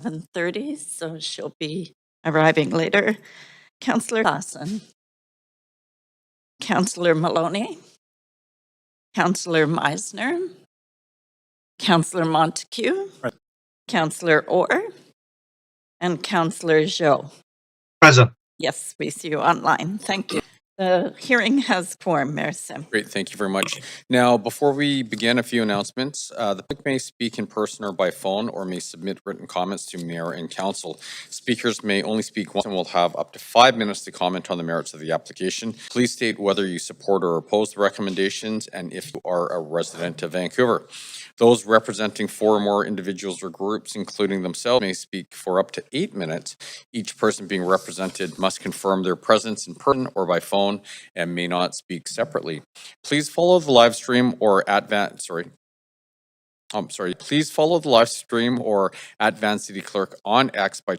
7:30, so she'll be arriving later. Councillor Dawson. Councillor Maloney. Councillor Meisner. Councillor Montague. Right. Councillor Orr. And Councillor Jo. Present. Yes, we see you online. Thank you. The hearing has quorum, Mayor Sim. Great, thank you very much. Now, before we begin, a few announcements. The public may speak in person or by phone, or may submit written comments to Mayor and Council. Speakers may only speak once and will have up to 5 minutes to comment on the merits of the application. Please state whether you support or oppose the recommendations, and if you are a resident of Vancouver. Those representing 4 or more individuals or groups, including themselves, may speak for up to 8 minutes. Each person being represented must confirm their presence in person or by phone and may not speak separately. Please follow the live stream or please follow the live stream or at Van City Clerk on X by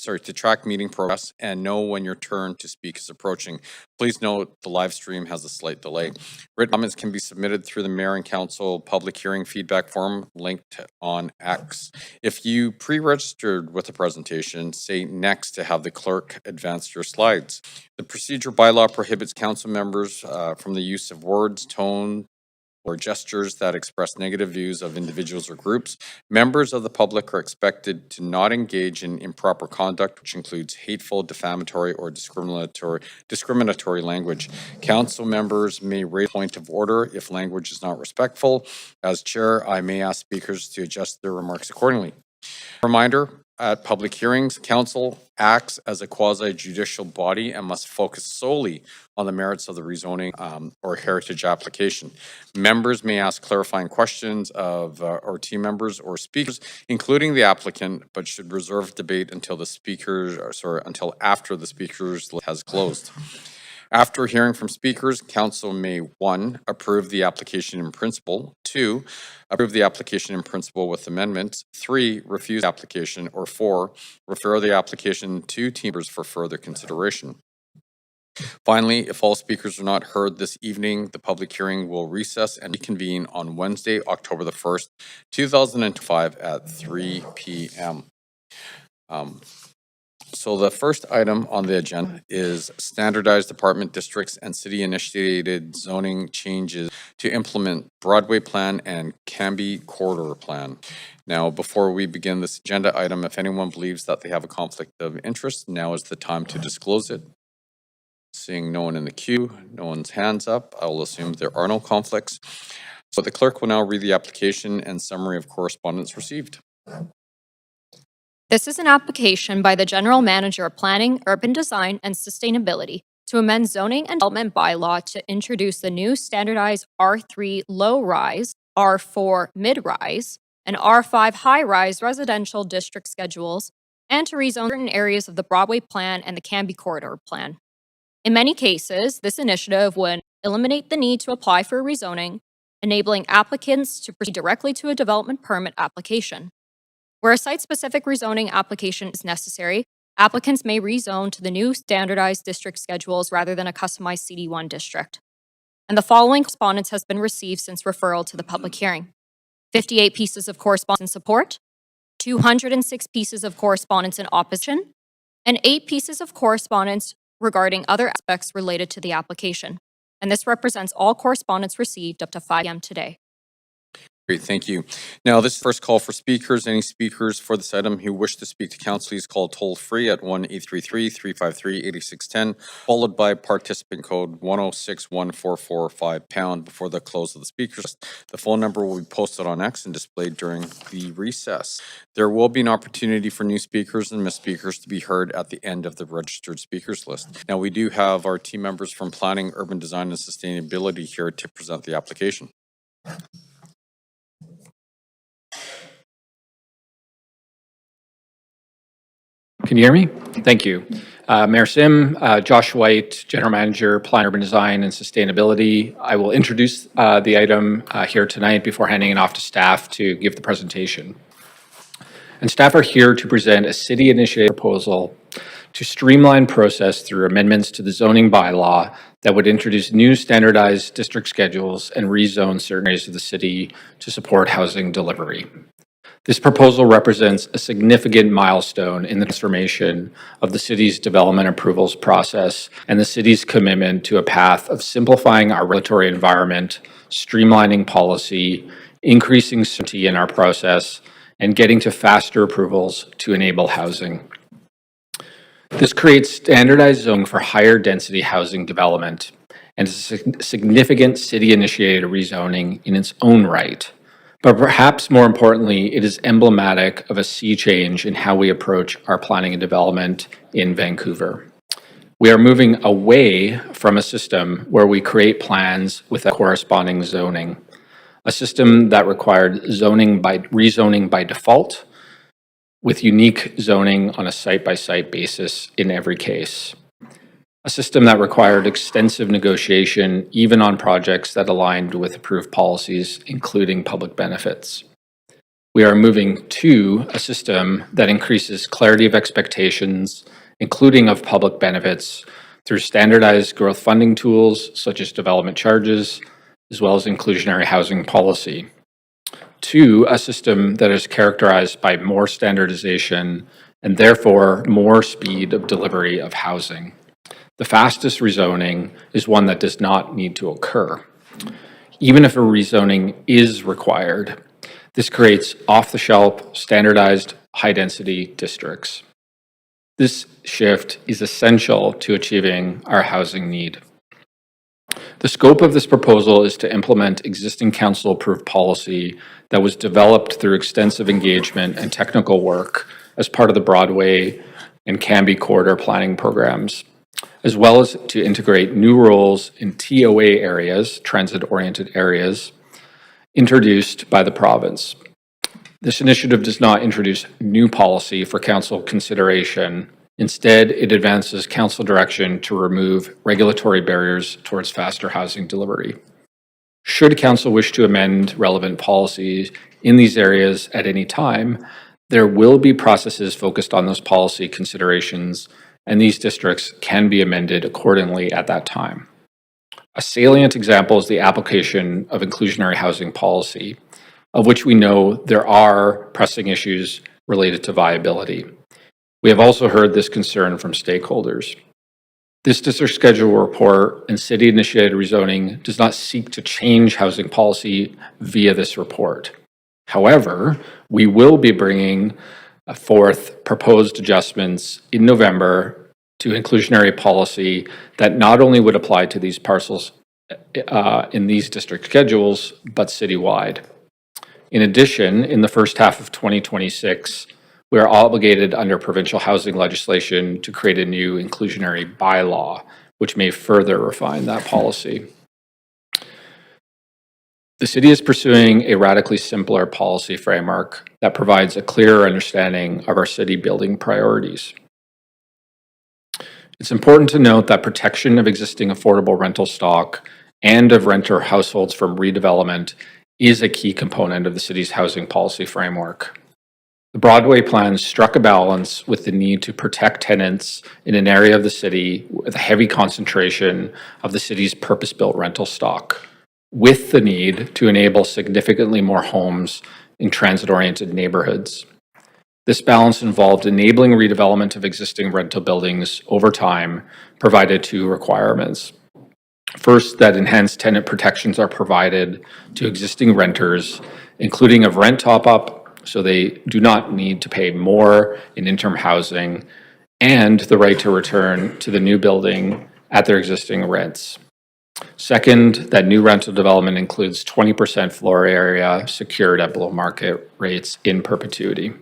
to track meeting progress and know when your turn to speak is approaching. Please note the live stream has a slight delay. Written comments can be submitted through the Mayor and Council public hearing feedback form linked on X. If you pre-registered with the presentation, say next to have the clerk advance your slides. The procedure bylaw prohibits council members from the use of words, tone, or gestures that express negative views of individuals or groups. Members of the public are expected to not engage in improper conduct, which includes hateful, defamatory, or discriminatory language. Council members may raise a point of order if language is not respectful. As chair, I may ask speakers to adjust their remarks accordingly. Reminder, at public hearings, council acts as a quasi-judicial body and must focus solely on the merits of the rezoning or heritage application. Members may ask clarifying questions of our team members or speakers, including the applicant, but should reserve debate until until after the speakers list has closed. After hearing from speakers, council may 1. Approve the application in principle, 2. Approve the application in principle with amendments, 3. Refuse the application, or 4. Refer the application to team members for further consideration. Finally, if all speakers are not heard this evening, the public hearing will recess and reconvene on Wednesday, October the 1st, 2005 at 3 p.m. So the first item on the agenda is standardized apartment districts and city-initiated zoning changes to implement Broadway Plan and Cambie Corridor Plan. Now, before we begin this agenda item, if anyone believes that they have a conflict of interest, now is the time to disclose it. Seeing no one in the queue, no one's hands up, I will assume there are no conflicts. So the clerk will now read the application and summary of correspondence received. This is an application by the General Manager of Planning, Urban Design, and Sustainability to amend zoning and development bylaw to introduce the new standardized R3 low-rise, R4 mid-rise, and R5 high-rise residential district schedules, and to rezone certain areas of the Broadway Plan and the Cambie Corridor Plan. In many cases, this initiative would eliminate the need to apply for rezoning, enabling applicants to proceed directly to a development permit application. Where a site-specific rezoning application is necessary, applicants may rezone to the new standardized district schedules rather than a customized CD1 district. And the following correspondence has been received since referral to the public hearing: 58 pieces of correspondence in support, 206 pieces of correspondence in opposition, and 8 pieces of correspondence regarding other aspects related to the application. And this represents all correspondence received up to 5 p.m. today. Great, thank you. Now, this is the first call for speakers. Any speakers for this item who wish to speak to council, please call toll-free at 1-833-353-8610, followed by participant code 1061445# before the close of the speakers list. The phone number will be posted on X and displayed during the recess. There will be an opportunity for new speakers and missed speakers to be heard at the end of the registered speakers list. Now, we do have our team members from Planning, Urban Design, and Sustainability here to present the application. Can you hear me? Thank you. Mayor Sim, Josh White, General Manager, Plan, Urban Design, and Sustainability. I will introduce the item here tonight before handing it off to staff to give the presentation. And staff are here to present a city-initiated proposal to streamline process through amendments to the zoning bylaw that would introduce new standardized district schedules and rezone certain areas of the city to support housing delivery. This proposal represents a significant milestone in the transformation of the city's development approvals process and the city's commitment to a path of simplifying our regulatory environment, streamlining policy, increasing certainty in our process, and getting to faster approvals to enable housing. This creates standardized zoning for higher density housing development and is a significant city-initiated rezoning in its own right. But perhaps more importantly, it is emblematic of a sea change in how we approach our planning and development in Vancouver. We are moving away from a system where we create plans with a corresponding zoning, a system that required rezoning by default, with unique zoning on a site-by-site basis in every case. A system that required extensive negotiation, even on projects that aligned with approved policies, including public benefits. We are moving to a system that increases clarity of expectations, including of public benefits, through standardized growth funding tools such as development charges, as well as inclusionary housing policy. To a system that is characterized by more standardization and therefore more speed of delivery of housing. The fastest rezoning is one that does not need to occur. Even if a rezoning is required, this creates off-the-shelf, standardized, high-density districts. This shift is essential to achieving our housing need. The scope of this proposal is to implement existing council-approved policy that was developed through extensive engagement and technical work as part of the Broadway and Cambie corridor planning programs, as well as to integrate new rules in TOA areas, transit-oriented areas, introduced by the province. This initiative does not introduce new policy for council consideration. Instead, it advances council direction to remove regulatory barriers towards faster housing delivery. Should council wish to amend relevant policies in these areas at any time, there will be processes focused on those policy considerations, and these districts can be amended accordingly at that time. A salient example is the application of inclusionary housing policy, of which we know there are pressing issues related to viability. We have also heard this concern from stakeholders. This district schedule report and city-initiated rezoning does not seek to change housing policy via this report. However, we will be bringing forth proposed adjustments in November to inclusionary policy that not only would apply to these parcels in these district schedules, but citywide. In addition, in the first half of 2026, we are obligated under provincial housing legislation to create a new inclusionary bylaw, which may further refine that policy. The city is pursuing a radically simpler policy framework that provides a clearer understanding of our city building priorities. It's important to note that protection of existing affordable rental stock and of renter households from redevelopment is a key component of the city's housing policy framework. The Broadway plan struck a balance with the need to protect tenants in an area of the city with a heavy concentration of the city's purpose-built rental stock, with the need to enable significantly more homes in transit-oriented neighborhoods. This balance involved enabling redevelopment of existing rental buildings over time, provided two requirements. First, that enhanced tenant protections are provided to existing renters, including of rent top-up, so they do not need to pay more in interim housing, and the right to return to the new building at their existing rents. Second, that new rental development includes 20% floor area secured at below market rates in perpetuity.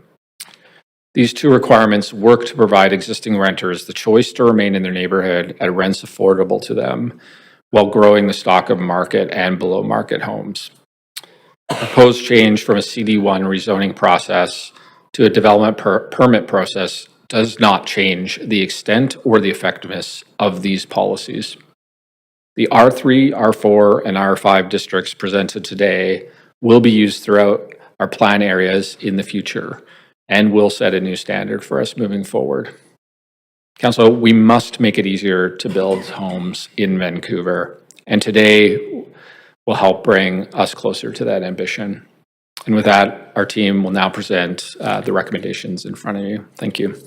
These two requirements work to provide existing renters the choice to remain in their neighborhood at rents affordable to them, while growing the stock of market and below market homes. The proposed change from a CD1 rezoning process to a development permit process does not change the extent or the effectiveness of these policies. The R3, R4, and R5 districts presented today will be used throughout our plan areas in the future and will set a new standard for us moving forward. Council, we must make it easier to build homes in Vancouver, and today will help bring us closer to that ambition. And with that, our team will now present the recommendations in front of you. Thank you.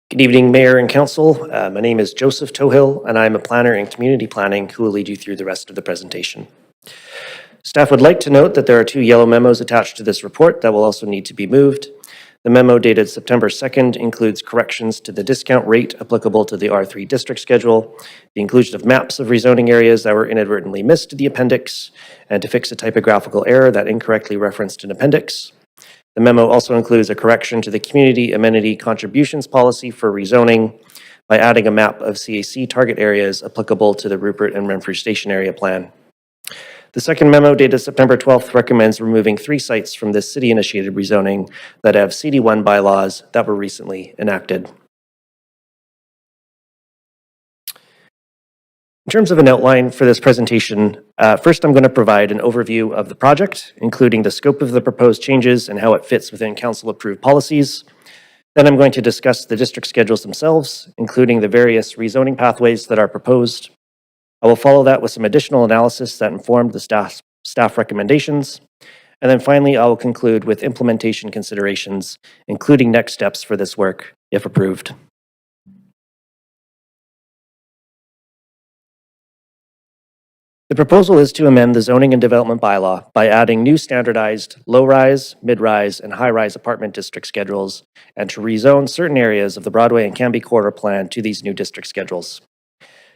Good evening, Mayor and Council. My name is Joseph Tohill, and I'm a planner in community planning who will lead you through the rest of the presentation. Staff would like to note that there are 2 yellow memos attached to this report that will also need to be moved. The memo dated September 2nd includes corrections to the discount rate applicable to the R3 district schedule, the inclusion of maps of rezoning areas that were inadvertently missed to the appendix, and to fix a typographical error that incorrectly referenced an appendix. The memo also includes a correction to the community amenity contributions policy for rezoning by adding a map of CAC target areas applicable to the Rupert and Renfrew Station area plan. The second memo dated September 12th recommends removing 3 sites from this city-initiated rezoning that have CD1 bylaws that were recently enacted. In terms of an outline for this presentation, first I'm going to provide an overview of the project, including the scope of the proposed changes and how it fits within council-approved policies. Then I'm going to discuss the district schedules themselves, including the various rezoning pathways that are proposed. I will follow that with some additional analysis that informed the staff recommendations. And then finally, I will conclude with implementation considerations, including next steps for this work, if approved. The proposal is to amend the zoning and development bylaw by adding new standardized low-rise, mid-rise, and high-rise apartment district schedules, and to rezone certain areas of the Broadway and Cambie Corridor Plan to these new district schedules.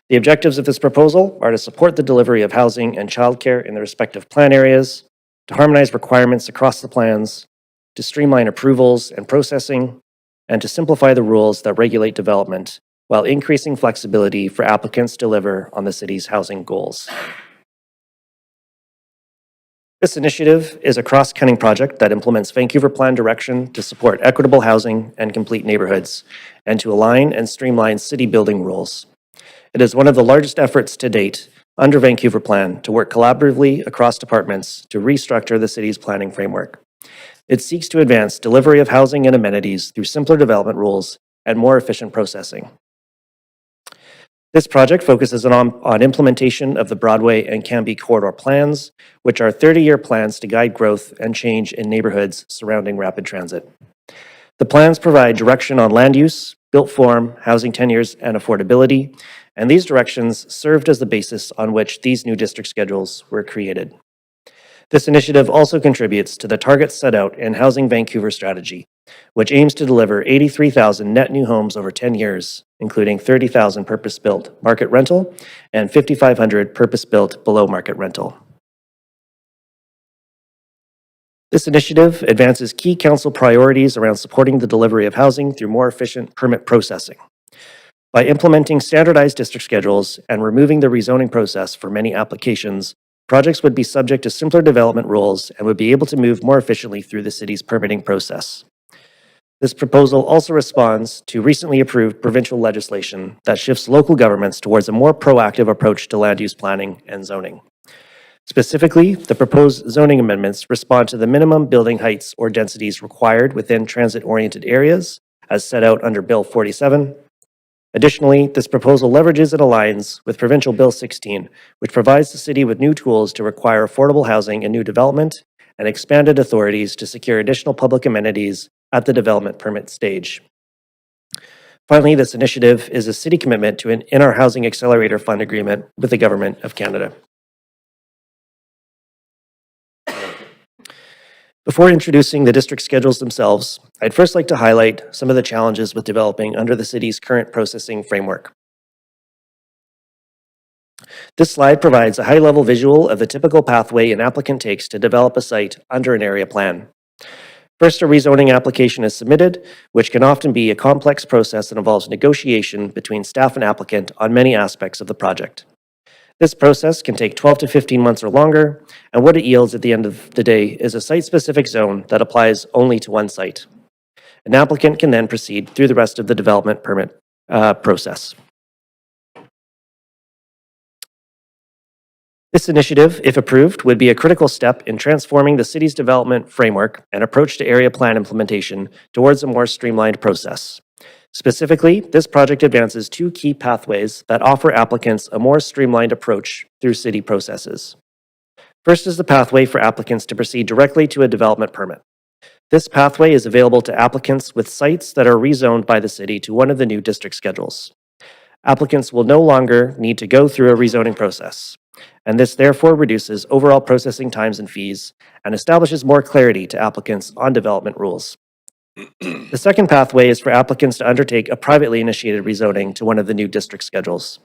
The objectives of this proposal are to support the delivery of housing and childcare in the respective plan areas, to harmonize requirements across the plans, to streamline approvals and processing, and to simplify the rules that regulate development while increasing flexibility for applicants to deliver on the city's housing goals. This initiative is a cross-cutting project that implements Vancouver Plan direction to support equitable housing and complete neighborhoods, and to align and streamline city building rules. It is one of the largest efforts to date under Vancouver Plan to work collaboratively across departments to restructure the city's planning framework. It seeks to advance delivery of housing and amenities through simpler development rules and more efficient processing. This project focuses on implementation of the Broadway and Cambie Corridor plans, which are 30-year plans to guide growth and change in neighborhoods surrounding rapid transit. The plans provide direction on land use, built form, housing tenures, and affordability, and these directions served as the basis on which these new district schedules were created. This initiative also contributes to the targets set out in Housing Vancouver strategy, which aims to deliver 83,000 net new homes over 10 years, including 30,000 purpose-built market rental and 5,500 purpose-built below-market rental. This initiative advances key council priorities around supporting the delivery of housing through more efficient permit processing. By implementing standardized district schedules and removing the rezoning process for many applications, projects would be subject to simpler development rules and would be able to move more efficiently through the city's permitting process. This proposal also responds to recently approved provincial legislation that shifts local governments towards a more proactive approach to land use planning and zoning. Specifically, the proposed zoning amendments respond to the minimum building heights or densities required within transit-oriented areas, as set out under Bill 47. Additionally, this proposal leverages and aligns with Provincial Bill 16, which provides the city with new tools to require affordable housing in new development and expanded authorities to secure additional public amenities at the development permit stage. Finally, this initiative is a city commitment to an In Our Housing Accelerator Fund agreement with the Government of Canada. Before introducing the district schedules themselves, I'd first like to highlight some of the challenges with developing under the city's current processing framework. This slide provides a high-level visual of the typical pathway an applicant takes to develop a site under an area plan. First, a rezoning application is submitted, which can often be a complex process that involves negotiation between staff and applicant on many aspects of the project. This process can take 12 to 15 months or longer, and what it yields at the end of the day is a site-specific zone that applies only to one site. An applicant can then proceed through the rest of the development permit process. This initiative, if approved, would be a critical step in transforming the city's development framework and approach to area plan implementation towards a more streamlined process. Specifically, this project advances two key pathways that offer applicants a more streamlined approach through city processes. First is the pathway for applicants to proceed directly to a development permit. This pathway is available to applicants with sites that are rezoned by the city to one of the new district schedules. Applicants will no longer need to go through a rezoning process, and this therefore reduces overall processing times and fees and establishes more clarity to applicants on development rules. The second pathway is for applicants to undertake a privately initiated rezoning to one of the new district schedules.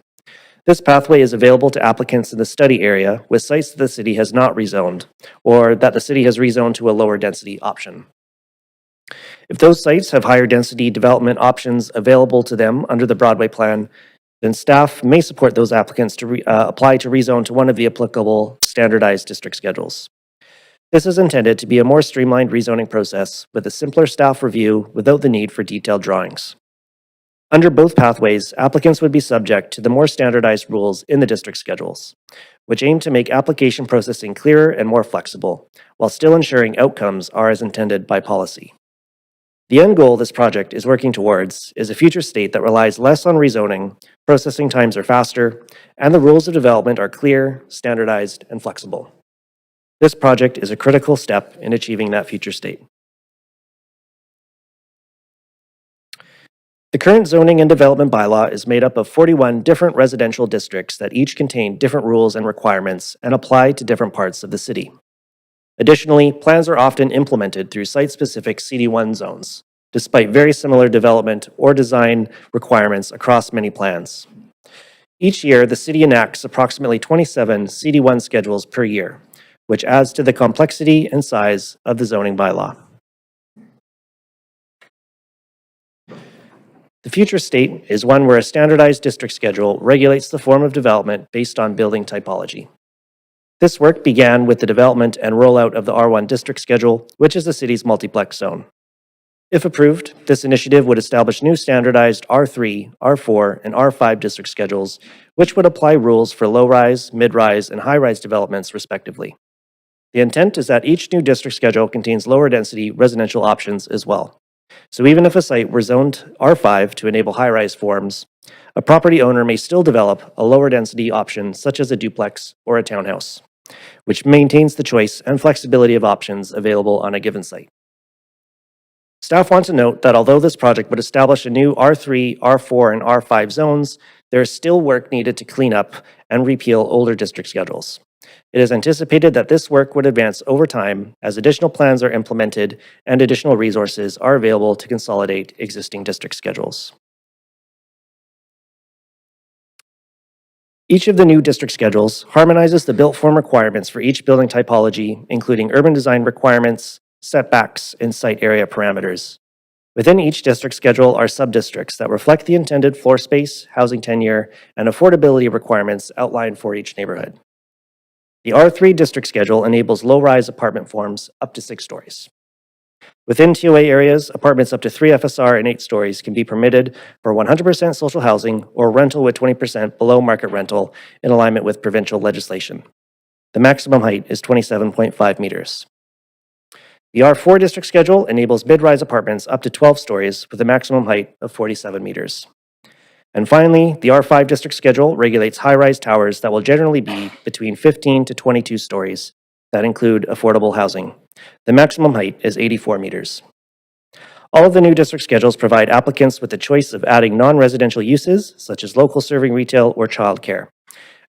This pathway is available to applicants in the study area with sites that the city has not rezoned, or that the city has rezoned to a lower density option. If those sites have higher density development options available to them under the Broadway plan, then staff may support those applicants to apply to rezone to one of the applicable standardized district schedules. This is intended to be a more streamlined rezoning process with a simpler staff review without the need for detailed drawings. Under both pathways, applicants would be subject to the more standardized rules in the district schedules, which aim to make application processing clearer and more flexible, while still ensuring outcomes are as intended by policy. The end goal this project is working towards is a future state that relies less on rezoning, processing times are faster, and the rules of development are clear, standardized, and flexible. This project is a critical step in achieving that future state. The current zoning and development bylaw is made up of 41 different residential districts that each contain different rules and requirements and apply to different parts of the city. Additionally, plans are often implemented through site-specific CD1 zones, despite very similar development or design requirements across many plans. Each year, the city enacts approximately 27 CD1 schedules per year, which adds to the complexity and size of the zoning bylaw. The future state is one where a standardized district schedule regulates the form of development based on building typology. This work began with the development and rollout of the R1 district schedule, which is the city's multiplex zone. If approved, this initiative would establish new standardized R3, R4, and R5 district schedules, which would apply rules for low-rise, mid-rise, and high-rise developments, respectively. The intent is that each new district schedule contains lower density residential options as well. So even if a site were zoned R5 to enable high-rise forms, a property owner may still develop a lower density option such as a duplex or a townhouse, which maintains the choice and flexibility of options available on a given site. Staff want to note that although this project would establish a new R3, R4, and R5 zones, there is still work needed to clean up and repeal older district schedules. It is anticipated that this work would advance over time as additional plans are implemented and additional resources are available to consolidate existing district schedules. Each of the new district schedules harmonizes the built form requirements for each building typology, including urban design requirements, setbacks, and site area parameters. Within each district schedule are subdistricts that reflect the intended floor space, housing tenure, and affordability requirements outlined for each neighborhood. The R3 district schedule enables low-rise apartment forms up to 6 stories. Within TOA areas, apartments up to 3 FSR and 8 stories can be permitted for 100% social housing or rental with 20% below market rental in alignment with provincial legislation. The maximum height is 27.5 meters. The R4 district schedule enables mid-rise apartments up to 12 stories with a maximum height of 47 meters. And finally, the R5 district schedule regulates high-rise towers that will generally be between 15 to 22 stories that include affordable housing. The maximum height is 84 meters. All of the new district schedules provide applicants with the choice of adding non-residential uses, such as local serving retail or childcare.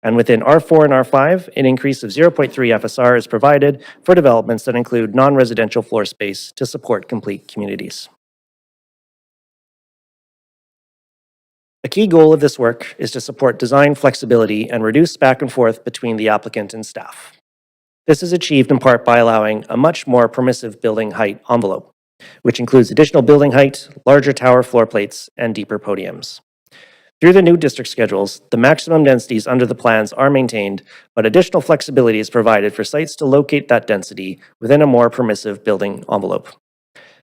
And within R4 and R5, an increase of 0.3 FSR is provided for developments that include non-residential floor space to support complete communities. A key goal of this work is to support design flexibility and reduce back and forth between the applicant and staff. This is achieved in part by allowing a much more permissive building height envelope, which includes additional building height, larger tower floor plates, and deeper podiums. Through the new district schedules, the maximum densities under the plans are maintained, but additional flexibility is provided for sites to locate that density within a more permissive building envelope.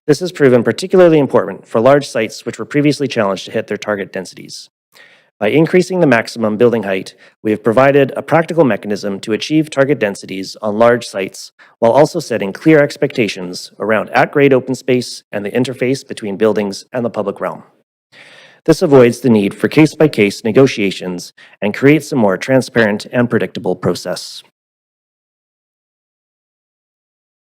This has proven particularly important for large sites which were previously challenged to hit their target densities. By increasing the maximum building height, we have provided a practical mechanism to achieve target densities on large sites while also setting clear expectations around at-grade open space and the interface between buildings and the public realm. This avoids the need for case-by-case negotiations and creates a more transparent and predictable process.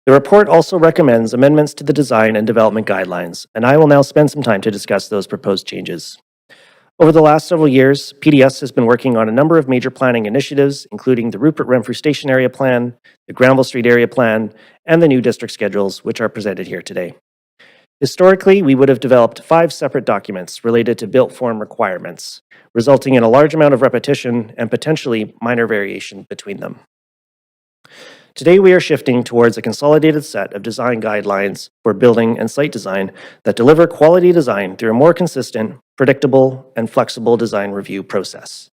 The report also recommends amendments to the design and development guidelines, and I will now spend some time to discuss those proposed changes. Over the last several years, PDS has been working on a number of major planning initiatives, including the Rupert Renfrew Station Area Plan, the Granville Street Area Plan, and the new district schedules, which are presented here today. Historically, we would have developed 5 separate documents related to built form requirements, resulting in a large amount of repetition and potentially minor variation between them. Today, we are shifting towards a consolidated set of design guidelines for building and site design that deliver quality design through a more consistent, predictable, and flexible design review process.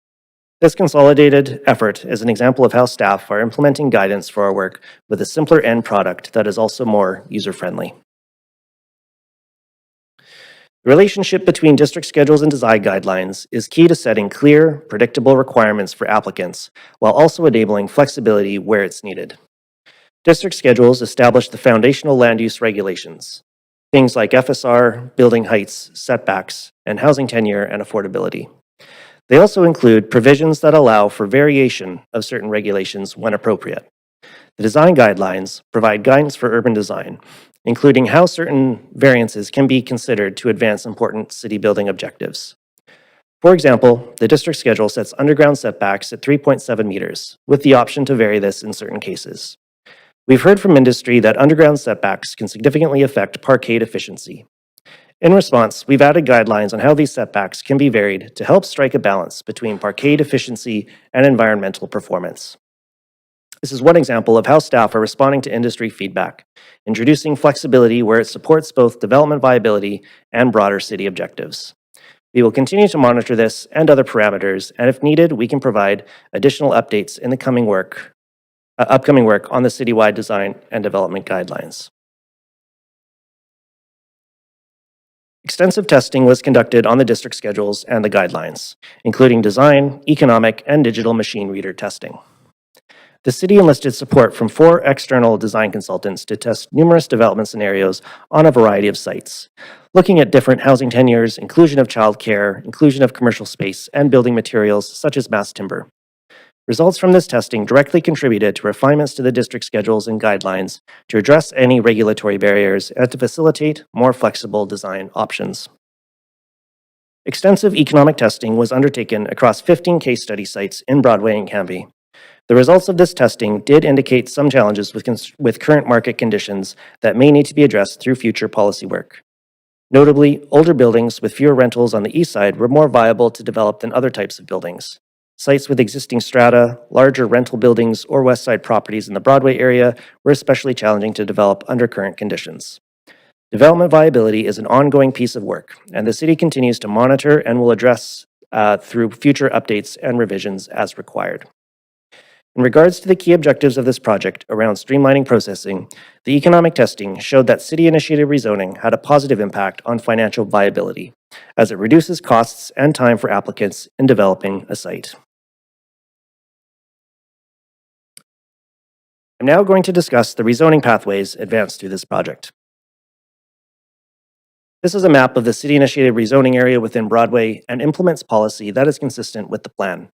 This consolidated effort is an example of how staff are implementing guidance for our work with a simpler end product that is also more user-friendly. The relationship between district schedules and design guidelines is key to setting clear, predictable requirements for applicants, while also enabling flexibility where it's needed. District schedules establish the foundational land use regulations, things like FSR, building heights, setbacks, and housing tenure and affordability. They also include provisions that allow for variation of certain regulations when appropriate. The design guidelines provide guidance for urban design, including how certain variances can be considered to advance important city building objectives. For example, the district schedule sets underground setbacks at 3.7 meters, with the option to vary this in certain cases. We've heard from industry that underground setbacks can significantly affect parkade efficiency. In response, we've added guidelines on how these setbacks can be varied to help strike a balance between parkade efficiency and environmental performance. This is one example of how staff are responding to industry feedback, introducing flexibility where it supports both development viability and broader city objectives. We will continue to monitor this and other parameters, and if needed, we can provide additional updates in the upcoming work on the citywide design and development guidelines. Extensive testing was conducted on the district schedules and the guidelines, including design, economic, and digital machine reader testing. The city enlisted support from 4 external design consultants to test numerous development scenarios on a variety of sites, looking at different housing tenures, inclusion of childcare, inclusion of commercial space, and building materials such as mass timber. Results from this testing directly contributed to refinements to the district schedules and guidelines to address any regulatory barriers and to facilitate more flexible design options. Extensive economic testing was undertaken across 15 case study sites in Broadway and Cambie. The results of this testing did indicate some challenges with current market conditions that may need to be addressed through future policy work. Notably, older buildings with fewer rentals on the east side were more viable to develop than other types of buildings. Sites with existing strata, larger rental buildings, or west side properties in the Broadway area were especially challenging to develop under current conditions. Development viability is an ongoing piece of work, and the city continues to monitor and will address through future updates and revisions as required. In regards to the key objectives of this project around streamlining processing, the economic testing showed that city-initiated rezoning had a positive impact on financial viability, as it reduces costs and time for applicants in developing a site. I'm now going to discuss the rezoning pathways advanced through this project. This is a map of the city-initiated rezoning area within Broadway and implements policy that is consistent with the plan.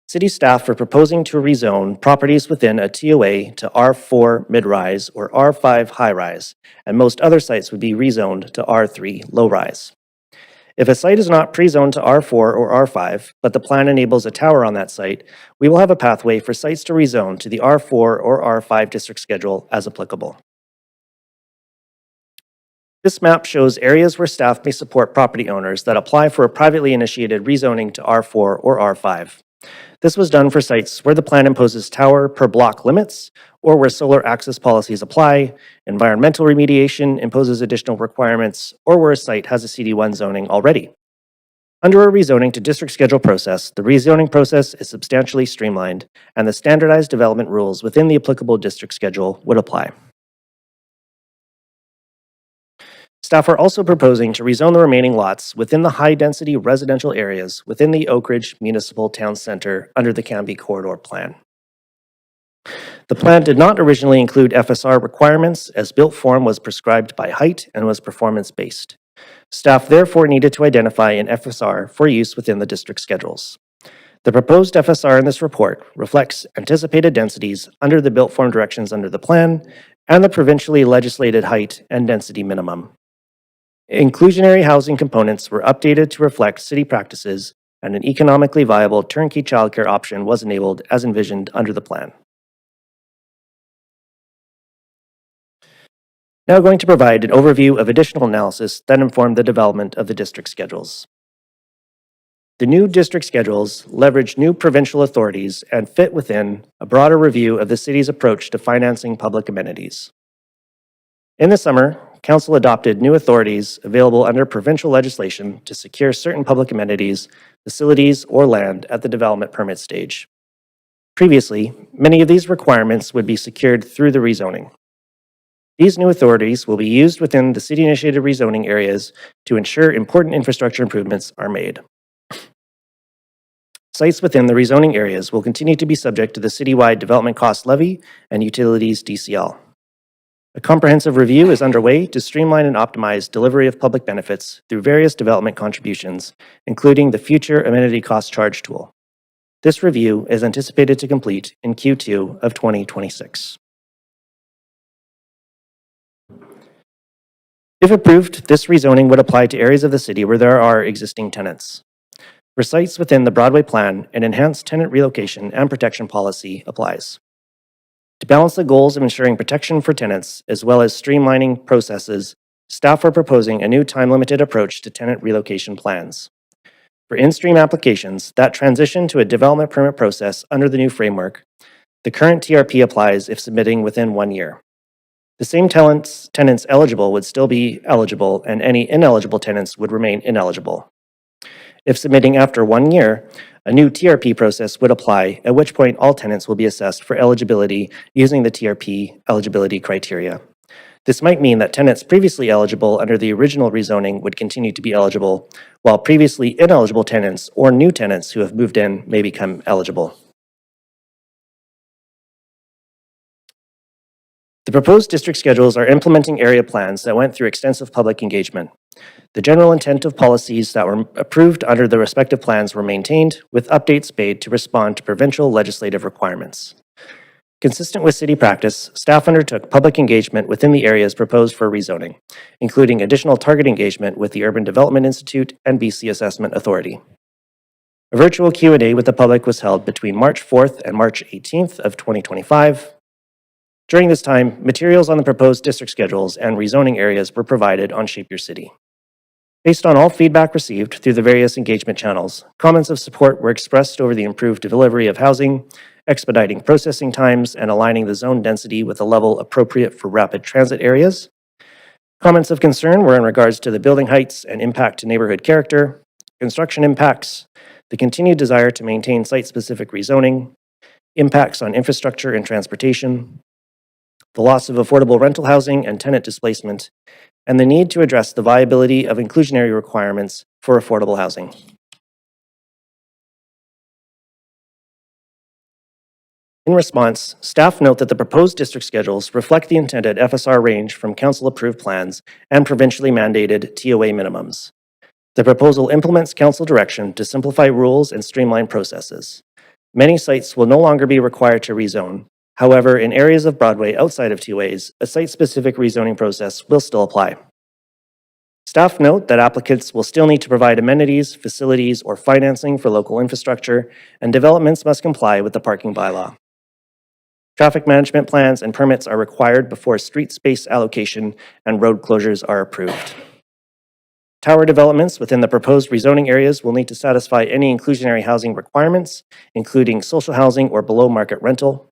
City staff are proposing to rezone properties within a TOA to R4 mid-rise or R5 high-rise, and most other sites would be rezoned to R3 low-rise. If a site is not pre-zoned to R4 or R5, but the plan enables a tower on that site, we will have a pathway for sites to rezone to the R4 or R5 district schedule as applicable. This map shows areas where staff may support property owners that apply for a privately initiated rezoning to R4 or R5. This was done for sites where the plan imposes tower per block limits, or where solar access policies apply, environmental remediation imposes additional requirements, or where a site has a CD1 zoning already. Under a rezoning to district schedule process, the rezoning process is substantially streamlined, and the standardized development rules within the applicable district schedule would apply. Staff are also proposing to rezone the remaining lots within the high-density residential areas within the Oak Ridge Municipal Town Center under the Cambie Corridor Plan. The plan did not originally include FSR requirements, as built form was prescribed by height and was performance-based. Staff therefore needed to identify an FSR for use within the district schedules. The proposed FSR in this report reflects anticipated densities under the built form directions under the plan and the provincially legislated height and density minimum. Inclusionary housing components were updated to reflect city practices, and an economically viable turnkey childcare option was enabled as envisioned under the plan. Now going to provide an overview of additional analysis that informed the development of the district schedules. The new district schedules leverage new provincial authorities and fit within a broader review of the city's approach to financing public amenities. In the summer, Council adopted new authorities available under provincial legislation to secure certain public amenities, facilities, or land at the development permit stage. Previously, many of these requirements would be secured through the rezoning. These new authorities will be used within the city-initiated rezoning areas to ensure important infrastructure improvements are made. Sites within the rezoning areas will continue to be subject to the citywide development cost levy and utilities DCL. A comprehensive review is underway to streamline and optimize delivery of public benefits through various development contributions, including the future amenity cost charge tool. This review is anticipated to complete in Q2 of 2026. If approved, this rezoning would apply to areas of the city where there are existing tenants. For sites within the Broadway Plan, an enhanced tenant relocation and protection policy applies. To balance the goals of ensuring protection for tenants as well as streamlining processes, staff are proposing a new time-limited approach to tenant relocation plans. For in-stream applications that transition to a development permit process under the new framework, the current TRP applies if submitting within 1 year. The same tenants eligible would still be eligible, and any ineligible tenants would remain ineligible. If submitting after 1 year, a new TRP process would apply, at which point all tenants will be assessed for eligibility using the TRP eligibility criteria. This might mean that tenants previously eligible under the original rezoning would continue to be eligible, while previously ineligible tenants or new tenants who have moved in may become eligible. The proposed district schedules are implementing area plans that went through extensive public engagement. The general intent of policies that were approved under the respective plans were maintained, with updates made to respond to provincial legislative requirements. Consistent with city practice, staff undertook public engagement within the areas proposed for rezoning, including additional target engagement with the Urban Development Institute and BC Assessment Authority. A virtual Q&A with the public was held between March 4th and March 18th of 2025. During this time, materials on the proposed district schedules and rezoning areas were provided on Shape Your City. Based on all feedback received through the various engagement channels, comments of support were expressed over the improved delivery of housing, expediting processing times, and aligning the zone density with a level appropriate for rapid transit areas. Comments of concern were in regards to the building heights and impact to neighborhood character, construction impacts, the continued desire to maintain site-specific rezoning, impacts on infrastructure and transportation, the loss of affordable rental housing and tenant displacement, and the need to address the viability of inclusionary requirements for affordable housing. In response, staff note that the proposed district schedules reflect the intended FSR range from council-approved plans and provincially mandated TOA minimums. The proposal implements council direction to simplify rules and streamline processes. Many sites will no longer be required to rezone. However, in areas of Broadway outside of TOAs, a site-specific rezoning process will still apply. Staff note that applicants will still need to provide amenities, facilities, or financing for local infrastructure, and developments must comply with the parking bylaw. Traffic management plans and permits are required before street space allocation and road closures are approved. Tower developments within the proposed rezoning areas will need to satisfy any inclusionary housing requirements, including social housing or below-market rental.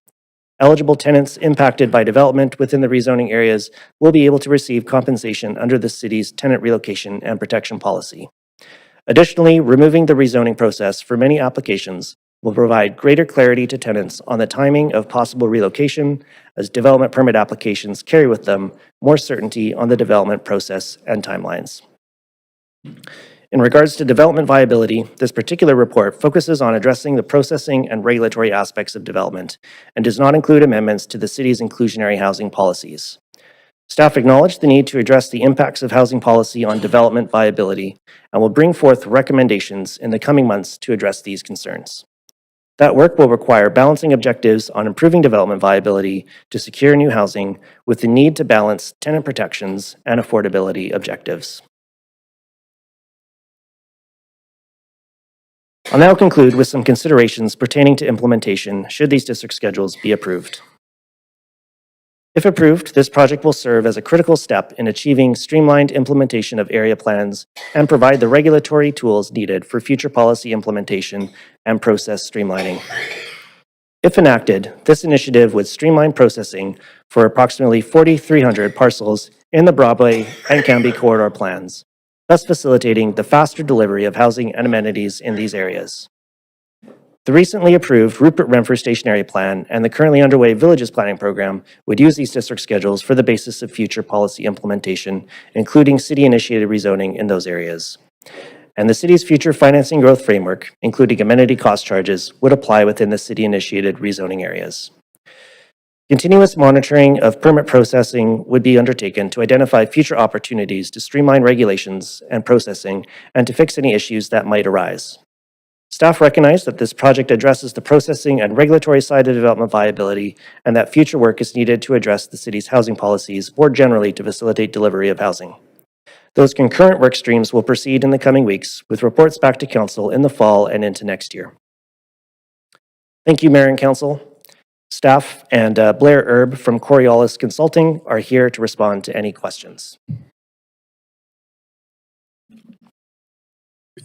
Eligible tenants impacted by development within the rezoning areas will be able to receive compensation under the city's tenant relocation and protection policy. Additionally, removing the rezoning process for many applications will provide greater clarity to tenants on the timing of possible relocation, as development permit applications carry with them more certainty on the development process and timelines. In regards to development viability, this particular report focuses on addressing the processing and regulatory aspects of development and does not include amendments to the city's inclusionary housing policies. Staff acknowledge the need to address the impacts of housing policy on development viability and will bring forth recommendations in the coming months to address these concerns. That work will require balancing objectives on improving development viability to secure new housing with the need to balance tenant protections and affordability objectives. I'll now conclude with some considerations pertaining to implementation should these district schedules be approved. If approved, this project will serve as a critical step in achieving streamlined implementation of area plans and provide the regulatory tools needed for future policy implementation and process streamlining. If enacted, this initiative would streamline processing for approximately 4,300 parcels in the Broadway and Cambie corridor plans, thus facilitating the faster delivery of housing and amenities in these areas. The recently approved Rupert Renfrew Stationary Plan and the currently underway Villages Planning Program would use these district schedules for the basis of future policy implementation, including city-initiated rezoning in those areas. And the city's future financing growth framework, including amenity cost charges, would apply within the city-initiated rezoning areas. Continuous monitoring of permit processing would be undertaken to identify future opportunities to streamline regulations and processing and to fix any issues that might arise. Staff recognize that this project addresses the processing and regulatory side of development viability and that future work is needed to address the city's housing policies more generally to facilitate delivery of housing. Those concurrent work streams will proceed in the coming weeks with reports back to Council in the fall and into next year. Thank you, Mayor and Council. Staff and Blair Erb from Coriolis Consulting are here to respond to any questions.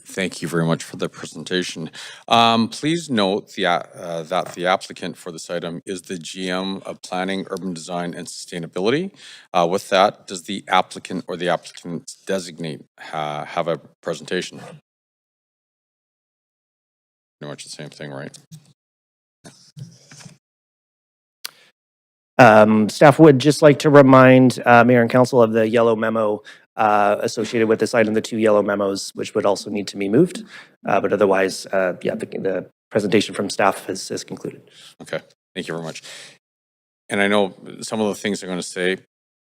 Thank you very much for the presentation. Please note that the applicant for this item is the GM of Planning, Urban Design, and Sustainability. With that, does the applicant or the applicant's designate have a presentation? Pretty much the same thing, right? Staff would just like to remind Mayor and Council of the yellow memo associated with this item, the 2 yellow memos, which would also need to be moved. But otherwise, yeah, the presentation from staff is concluded. Okay, thank you very much. And I know some of the things I'm going to say are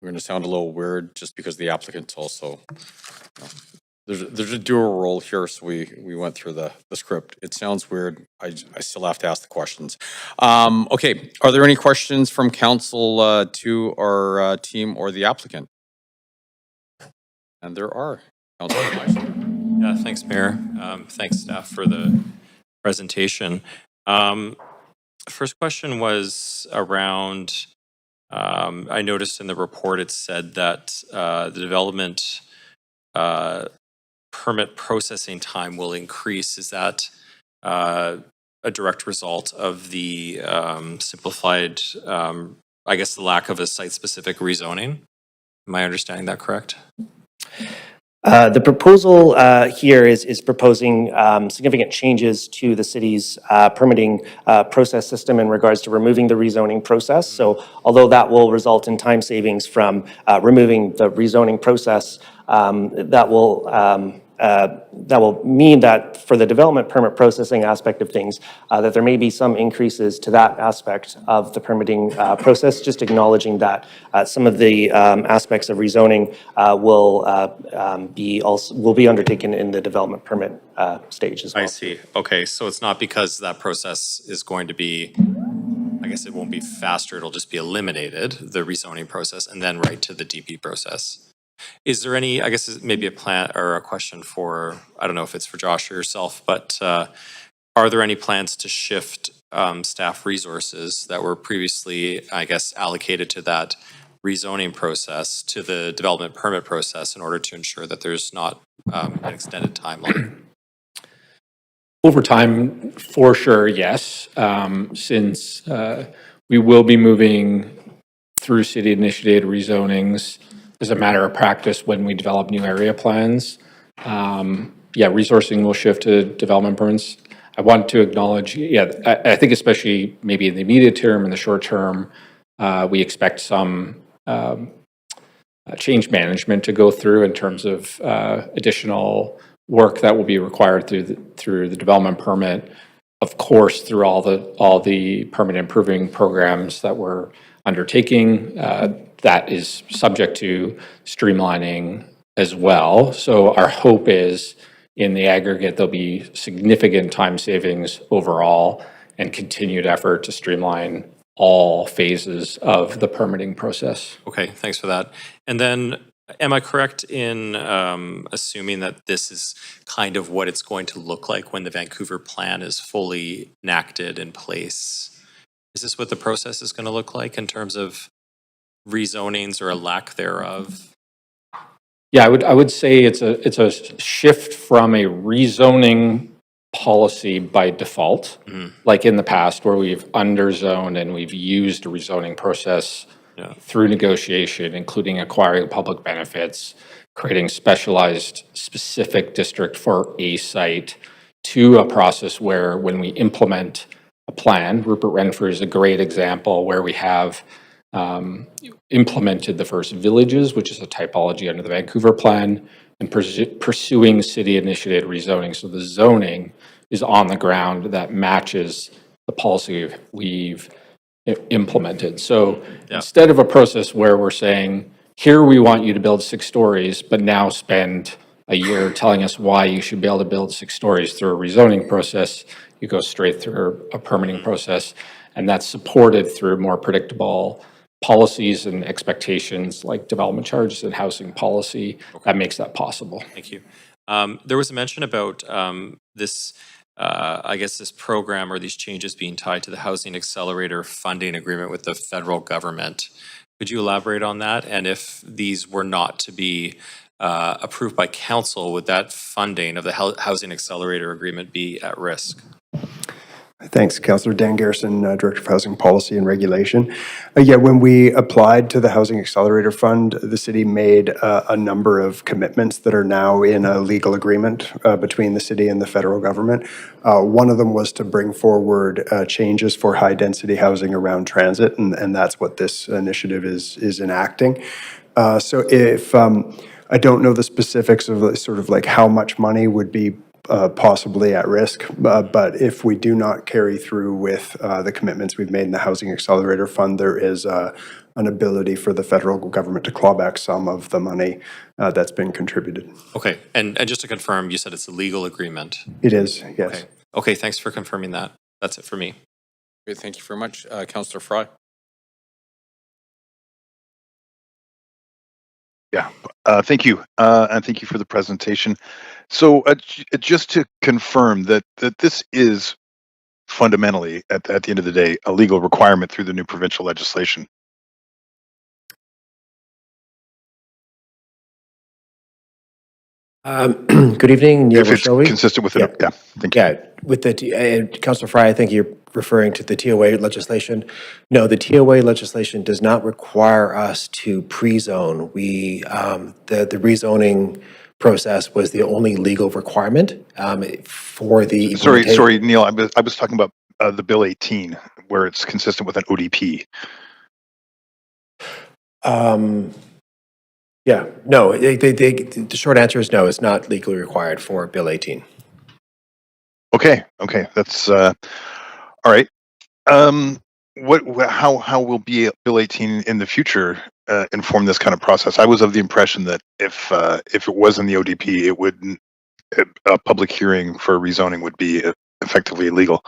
going to sound a little weird just because the applicant's also, there's a dual role here, so we went through the script. It sounds weird. I still have to ask the questions. Okay, are there any questions from council to our team or the applicant? And there are. Councilor Meister. Yeah, thanks, Mayor. Thanks, staff, for the presentation. First question was around, I noticed in the report it said that the development permit processing time will increase. Is that a direct result of the simplified, I guess the lack of a site-specific rezoning? Am I understanding that correct? The proposal here is proposing significant changes to the city's permitting process system in regards to removing the rezoning process. So although that will result in time savings from removing the rezoning process, that will mean that for the development permit processing aspect of things, that there may be some increases to that aspect of the permitting process, just acknowledging that some of the aspects of rezoning will be undertaken in the development permit stage as well. I see. Okay, so it's not because that process is going to be, I guess it won't be faster, it'll just be eliminated, the rezoning process, and then right to the DP process. Is there any, I guess maybe a plan or a question for, I don't know if it's for Josh or yourself, but are there any plans to shift staff resources that were previously, I guess, allocated to that rezoning process to the development permit process in order to ensure that there's not an extended timeline? Over time, for sure, yes. Since we will be moving through city-initiated rezonings as a matter of practice when we develop new area plans. Yeah, resourcing will shift to development permits. I want to acknowledge, yeah, I think especially maybe in the immediate term and the short term, we expect some change management to go through in terms of additional work that will be required through the development permit. Of course, through all the permit improving programs that we're undertaking that is subject to streamlining as well. So our hope is in the aggregate, there'll be significant time savings overall and continued effort to streamline all phases of the permitting process. Okay, thanks for that. And then, am I correct in assuming that this is kind of what it's going to look like when the Vancouver plan is fully enacted in place? Is this what the process is going to look like in terms of rezonings or a lack thereof? Yeah, I would say it's a shift from a rezoning policy by default, like in the past where we've underzoned and we've used a rezoning process through negotiation, including acquiring public benefits, creating specialized specific district for a site, to a process where when we implement a plan, Rupert Renfrew is a great example where we have implemented the first villages, which is a typology under the Vancouver plan, and pursuing city-initiated rezoning. So the zoning is on the ground that matches the policy we've implemented. So instead of a process where we're saying, here we want you to build 6 stories, but now spend a year telling us why you should be able to build 6 stories through a rezoning process, you go straight through a permitting process, and that's supported through more predictable policies and expectations like development charges and housing policy that makes that possible. Thank you. There was a mention about this, I guess this program or these changes being tied to the Housing Accelerator funding agreement with the federal government. Could you elaborate on that? And if these were not to be approved by council, would that funding of the Housing Accelerator agreement be at risk? Thanks, Councillor. Dan Garrison, Director of Housing Policy and Regulation. When we applied to the Housing Accelerator Fund, the city made a number of commitments that are now in a legal agreement between the city and the federal government. One of them was to bring forward changes for high-density housing around transit, and that's what this initiative is enacting. So if I don't know the specifics of sort of like how much money would be possibly at risk, but if we do not carry through with the commitments we've made in the Housing Accelerator Fund, there is an ability for the federal government to claw back some of the money that's been contributed. Okay, and just to confirm, you said it's a legal agreement? It is, yes. Okay, thanks for confirming that. That's it for me. Great, thank you very much. Councillor Fry. Yeah, thank you, and thank you for the presentation. So just to confirm that this is fundamentally, at the end of the day, a legal requirement through the new provincial legislation. Good evening, Neil If it's Rochelle. consistent with it, yeah, thank you. Yeah, with the, Councillor Fry, I think you're referring to the TOA legislation. No, the TOA legislation does not require us to pre-zone. The rezoning process was the only legal requirement for the. Sorry, Neil, I was talking about the Bill 18, where it's consistent with an ODP. Yeah, no, the short answer is no, it's not legally required for Bill 18. Okay, that's all right. How will Bill 18 in the future inform this kind of process? I was of the impression that if it was in the ODP, it would a public hearing for rezoning would be effectively illegal.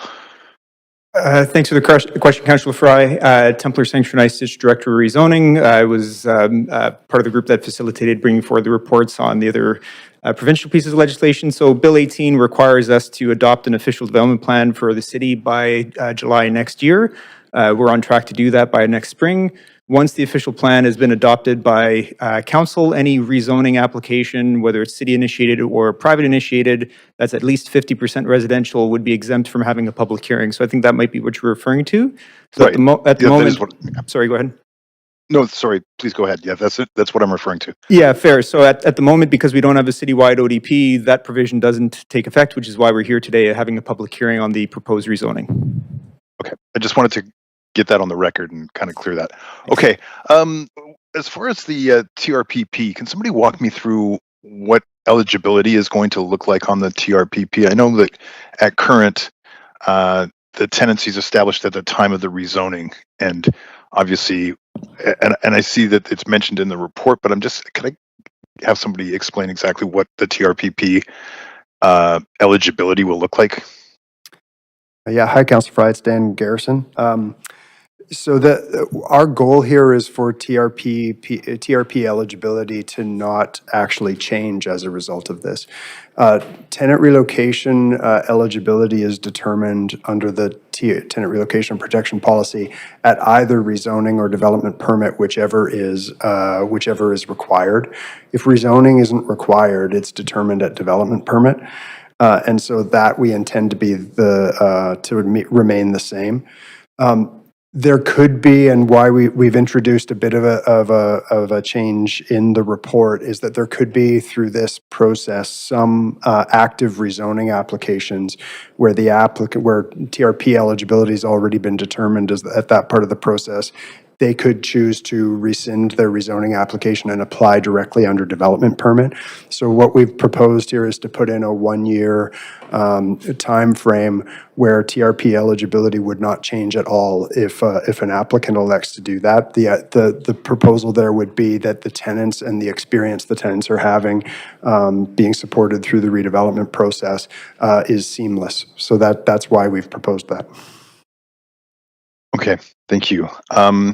Thanks for the question, Councillor Fry. Templar Sanctuary District Director of Rezoning. I was part of the group that facilitated bringing forward the reports on the other provincial pieces of legislation. So Bill 18 requires us to adopt an official development plan for the city by July next year. We're on track to do that by next spring. Once the official plan has been adopted by council, any rezoning application, whether it's city initiated or private initiated, that's at least 50% residential, would be exempt from having a public hearing. So I think that might be what you're referring to. So right. at the moment, sorry, go ahead. No, sorry, please go ahead. Yeah, that's it. That's what I'm referring to. Yeah, fair. So at the moment, because we don't have a citywide ODP, that provision doesn't take effect, which is why we're here today having a public hearing on the proposed rezoning. Okay, I just wanted to get that on the record and kind of clear that. Okay, as far as the TRPP, can somebody walk me through what eligibility is going to look like on the TRPP? I know that at current, the tenancies established at the time of the rezoning, and obviously, and I see that it's mentioned in the report, but can I have somebody explain exactly what the TRPP eligibility will look like? Yeah, hi, Councilor Fry, it's Dan Garrison. So our goal here is for TRP eligibility to not actually change as a result of this. Tenant relocation eligibility is determined under the tenant relocation protection policy at either rezoning or development permit, whichever is required. If rezoning isn't required, it's determined at development permit. And so that we intend to be remain the same. There could be, and why we've introduced a bit of a change in the report, is that there could be through this process some active rezoning applications where where TRP eligibility has already been determined at that part of the process. They could choose to rescind their rezoning application and apply directly under development permit. So what we've proposed here is to put in a 1-year time frame where TRP eligibility would not change at all if an applicant elects to do that. The proposal there would be that the tenants and the experience the tenants are having being supported through the redevelopment process is seamless. So that's why we've proposed that. Okay, thank you. I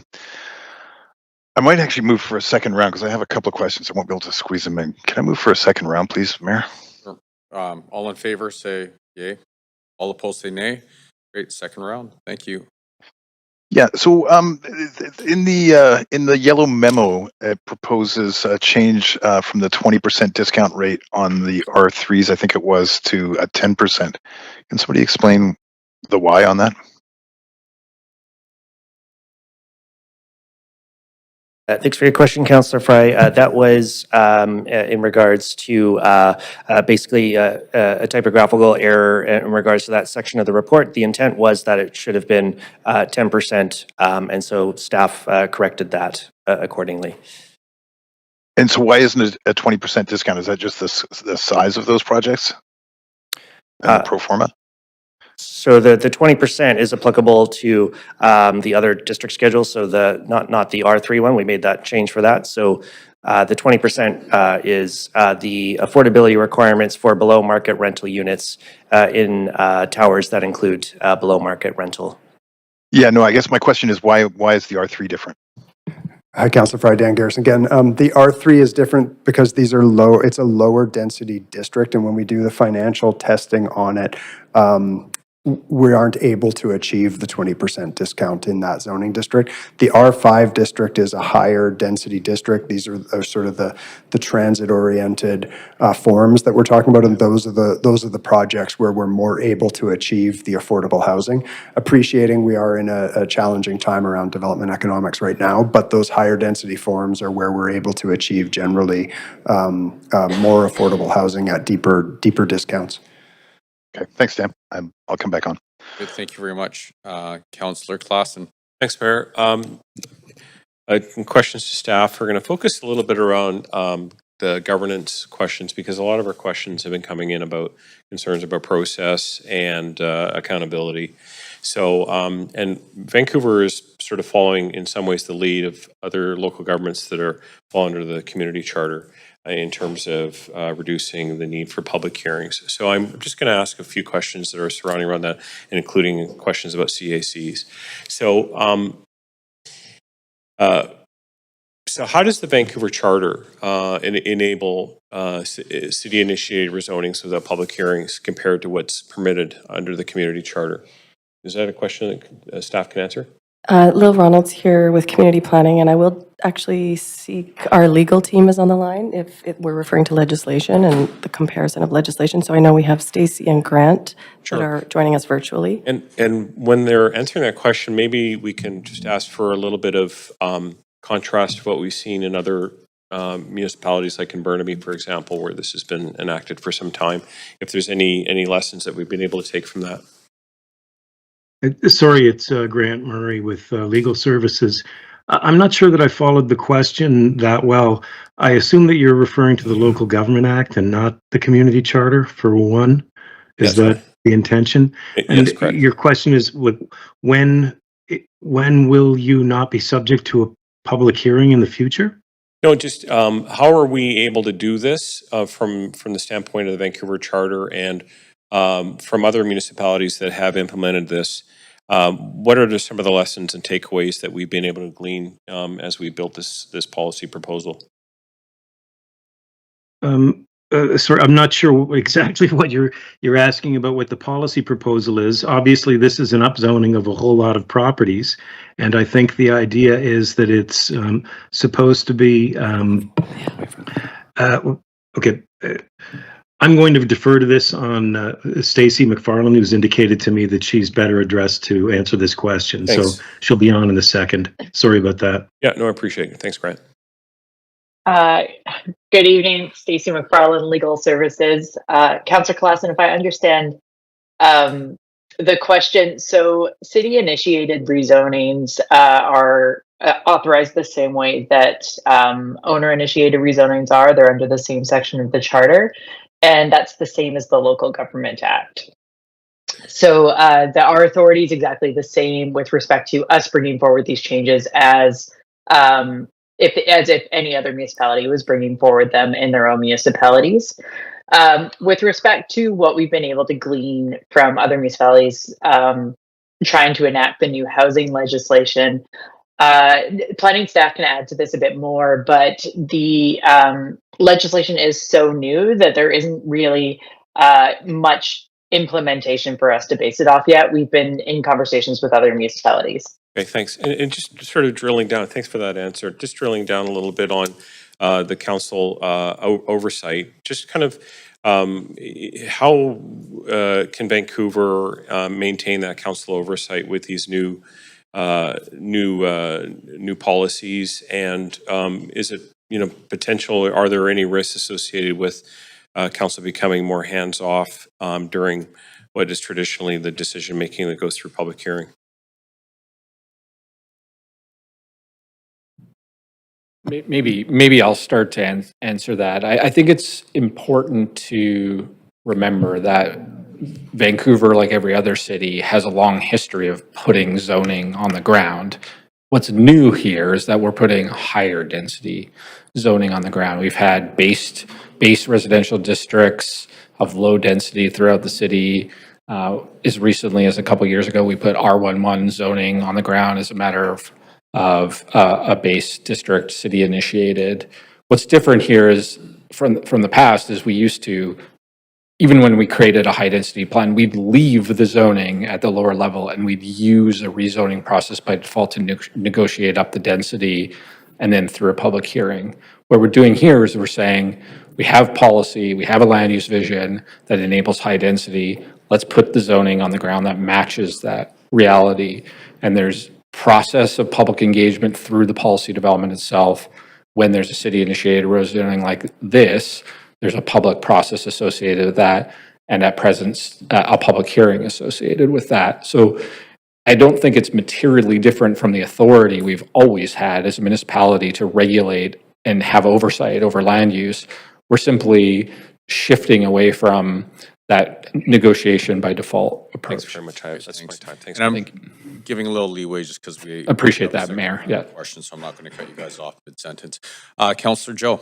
might actually move for a second round because I have a couple of questions. I won't be able to squeeze them in. Can I move for a second round, please, Mayor? Sure. All in favor, say yay. All opposed, say nay. Great, second round. Thank you. Yeah. So, in the yellow memo, it proposes a change from the 20% discount rate on the R3s, I think it was, to a 10%. Can somebody explain the why on that? Thanks for your question, Councillor Fry. That was in regards to basically a typographical error in regards to that section of the report. The intent was that it should have been 10%, and so staff corrected that accordingly. And so why isn't it a 20% discount? Is that just the size of those projects and the pro forma? So the 20% is applicable to the other district schedules, so not the R3 one. We made that change for that. So the 20% is the affordability requirements for below market rental units in towers that include below market rental. Yeah, no, I guess my question is why is the R3 different? Hi, Councilor Fry, Dan Garrison again. The R3 is different because these are it's a lower density district, and when we do the financial testing on it, we aren't able to achieve the 20% discount in that zoning district. The R5 district is a higher density district. These are sort of the transit-oriented forms that we're talking about, and those are the projects where we're more able to achieve the affordable housing. Appreciating we are in a challenging time around development economics right now, but those higher density forms are where we're able to achieve generally more affordable housing at deeper discounts. Okay, thanks, Dan. I'll come back on. Good, thank you very much. Councillor Klassen. Thanks, Mayor. Questions to staff. We're going to focus a little bit around the governance questions because a lot of our questions have been coming in about concerns about process and accountability. So, and Vancouver is sort of following in some ways the lead of other local governments that are fall under the community charter in terms of reducing the need for public hearings. So I'm just going to ask a few questions that are surrounding around that, and including questions about CACs. So, so how does the Vancouver Charter enable city-initiated rezonings without public hearings compared to what's permitted under the community charter? Is that a question that staff can answer? Lil Ronald's here with community planning, and I will actually seek our legal team is on the line if we're referring to legislation and the comparison of legislation. So I know we have Stacy and Grant that are joining us virtually. And when they're answering that question, maybe we can just ask for a little bit of contrast to what we've seen in other municipalities like in Burnaby, for example, where this has been enacted for some time. If there's any lessons that we've been able to take from that. Sorry, it's Grant Murray with Legal Services. I'm not sure that I followed the question that well. I assume that you're referring to the Local Government Act and not the Community Charter, for one. Is that the intention? And Yes, correct. your question is when will you not be subject to a public hearing in the future? No, just how are we able to do this from the standpoint of the Vancouver Charter and from other municipalities that have implemented this? What are some of the lessons and takeaways that we've been able to glean as we built this policy proposal? Sorry, I'm not sure exactly what you're asking about. What the policy proposal is. Obviously, this is an upzoning of a whole lot of properties, and I think the idea is that it's supposed to be. Okay, I'm going to defer to this on Stacey McFarland, who's indicated to me that she's better addressed to answer this question. Thanks. So she'll be on in a second. Sorry about that. Yeah, no, I appreciate it. Thanks, Grant. Good evening, Stacey McFarland, Legal Services. Councillor Klassen, if I understand the question, so city-initiated rezonings are authorized the same way that owner-initiated rezonings are. They're under the same section of the Charter, and that's the same as the Local Government Act. So our authority is exactly the same with respect to us bringing forward these changes as if any other municipality was bringing forward them in their own municipalities. With respect to what we've been able to glean from other municipalities trying to enact the new housing legislation, planning staff can add to this a bit more, but the legislation is so new that there isn't really much implementation for us to base it off yet. We've been in conversations with other municipalities. Okay, thanks. And just sort of drilling down, thanks for that answer. Just drilling down a little bit on the council oversight. Just kind of how can Vancouver maintain that council oversight with these new policies? And is it potential? Are there any risks associated with council becoming more hands-off during what is traditionally the decision making that goes through public hearing? Maybe I'll start to answer that. I think it's important to remember that Vancouver, like every other city, has a long history of putting zoning on the ground. What's new here is that we're putting higher density zoning on the ground. We've had base residential districts of low density throughout the city. As recently as a couple years ago, we put R11 zoning on the ground as a matter of a base district, city initiated. What's different here is from the past is we used to, even when we created a high density plan, we'd leave the zoning at the lower level and we'd use a rezoning process by default to negotiate up the density and then through a public hearing. What we're doing here is we're saying we have policy, we have a land use vision that enables high density. Let's put the zoning on the ground that matches that reality. And there's process of public engagement through the policy development itself. When there's a city initiated rezoning like this, there's a public process associated with that, and at present, a public hearing associated with that. So I don't think it's materially different from the authority we've always had as a municipality to regulate and have oversight over land use. We're simply shifting away from that negotiation by default approach. Thanks very much. That's my time. Thanks. And I'm giving a little leeway just because we appreciate that, Mayor. Yeah. Questions, so I'm not going to cut you guys off mid-sentence. Councillor Joe.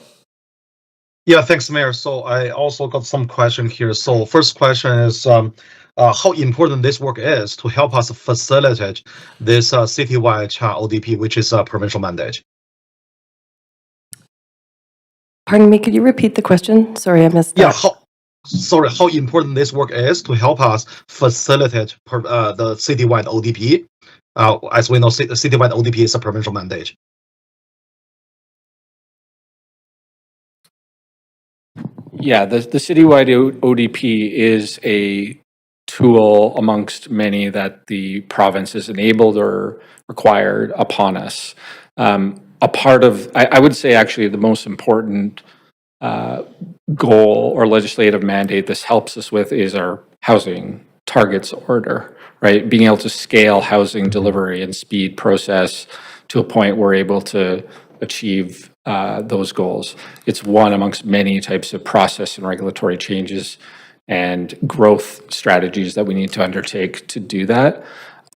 Yeah, thanks, Mayor. So I also got some question here. So first question is how important this work is to help us facilitate this citywide ODP, which is a provincial mandate. Pardon me, could you repeat the question? Sorry, I missed that. Yeah, how important this work is to help us facilitate the citywide ODP. As we know, citywide ODP is a provincial mandate. Yeah, the citywide ODP is a tool amongst many that the province has enabled or required upon us. A part of, I would say actually the most important goal or legislative mandate this helps us with is our housing targets order, right? Being able to scale housing delivery and speed process to a point we're able to achieve those goals. It's one amongst many types of process and regulatory changes and growth strategies that we need to undertake to do that.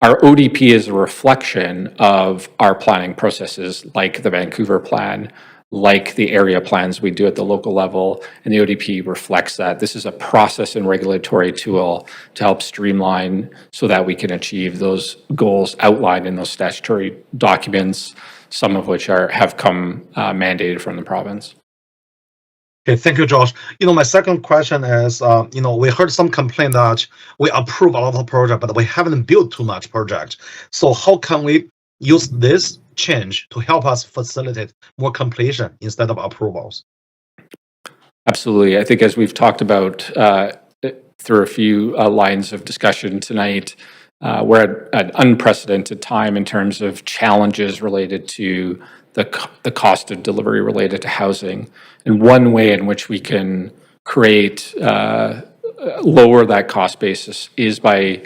Our ODP is a reflection of our planning processes, like the Vancouver plan, like the area plans we do at the local level, and the ODP reflects that. This is a process and regulatory tool to help streamline so that we can achieve those goals outlined in those statutory documents, some of which have come mandated from the province. Okay, thank you, Josh. My second question is, we heard some complaint that we approve a lot of project, but we haven't built too much project. So how can we use this change to help us facilitate more completion instead of approvals? Absolutely. I think as we've talked about through a few lines of discussion tonight, we're at an unprecedented time in terms of challenges related to the cost of delivery related to housing. And one way in which we can create, lower that cost basis is by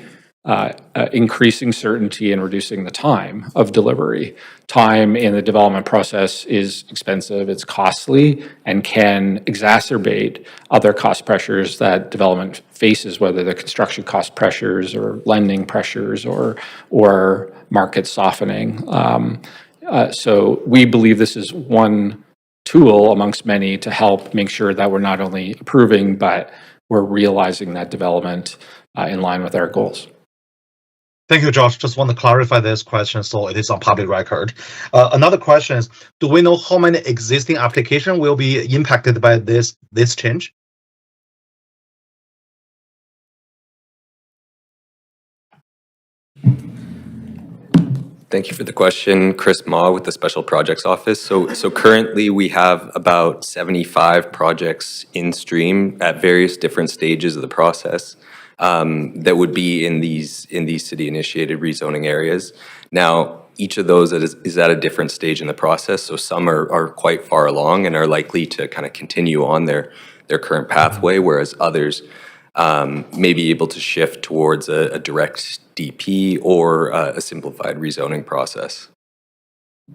increasing certainty and reducing the time of delivery. Time in the development process is expensive, it's costly, and can exacerbate other cost pressures that development faces, whether they're construction cost pressures or lending pressures or market softening. So we believe this is one tool amongst many to help make sure that we're not only approving, but we're realizing that development in line with our goals. Thank you, Josh. Just want to clarify this question so it is on public record. Another question is, do we know how many existing applications will be impacted by this change? Thank you for the question. Chris Ma with the Special Projects Office. So currently we have about 75 projects in stream at various different stages of the process that would be in these city-initiated rezoning areas. Now, each of those is at a different stage in the process. So some are quite far along and are likely to kind of continue on their current pathway, whereas others may be able to shift towards a direct DP or a simplified rezoning process.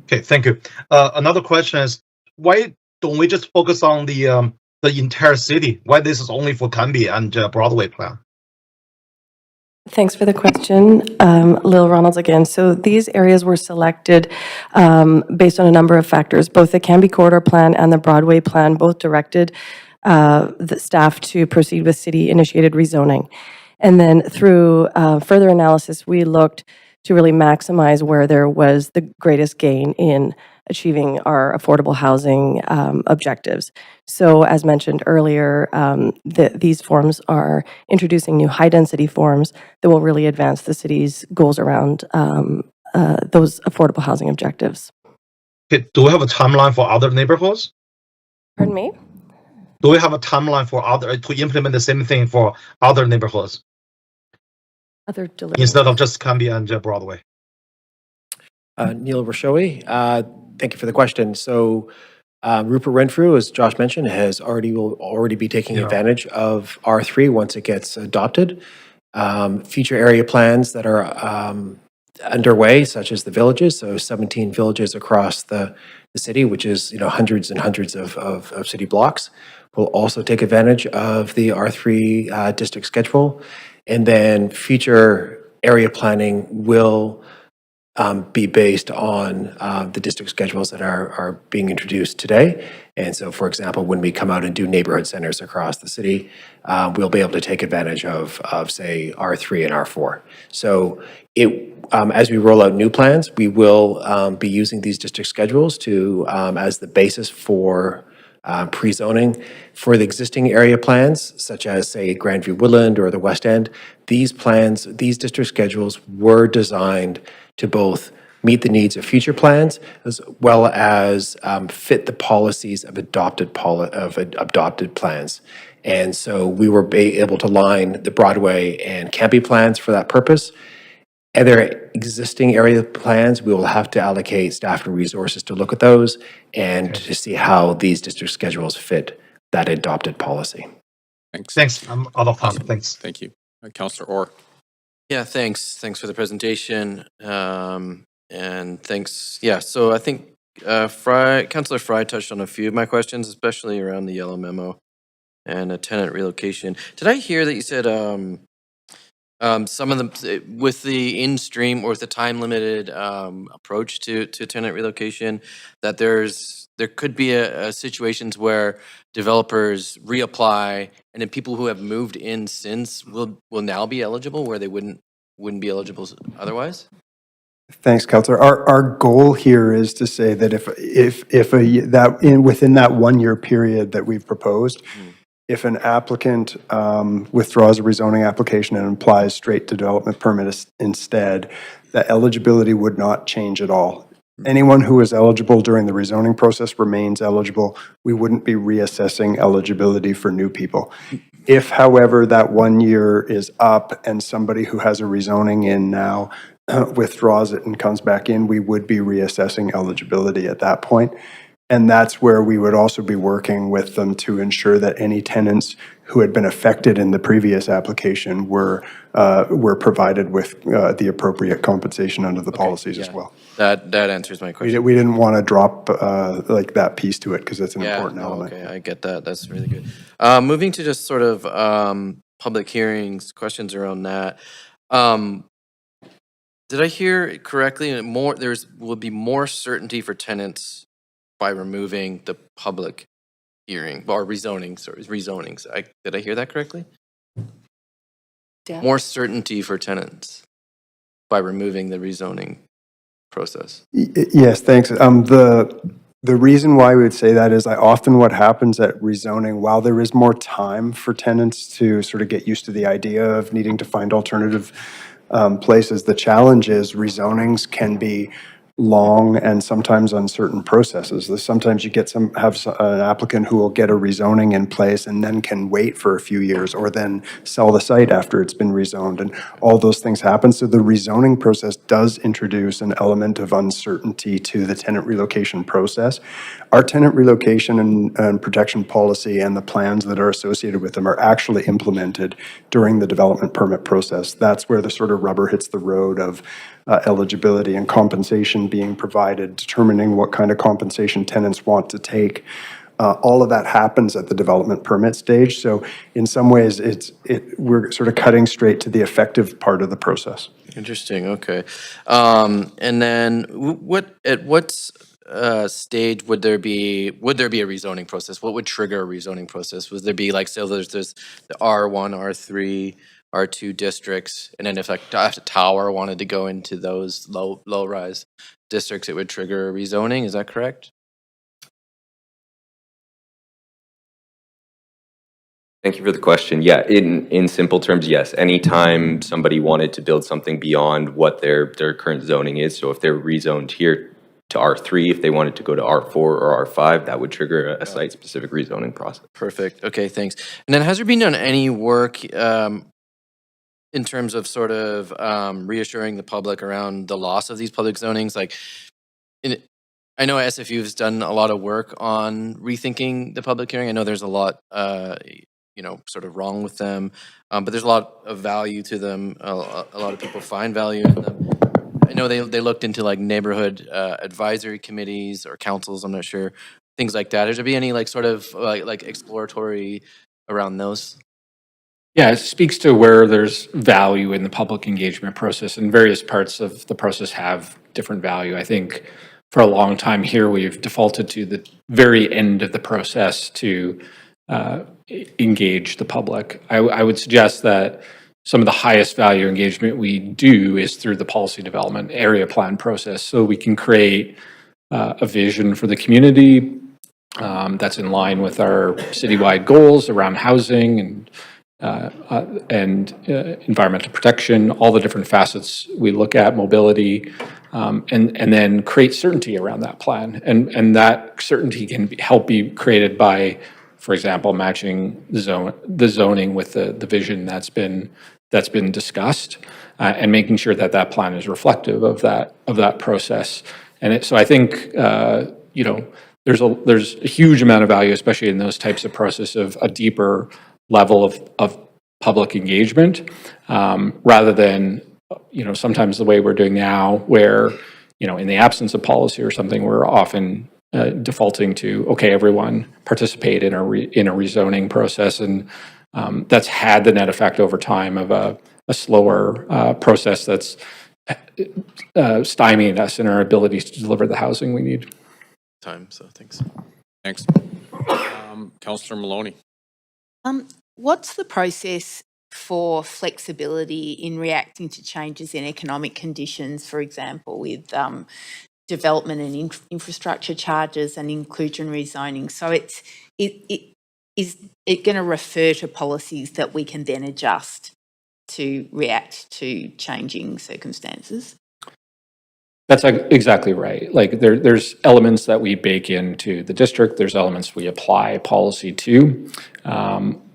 Okay, thank you. Another question is, why don't we just focus on the entire city? Why this is only for Canby and Broadway plan? Thanks for the question. Lil Ronalds again. So these areas were selected based on a number of factors. Both the Canby Corridor Plan and the Broadway Plan both directed the staff to proceed with city-initiated rezoning. And then through further analysis, we looked to really maximize where there was the greatest gain in achieving our affordable housing objectives. So as mentioned earlier, these forms are introducing new high-density forms that will really advance the city's goals around those affordable housing objectives. Okay, do we have a timeline for other neighborhoods? Pardon me? Do we have a timeline for to implement the same thing for other neighborhoods? Other delivery. Instead of just Canby and Broadway? Neil Roshowi, thank you for the question. So Rupert Renfrew, as Josh mentioned, will already be taking advantage of R3 once it gets adopted. Future area plans that are underway, such as the villages, so 17 villages across the city, which is hundreds and hundreds of city blocks, will also take advantage of the R3 district schedule. And then future area planning will be based on the district schedules that are being introduced today. And so, for example, when we come out and do neighborhood centers across the city, we'll be able to take advantage of say, R3 and R4. So as we roll out new plans, we will be using these district schedules as the basis for pre-zoning. For the existing area plans, such as, say, Grandview Woodland or the West End, these district schedules were designed to both meet the needs of future plans as well as fit the policies of adopted plans. And so we were able to line the Broadway and Canby plans for that purpose. Other existing area plans, we will have to allocate staff and resources to look at those and to see how these district schedules fit that adopted policy. Thanks. I'm out of time. Thanks. Thank you. Councillor Orr. Yeah, thanks. Thanks for the presentation. And thanks. Yeah, so I think Councillor Fry touched on a few of my questions, especially around the yellow memo. and a tenant relocation. Did I hear that you said some of them with the in-stream or with the time-limited approach to tenant relocation, that there could be a situations where developers reapply, and then people who have moved in since will now be eligible where they wouldn't be eligible otherwise? Thanks, Counselor. Our goal here is to say that within that 1 year period that we've proposed, if an applicant withdraws a rezoning application and applies straight to development permit instead, the eligibility would not change at all. Anyone who is eligible during the rezoning process remains eligible. We wouldn't be reassessing eligibility for new people. If, however, that 1 year is up and somebody who has a rezoning in now withdraws it and comes back in, we would be reassessing eligibility at that point. And that's where we would also be working with them to ensure that any tenants who had been affected in the previous application were provided with the appropriate compensation under the policies as well. That answers my question. We didn't want to drop like that piece to it because it's an important element. Okay, I get that. That's really good. Moving to just sort of public hearings, questions around that. Did I hear correctly? Will be more certainty for tenants by removing the public hearing or rezonings. Did I hear that correctly? Dan? More certainty for tenants by removing the rezoning process. Yes, thanks. The reason why we would say that is often what happens at rezoning, while there is more time for tenants to sort of get used to the idea of needing to find alternative places, the challenge is rezonings can be long and sometimes uncertain processes. Sometimes you have an applicant who will get a rezoning in place and then can wait for a few years or then sell the site after it's been rezoned, and all those things happen. So the rezoning process does introduce an element of uncertainty to the tenant relocation process. Our tenant relocation and protection policy and the plans that are associated with them are actually implemented during the development permit process. That's where the sort of rubber hits the road of eligibility and compensation being provided, determining what kind of compensation tenants want to take. All of that happens at the development permit stage. So in some ways, we're sort of cutting straight to the effective part of the process. Interesting. Okay. And then at what stage would there be a rezoning process? What would trigger a rezoning process? Would there be like, so there's the R1, R3, R2 districts, and then if like a tower wanted to go into those low-rise districts, it would trigger a rezoning. Is that correct? Thank you for the question. Yeah, in simple terms, yes. Anytime somebody wanted to build something beyond what their current zoning is, so if they're rezoned here to R3, if they wanted to go to R4 or R5, that would trigger a site-specific rezoning process. Perfect. Okay, thanks. And then has there been done any work in terms of sort of reassuring the public around the loss of these public zonings? Like, I know SFU has done a lot of work on rethinking the public hearing. I know there's a lot, sort of wrong with them, but there's a lot of value to them. A lot of people find value in them. I know they looked into like neighborhood advisory committees or councils. I'm not sure, things like that. Has there been any like sort of like exploratory around those? Yeah, it speaks to where there's value in the public engagement process, and various parts of the process have different value. I think for a long time here, we've defaulted to the very end of the process to engage the public. I would suggest that some of the highest value engagement we do is through the policy development area plan process, so we can create a vision for the community that's in line with our citywide goals around housing and environmental protection, all the different facets we look at, mobility, and then create certainty around that plan. And that certainty can help be created by, for example, matching the zoning with the vision that's been discussed, and making sure that that plan is reflective of that process. And so I think there's a huge amount of value, especially in those types of process, of a deeper level of public engagement, rather than sometimes the way we're doing now, where in the absence of policy or something, we're often defaulting to, okay, everyone participate in a rezoning process, and that's had the net effect over time of a slower process that's stymieing us in our ability to deliver the housing we need. So thanks. Thanks. Councillor Maloney. What's the process for flexibility in reacting to changes in economic conditions, for example, with development and infrastructure charges and inclusionary zoning? So is it going to refer to policies that we can then adjust to react to changing circumstances? That's exactly right. Like there's elements that we bake into the district. There's elements we apply policy to.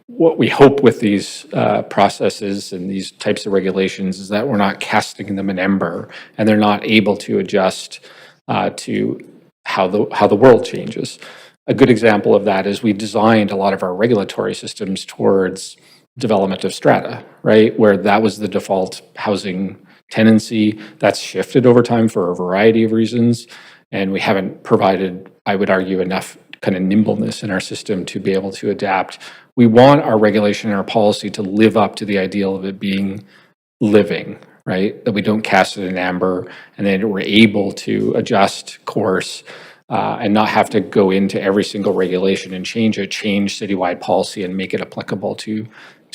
What we hope with these processes and these types of regulations is that we're not casting them in ember, and they're not able to adjust to how the world changes. A good example of that is we designed a lot of our regulatory systems towards development of strata, right? Where that was the default housing tenancy. That's shifted over time for a variety of reasons, and we haven't provided, I would argue, enough kind of nimbleness in our system to be able to adapt. We want our regulation and our policy to live up to the ideal of it being living, right? That we don't cast it in amber, and then we're able to adjust course and not have to go into every single regulation and change citywide policy and make it applicable to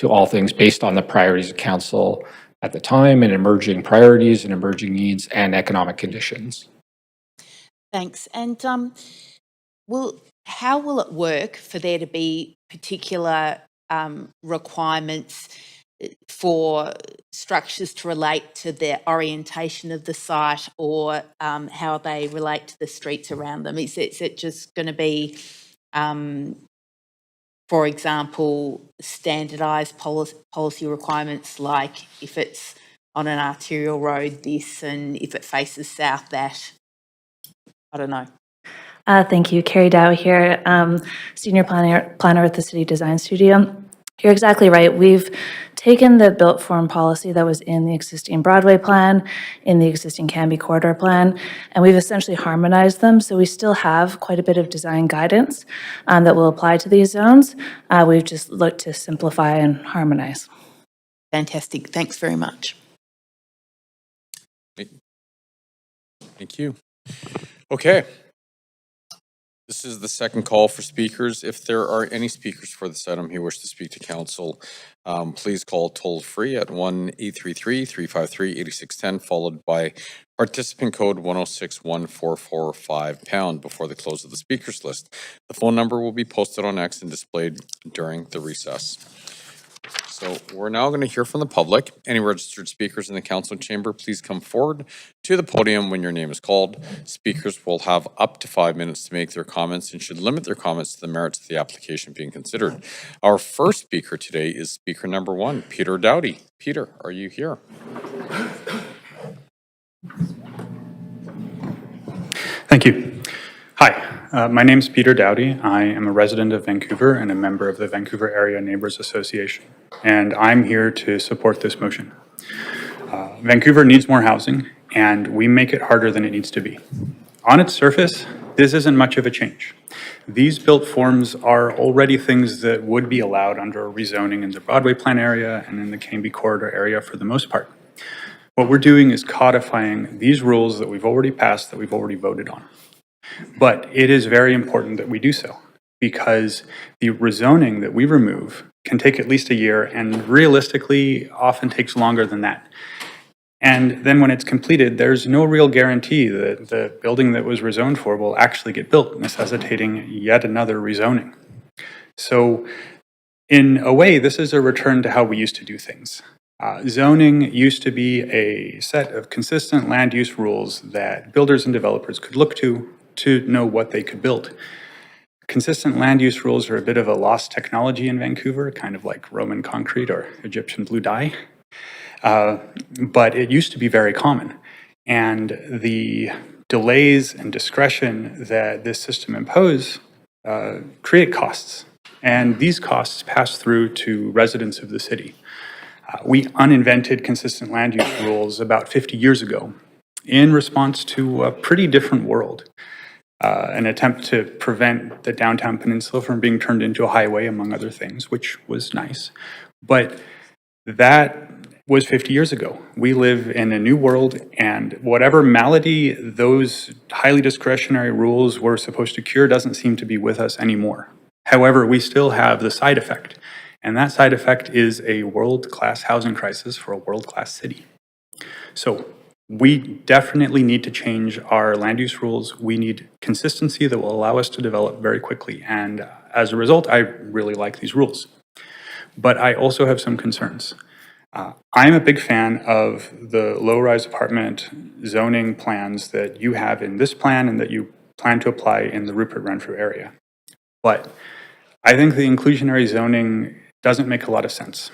all things based on the priorities of council at the time, and emerging priorities and emerging needs and economic conditions. Thanks. And how will it work for there to be particular requirements for structures to relate to the orientation of the site, or how they relate to the streets around them? Is it just going to be, for example, standardised policy requirements, like if it's on an arterial road this, and if it faces south that? I don't know. Thank you. Carrie Dow here, Senior Planner at the City Design Studio. You're exactly right. We've taken the built form policy that was in the existing Broadway plan, in the existing Canby Corridor plan, and we've essentially harmonized them. So we still have quite a bit of design guidance that will apply to these zones. We've just looked to simplify and harmonize. Fantastic. Thanks very much. Thank you. Okay. This is the second call for speakers. If there are any speakers for this item who wish to speak to council, please call toll free at 1-833-353-8610, followed by participant code 1061445# before the close of the speakers list. The phone number will be posted on X and displayed during the recess. So we're now going to hear from the public. Any registered speakers in the council chamber, please come forward to the podium when your name is called. Speakers will have up to 5 minutes to make their comments and should limit their comments to the merits of the application being considered. Our first speaker today is speaker number 1, Peter Dowdy. Peter, are you here? Thank you. Hi, my name is Peter Dowdy. I am a resident of Vancouver and a member of the Vancouver Area Neighbours Association, and I'm here to support this motion. Vancouver needs more housing, and we make it harder than it needs to be. On its surface, this isn't much of a change. These built forms are already things that would be allowed under a rezoning in the Broadway plan area and in the Canby Corridor area for the most part. What we're doing is codifying these rules that we've already passed, that we've already voted on. But it is very important that we do so, because the rezoning that we remove can take at least a year, and realistically often takes longer than that. And then when it's completed, there's no real guarantee that the building that was rezoned for will actually get built, necessitating yet another rezoning. So in a way, this is a return to how we used to do things. Zoning used to be a set of consistent land use rules that builders and developers could look to know what they could build. Consistent land use rules are a bit of a lost technology in Vancouver, kind of like Roman concrete or Egyptian blue dye. But it used to be very common. And the delays and discretion that this system imposes create costs. And these costs pass through to residents of the city. We uninvented consistent land use rules about 50 years ago in response to a pretty different world. an attempt to prevent the downtown peninsula from being turned into a highway, among other things, which was nice. But that was 50 years ago. We live in a new world, and whatever malady those highly discretionary rules were supposed to cure doesn't seem to be with us anymore. However, we still have the side effect, and that side effect is a world-class housing crisis for a world-class city. So we definitely need to change our land use rules. We need consistency that will allow us to develop very quickly, and as a result, I really like these rules. But I also have some concerns. I'm a big fan of the low-rise apartment zoning plans that you have in this plan and that you plan to apply in the Rupert Renfrew area. But I think the inclusionary zoning doesn't make a lot of sense.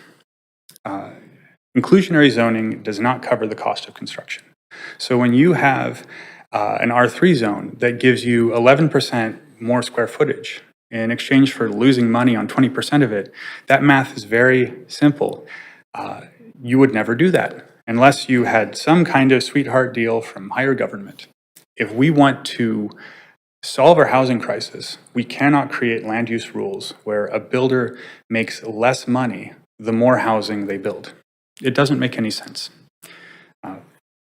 Inclusionary zoning does not cover the cost of construction. So when you have an R3 zone that gives you 11% more square footage in exchange for losing money on 20% of it, that math is very simple. You would never do that unless you had some kind of sweetheart deal from higher government. If we want to solve our housing crisis, we cannot create land use rules where a builder makes less money the more housing they build. It doesn't make any sense.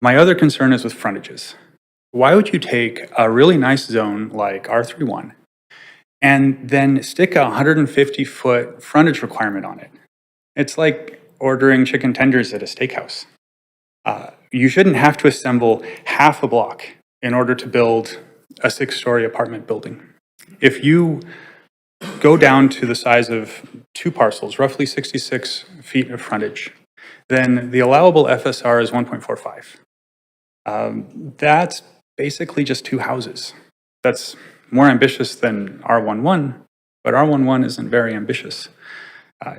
My other concern is with frontages. Why would you take a really nice zone like R31 and then stick a 150-foot frontage requirement on it? It's like ordering chicken tenders at a steakhouse. You shouldn't have to assemble half a block in order to build a 6-story apartment building. If you go down to the size of 2 parcels, roughly 66 feet of frontage, then the allowable FSR is 1.45. That's basically just 2 houses. That's more ambitious than R11, but R11 isn't very ambitious.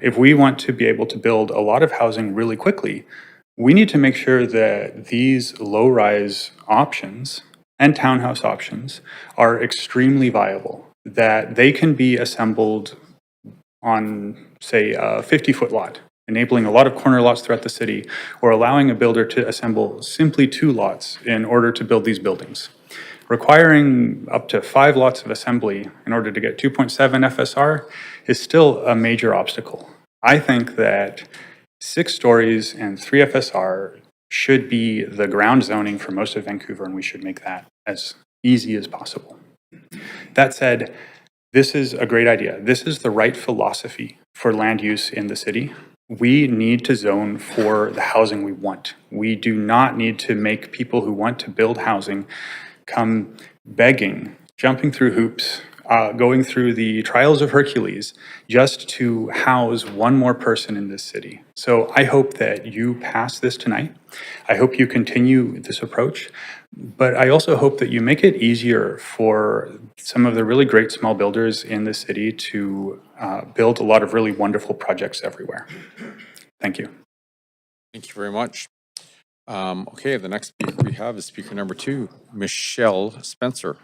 If we want to be able to build a lot of housing really quickly, we need to make sure that these low-rise options and townhouse options are extremely viable, that they can be assembled on, say, a 50-foot lot, enabling a lot of corner lots throughout the city, or allowing a builder to assemble simply 2 lots in order to build these buildings. Requiring up to 5 lots of assembly in order to get 2.7 FSR is still a major obstacle. I think that 6 stories and 3 FSR should be the ground zoning for most of Vancouver, and we should make that as easy as possible. That said, this is a great idea. This is the right philosophy for land use in the city. We need to zone for the housing we want. We do not need to make people who want to build housing come begging, jumping through hoops, going through the trials of Hercules just to house one more person in this city. So I hope that you pass this tonight. I hope you continue this approach, but I also hope that you make it easier for some of the really great small builders in the city to build a lot of really wonderful projects everywhere. Thank you. Thank you very much. Okay, the next speaker we have is speaker number 2, Michelle Spencer.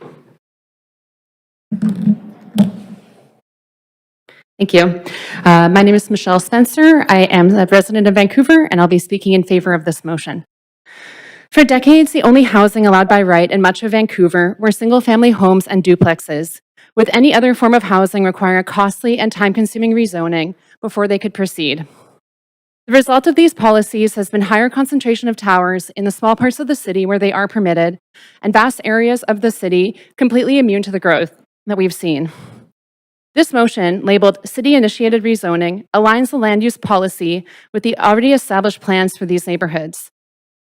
Thank you. My name is Michelle Spencer. I am a resident of Vancouver, and I'll be speaking in favor of this motion. For decades, the only housing allowed by right in much of Vancouver were single-family homes and duplexes, with any other form of housing requiring a costly and time-consuming rezoning before they could proceed. The result of these policies has been higher concentration of towers in the small parts of the city where they are permitted, and vast areas of the city completely immune to the growth that we've seen. This motion, labeled City-Initiated Rezoning, aligns the land use policy with the already established plans for these neighborhoods.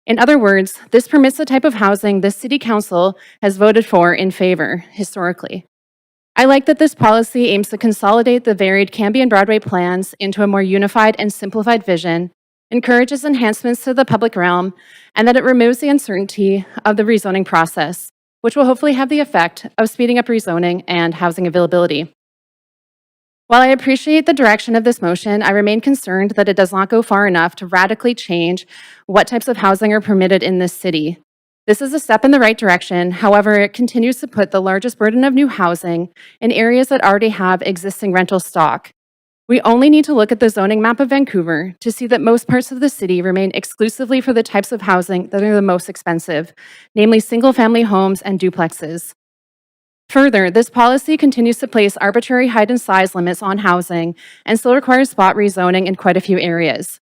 In other words, this permits the type of housing this City Council has voted for in favor, historically. I like that this policy aims to consolidate the varied Cambie and Broadway plans into a more unified and simplified vision, encourages enhancements to the public realm, and that it removes the uncertainty of the rezoning process, which will hopefully have the effect of speeding up rezoning and housing availability. While I appreciate the direction of this motion, I remain concerned that it does not go far enough to radically change what types of housing are permitted in this city. This is a step in the right direction. However, it continues to put the largest burden of new housing in areas that already have existing rental stock. We only need to look at the zoning map of Vancouver to see that most parts of the city remain exclusively for the types of housing that are the most expensive, namely single-family homes and duplexes. Further, this policy continues to place arbitrary height and size limits on housing and still requires spot rezoning in quite a few areas.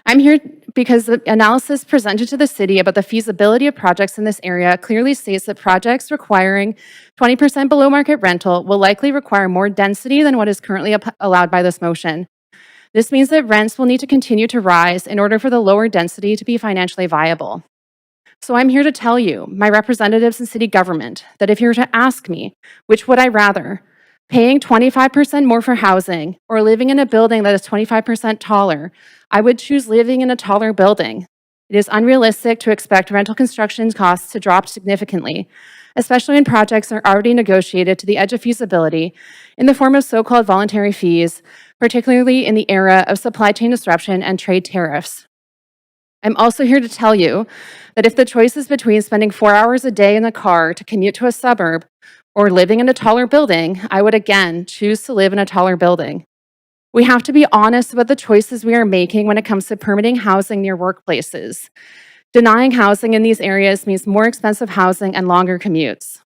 I'm here because the analysis presented to the city about the feasibility of projects in this area clearly states that projects requiring 20% below market rental will likely require more density than what is currently allowed by this motion. This means that rents will need to continue to rise in order for the lower density to be financially viable. So I'm here to tell you, my representatives in city government, that if you were to ask me, which would I rather, paying 25% more for housing or living in a building that is 25% taller, I would choose living in a taller building. It is unrealistic to expect rental construction costs to drop significantly, especially when projects are already negotiated to the edge of feasibility in the form of so-called voluntary fees, particularly in the era of supply chain disruption and trade tariffs. I'm also here to tell you that if the choice is between spending 4 hours a day in the car to commute to a suburb or living in a taller building, I would again choose to live in a taller building. We have to be honest about the choices we are making when it comes to permitting housing near workplaces. Denying housing in these areas means more expensive housing and longer commutes.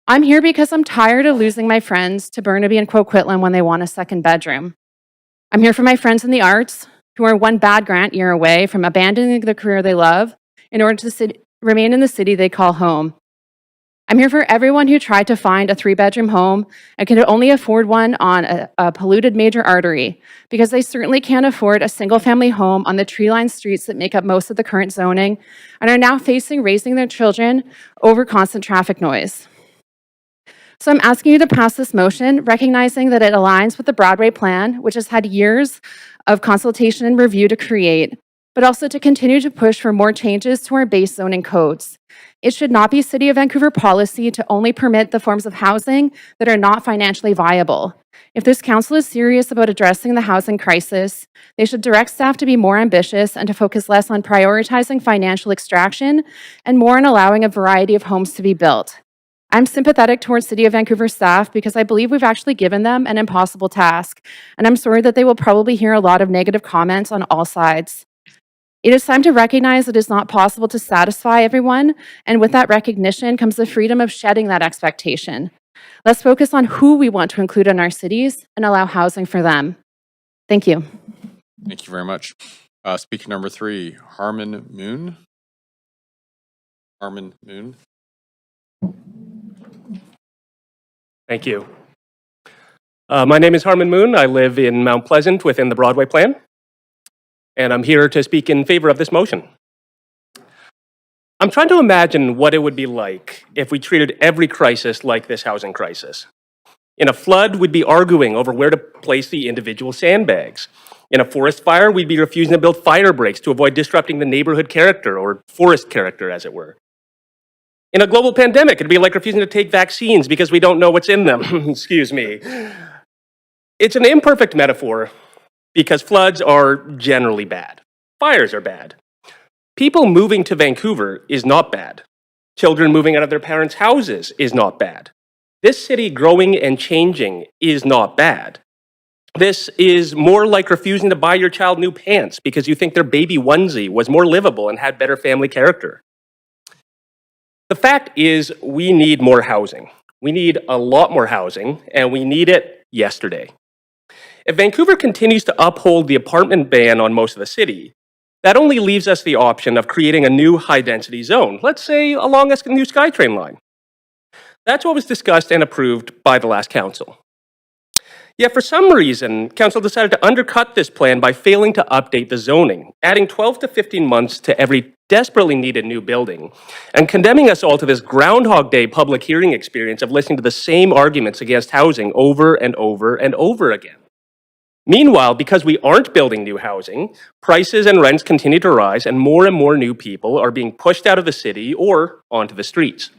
I'm here because I'm tired of losing my friends to Burnaby and Coquitlam when they want a second bedroom. I'm here for my friends in the arts who are one bad grant year away from abandoning the career they love in order to remain in the city they call home. I'm here for everyone who tried to find a 3-bedroom home and could only afford one on a polluted major artery because they certainly can't afford a single-family home on the tree-lined streets that make up most of the current zoning and are now facing raising their children over constant traffic noise. So I'm asking you to pass this motion, recognizing that it aligns with the Broadway plan, which has had years of consultation and review to create, but also to continue to push for more changes to our base zoning codes. It should not be City of Vancouver policy to only permit the forms of housing that are not financially viable. If this council is serious about addressing the housing crisis, they should direct staff to be more ambitious and to focus less on prioritizing financial extraction and more on allowing a variety of homes to be built. I'm sympathetic towards City of Vancouver staff because I believe we've actually given them an impossible task, and I'm sorry that they will probably hear a lot of negative comments on all sides. It is time to recognize that it is not possible to satisfy everyone, and with that recognition comes the freedom of shedding that expectation. Let's focus on who we want to include in our cities and allow housing for them. Thank you. Thank you very much. Speaker number 3, Harmon Moon. Harmon Moon. Thank you. My name is Harmon Moon. I live in Mount Pleasant within the Broadway plan, and I'm here to speak in favor of this motion. I'm trying to imagine what it would be like if we treated every crisis like this housing crisis. In a flood, we'd be arguing over where to place the individual sandbags. In a forest fire, we'd be refusing to build fire breaks to avoid disrupting the neighborhood character, or forest character, as it were. In a global pandemic, it'd be like refusing to take vaccines because we don't know what's in them. Excuse me. It's an imperfect metaphor because floods are generally bad. Fires are bad. People moving to Vancouver is not bad. Children moving out of their parents' houses is not bad. This city growing and changing is not bad. This is more like refusing to buy your child new pants because you think their baby onesie was more livable and had better family character. The fact is, we need more housing. We need a lot more housing, and we need it yesterday. If Vancouver continues to uphold the apartment ban on most of the city, that only leaves us the option of creating a new high-density zone, let's say along a new SkyTrain line. That's what was discussed and approved by the last council. Yet for some reason, council decided to undercut this plan by failing to update the zoning, adding 12 to 15 months to every desperately needed new building, and condemning us all to this Groundhog Day public hearing experience of listening to the same arguments against housing over and over and over again. Meanwhile, because we aren't building new housing, prices and rents continue to rise and more new people are being pushed out of the city or onto the streets.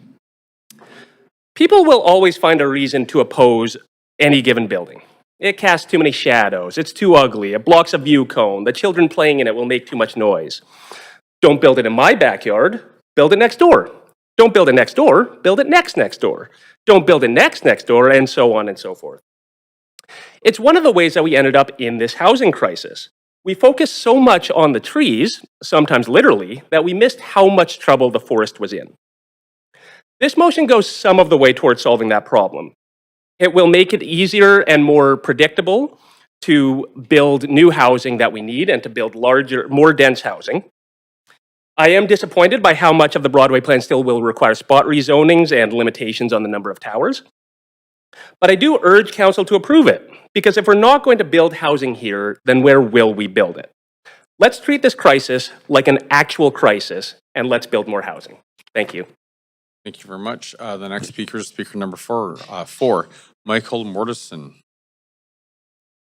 People will always find a reason to oppose any given building. It casts too many shadows, it's too ugly, it blocks a view cone, the children playing in it will make too much noise. Don't build it in my backyard, build it next door. Don't build it next door, build it next door. Don't build it next door, and so on and so forth. It's one of the ways that we ended up in this housing crisis. We focused so much on the trees, sometimes literally, that we missed how much trouble the forest was in. This motion goes some of the way towards solving that problem. It will make it easier and more predictable to build new housing that we need and to build larger, more dense housing. I am disappointed by how much of the Broadway plan still will require spot rezonings and limitations on the number of towers. But I do urge council to approve it, because if we're not going to build housing here, then where will we build it? Let's treat this crisis like an actual crisis, and let's build more housing. Thank you. Thank you very much. The next speaker is speaker number four, Michael Mortison.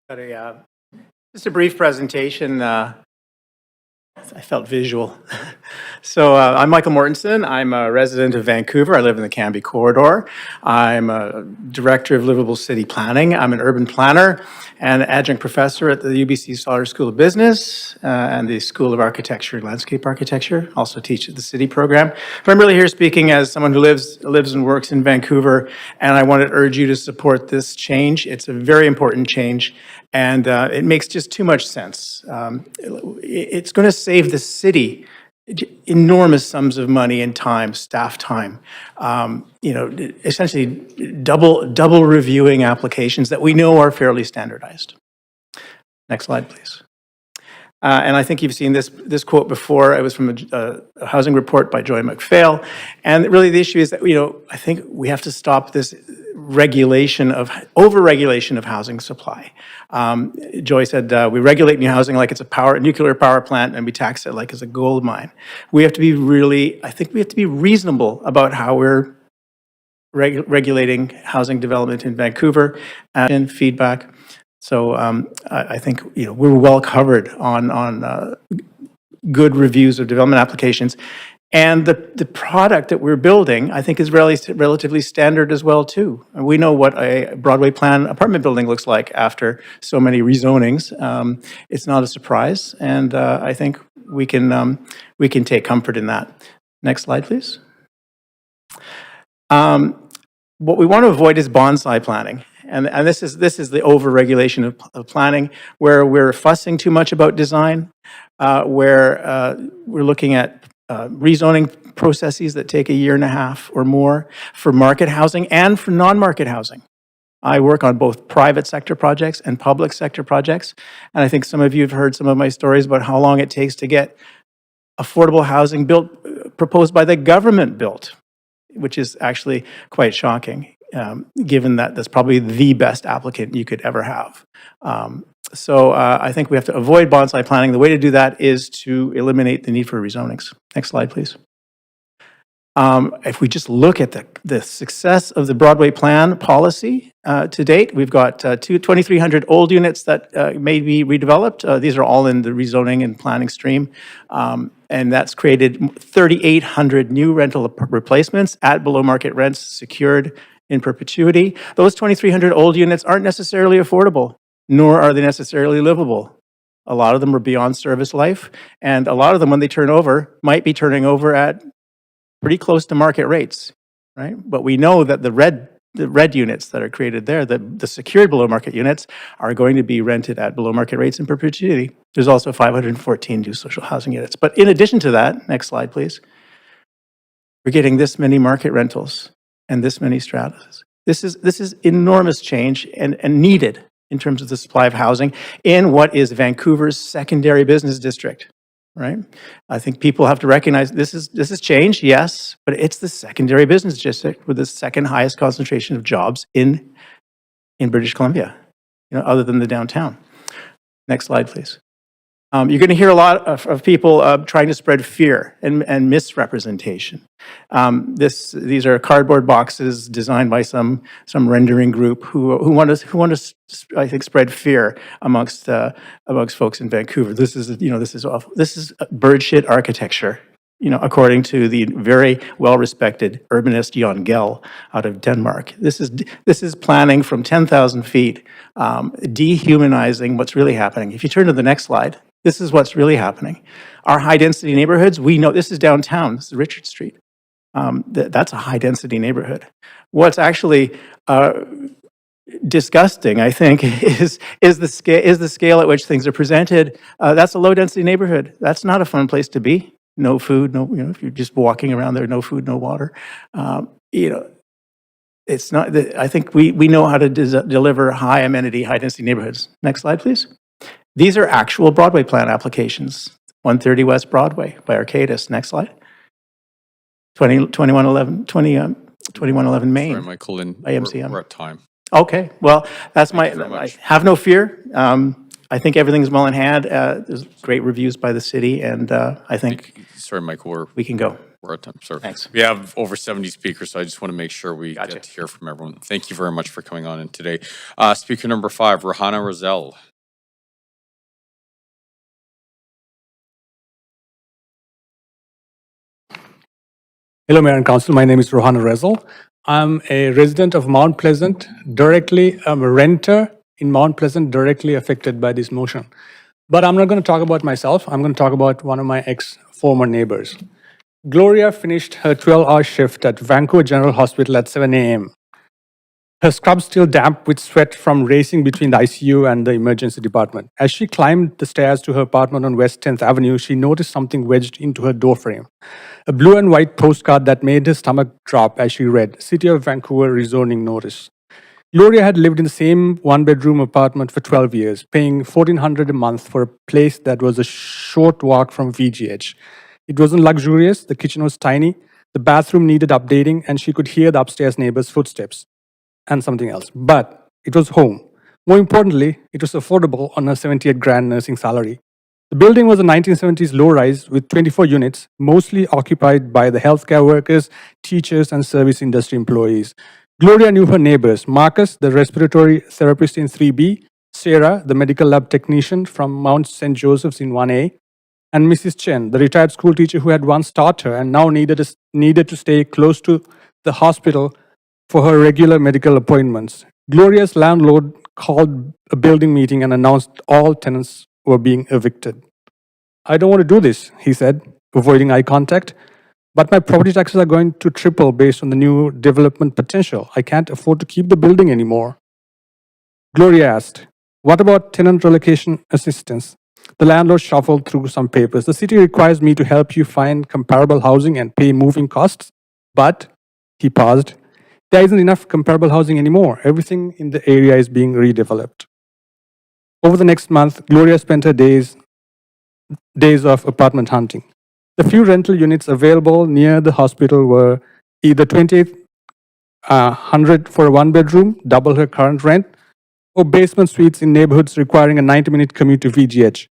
Just a brief presentation. I felt visual. So I'm Michael Mortensen. I'm a resident of Vancouver. I live in the Cambie Corridor. I'm a director of livable city planning. I'm an urban planner and adjunct professor at the UBC Sauder School of Business and the School of Architecture and Landscape Architecture. Also teach at the city program. But I'm really here speaking as someone who lives and works in Vancouver, and I want to urge you to support this change. It's a very important change, and it makes just too much sense. It's going to save the city enormous sums of money and time, staff time. Essentially double reviewing applications that we know are fairly standardized. Next slide, please. And I think you've seen this quote before. It was from a housing report by Joy McPhail. And really the issue is that, I think we have to stop this over-regulation of housing supply. Joy said, we regulate new housing like it's a nuclear power plant, and we tax it like it's a gold mine. We have to be reasonable about how we're regulating housing development in Vancouver and feedback. So I think we're well covered on good reviews of development applications. And the product that we're building, I think, is relatively standard as well, too. And we know what a Broadway plan apartment building looks like after so many rezonings. It's not a surprise, and I think we can take comfort in that. Next slide, please. What we want to avoid is bonsai planning. And this is the over-regulation of planning, where we're fussing too much about design, where we're looking at rezoning processes that take 1.5 years or more for market housing and for non-market housing. I work on both private sector projects and public sector projects, and I think some of you have heard some of my stories about how long it takes to get affordable housing proposed by the government built, which is actually quite shocking, given that that's probably the best applicant you could ever have. So I think we have to avoid bonsai planning. The way to do that is to eliminate the need for rezonings. Next slide, please. If we just look at the success of the Broadway plan policy to date, we've got 2,300 old units that may be redeveloped. These are all in the rezoning and planning stream. And that's created 3,800 new rental replacements at below market rents secured in perpetuity. Those 2,300 old units aren't necessarily affordable, nor are they necessarily livable. A lot of them are beyond service life, and a lot of them, when they turn over, might be turning over at pretty close to market rates, right? But we know that the red units that are created there, the secured below market units, are going to be rented at below market rates in perpetuity. There's also 514 new social housing units. But in addition to that, next slide, please, we're getting this many market rentals and this many stratas. This is enormous change and needed in terms of the supply of housing in what is Vancouver's secondary business district, right? I think people have to recognize this is change, yes, but it's the secondary business district with the second highest concentration of jobs in British Columbia, other than the downtown. Next slide, please. You're going to hear a lot of people trying to spread fear and misrepresentation. These are cardboard boxes designed by some rendering group who want to I think spread fear amongst folks in Vancouver. This is bird shit architecture. According to the very well-respected urbanist Jan Gehl out of Denmark. This is planning from 10,000 feet, dehumanizing what's really happening. If you turn to the next slide, this is what's really happening. Our high-density neighborhoods, we know this is downtown. This is Richard Street. That's a high-density neighborhood. What's actually disgusting, I think, is the scale at which things are presented. That's a low-density neighborhood. That's not a fun place to be. No food, if you're just walking around there, no food, no water. you know, it's not, I think we know how to deliver high amenity, high density neighborhoods. Next slide, please. These are actual Broadway plan applications. 130 West Broadway by Arcadis. Next slide. 2111 Main. Sorry, Michael, and by MCM. we're at time. Okay, well, that's Thank you very I much. have no fear. I think everything's well in hand. There's great reviews by the city, and I think Sorry, Michael, we can go. we're at time. Sorry. Thanks. We have over 70 speakers, so I just want to make sure we get to hear from everyone. Thank you very much for coming on in today. Speaker number 5, Rahana Razel. Hello, Mayor and Council. My name is Rohan Rezel. I'm a resident of Mount Pleasant, I'm a renter in Mount Pleasant, directly affected by this motion. But I'm not going to talk about myself. I'm going to talk about one of my former neighbors. Gloria finished her 12-hour shift at Vancouver General Hospital at 7 a.m. Her scrub still damp with sweat from racing between the ICU and the emergency department. As she climbed the stairs to her apartment on West 10th Avenue, she noticed something wedged into her doorframe. A blue and white postcard that made her stomach drop as she read, City of Vancouver Rezoning Notice. Gloria had lived in the same one-bedroom apartment for 12 years, paying $1,400 a month for a place that was a short walk from VGH. It wasn't luxurious, the kitchen was tiny, the bathroom needed updating, and she could hear the upstairs neighbor's footsteps. And something else. But it was home. More importantly, it was affordable on her 78 grand nursing salary. The building was a 1970s low-rise with 24 units, mostly occupied by the healthcare workers, teachers, and service industry employees. Gloria knew her neighbors, Marcus, the respiratory therapist in 3B, Sarah, the medical lab technician from Mount St. Joseph's in 1A, and Mrs. Chen, the retired school teacher who had once taught her and now needed to stay close to the hospital for her regular medical appointments. Gloria's landlord called a building meeting and announced all tenants were being evicted. I don't want to do this, he said, avoiding eye contact, but my property taxes are going to triple based on the new development potential. I can't afford to keep the building anymore. Gloria asked, what about tenant relocation assistance? The landlord shuffled through some papers. The city requires me to help you find comparable housing and pay moving costs, but, he paused, there isn't enough comparable housing anymore. Everything in the area is being redeveloped. Over the next month, Gloria spent her days of apartment hunting. The few rental units available near the hospital were either $2,800 for a one-bedroom, double her current rent, or basement suites in neighborhoods requiring a 90-minute commute to VGH.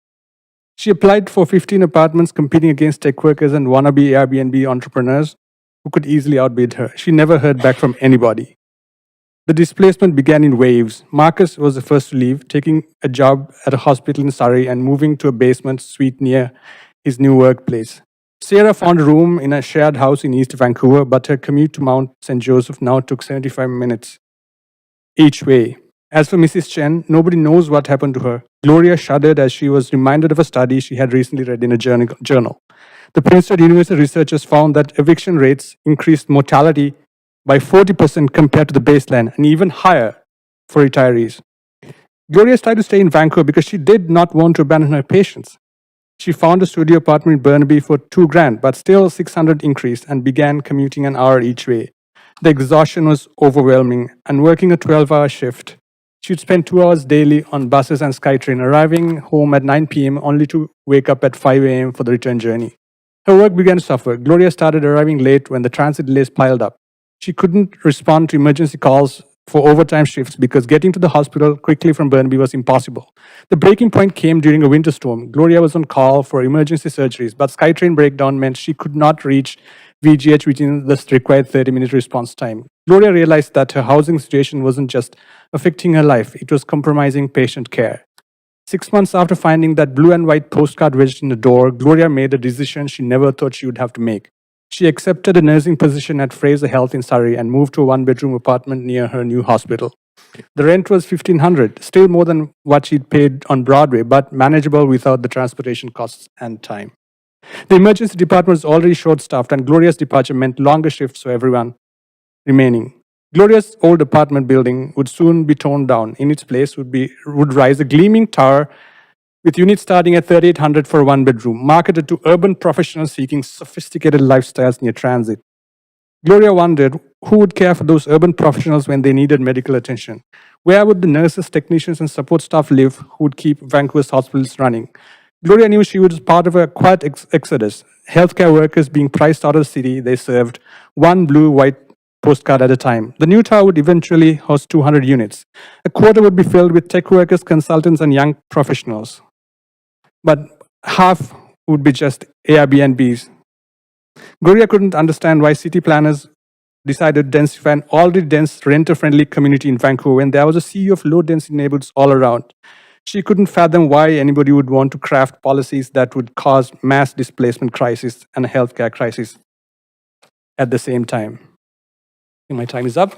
She applied for 15 apartments competing against tech workers and wannabe Airbnb entrepreneurs who could easily outbid her. She never heard back from anybody. The displacement began in waves. Marcus was the first to leave, taking a job at a hospital in Surrey and moving to a basement suite near his new workplace. Sarah found a room in a shared house in East Vancouver, but her commute to Mount St. Joseph now took 75 minutes each way. As for Mrs. Chen, nobody knows what happened to her. Gloria shuddered as she was reminded of a study she had recently read in a journal. The Princeton University researchers found that eviction rates increased mortality by 40% compared to the baseline, and even higher for retirees. Gloria tried to stay in Vancouver because she did not want to abandon her patients. She found a studio apartment in Burnaby for $2,000, but still $600 increased and began commuting an hour each way. The exhaustion was overwhelming, and working a 12-hour shift, she'd spend 2 hours daily on buses and SkyTrain, arriving home at 9 p.m. only to wake up at 5 a.m. for the return journey. Her work began to suffer. Gloria started arriving late when the transit delays piled up. She couldn't respond to emergency calls for overtime shifts because getting to the hospital quickly from Burnaby was impossible. The breaking point came during a winter storm. Gloria was on call for emergency surgeries, but SkyTrain breakdown meant she could not reach VGH within the required 30-minute response time. Gloria realized that her housing situation wasn't just affecting her life, it was compromising patient care. 6 months after finding that blue and white postcard wedged in the door, Gloria made a decision she never thought she would have to make. She accepted a nursing position at Fraser Health in Surrey and moved to a one-bedroom apartment near her new hospital. The rent was $1,500, still more than what she'd paid on Broadway, but manageable without the transportation costs and time. The emergency department was already short-staffed, and Gloria's departure meant longer shifts for everyone remaining. Gloria's old apartment building would soon be torn down. In its place would rise a gleaming tower with units starting at $3,800 for a one-bedroom, marketed to urban professionals seeking sophisticated lifestyles near transit. Gloria wondered who would care for those urban professionals when they needed medical attention? Where would the nurses, technicians, and support staff live who would keep Vancouver's hospitals running? Gloria knew she was part of a quiet exodus. Healthcare workers being priced out of the city they served, one blue-white postcard at a time. The new tower would eventually host 200 units. A quarter would be filled with tech workers, consultants, and young professionals. But half would be just Airbnbs. Gloria couldn't understand why city planners decided to densify an already dense, renter-friendly community in Vancouver when there was a sea of low-density neighborhoods all around. She couldn't fathom why anybody would want to craft policies that would cause mass displacement crisis and a healthcare crisis at the same time. I think my time is up.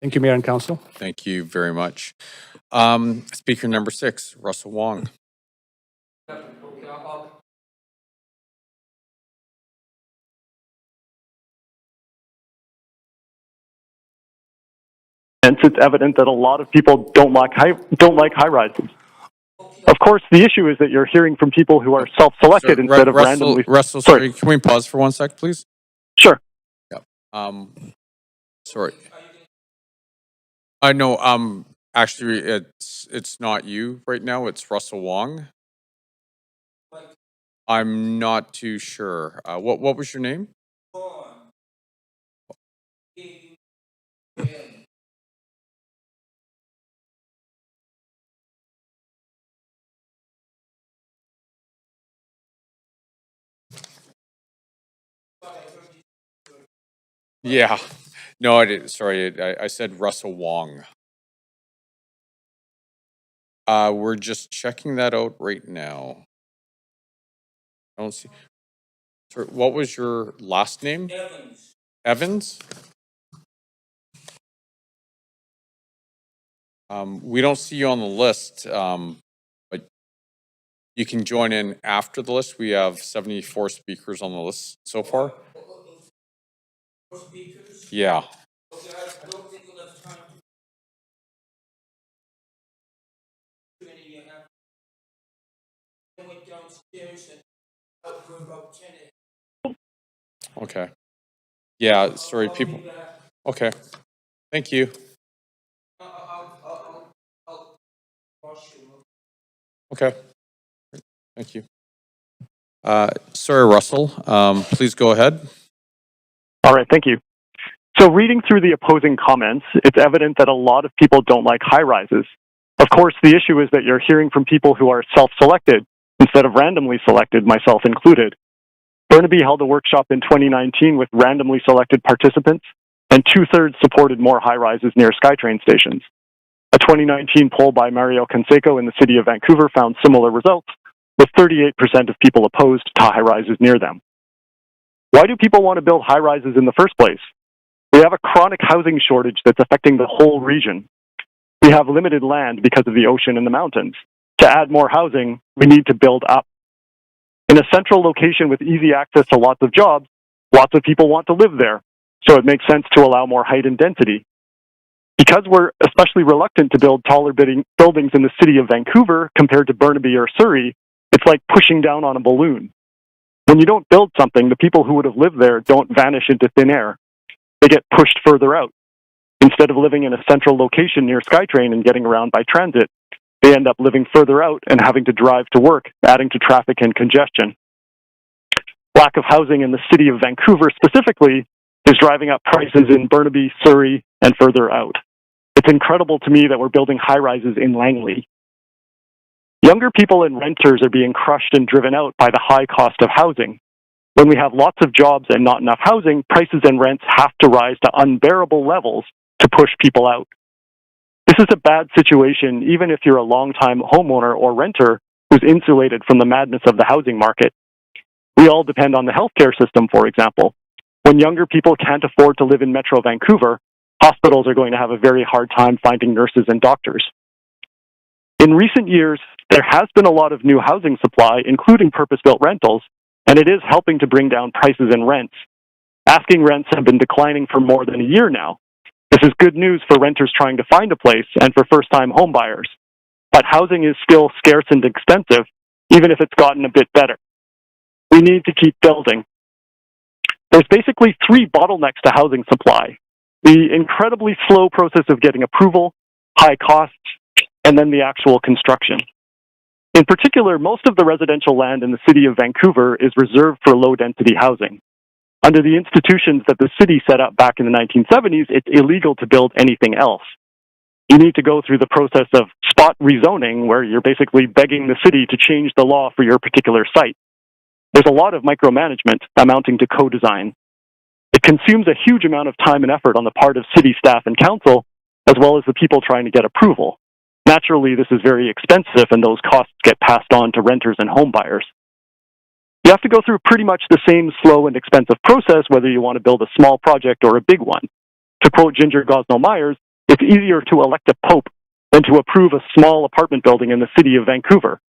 Thank you, Mayor and Council. Thank you very much. Speaker number 6, Russell Wong. It's evident that a lot of people don't like high rises. Of course, the issue is that you're hearing from people who are self-selected instead of randomly. Russell, sorry, can we pause for 1 sec, please? Sure. Yeah. Sorry. I know. Actually, it's not you right now. It's Russell Wong. I'm not too sure. What was your name? Yeah. No, I didn't. Sorry, I said Russell Wong. We're just checking that out right now. I don't see. Sorry, what was your last name? Evans. Evans? We don't see you on the list, but you can join in after the list. We have 74 speakers on the list so far. Yeah. Okay. Yeah, sorry, people. Okay. Thank you. Okay. Thank you. Sorry, Russell. Please go ahead. All right, thank you. So reading through the opposing comments, it's evident that a lot of people don't like high rises. Of course, the issue is that you're hearing from people who are self-selected instead of randomly selected, myself included. Burnaby held a workshop in 2019 with randomly selected participants, and 2/3 supported more high rises near SkyTrain stations. A 2019 poll by Mario Canseco in the city of Vancouver found similar results, with 38% of people opposed to high rises near them. Why do people want to build high rises in the first place? We have a chronic housing shortage that's affecting the whole region. We have limited land because of the ocean and the mountains. To add more housing, we need to build up. In a central location with easy access to lots of jobs, lots of people want to live there, so it makes sense to allow more height and density. Because we're especially reluctant to build taller buildings in the city of Vancouver compared to Burnaby or Surrey, it's like pushing down on a balloon. When you don't build something, the people who would have lived there don't vanish into thin air. They get pushed further out. Instead of living in a central location near SkyTrain and getting around by transit, they end up living further out and having to drive to work, adding to traffic and congestion. Lack of housing in the city of Vancouver specifically is driving up prices in Burnaby, Surrey, and further out. It's incredible to me that we're building high-rises in Langley. Younger people and renters are being crushed and driven out by the high cost of housing. When we have lots of jobs and not enough housing, prices and rents have to rise to unbearable levels to push people out. This is a bad situation even if you're a long-time homeowner or renter who's insulated from the madness of the housing market. We all depend on the healthcare system, for example. When younger people can't afford to live in Metro Vancouver, hospitals are going to have a very hard time finding nurses and doctors. In recent years, there has been a lot of new housing supply, including purpose-built rentals, and it is helping to bring down prices and rents. Asking rents have been declining for more than a year now. This is good news for renters trying to find a place and for first-time homebuyers. But housing is still scarce and expensive, even if it's gotten a bit better. We need to keep building. There's basically 3 bottlenecks to housing supply. The incredibly slow process of getting approval, high costs, and then the actual construction. In particular, most of the residential land in the city of Vancouver is reserved for low-density housing. Under the institutions that the city set up back in the 1970s, it's illegal to build anything else. You need to go through the process of spot rezoning, where you're basically begging the city to change the law for your particular site. There's a lot of micromanagement amounting to co-design. It consumes a huge amount of time and effort on the part of city staff and council, as well as the people trying to get approval. Naturally, this is very expensive, and those costs get passed on to renters and home buyers. You have to go through pretty much the same slow and expensive process whether you want to build a small project or a big one. To quote Ginger Gosnell-Myers, it's easier to elect a pope than to approve a small apartment building in the city of Vancouver.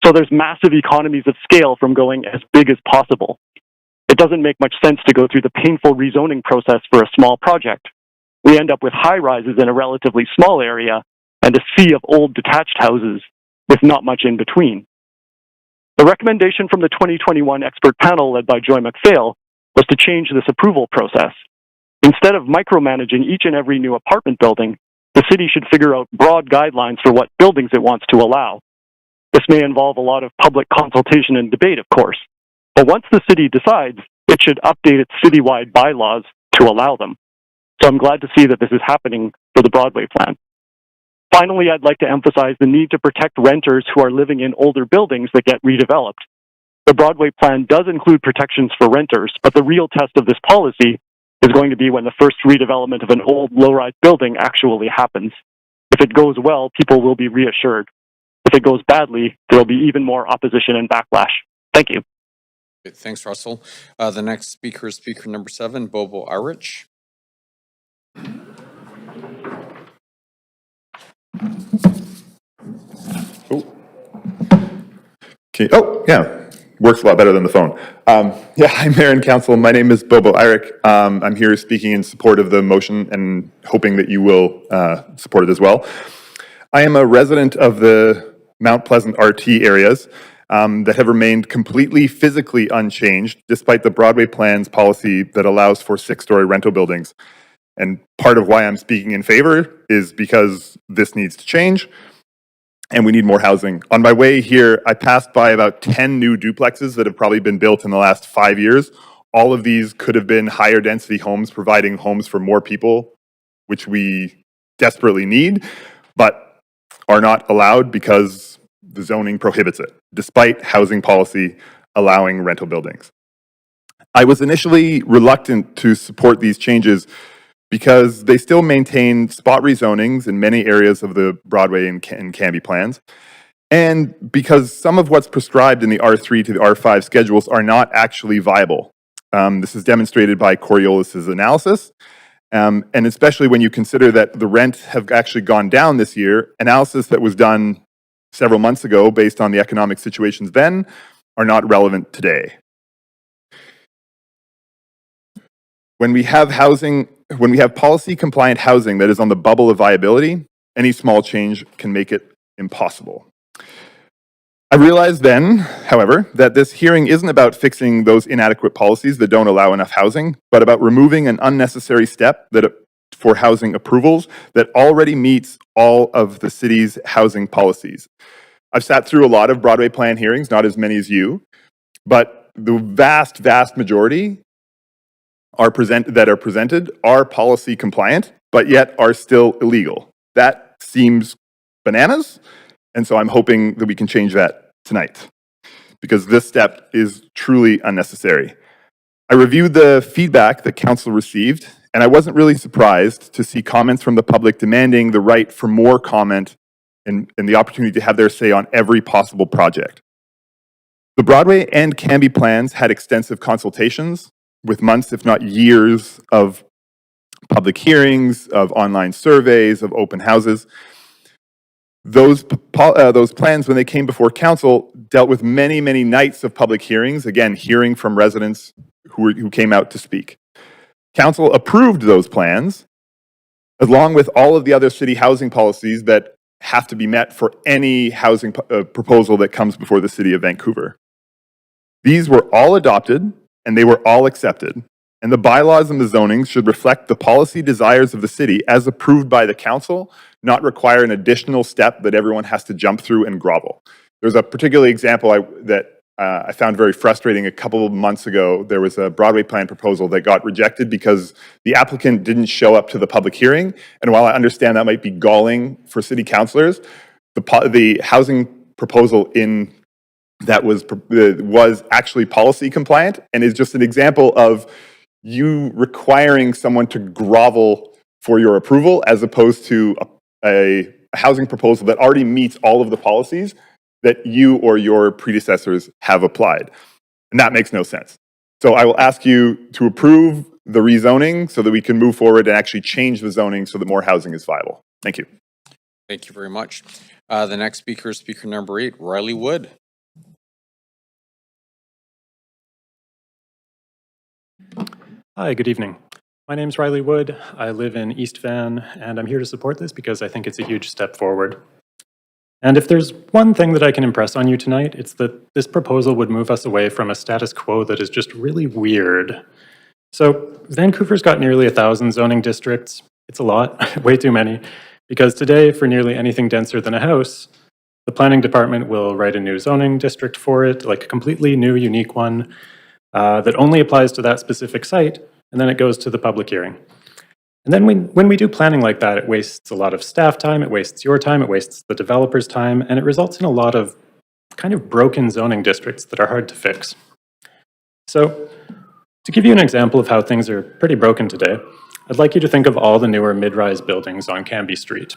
So there's massive economies of scale from going as big as possible. It doesn't make much sense to go through the painful rezoning process for a small project. We end up with high-rises in a relatively small area and a sea of old detached houses with not much in between. The recommendation from the 2021 expert panel led by Joy McPhail was to change this approval process. Instead of micromanaging each and every new apartment building, the city should figure out broad guidelines for what buildings it wants to allow. This may involve a lot of public consultation and debate, of course, but once the city decides, it should update its citywide bylaws to allow them. So I'm glad to see that this is happening for the Broadway plan. Finally, I'd like to emphasize the need to protect renters who are living in older buildings that get redeveloped. The Broadway plan does include protections for renters, but the real test of this policy is going to be when the first redevelopment of an old low-rise building actually happens. If it goes well, people will be reassured. If it goes badly, there will be even more opposition and backlash. Thank you. Thanks, Russell. The next speaker is speaker number 7, Bobo Arich. Okay. Oh, yeah. Works a lot better than the phone. Hi, Mayor and Council. My name is Bobo Irick. I'm here speaking in support of the motion and hoping that you will support it as well. I am a resident of the Mount Pleasant RT areas that have remained completely physically unchanged despite the Broadway plan's policy that allows for 6-story rental buildings. And part of why I'm speaking in favor is because this needs to change and we need more housing. On my way here, I passed by about 10 new duplexes that have probably been built in the last 5 years. All of these could have been higher density homes, providing homes for more people, which we desperately need, but are not allowed because the zoning prohibits it, despite housing policy allowing rental buildings. I was initially reluctant to support these changes because they still maintain spot rezonings in many areas of the Broadway and Canby plans, and because some of what's prescribed in the R3 to the R5 schedules are not actually viable. This is demonstrated by Coriolis's analysis, and especially when you consider that the rent have actually gone down this year. Analysis that was done several months ago based on the economic situations then are not relevant today. When we have policy compliant housing that is on the bubble of viability, any small change can make it impossible. I realized then, however, that this hearing isn't about fixing those inadequate policies that don't allow enough housing, but about removing an unnecessary step for housing approvals that already meets all of the city's housing policies. I've sat through a lot of Broadway plan hearings, not as many as you, but the vast majority that are presented are policy compliant, but yet are still illegal. That seems bananas, and so I'm hoping that we can change that tonight, because this step is truly unnecessary. I reviewed the feedback that council received, and I wasn't really surprised to see comments from the public demanding the right for more comment and the opportunity to have their say on every possible project. The Broadway and Canby plans had extensive consultations with months, if not years, of public hearings, of online surveys, of open houses. Those plans, when they came before council, dealt with many nights of public hearings, again, hearing from residents who came out to speak. Council approved those plans, along with all of the other city housing policies that have to be met for any housing proposal that comes before the city of Vancouver. These were all adopted, and they were all accepted. and the bylaws and the zoning should reflect the policy desires of the city as approved by the council, not require an additional step that everyone has to jump through and grovel. There's a particular example that I found very frustrating. A couple of months ago, there was a Broadway plan proposal that got rejected because the applicant didn't show up to the public hearing. And while I understand that might be galling for city councilors, the housing proposal in that was actually policy compliant and is just an example of you requiring someone to grovel for your approval as opposed to a housing proposal that already meets all of the policies that you or your predecessors have applied. And that makes no sense. So I will ask you to approve the rezoning so that we can move forward and actually change the zoning so that more housing is viable. Thank you. Thank you very much. The next speaker is speaker number 8, Riley Wood. Hi, good evening. My name's Riley Wood. I live in East Van, and I'm here to support this because I think it's a huge step forward. And if there's one thing that I can impress on you tonight, it's that this proposal would move us away from a status quo that is just really weird. So Vancouver's got nearly 1,000 zoning districts. It's a lot, way too many, because today, for nearly anything denser than a house, the planning department will write a new zoning district for it, like a completely new, unique one that only applies to that specific site, and then it goes to the public hearing. And then when we do planning like that, it wastes a lot of staff time, it wastes your time, it wastes the developer's time, and it results in a lot of kind of broken zoning districts that are hard to fix. So, to give you an example of how things are pretty broken today, I'd like you to think of all the newer mid-rise buildings on Cambie Street.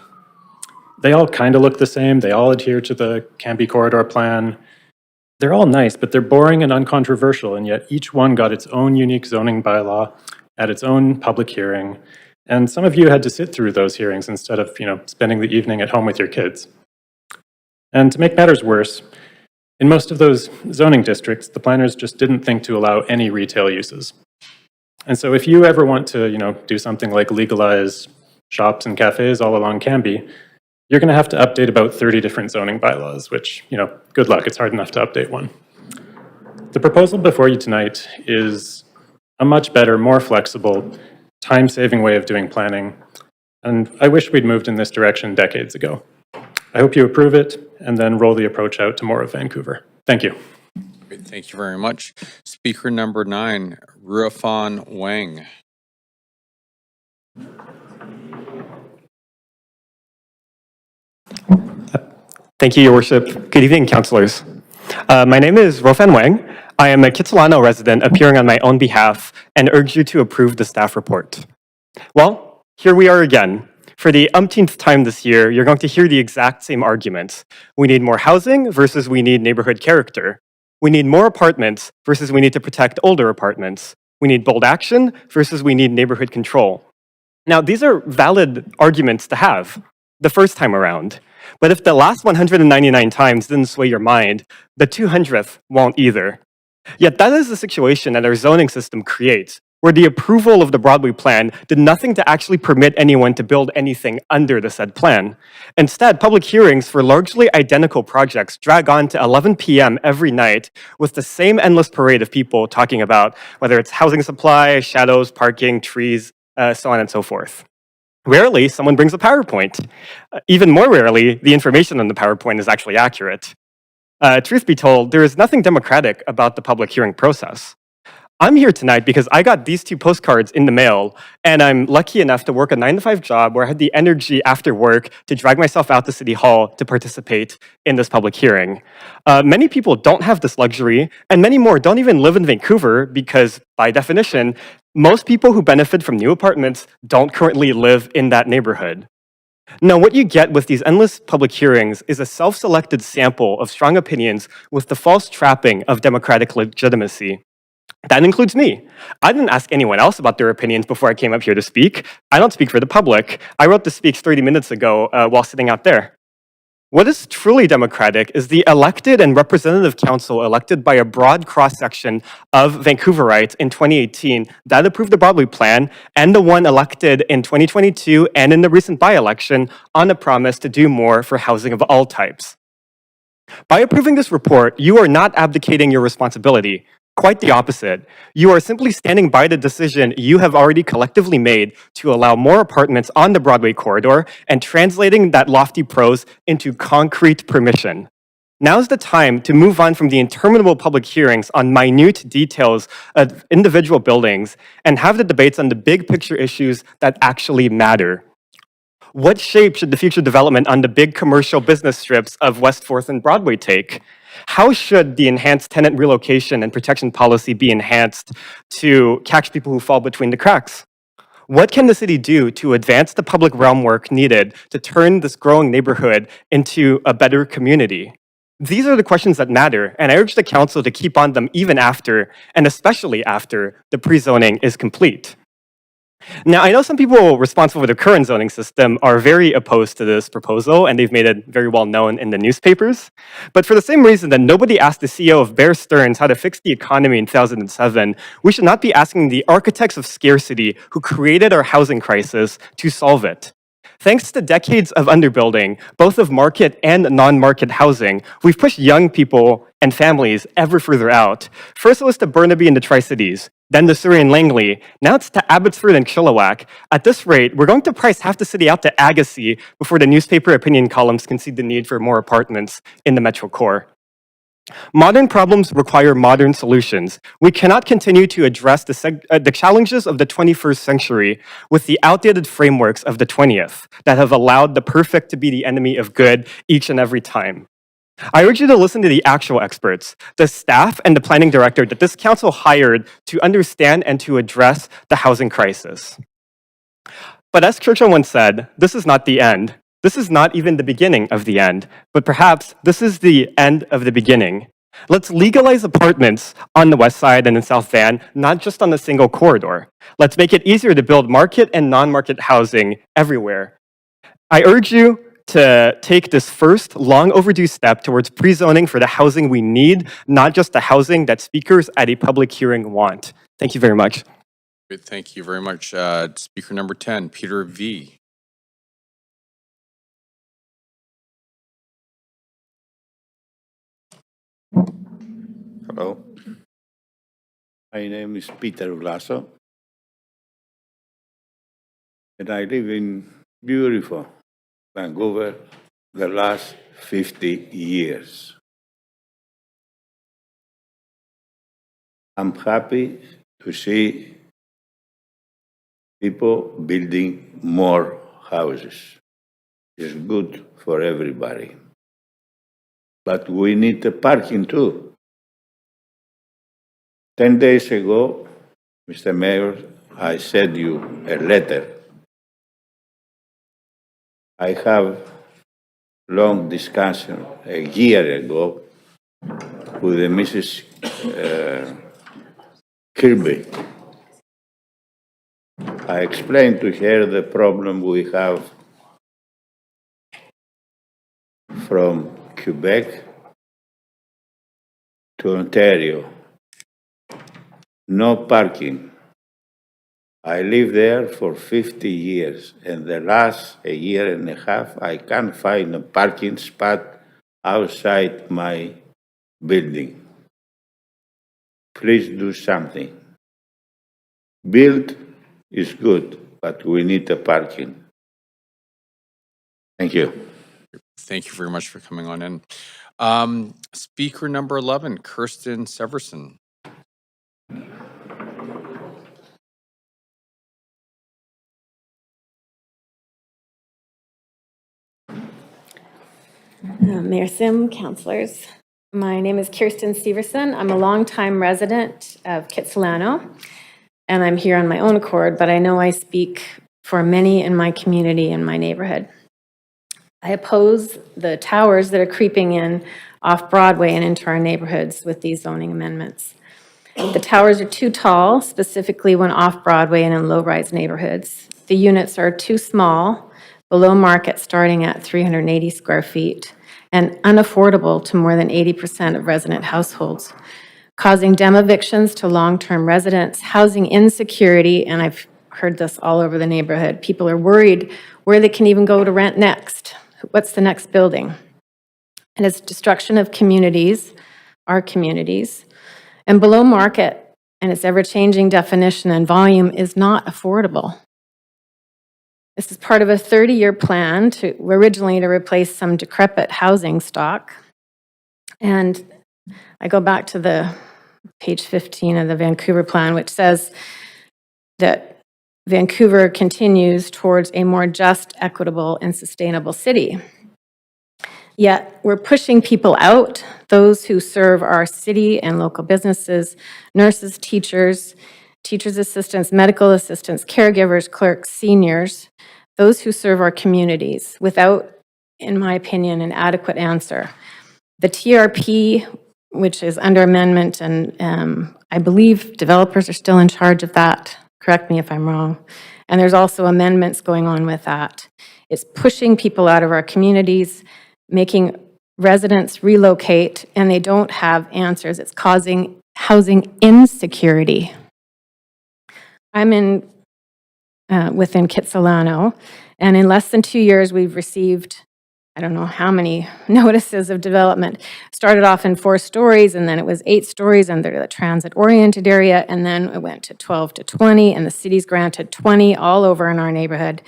They all kind of look the same, they all adhere to the Cambie corridor plan. They're all nice, but they're boring and uncontroversial, and yet each one got its own unique zoning bylaw at its own public hearing. And some of you had to sit through those hearings instead of, spending the evening at home with your kids. And to make matters worse, in most of those zoning districts, the planners just didn't think to allow any retail uses. And so if you ever want to, do something like legalize shops and cafes all along Cambie, you're going to have to update about 30 different zoning bylaws, which, good luck, it's hard enough to update one. The proposal before you tonight is a much better, more flexible, time-saving way of doing planning, and I wish we'd moved in this direction decades ago. I hope you approve it, and then roll the approach out to more of Vancouver. Thank you. Great, thank you very much. Speaker number 9, Ruafan Wang. Thank you, Your Worship. Good evening, councillors. My name is Rofan Wang. I am a Kitsilano resident appearing on my own behalf and urge you to approve the staff report. Well, here we are again. For the umpteenth time this year, you're going to hear the exact same arguments. We need more housing versus we need neighborhood character. We need more apartments versus we need to protect older apartments. We need bold action versus we need neighborhood control. Now, these are valid arguments to have the first time around. But if the last 199 times didn't sway your mind, the 200th won't either. Yet that is the situation that our zoning system creates, where the approval of the Broadway plan did nothing to actually permit anyone to build anything under the said plan. Instead, public hearings for largely identical projects drag on to 11 p.m. every night with the same endless parade of people talking about whether it's housing supply, shadows, parking, trees, so on and so forth. Rarely, someone brings a PowerPoint. Even more rarely, the information on the PowerPoint is actually accurate. Truth be told, there is nothing democratic about the public hearing process. I'm here tonight because I got these 2 postcards in the mail, and I'm lucky enough to work a 9-to-5 job where I had the energy after work to drag myself out to City Hall to participate in this public hearing. Many people don't have this luxury, and many more don't even live in Vancouver because, by definition, most people who benefit from new apartments don't currently live in that neighborhood. Now, what you get with these endless public hearings is a self-selected sample of strong opinions with the false trapping of democratic legitimacy. That includes me. I didn't ask anyone else about their opinions before I came up here to speak. I don't speak for the public. I wrote the speech 30 minutes ago while sitting out there. What is truly democratic is the elected and representative council elected by a broad cross-section of Vancouverites in 2018 that approved the Broadway plan, and the one elected in 2022 and in the recent by-election on a promise to do more for housing of all types. By approving this report, you are not abdicating your responsibility. Quite the opposite. You are simply standing by the decision you have already collectively made to allow more apartments on the Broadway corridor and translating that lofty prose into concrete permission. Now's the time to move on from the interminable public hearings on minute details of individual buildings and have the debates on the big picture issues that actually matter. What shape should the future development on the big commercial business strips of West 4th and Broadway take? How should the enhanced tenant relocation and protection policy be enhanced to catch people who fall between the cracks? What can the city do to advance the public realm work needed to turn this growing neighborhood into a better community? These are the questions that matter, and I urge the council to keep on them even after, and especially after, the pre-zoning is complete. Now, I know some people responsible for the current zoning system are very opposed to this proposal, and they've made it very well known in the newspapers. But for the same reason that nobody asked the CEO of Bear Stearns how to fix the economy in 2007, we should not be asking the architects of scarcity who created our housing crisis to solve it. Thanks to decades of underbuilding, both of market and non-market housing, we've pushed young people and families ever further out. First it was to Burnaby and the Tri-Cities, then to Surrey and Langley, now it's to Abbotsford and Chilliwack. At this rate, we're going to price half the city out to Agassiz before the newspaper opinion columns concede the need for more apartments in the Metro Core. Modern problems require modern solutions. We cannot continue to address the challenges of the 21st century with the outdated frameworks of the 20th that have allowed the perfect to be the enemy of good each and every time. I urge you to listen to the actual experts, the staff and the planning director that this council hired to understand and to address the housing crisis. But as Churchill once said, this is not the end. This is not even the beginning of the end, but perhaps this is the end of the beginning. Let's legalize apartments on the west side and in South Van, not just on a single corridor. Let's make it easier to build market and non-market housing everywhere. I urge you to take this first long overdue step towards pre-zoning for the housing we need, not just the housing that speakers at a public hearing want. Thank you very much. Great, thank you very much. Speaker number 10, Peter V. Hello. My name is Peter Vlaso, and I live in beautiful Vancouver the last 50 years. I'm happy to see people building more houses. It's good for everybody. But we need the parking too. 10 days ago, Mr. Mayor, I sent you a letter. I have long discussion a year ago with Mrs. Kirby. I explained to her the problem we have from Quebec to Ontario. No parking. I lived there for 50 years, and the last a year and a half, I can't find a parking spot outside my building. Please do something. Build is good, but we need the parking. Thank you. Thank you very much for coming on in. Speaker number 11, Kirsten Severson. Mayor Sim, councilors. My name is Kirsten Severson. I'm a longtime resident of Kitsilano, and I'm here on my own accord, but I know I speak for many in my community and my neighborhood. I oppose the towers that are creeping in off Broadway and into our neighborhoods with these zoning amendments. The towers are too tall, specifically when off Broadway and in low-rise neighborhoods. The units are too small, below market starting at 380 square feet, and unaffordable to more than 80% of resident households, causing dem evictions to long-term residents, housing insecurity, and I've heard this all over the neighborhood. People are worried where they can even go to rent next. What's the next building? And it's destruction of communities, our communities. And below market and its ever-changing definition and volume is not affordable. This is part of a 30-year plan originally to replace some decrepit housing stock. And I go back to the page 15 of the Vancouver plan, which says that Vancouver continues towards a more just, equitable, and sustainable city. Yet we're pushing people out, those who serve our city and local businesses, nurses, teachers, teachers' assistants, medical assistants, caregivers, clerks, seniors, those who serve our communities without, in my opinion, an adequate answer. The TRP, which is under amendment, and I believe developers are still in charge of that. Correct me if I'm wrong. And there's also amendments going on with that. It's pushing people out of our communities, making residents relocate, and they don't have answers. It's causing housing insecurity. I'm within Kitsilano, and in less than 2 years, we've received, I don't know how many notices of development. Started off in 4 stories, and then it was 8 stories under the transit-oriented area, and then it went to 12 to 20, and the city's granted 20 all over in our neighborhood.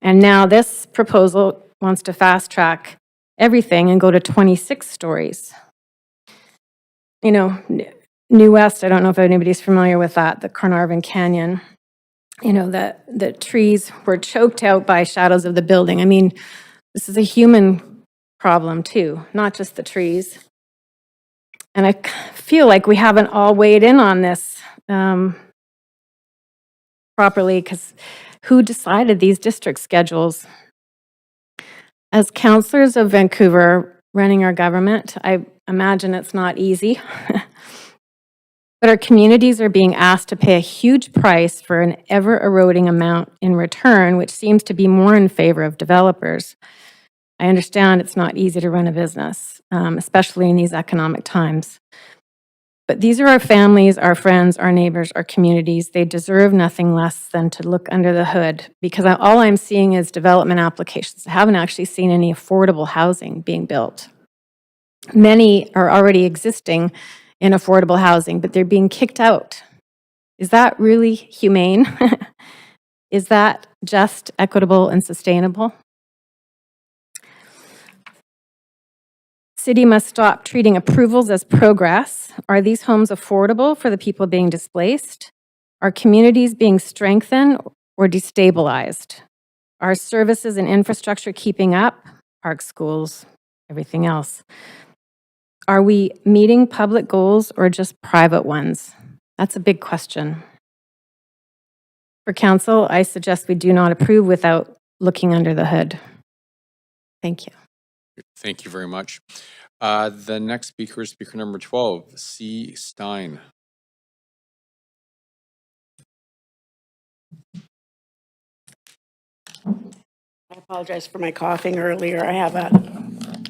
And now this proposal wants to fast-track everything and go to 26 stories. You know, New West, I don't know if anybody's familiar with that, the Carnarvon Canyon. You know, the trees were choked out by shadows of the building. I mean, this is a human problem too, not just the trees. And I feel like we haven't all weighed in on this properly, because who decided these district schedules? As councillors of Vancouver running our government, I imagine it's not easy. But our communities are being asked to pay a huge price for an ever-eroding amount in return, which seems to be more in favor of developers. I understand it's not easy to run a business, especially in these economic times. But these are our families, our friends, our neighbors, our communities. They deserve nothing less than to look under the hood, because all I'm seeing is development applications. I haven't actually seen any affordable housing being built. Many are already existing in affordable housing, but they're being kicked out. Is that really humane? Is that just, equitable, and sustainable? City must stop treating approvals as progress. Are these homes affordable for the people being displaced? Are communities being strengthened or destabilized? Are services and infrastructure keeping up? Parks, schools, everything else. Are we meeting public goals or just private ones? That's a big question. For council, I suggest we do not approve without looking under the hood. Thank you. Thank you very much. The next speaker is speaker number 12, C. Stein. I apologize for my coughing earlier. I have a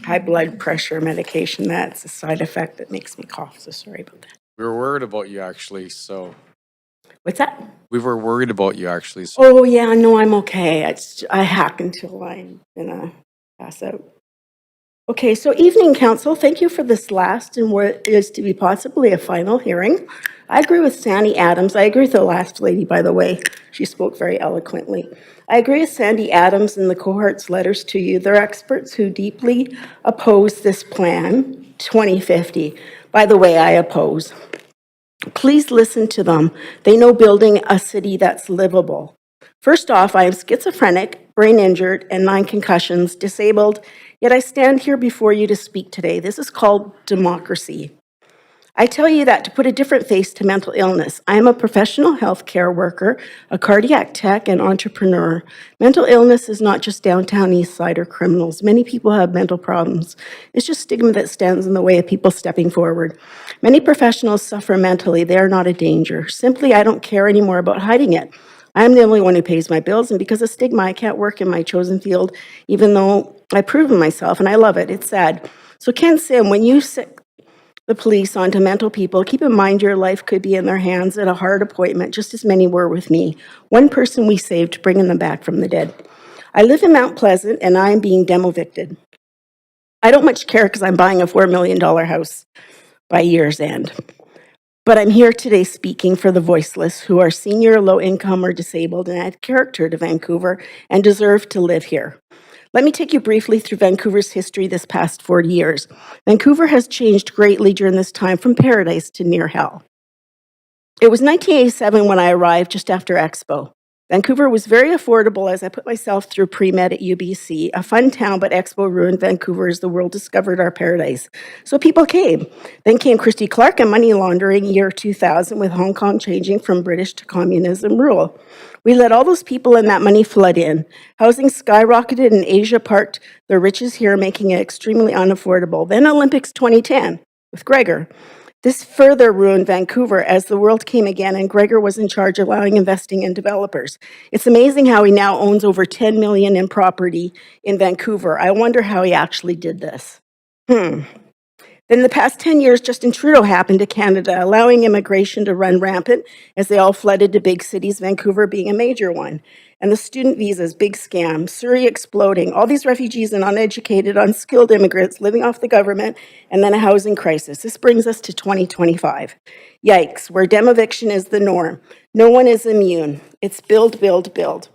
high blood pressure medication that's a side effect that makes me cough, so sorry about that. We were worried about you actually, so. What's that? We were worried about you actually. So. Oh yeah, no, I'm okay. I hack until I'm gonna pass out. Okay, so evening council, thank you for this last and what is to be possibly a final hearing. I agree with Sandy Adams. I agree with the last lady, by the way. She spoke very eloquently. I agree with Sandy Adams and the cohort's letters to you. They're experts who deeply oppose this plan, 2050. By the way, I oppose. Please listen to them. They know building a city that's livable. First off, I am schizophrenic, brain injured, and 9 concussions, disabled, yet I stand here before you to speak today. This is called democracy. I tell you that to put a different face to mental illness. I am a professional healthcare worker, a cardiac tech, and entrepreneur. Mental illness is not just downtown East Side or criminals. Many people have mental problems. It's just stigma that stands in the way of people stepping forward. Many professionals suffer mentally. They are not a danger. Simply, I don't care anymore about hiding it. I'm the only one who pays my bills, and because of stigma, I can't work in my chosen field, even though I've proven myself, and I love it. It's sad. So Ken Sim, when you sick the police onto mental people, keep in mind your life could be in their hands at a hard appointment, just as many were with me. One person we saved, bringing them back from the dead. I live in Mount Pleasant, and I am being demo-evicted. I don't much care because I'm buying a $4 million house by year's end. But I'm here today speaking for the voiceless who are senior, low income, or disabled and add character to Vancouver and deserve to live here. Let me take you briefly through Vancouver's history this past 40 years. Vancouver has changed greatly during this time from paradise to near hell. It was 1987 when I arrived just after Expo. Vancouver was very affordable as I put myself through pre-med at UBC, a fun town, but Expo ruined Vancouver as the world discovered our paradise. So people came. Then came Christy Clark and money laundering year 2000 with Hong Kong changing from British to communism rule. We let all those people and that money flood in. Housing skyrocketed and Asia parked their riches here, making it extremely unaffordable. Then Olympics 2010 with Gregor. This further ruined Vancouver as the world came again and Gregor was in charge, allowing investing in developers. It's amazing how he now owns over 10 million in property in Vancouver. I wonder how he actually did this. Then the past 10 years, Justin Trudeau happened to Canada, allowing immigration to run rampant as they all flooded to big cities, Vancouver being a major one. And the student visas, big scam, Surrey exploding, all these refugees and uneducated, unskilled immigrants living off the government, and then a housing crisis. This brings us to 2025. Yikes, where demoviction is the norm. No one is immune. It's build, build, build.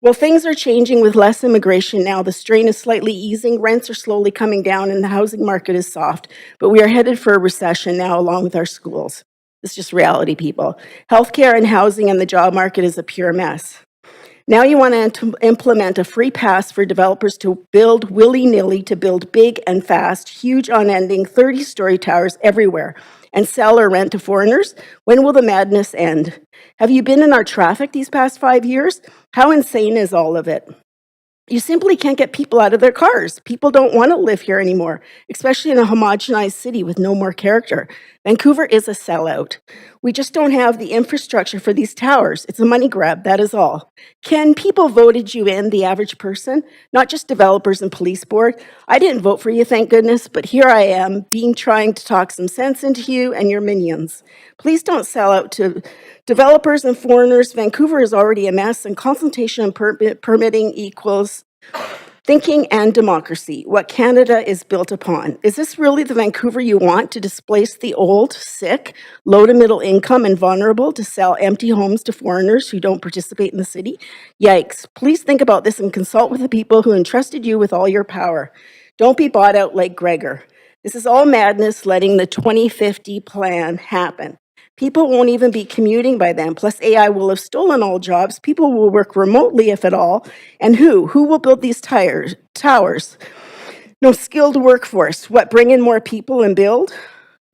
Well, things are changing with less immigration now. The strain is slightly easing, rents are slowly coming down, and the housing market is soft. But we are headed for a recession now, along with our schools. It's just reality, people. Healthcare and housing and the job market is a pure mess. Now you want to implement a free pass for developers to build willy-nilly, to build big and fast, huge, unending 30-story towers everywhere, and sell or rent to foreigners? When will the madness end? Have you been in our traffic these past 5 years? How insane is all of it? You simply can't get people out of their cars. People don't want to live here anymore, especially in a homogenized city with no more character. Vancouver is a sellout. We just don't have the infrastructure for these towers. It's a money grab, that is all. Ken, people voted you in, the average person, not just developers and police board. I didn't vote for you, thank goodness, but here I am, trying to talk some sense into you and your minions. Please don't sell out to developers and foreigners. Vancouver is already a mess, and consultation and permitting equals thinking and democracy, what Canada is built upon. Is this really the Vancouver you want, to displace the old, sick, low to middle income and vulnerable, to sell empty homes to foreigners who don't participate in the city? Yikes. Please think about this and consult with the people who entrusted you with all your power. Don't be bought out like Gregor. This is all madness, letting the 2050 plan happen. People won't even be commuting by then. Plus, AI will have stolen all jobs. People will work remotely, if at all. And who? Who will build these towers? No skilled workforce. What, bring in more people and build?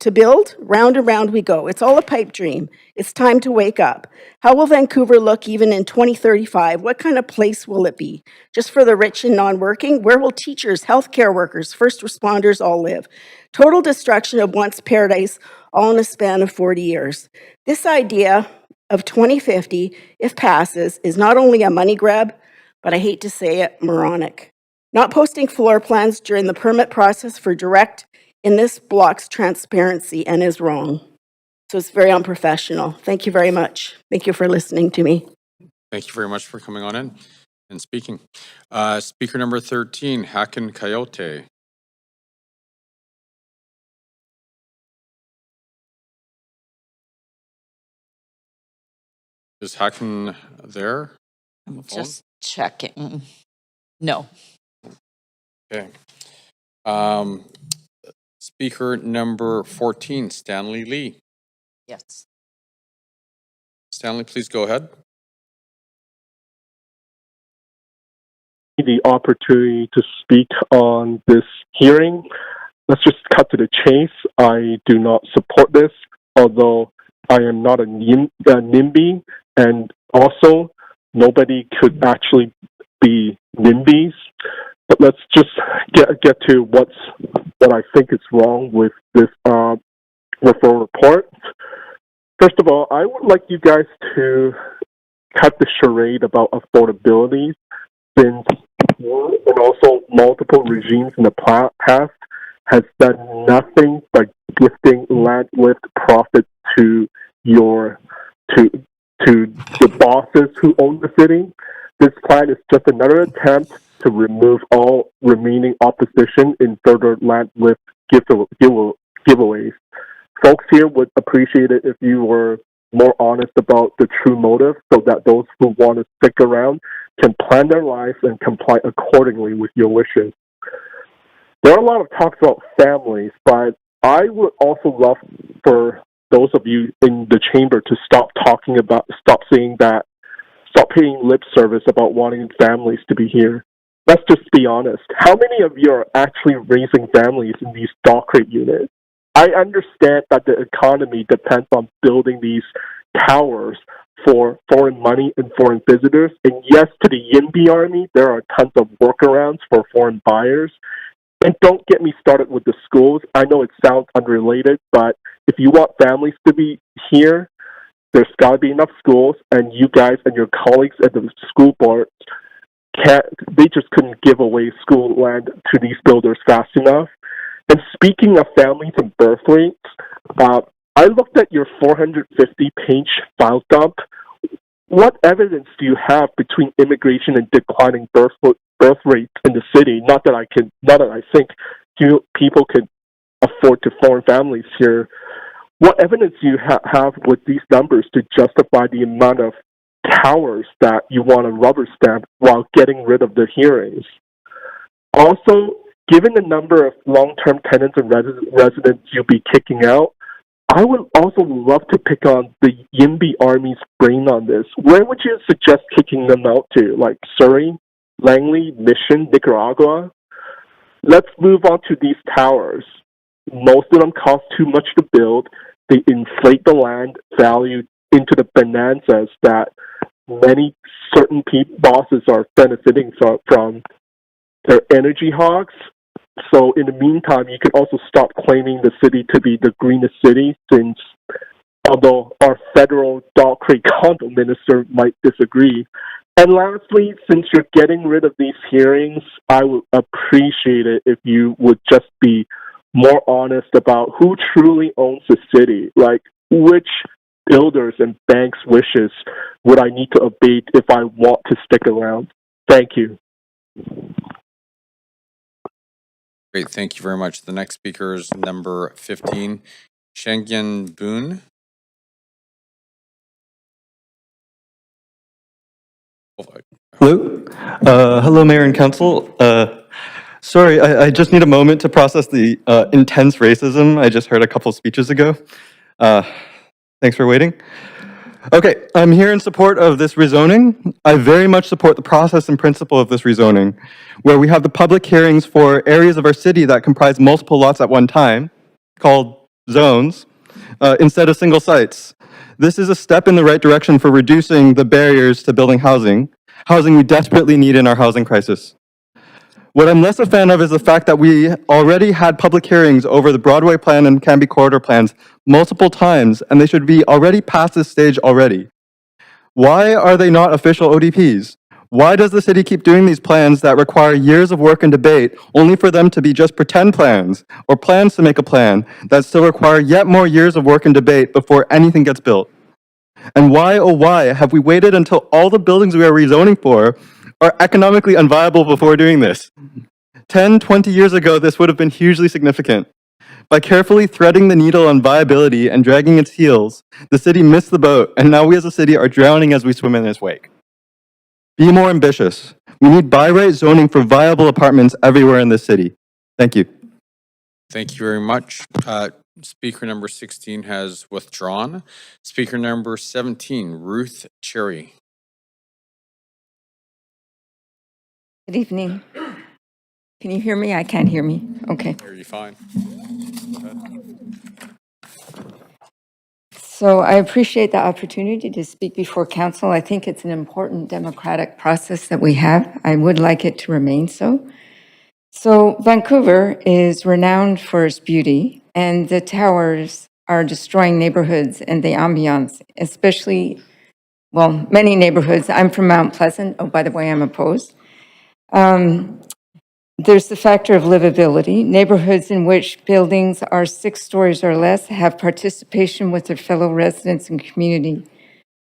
To build? Round and round we go. It's all a pipe dream. It's time to wake up. How will Vancouver look even in 2035? What kind of place will it be? Just for the rich and non-working? Where will teachers, healthcare workers, first responders all live? Total destruction of once paradise, all in a span of 40 years. This idea of 2050, if passes, is not only a money grab, but I hate to say it, moronic. Not posting floor plans during the permit process for direct in this blocks transparency and is wrong. So it's very unprofessional. Thank you very much. Thank you for listening to me. Thank you very much for coming on in and speaking. Speaker number 13, Hakan Coyote. Is Hakan there? I'm just checking. No. Okay. Speaker number 14, Stanley Lee. Yes. Stanley, please go ahead. The opportunity to speak on this hearing. Let's just cut to the chase. I do not support this, although I am not a NIMBY, and also nobody could actually be NIMBYs. But let's just get to what I think is wrong with this referral report. First of all, I would like you guys to cut the charade about affordability, since you and also multiple regimes in the past has done nothing but gifting land lift profit to the bosses who own the city. This plan is just another attempt to remove all remaining opposition in further land lift giveaways. folks here would appreciate it if you were more honest about the true motive so that those who want to stick around can plan their lives and comply accordingly with your wishes. There are a lot of talks about families, but I would also love for those of you in the chamber to stop saying that, stop paying lip service about wanting families to be here. Let's just be honest. How many of you are actually raising families in these dock rate units? I understand that the economy depends on building these towers for foreign money and foreign visitors. And yes, to the YIMBY Army, there are tons of workarounds for foreign buyers. And don't get me started with the schools. I know it sounds unrelated, but if you want families to be here, there's got to be enough schools, and you guys and your colleagues at the school board they just couldn't give away school land to these builders fast enough. And speaking of families and birth rates, I looked at your 450-page file dump. What evidence do you have between immigration and declining birth rates in the city? Not that I think people could afford to form families here. What evidence do you have with these numbers to justify the amount of towers that you want to rubber stamp while getting rid of the hearings? Also, given the number of long-term tenants and residents you'll be kicking out, I would also love to pick on the YIMBY Army's brain on this. Where would you suggest kicking them out to? Like Surrey, Langley, Mission, Nicaragua? Let's move on to these towers. Most of them cost too much to build. They inflate the land value into the bonanzas that many certain bosses are benefiting from. They're energy hogs. So in the meantime, you can also stop claiming the city to be the greenest city, since although our federal dock rate condo minister might disagree. And lastly, since you're getting rid of these hearings, I would appreciate it if you would just be more honest about who truly owns the city. Like, which builders and banks' wishes would I need to abate if I want to stick around? Thank you. Great, thank you very much. The next speaker is number 15, Shengyan Boon. Hello? Hello, Mayor and Council. Sorry, I just need a moment to process the intense racism I just heard a couple speeches ago. Thanks for waiting. Okay, I'm here in support of this rezoning. I very much support the process and principle of this rezoning, where we have the public hearings for areas of our city that comprise multiple lots at one time, called zones, instead of single sites. This is a step in the right direction for reducing the barriers to building housing we desperately need in our housing crisis. What I'm less a fan of is the fact that we already had public hearings over the Broadway plan and Canby Corridor plans multiple times, and they should be already past this stage already. Why are they not official ODPs? Why does the city keep doing these plans that require years of work and debate only for them to be just pretend plans, or plans to make a plan that still require yet more years of work and debate before anything gets built? And why, oh why, have we waited until all the buildings we are rezoning for are economically unviable before doing this? 10, 20 years ago, this would have been hugely significant. By carefully threading the needle on viability and dragging its heels, the city missed the boat, and now we as a city are drowning as we swim in its wake. Be more ambitious. We need by-right zoning for viable apartments everywhere in this city. Thank you. Thank you very much. Speaker number 16 has withdrawn. Speaker number 17, Ruth Cherry. Good evening. Can you hear me? I can't hear me. Okay. Hear you fine. Go ahead. So I appreciate the opportunity to speak before council. I think it's an important democratic process that we have. I would like it to remain so. So Vancouver is renowned for its beauty, and the towers are destroying neighborhoods and the ambiance, especially, well, many neighborhoods. I'm from Mount Pleasant. Oh, by the way, I'm opposed. There's the factor of livability. Neighborhoods in which buildings are 6 stories or less have participation with their fellow residents and community.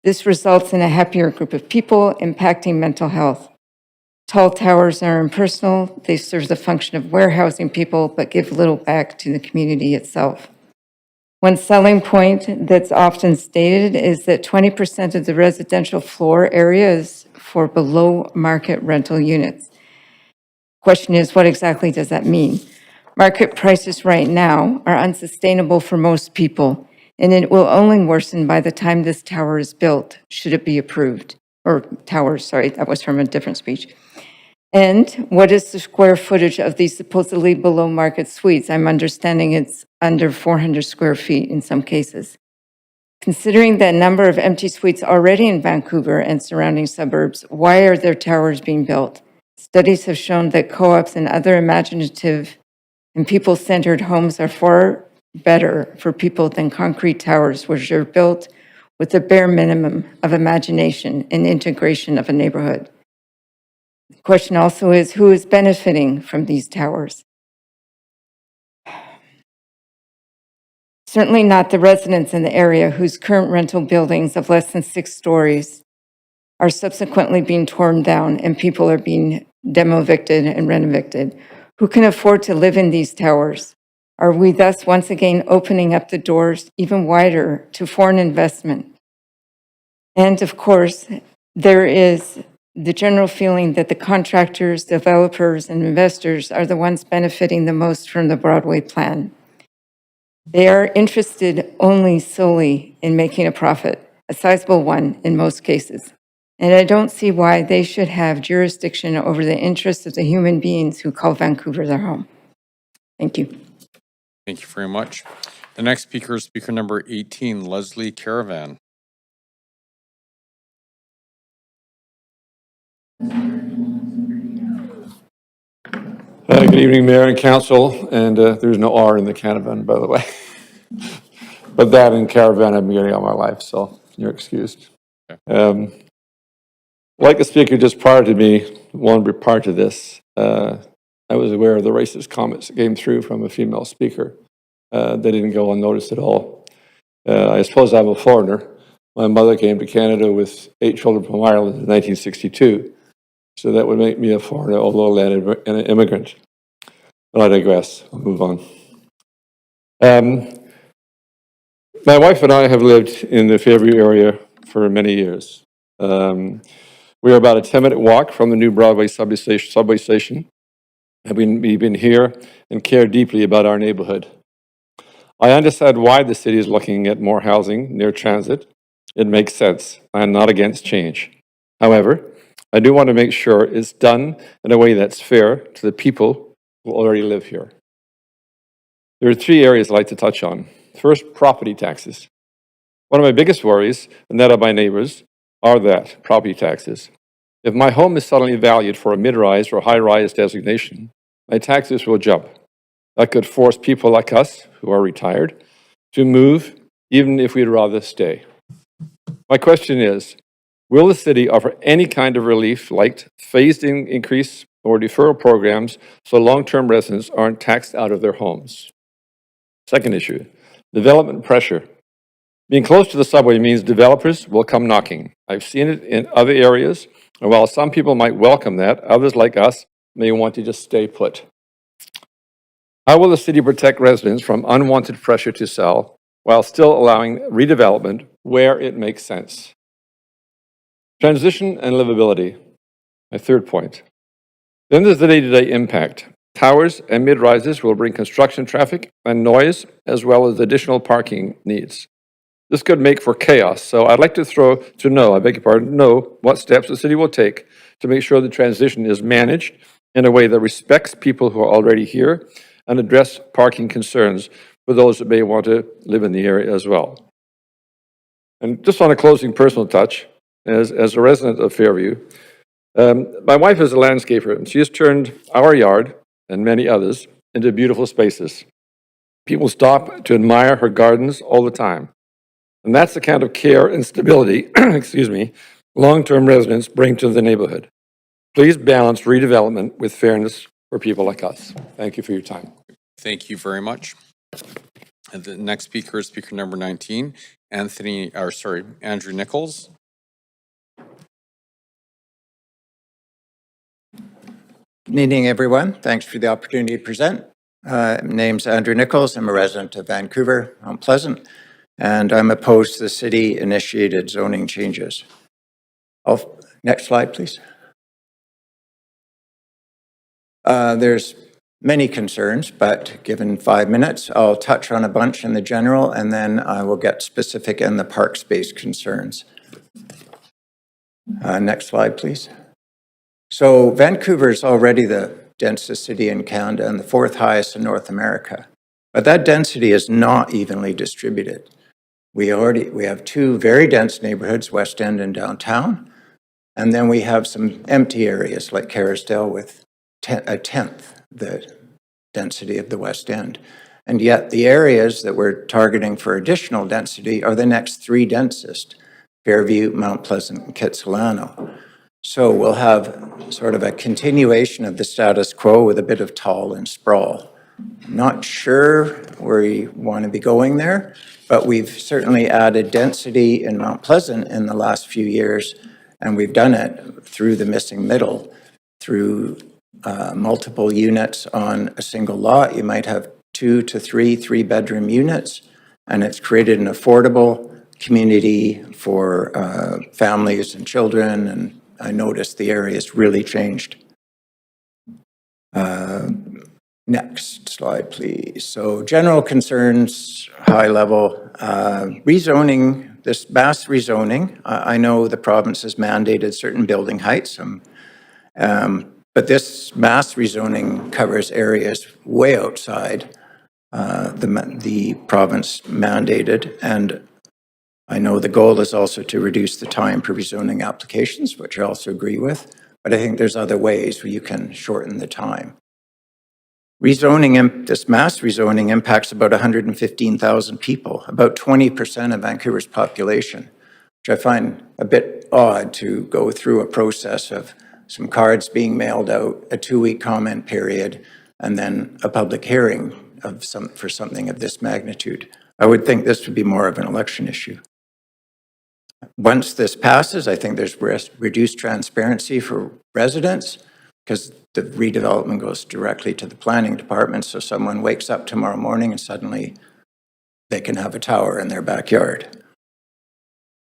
This results in a happier group of people, impacting mental health. Tall towers are impersonal. They serve the function of warehousing people, but give little back to the community itself. One selling point that's often stated is that 20% of the residential floor area is for below market rental units. Question is, what exactly does that mean? Market prices right now are unsustainable for most people, and it will only worsen by the time this tower is built, should it be approved. Or towers, sorry, that was from a different speech. And what is the square footage of these supposedly below market suites? I'm understanding it's under 400 square feet in some cases. Considering the number of empty suites already in Vancouver and surrounding suburbs, why are there towers being built? Studies have shown that co-ops and other imaginative and people-centered homes are far better for people than concrete towers, which are built with the bare minimum of imagination and integration of a neighborhood. The question also is, who is benefiting from these towers? Certainly not the residents in the area whose current rental buildings of less than 6 stories are subsequently being torn down and people are being demo-evicted and rent-evicted. Who can afford to live in these towers? Are we thus once again opening up the doors even wider to foreign investment? And of course, there is the general feeling that the contractors, developers, and investors are the ones benefiting the most from the Broadway plan. They are interested only solely in making a profit, a sizable one in most cases. And I don't see why they should have jurisdiction over the interests of the human beings who call Vancouver their home. Thank you. Thank you very much. The next speaker is speaker number 18, Leslie Caravan. Good evening, Mayor and Council, and there's no R in the caravan, by the way. But that and caravan I've been getting all my life, so you're excused. Like the speaker just prior to me, one prior to this, I was aware of the racist comments that came through from a female speaker. They didn't go unnoticed at all. I suppose I'm a foreigner. My mother came to Canada with 8 children from Ireland in 1962. So that would make me a foreigner, although an immigrant. But I digress. I'll move on. My wife and I have lived in the Fairview area for many years. We are about a 10-minute walk from the new Broadway subway station. And we've been here and care deeply about our neighborhood. I understand why the city is looking at more housing near transit. It makes sense. I am not against change. However, I do want to make sure it's done in a way that's fair to the people who already live here. There are 3 areas I'd like to touch on. First, property taxes. One of my biggest worries, and that of my neighbors, are that property taxes. If my home is suddenly valued for a mid-rise or high-rise designation, my taxes will jump. That could force people like us, who are retired, to move, even if we'd rather stay. My question is, will the city offer any kind of relief like phased-in increase or deferral programs so long-term residents aren't taxed out of their homes? Second issue, development pressure. Being close to the subway means developers will come knocking. I've seen it in other areas, and while some people might welcome that, others like us may want to just stay put. How will the city protect residents from unwanted pressure to sell while still allowing redevelopment where it makes sense? Transition and livability, my third point. Then there's the day-to-day impact. Towers and mid-rises will bring construction traffic and noise, as well as additional parking needs. This could make for chaos, so I'd like to know what steps the city will take to make sure the transition is managed in a way that respects people who are already here and address parking concerns for those that may want to live in the area as well. And just on a closing personal touch, as a resident of Fairview, my wife is a landscaper, and she has turned our yard and many others into beautiful spaces. People stop to admire her gardens all the time. And that's the kind of care and stability, long-term residents bring to the neighborhood. Please balance redevelopment with fairness for people like us. Thank you for your time. Thank you very much. And the next speaker is speaker number 19, Andrew Nichols. Good evening, everyone. Thanks for the opportunity to present. Name's Andrew Nichols. I'm a resident of Vancouver, Mount Pleasant, and I'm opposed to the city-initiated zoning changes. Next slide, please. There's many concerns, but given 5 minutes, I'll touch on a bunch in the general, and then I will get specific in the park space concerns. Next slide, please. So Vancouver is already the densest city in Canada and the 4th highest in North America. But that density is not evenly distributed. We have 2 very dense neighborhoods, West End and downtown, and then we have some empty areas like Kerrisdale with a tenth the density of the West End. And yet the areas that we're targeting for additional density are the next 3 densest, Fairview, Mount Pleasant, and Kitsilano. So we'll have sort of a continuation of the status quo with a bit of tall and sprawl. Not sure where we want to be going there, but we've certainly added density in Mount Pleasant in the last few years, and we've done it through the missing middle, through multiple units on a single lot. You might have 2 to 3 3-bedroom units, and it's created an affordable community for families and children, and I noticed the area's really changed. Next slide, please. So general concerns, high level. Rezoning, this mass rezoning, I know the province has mandated certain building heights, but this mass rezoning covers areas way outside the province mandated, and I know the goal is also to reduce the time for rezoning applications, which I also agree with, but I think there's other ways where you can shorten the time. Rezoning, this mass rezoning impacts about 115,000 people, about 20% of Vancouver's population, which I find a bit odd to go through a process of some cards being mailed out, a 2-week comment period, and then a public hearing for something of this magnitude. I would think this would be more of an election issue. Once this passes, I think there's reduced transparency for residents because the redevelopment goes directly to the planning department, so someone wakes up tomorrow morning and suddenly they can have a tower in their backyard.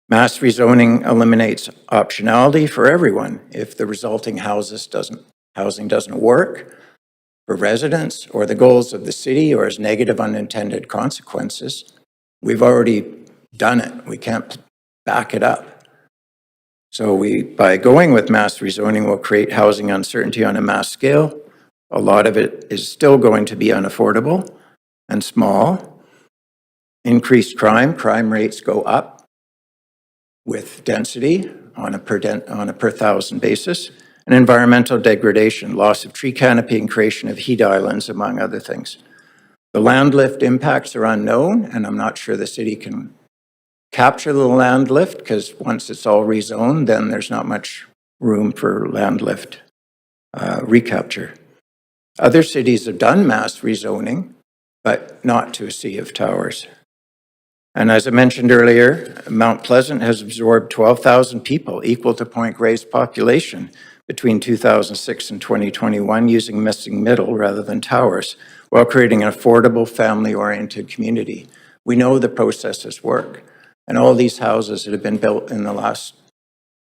Mass rezoning eliminates optionality for everyone. If the resulting housing doesn't work for residents or the goals of the city or has negative unintended consequences, we've already done it. We can't back it up. So by going with mass rezoning, we'll create housing uncertainty on a mass scale. A lot of it is still going to be unaffordable and small. Increased crime rates go up with density on a per thousand basis, and environmental degradation, loss of tree canopy and creation of heat islands, among other things. The land lift impacts are unknown, and I'm not sure the city can capture the land lift because once it's all rezoned, then there's not much room for land lift recapture. Other cities have done mass rezoning, but not to a sea of towers. And as I mentioned earlier, Mount Pleasant has absorbed 12,000 people, equal to Point Grey's population, between 2006 and 2021 using missing middle rather than towers, while creating an affordable, family-oriented community. We know the processes work. And all these houses that have been built in the last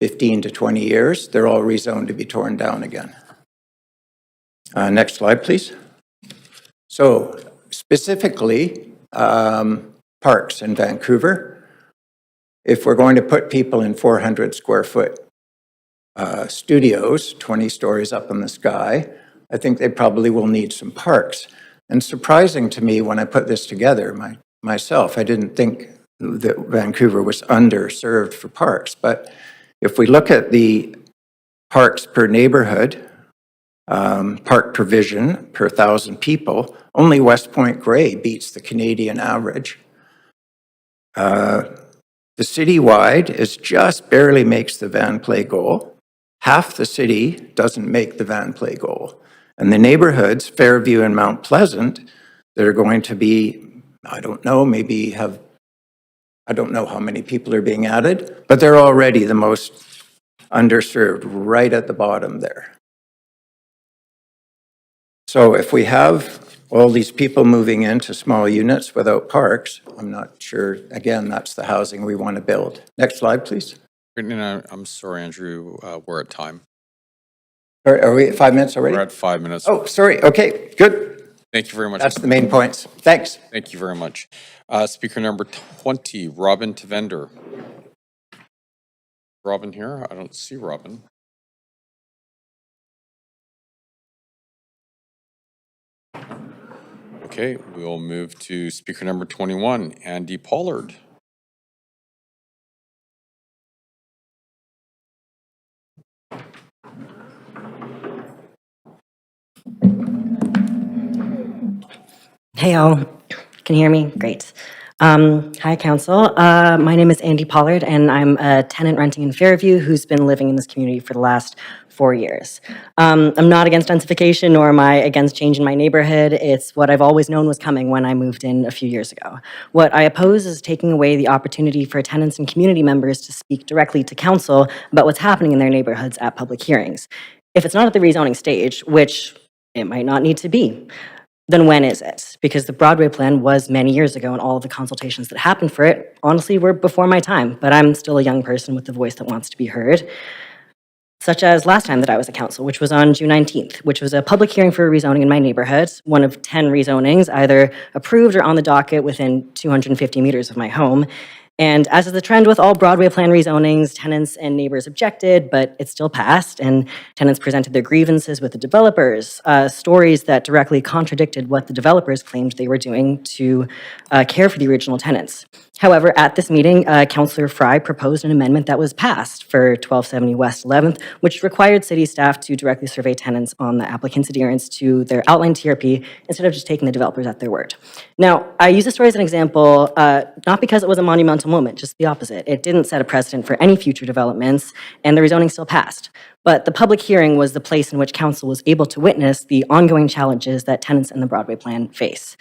15 to 20 years, they're all rezoned to be torn down again. Next slide, please. So specifically, parks in Vancouver. If we're going to put people in 400 square foot studios, 20 stories up in the sky, I think they probably will need some parks. And surprising to me when I put this together myself, I didn't think that Vancouver was underserved for parks. But if we look at the parks per neighborhood, park provision per 1,000 people, only West Point Grey beats the Canadian average. The citywide is just barely makes the van play goal. Half the city doesn't make the van play goal. And the neighborhoods, Fairview and Mount Pleasant, that are going to be, I don't know, I don't know how many people are being added, but they're already the most underserved right at the bottom there. So if we have all these people moving into small units without parks, I'm not sure, again, that's the housing we want to build. Next slide, please. I'm sorry, Andrew, we're at time. Are we at 5 minutes already? We're at 5 minutes. Oh, sorry. Okay, good. Thank you very much. That's the main points. Thanks. Thank you very much. Speaker number 20, Robin Tevender. Robin here? I don't see Robin. Okay, we'll move to speaker number 21, Andy Pollard. Hey all, can you hear me? Great. Hi Council, my name is Andy Pollard and I'm a tenant renting in Fairview who's been living in this community for the last 4 years. I'm not against densification nor am I against change in my neighborhood. It's what I've always known was coming when I moved in a few years ago. What I oppose is taking away the opportunity for tenants and community members to speak directly to Council about what's happening in their neighborhoods at public hearings. If it's not at the rezoning stage, which it might not need to be, then when is it? Because the Broadway plan was many years ago and all of the consultations that happened for it, honestly, were before my time, but I'm still a young person with a voice that wants to be heard. Such as last time that I was at council, which was on June 19th, which was a public hearing for rezoning in my neighborhood, one of 10 rezonings, either approved or on the docket within 250 meters of my home. And as is the trend with all Broadway plan rezonings, tenants and neighbors objected, but it still passed, and tenants presented their grievances with the developers, stories that directly contradicted what the developers claimed they were doing to care for the original tenants. However, at this meeting, Councillor Fry proposed an amendment that was passed for 1270 West 11th, which required city staff to directly survey tenants on the applicant's adherence to their outlined TRP instead of just taking the developers at their word. Now, I use this story as an example, not because it was a monumental moment, just the opposite. It didn't set a precedent for any future developments, and the rezoning still passed. But the public hearing was the place in which council was able to witness the ongoing challenges that tenants in the Broadway plan face.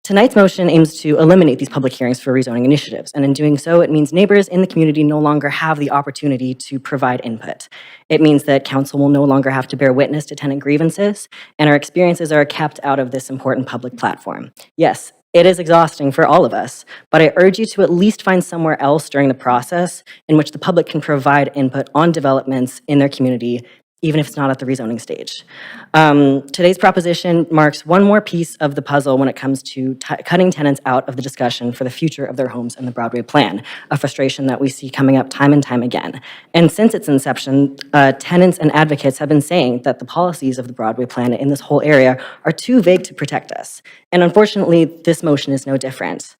Tonight's motion aims to eliminate these public hearings for rezoning initiatives, and in doing so, it means neighbors in the community no longer have the opportunity to provide input. It means that council will no longer have to bear witness to tenant grievances, and our experiences are kept out of this important public platform. Yes, it is exhausting for all of us, but I urge you to at least find somewhere else during the process in which the public can provide input on developments in their community, even if it's not at the rezoning stage. Today's proposition marks one more piece of the puzzle when it comes to cutting tenants out of the discussion for the future of their homes in the Broadway plan, a frustration that we see coming up time and time again. And since its inception, tenants and advocates have been saying that the policies of the Broadway plan in this whole area are too vague to protect us. And unfortunately, this motion is no different.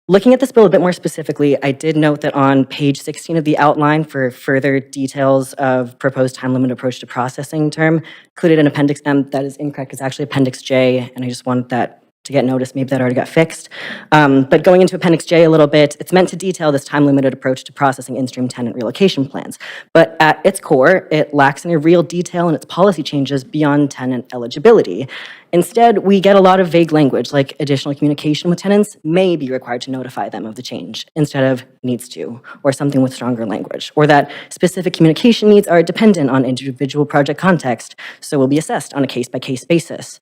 Looking at this bill a bit more specifically, I did note that on page 16 of the outline for further details of proposed time limit approach to processing term, included an Appendix M that is incorrect. It's actually Appendix J, and I just wanted that to get noticed. Maybe that already got fixed. But going into Appendix J a little bit, it's meant to detail this time-limited approach to processing in-stream tenant relocation plans. But at its core, it lacks any real detail in its policy changes beyond tenant eligibility. Instead, we get a lot of vague language, like additional communication with tenants may be required to notify them of the change instead of needs to, or something with stronger language, or that specific communication needs are dependent on individual project context, so will be assessed on a case-by-case basis.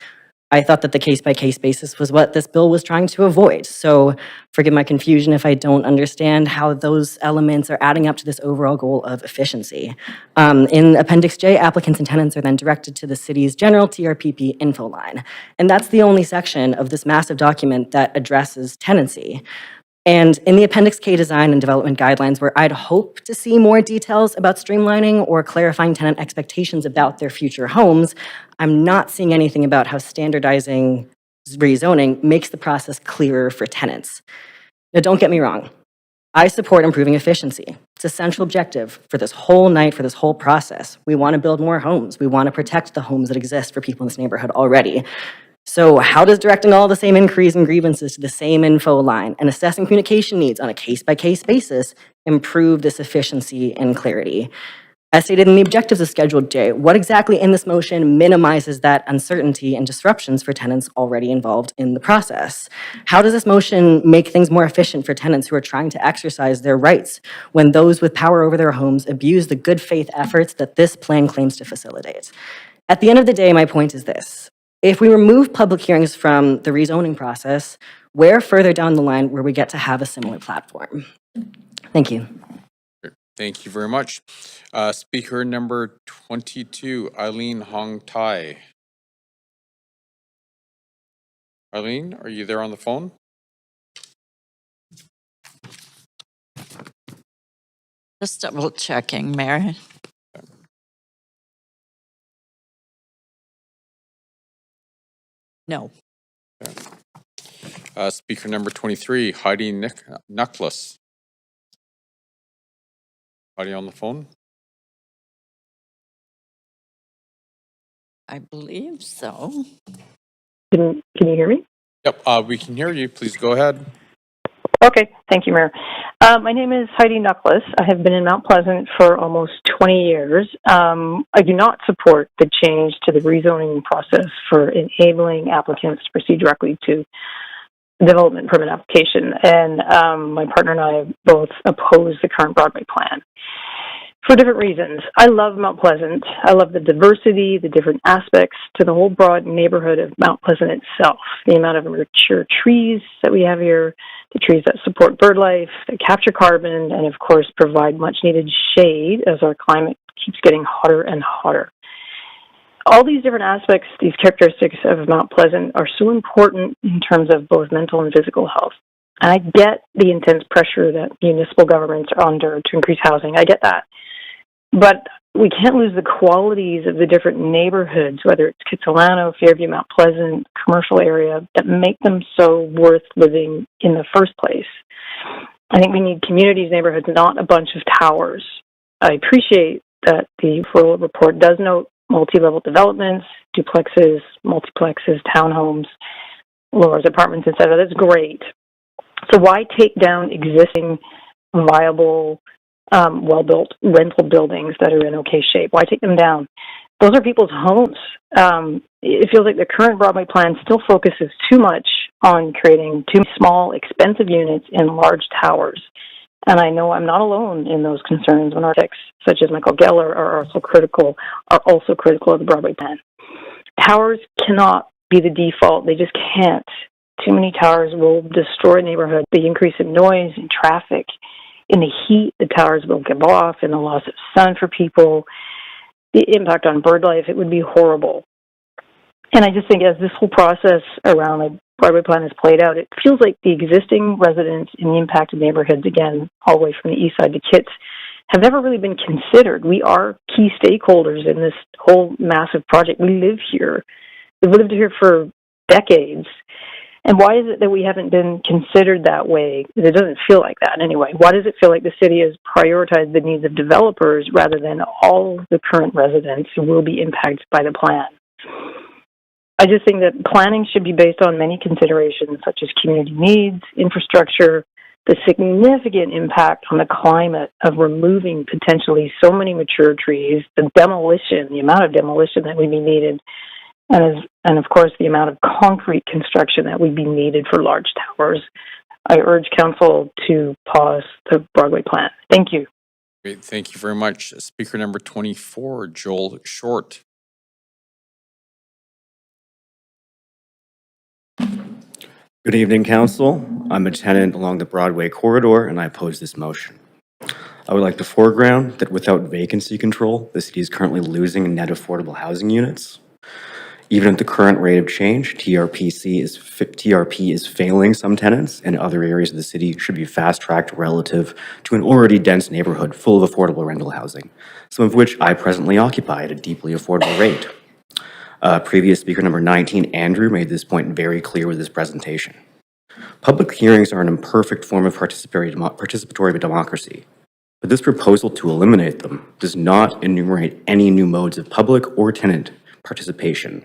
I thought that the case-by-case basis was what this bill was trying to avoid. So forgive my confusion if I don't understand how those elements are adding up to this overall goal of efficiency. In Appendix J, applicants and tenants are then directed to the city's general TRPP info line. And that's the only section of this massive document that addresses tenancy. And in the Appendix K design and development guidelines, where I'd hope to see more details about streamlining or clarifying tenant expectations about their future homes, I'm not seeing anything about how standardizing rezoning makes the process clearer for tenants. Now, don't get me wrong. I support improving efficiency. It's a central objective for this whole night, for this whole process. We want to build more homes. We want to protect the homes that exist for people in this neighborhood already. So how does directing all the same inquiries and grievances to the same info line and assessing communication needs on a case-by-case basis improve this efficiency and clarity? As stated in the objectives of Schedule J, what exactly in this motion minimizes that uncertainty and disruptions for tenants already involved in the process? How does this motion make things more efficient for tenants who are trying to exercise their rights when those with power over their homes abuse the good faith efforts that this plan claims to facilitate? At the end of the day, my point is this. If we remove public hearings from the rezoning process, where further down the line where we get to have a similar platform? Thank you. Thank you very much. Speaker number 22, Eileen Hong Tai. Eileen, are you there on the phone? Just double checking, Mayor. No. Speaker number 23, Heidi Nuckless. Heidi on the phone? I believe so. Can you hear me? Yep, we can hear you. Please go ahead. Okay, thank you, Mayor. My name is Heidi Nuckless. I have been in Mount Pleasant for almost 20 years. I do not support the change to the rezoning process for enabling applicants to proceed directly to development permit application. And my partner and I both oppose the current Broadway plan for different reasons. I love Mount Pleasant. I love the diversity, the different aspects to the whole broad neighborhood of Mount Pleasant itself. The amount of mature trees that we have here, the trees that support bird life, that capture carbon, and of course provide much needed shade as our climate keeps getting hotter and hotter. All these different aspects, these characteristics of Mount Pleasant are so important in terms of both mental and physical health. And I get the intense pressure that municipal governments are under to increase housing. I get that. But we can't lose the qualities of the different neighborhoods, whether it's Kitsilano, Fairview, Mount Pleasant, commercial area, that make them so worth living in the first place. I think we need communities, neighborhoods, not a bunch of towers. I appreciate that the full report does note multi-level developments, duplexes, multiplexes, townhomes, low-rise apartments, etc. That's great. So why take down existing viable well-built rental buildings that are in okay shape? Why take them down? Those are people's homes. It feels like the current Broadway plan still focuses too much on creating too small, expensive units in large towers. And I know I'm not alone in those concerns when architects such as Michael Geller are also critical of the Broadway plan. Towers cannot be the default. They just can't. Too many towers will destroy a neighborhood. The increase in noise and traffic, in the heat the towers will give off, and the loss of sun for people, the impact on bird life, it would be horrible. And I just think as this whole process around the Broadway plan is played out, it feels like the existing residents in the impacted neighborhoods, again, all the way from the east side to Kits, have never really been considered. We are key stakeholders in this whole massive project. We live here. We've lived here for decades. And why is it that we haven't been considered that way? It doesn't feel like that anyway. Why does it feel like the city has prioritized the needs of developers rather than all the current residents who will be impacted by the plan? I just think that planning should be based on many considerations, such as community needs, infrastructure, the significant impact on the climate of removing potentially so many mature trees, the demolition, the amount of demolition that would be needed, and of course the amount of concrete construction that would be needed for large towers. I urge council to pause the Broadway plan. Thank you. Great, thank you very much. Speaker number 24, Joel Short. Good evening, Council. I'm a tenant along the Broadway corridor, and I oppose this motion. I would like to foreground that without vacancy control, the city is currently losing net affordable housing units. Even at the current rate of change, TRP is failing some tenants, and other areas of the city should be fast-tracked relative to an already dense neighborhood full of affordable rental housing, some of which I presently occupy at a deeply affordable rate. Previous speaker number 19, Andrew, made this point very clear with his presentation. Public hearings are an imperfect form of participatory democracy, but this proposal to eliminate them does not enumerate any new modes of public or tenant participation.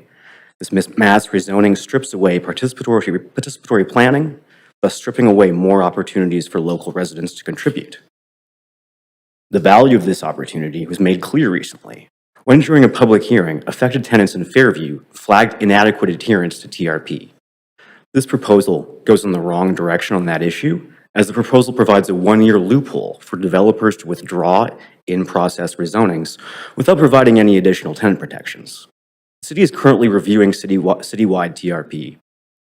This mass rezoning strips away participatory planning, thus stripping away more opportunities for local residents to contribute. The value of this opportunity was made clear recently, when during a public hearing, affected tenants in Fairview flagged inadequate adherence to TRP. This proposal goes in the wrong direction on that issue, as the proposal provides a one-year loophole for developers to withdraw in-process rezonings without providing any additional tenant protections. The city is currently reviewing citywide TRP.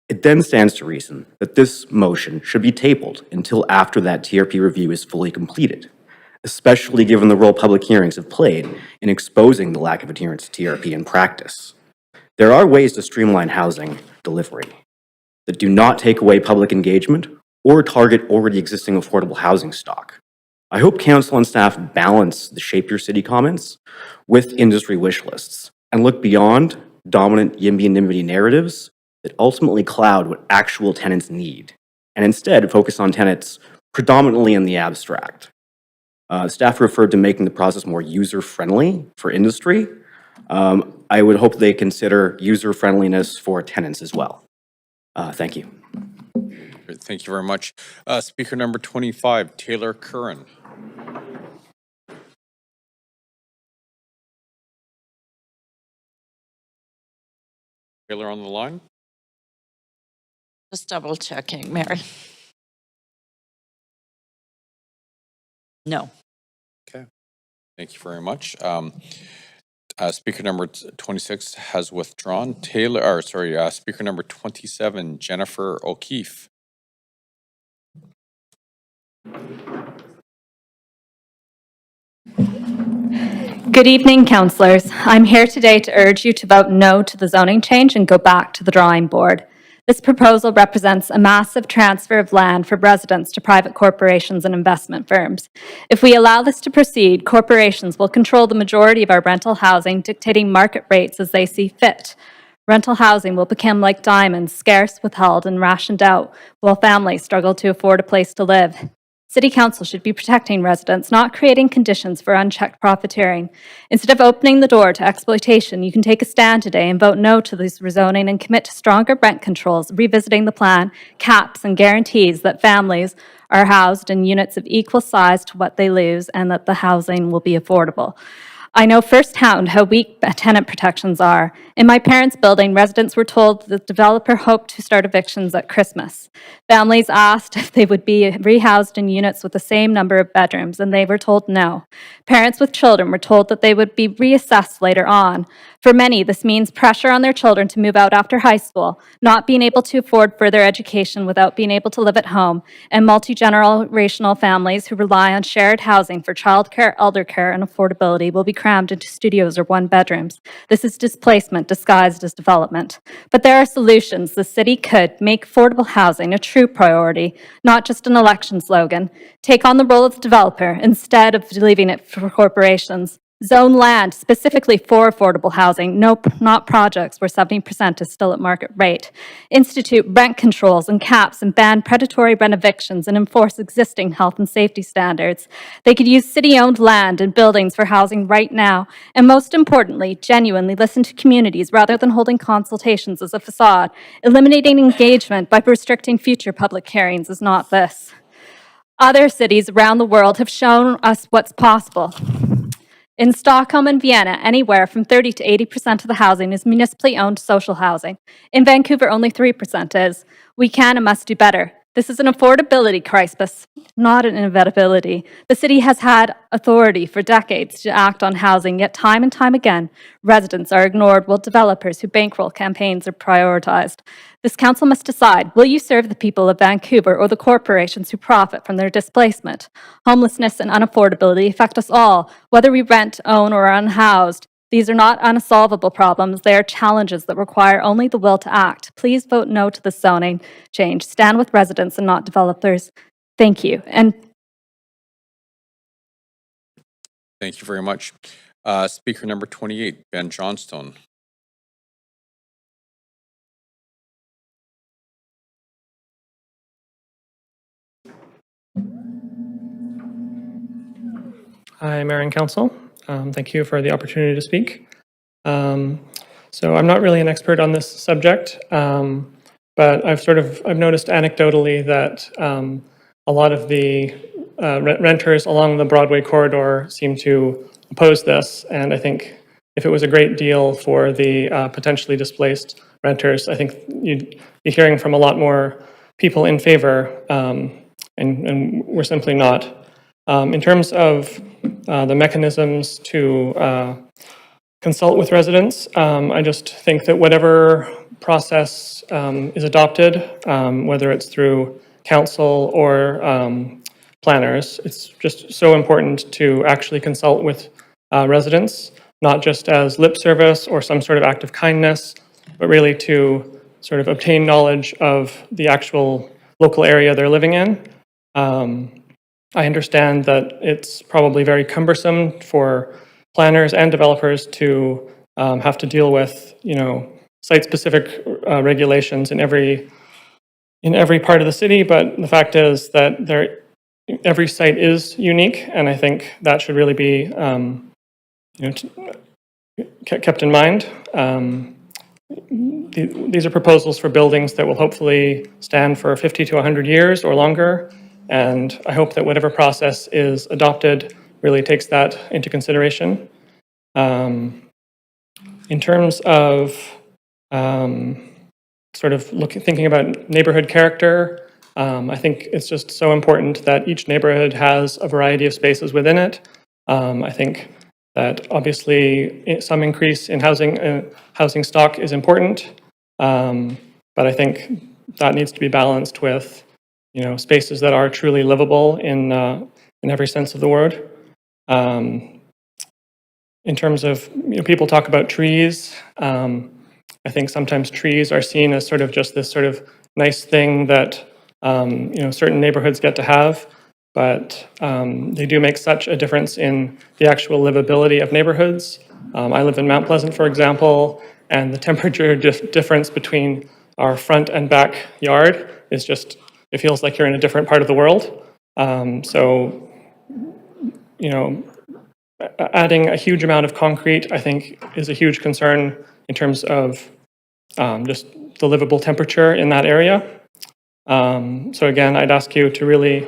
It then stands to reason that this motion should be tabled until after that TRP review is fully completed, especially given the role public hearings have played in exposing the lack of adherence to TRP in practice. There are ways to streamline housing delivery that do not take away public engagement or target already existing affordable housing stock. I hope council and staff balance the Shape Your City comments with industry wish lists and look beyond dominant YIMBY and NIMBY narratives that ultimately cloud what actual tenants need, and instead focus on tenants predominantly in the abstract. Staff referred to making the process more user-friendly for industry. I would hope they consider user-friendliness for tenants as well. Thank you. Great, thank you very much. Speaker number 25, Taylor Curran. Taylor on the line? Just double checking, Mary. No. Okay, thank you very much. Speaker number 26 has withdrawn. Speaker number 27, Jennifer O'Keefe. Good evening, councillors. I'm here today to urge you to vote no to the zoning change and go back to the drawing board. This proposal represents a massive transfer of land from residents to private corporations and investment firms. If we allow this to proceed, corporations will control the majority of our rental housing, dictating market rates as they see fit. Rental housing will become like diamonds, scarce, withheld, and rationed out, while families struggle to afford a place to live. City Council should be protecting residents, not creating conditions for unchecked profiteering. Instead of opening the door to exploitation, you can take a stand today and vote no to this rezoning and commit to stronger rent controls, revisiting the plan, caps, and guarantees that families are housed in units of equal size to what they lose and that the housing will be affordable. I know firsthand how weak tenant protections are. In my parents' building, residents were told the developer hoped to start evictions at Christmas. Families asked if they would be rehoused in units with the same number of bedrooms, and they were told no. Parents with children were told that they would be reassessed later on. For many, this means pressure on their children to move out after high school, not being able to afford further education without being able to live at home, and multi-generational families who rely on shared housing for childcare, elder care, and affordability will be crammed into studios or one-bedrooms. This is displacement disguised as development. But there are solutions. The city could make affordable housing a true priority, not just an election slogan. Take on the role of the developer instead of leaving it for corporations. Zone land specifically for affordable housing, not projects where 70% is still at market rate. Institute rent controls and caps and ban predatory rent evictions and enforce existing health and safety standards. They could use city-owned land and buildings for housing right now, and most importantly, genuinely listen to communities rather than holding consultations as a facade. Eliminating engagement by restricting future public hearings is not this. Other cities around the world have shown us what's possible. In Stockholm and Vienna, anywhere from 30 to 80% of the housing is municipally owned social housing. In Vancouver, only 3% is. We can and must do better. This is an affordability crisis, not an inevitability. The city has had authority for decades to act on housing, yet time and time again, residents are ignored while developers who bankroll campaigns are prioritized. This council must decide, will you serve the people of Vancouver or the corporations who profit from their displacement? Homelessness and unaffordability affect us all, whether we rent, own, or are unhoused. These are not unsolvable problems. They are challenges that require only the will to act. Please vote no to the zoning change. Stand with residents and not developers. Thank you. And Thank you very much. Speaker number 28, Ben Johnstone. Hi, Mayor and Council. Thank you for the opportunity to speak. So I'm not really an expert on this subject, but I've noticed anecdotally that a lot of the renters along the Broadway corridor seem to oppose this, and I think if it was a great deal for the potentially displaced renters, I think you'd be hearing from a lot more people in favor, and we're simply not. In terms of the mechanisms to consult with residents. I just think that whatever process is adopted, whether it's through council or planners, it's just so important to actually consult with residents, not just as lip service or some sort of act of kindness, but really to sort of obtain knowledge of the actual local area they're living in. I understand that it's probably very cumbersome for planners and developers to have to deal with, site-specific regulations in every part of the city. But the fact is that every site is unique, and I think that should really be, kept in mind. These are proposals for buildings that will hopefully stand for 50 to 100 years or longer. And I hope that whatever process is adopted really takes that into consideration. In terms of thinking about neighborhood character, I think it's just so important that each neighborhood has a variety of spaces within it. I think that obviously some increase in housing stock is important, but I think that needs to be balanced with spaces that are truly livable in every sense of the word. In terms of people talk about trees, I think sometimes trees are seen as sort of just this sort of nice thing that certain neighborhoods get to have, but they do make such a difference in the actual livability of neighborhoods. I live in Mount Pleasant, for example, and the temperature difference between our front and back yard is just, it feels like you're in a different part of the world. So, adding a huge amount of concrete, I think, is a huge concern in terms of just the livable temperature in that area. So again, I'd ask you to really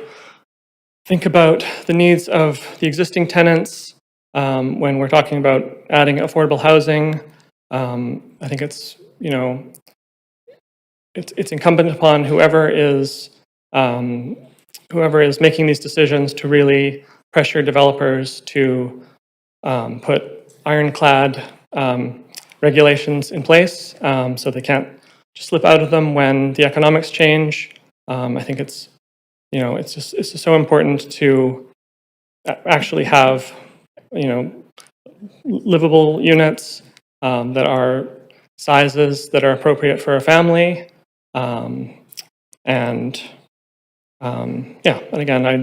think about the needs of the existing tenants when we're talking about adding affordable housing. I think it's incumbent upon whoever is making these decisions to really pressure developers to put ironclad regulations in place so they can't just slip out of them when the economics change. I think it's just so important to actually have livable units that are sizes that are appropriate for a family. And again,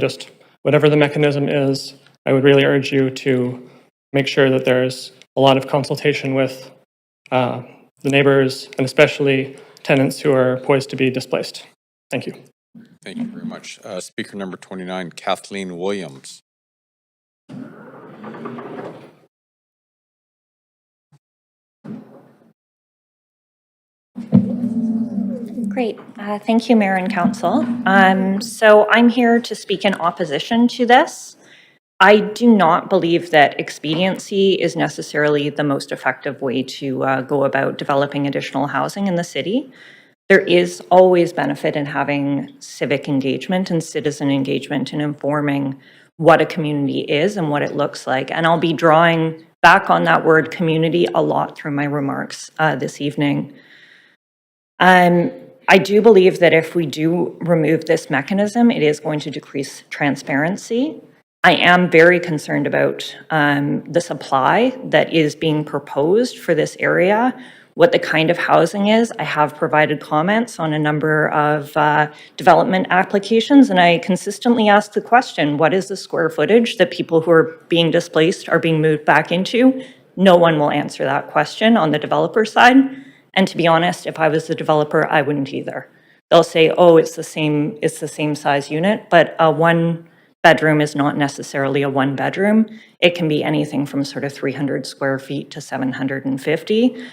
whatever the mechanism is, I would really urge you to make sure that there's a lot of consultation with the neighbors and especially tenants who are poised to be displaced. Thank you. Thank you very much. Speaker number 29, Kathleen Williams. Great. Thank you, Mayor and Council. So I'm here to speak in opposition to this. I do not believe that expediency is necessarily the most effective way to go about developing additional housing in the city. There is always benefit in having civic engagement and citizen engagement in informing what a community is and what it looks like. And I'll be drawing back on that word community a lot through my remarks this evening. I do believe that if we do remove this mechanism, it is going to decrease transparency. I am very concerned about the supply that is being proposed for this area, what the kind of housing is. I have provided comments on a number of development applications, and I consistently ask the question, what is the square footage that people who are being displaced are being moved back into? No one will answer that question on the developer side. And to be honest, if I was the developer, I wouldn't either. They'll say, oh, it's the same size unit, but a one bedroom is not necessarily a one bedroom. It can be anything from sort of 300 square feet to 750,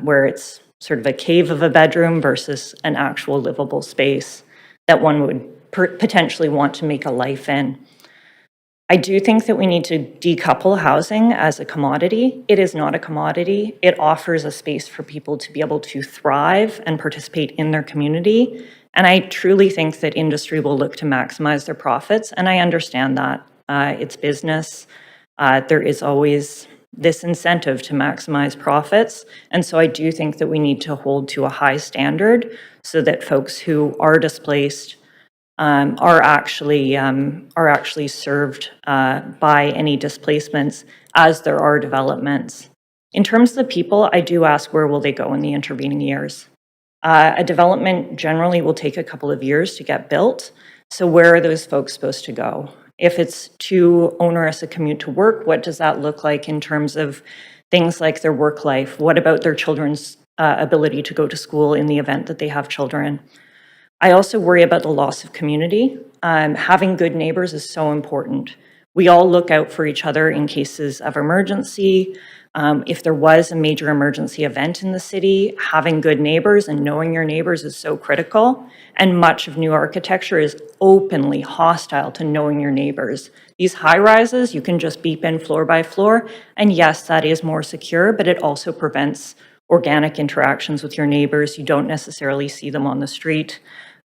where it's sort of a cave of a bedroom versus an actual livable space that one would potentially want to make a life in. I do think that we need to decouple housing as a commodity. It is not a commodity. It offers a space for people to be able to thrive and participate in their community. And I truly think that industry will look to maximize their profits. And I understand that. It's business. There is always this incentive to maximize profits. And so I do think that we need to hold to a high standard so that folks who are displaced are actually served by any displacements as there are developments. In terms of the people, I do ask, where will they go in the intervening years? A development generally will take a couple of years to get built. So where are those folks supposed to go? If it's too onerous a commute to work, what does that look like in terms of things like their work life? What about their children's ability to go to school in the event that they have children? I also worry about the loss of community. Having good neighbors is so important. We all look out for each other in cases of emergency. If there was a major emergency event in the city, having good neighbors and knowing your neighbors is so critical. And much of new architecture is openly hostile to knowing your neighbors. These high rises, you can just beep in floor by floor. And yes, that is more secure, but it also prevents organic interactions with your neighbors. You don't necessarily see them on the street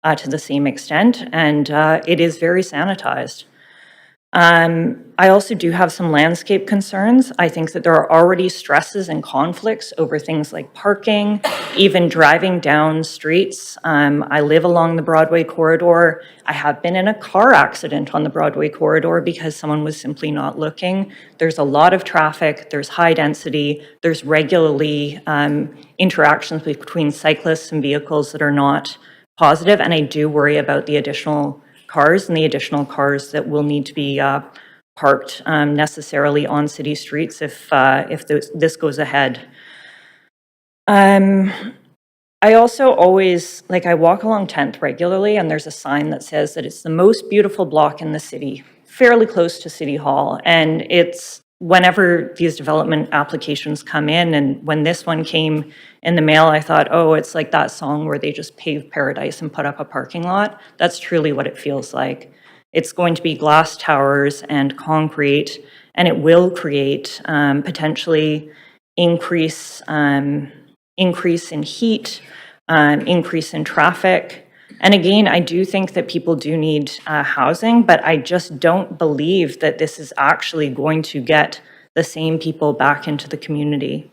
to the same extent. And it is very sanitized. I also do have some landscape concerns. I think that there are already stresses and conflicts over things like parking, even driving down streets. I live along the Broadway corridor. I have been in a car accident on the Broadway corridor because someone was simply not looking. There's a lot of traffic, there's high density, there's regularly interactions between cyclists and vehicles that are not positive, and I do worry about the additional cars and the additional cars that will need to be parked necessarily on city streets if this goes ahead. I also always, I walk along 10th regularly, and there's a sign that says that it's the most beautiful block in the city, fairly close to City Hall. And it's whenever these development applications come in, and when this one came in the mail, I thought, oh, it's like that song where they just paved paradise and put up a parking lot. That's truly what it feels like. It's going to be glass towers and concrete, and it will create potentially increase in heat, increase in traffic. And again, I do think that people do need housing, but I just don't believe that this is actually going to get the same people back into the community.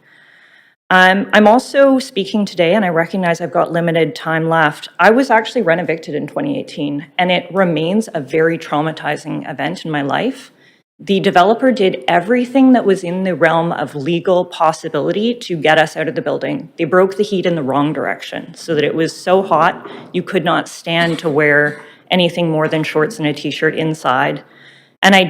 I'm also speaking today, and I recognize I've got limited time left. I was actually rent evicted in 2018, and it remains a very traumatizing event in my life. The developer did everything that was in the realm of legal possibility to get us out of the building. They broke the heat in the wrong direction so that it was so hot you could not stand to wear anything more than shorts and a t-shirt inside. And I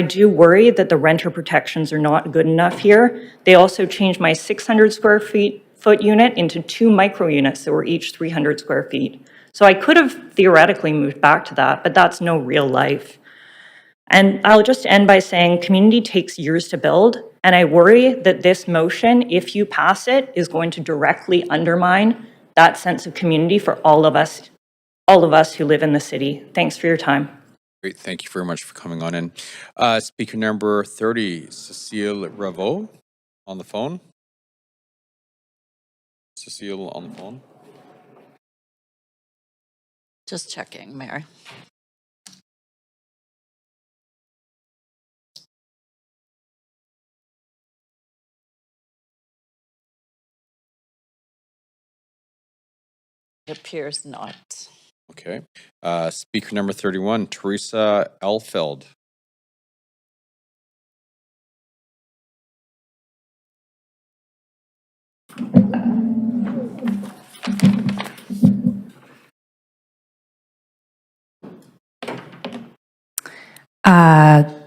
do worry that the renter protections are not good enough here. They also changed my 600 square foot unit into 2 micro units that were each 300 square feet. So I could have theoretically moved back to that, but that's no real life. And I'll just end by saying community takes years to build, and I worry that this motion, if you pass it, is going to directly undermine that sense of community for all of us who live in the city. Thanks for your time. Great, thank you very much for coming on in. Speaker number 30, Cecile Revo on the phone. Cecile on the phone. Just checking, Mayor. It appears not. Okay. Speaker number 31, Teresa Elfeld.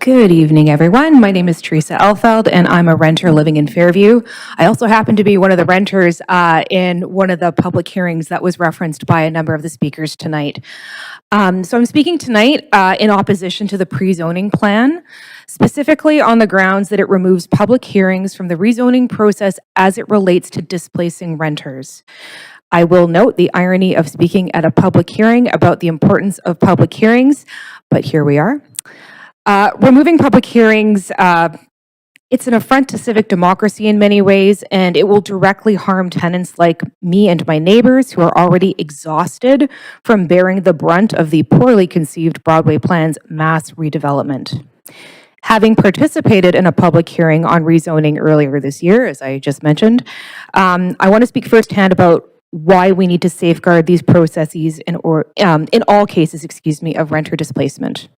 Good evening, everyone. My name is Teresa Elfeld, and I'm a renter living in Fairview. I also happen to be one of the renters in one of the public hearings that was referenced by a number of the speakers tonight. So I'm speaking tonight in opposition to the pre-zoning plan, specifically on the grounds that it removes public hearings from the rezoning process as it relates to displacing renters. I will note the irony of speaking at a public hearing about the importance of public hearings, but here we are. Removing public hearings, it's an affront to civic democracy in many ways, and it will directly harm tenants like me and my neighbors who are already exhausted from bearing the brunt of the poorly conceived Broadway plan's mass redevelopment. Having participated in a public hearing on rezoning earlier this year, as I just mentioned, I want to speak firsthand about why we need to safeguard these processes in all cases, of renter displacement.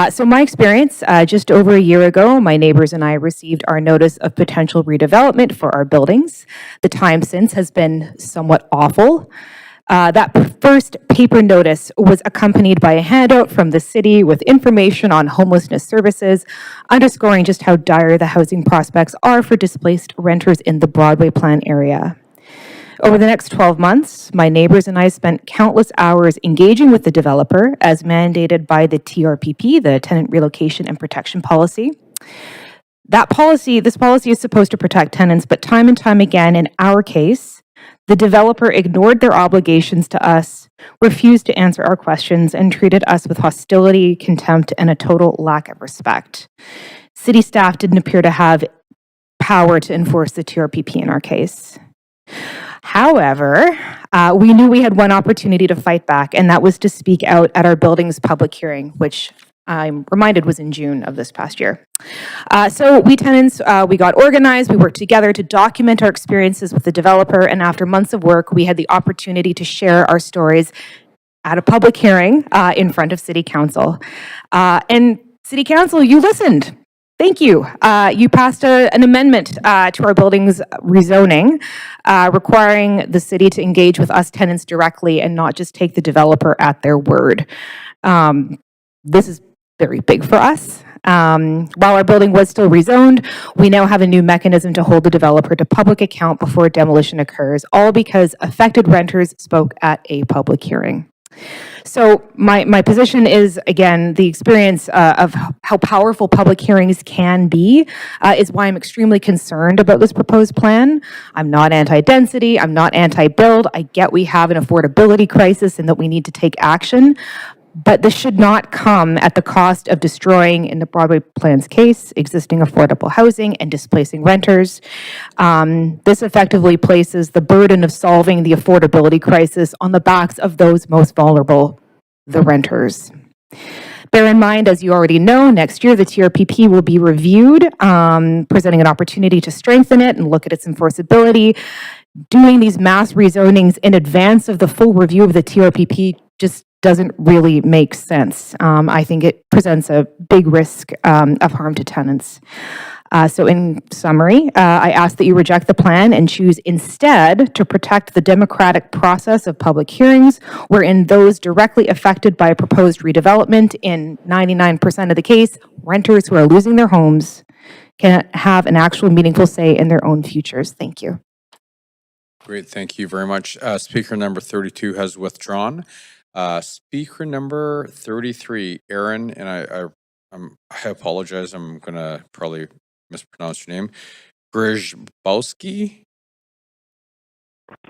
So my experience, just over a year ago, my neighbors and I received our notice of potential redevelopment for our buildings. The time since has been somewhat awful. That first paper notice was accompanied by a handout from the city with information on homelessness services, underscoring just how dire the housing prospects are for displaced renters in the Broadway Plan area. Over the next 12 months, my neighbors and I spent countless hours engaging with the developer as mandated by the TRPP, the Tenant Relocation and Protection Policy. This policy is supposed to protect tenants, but time and time again, in our case, the developer ignored their obligations to us, refused to answer our questions, and treated us with hostility, contempt, and a total lack of respect. City staff didn't appear to have power to enforce the TRPP in our case. However, we knew we had one opportunity to fight back, and that was to speak out at our building's public hearing, which I'm reminded was in June of this past year. So we tenants, we got organized, we worked together to document our experiences with the developer, and after months of work, we had the opportunity to share our stories at a public hearing in front of City Council. And City Council, you listened. Thank you. You passed an amendment to our building's rezoning, requiring the city to engage with us tenants directly and not just take the developer at their word. This is very big for us. While our building was still rezoned, we now have a new mechanism to hold the developer to public account before demolition occurs, all because affected renters spoke at a public hearing. So my position is, again, the experience of how powerful public hearings can be is why I'm extremely concerned about this proposed plan. I'm not anti-density, I'm not anti-build. I get we have an affordability crisis and that we need to take action. But this should not come at the cost of destroying, in the Broadway Plan's case, existing affordable housing and displacing renters. This effectively places the burden of solving the affordability crisis on the backs of those most vulnerable, the renters. Bear in mind, as you already know, next year the TRPP will be reviewed, presenting an opportunity to strengthen it and look at its enforceability. Doing these mass rezonings in advance of the full review of the TRPP just doesn't really make sense. I think it presents a big risk of harm to tenants. So in summary, I ask that you reject the plan and choose instead to protect the democratic process of public hearings, wherein those directly affected by a proposed redevelopment, in 99% of the case, renters who are losing their homes, can have an actual meaningful say in their own futures. Thank you. Great, thank you very much. Speaker number 32 has withdrawn. Speaker number 33, Aaron, and I apologize, I'm going to probably mispronounce your name. Grzybowski?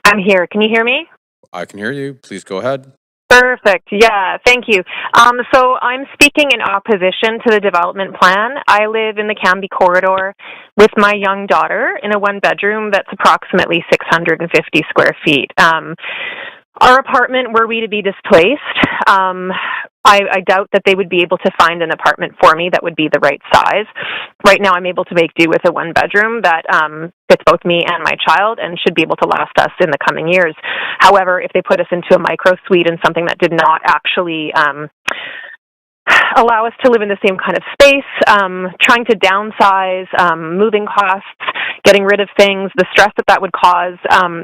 I'm here. Can you hear me? I can hear you. Please go ahead. Perfect. Yeah, thank you. So I'm speaking in opposition to the development plan. I live in the Cambie corridor with my young daughter in a one-bedroom that's approximately 650 square feet. Our apartment, were we to be displaced, I doubt that they would be able to find an apartment for me that would be the right size. Right now, I'm able to make do with a one-bedroom that fits both me and my child and should be able to last us in the coming years. However, if they put us into a micro suite and something that did not actually allow us to live in the same kind of space, trying to downsize, moving costs, getting rid of things, the stress that would cause.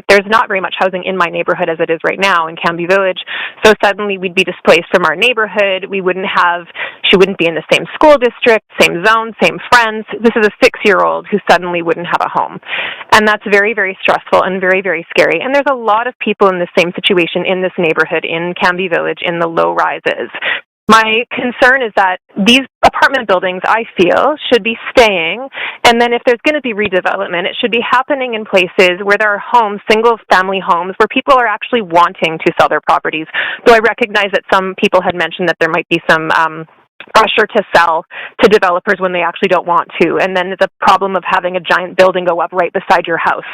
There's not very much housing in my neighborhood as it is right now in Cambie Village. So suddenly we'd be displaced from our neighborhood. She wouldn't be in the same school district, same zone, same friends. This is a 6-year-old who suddenly wouldn't have a home. And that's very, very stressful and very, very scary. And there's a lot of people in the same situation in this neighborhood, in Cambie Village, in the low rises. My concern is that these apartment buildings, I feel, should be staying, and then if there's going to be redevelopment, it should be happening in places where there are homes, single-family homes, where people are actually wanting to sell their properties. Though I recognize that some people had mentioned that there might be some pressure to sell to developers when they actually don't want to. And then the problem of having a giant building go up right beside your house,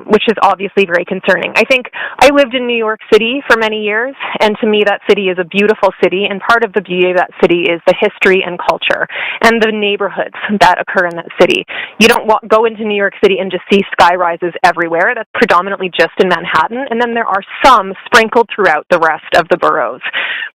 which is obviously very concerning. I think I lived in New York City for many years, and to me that city is a beautiful city, and part of the beauty of that city is the history and culture and the neighborhoods that occur in that city. You don't go into New York City and just see sky rises everywhere. That's predominantly just in Manhattan, and then there are some sprinkled throughout the rest of the boroughs.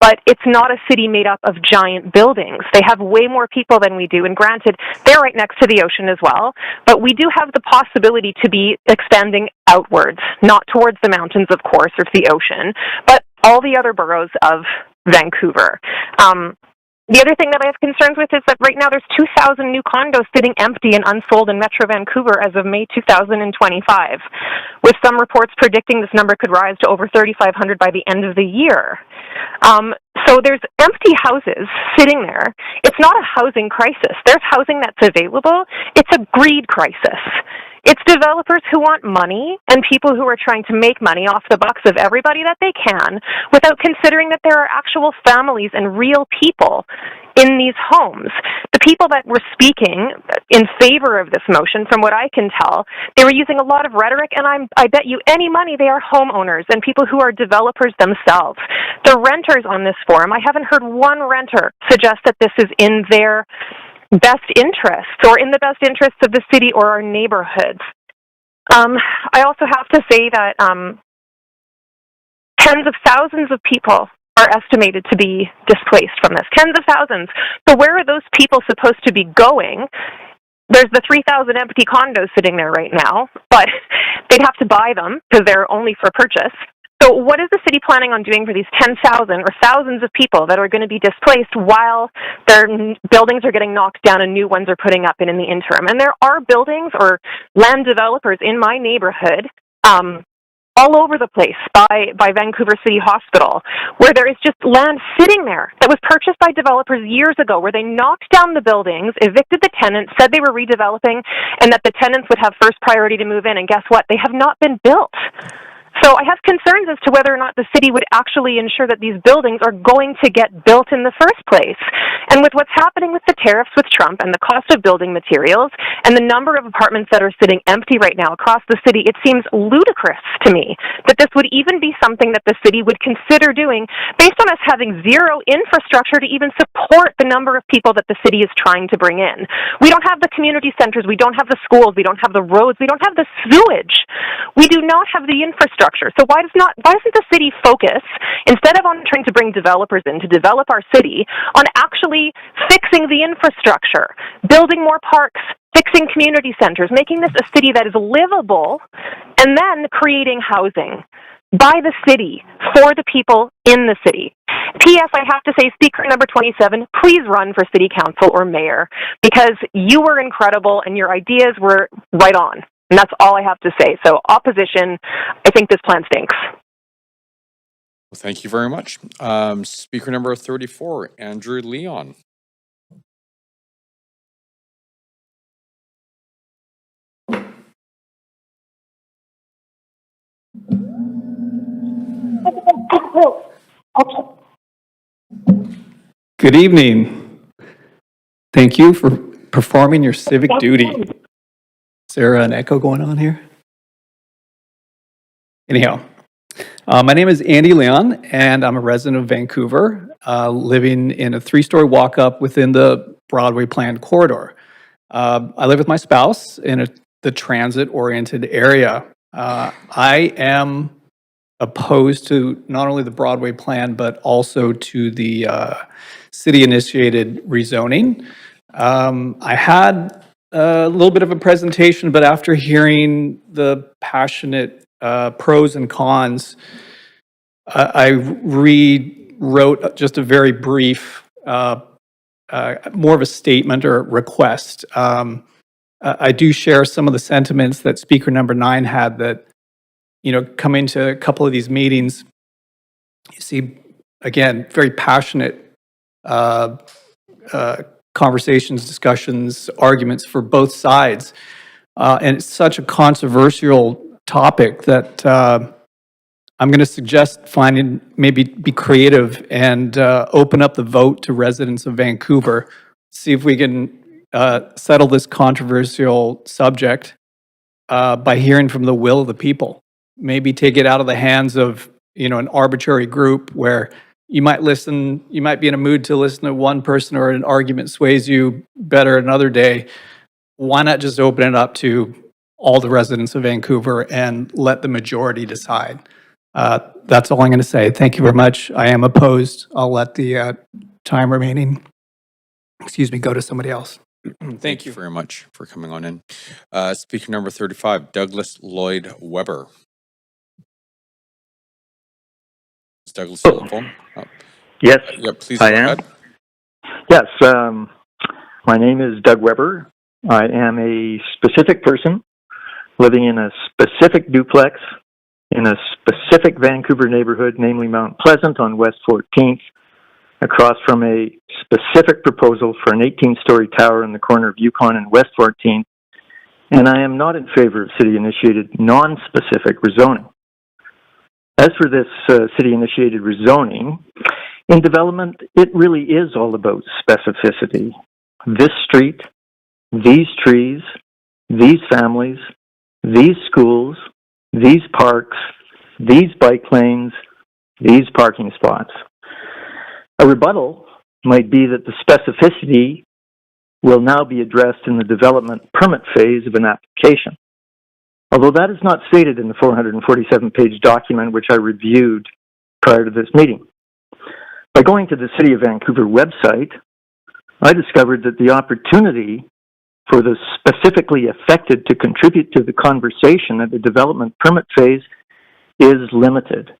But it's not a city made up of giant buildings. They have way more people than we do, and granted, they're right next to the ocean as well, but we do have the possibility to be expanding outwards, not towards the mountains, of course, or to the ocean, but all the other boroughs of Vancouver. The other thing that I have concerns with is that right now there's 2,000 new condos sitting empty and unsold in Metro Vancouver as of May 2025, with some reports predicting this number could rise to over 3,500 by the end of the year. So there's empty houses sitting there. It's not a housing crisis. There's housing that's available. It's a greed crisis. It's developers who want money and people who are trying to make money off the bucks of everybody that they can without considering that there are actual families and real people in these homes. The people that were speaking in favor of this motion, from what I can tell, they were using a lot of rhetoric, and I bet you any money they are homeowners and people who are developers themselves. The renters on this forum, I haven't heard one renter suggest that this is in their best interests or in the best interests of the city or our neighborhoods. I also have to say that tens of thousands of people are estimated to be displaced from this. Tens of thousands. So where are those people supposed to be going? There's the 3,000 empty condos sitting there right now, but they'd have to buy them because they're only for purchase. So what is the city planning on doing for these 10,000 or thousands of people that are going to be displaced while their buildings are getting knocked down and new ones are putting up in the interim? And there are buildings or land developers in my neighborhood all over the place by Vancouver City Hospital, where there is just land sitting there that was purchased by developers years ago, where they knocked down the buildings, evicted the tenants, said they were redeveloping, and that the tenants would have first priority to move in. And guess what? They have not been built. So I have concerns as to whether or not the city would actually ensure that these buildings are going to get built in the first place. And with what's happening with the tariffs with Trump and the cost of building materials and the number of apartments that are sitting empty right now across the city, it seems ludicrous to me that this would even be something that the city would consider doing based on us having zero infrastructure to even support the number of people that the city is trying to bring in. We don't have the community centers, we don't have the schools, we don't have the roads, we don't have the sewage. We do not have the infrastructure. So why doesn't the city focus, instead of on trying to bring developers in to develop our city, on actually fixing the infrastructure, building more parks, fixing community centers, making this a city that is livable, and then creating housing by the city for the people in the city. P.S. I have to say, Speaker number 27, please run for city council or mayor, because you were incredible and your ideas were right on. And that's all I have to say. So opposition, I think this plan stinks. Well, thank you very much. Speaker number 34, Andrew Leon. Good evening. Thank you for performing your civic duty. Is there an echo going on here? Anyhow, my name is Andy Leon, and I'm a resident of Vancouver, living in a 3-story walk-up within the Broadway planned corridor. I live with my spouse in the transit-oriented area. I am opposed to not only the Broadway plan, but also to the city-initiated rezoning. I had a little bit of a presentation, but after hearing the passionate pros and cons, I rewrote just a very brief, more of a statement or request. I do share some of the sentiments that Speaker number 9 had, that, coming to a couple of these meetings, you see, again, very passionate conversations, discussions, arguments for both sides. And it's such a controversial topic that I'm going to suggest maybe be creative and open up the vote to residents of Vancouver. See if we can settle this controversial subject by hearing from the will of the people. Maybe take it out of the hands of, an arbitrary group where you might be in a mood to listen to one person or an argument sways you better another day. Why not just open it up to all the residents of Vancouver and let the majority decide? That's all I'm going to say. Thank you very much. I am opposed. I'll let the time remaining, go to somebody else. Thank you very much for coming on in. Speaker number 35, Douglas Lloyd Weber. Is Douglas on the phone? Oh. Yes, Yeah, please I go am. ahead. Yes, my name is Doug Weber. I am a specific person living in a specific duplex in a specific Vancouver neighborhood, namely Mount Pleasant on West 14th, across from a specific proposal for an 18-story tower in the corner of Yukon and West 14th, and I am not in favor of city-initiated non-specific rezoning. As for this city-initiated rezoning, in development, it really is all about specificity. This street, these trees, these families, these schools, these parks, these bike lanes, these parking spots. A rebuttal might be that the specificity will now be addressed in the development permit phase of an application. Although that is not stated in the 447-page document which I reviewed prior to this meeting. By going to the City of Vancouver website, I discovered that the opportunity for the specifically affected to contribute to the conversation at the development permit phase is limited.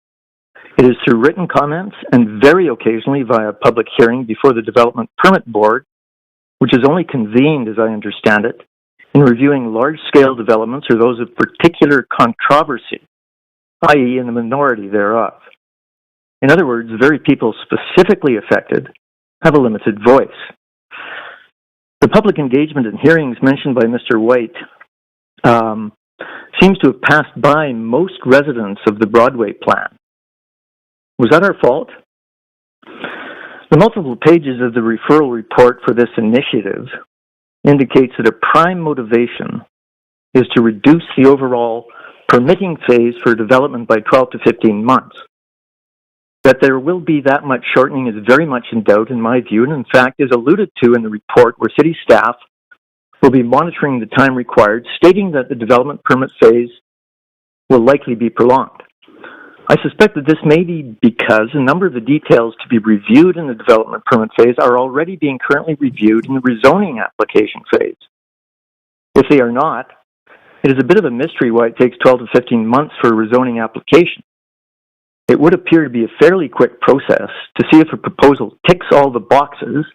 It is through written comments and very occasionally via public hearing before the Development Permit Board, which is only convened, as I understand it, in reviewing large-scale developments or those of particular controversy, i.e. in the minority thereof. In other words, the very people specifically affected have a limited voice. The public engagement and hearings mentioned by Mr. White seems to have passed by most residents of the Broadway plan. Was that our fault? The multiple pages of the referral report for this initiative indicates that a prime motivation is to reduce the overall permitting phase for development by 12 to 15 months. That there will be that much shortening is very much in doubt in my view, and in fact is alluded to in the report where city staff will be monitoring the time required, stating that the development permit phase will likely be prolonged. I suspect that this may be because a number of the details to be reviewed in the development permit phase are already being currently reviewed in the rezoning application phase. If they are not, it is a bit of a mystery why it takes 12 to 15 months for a rezoning application. It would appear to be a fairly quick process to see if a proposal ticks all the boxes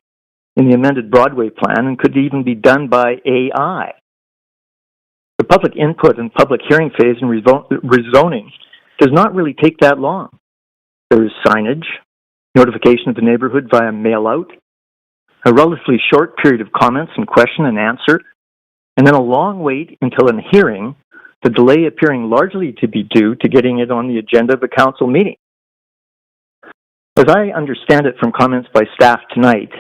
in the amended Broadway plan and could even be done by AI. The public input and public hearing phase in rezoning does not really take that long. There is signage, notification of the neighborhood via mail-out, a relatively short period of comments and question and answer, and then a long wait until a hearing, the delay appearing largely to be due to getting it on the agenda of a council meeting. As I understand it from comments by staff tonight,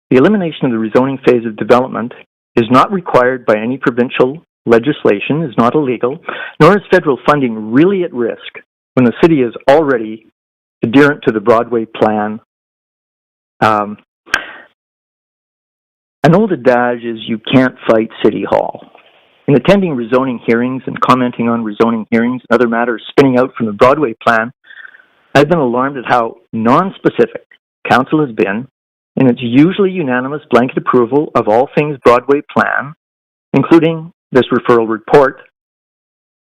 the elimination of the rezoning phase of development is not required by any provincial legislation, is not illegal, nor is federal funding really at risk when the city is already adherent to the Broadway plan. An old adage is you can't fight City Hall. In attending rezoning hearings and commenting on rezoning hearings and other matters spinning out from the Broadway plan, I've been alarmed at how non-specific council has been in its usually unanimous blanket approval of all things Broadway plan, including this referral report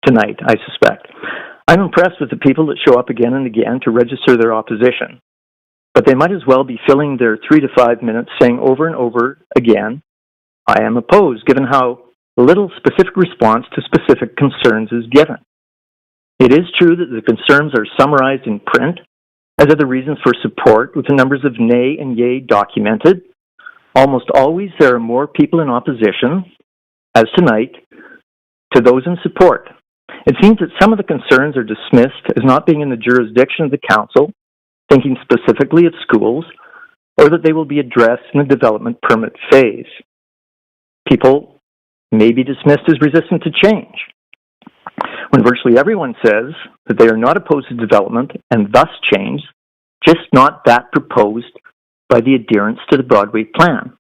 tonight, I suspect. I'm impressed with the people that show up again and again to register their opposition, but they might as well be filling their 3 to 5 minutes saying over and over again, I am opposed, given how little specific response to specific concerns is given. It is true that the concerns are summarized in print, as are the reasons for support, with the numbers of nay and yea documented. Almost always there are more people in opposition, as tonight, to those in support. It seems that some of the concerns are dismissed as not being in the jurisdiction of the council, thinking specifically of schools, or that they will be addressed in the development permit phase. People may be dismissed as resistant to change, when virtually everyone says that they are not opposed to development and thus change, just not that proposed by the adherence to the Broadway plan.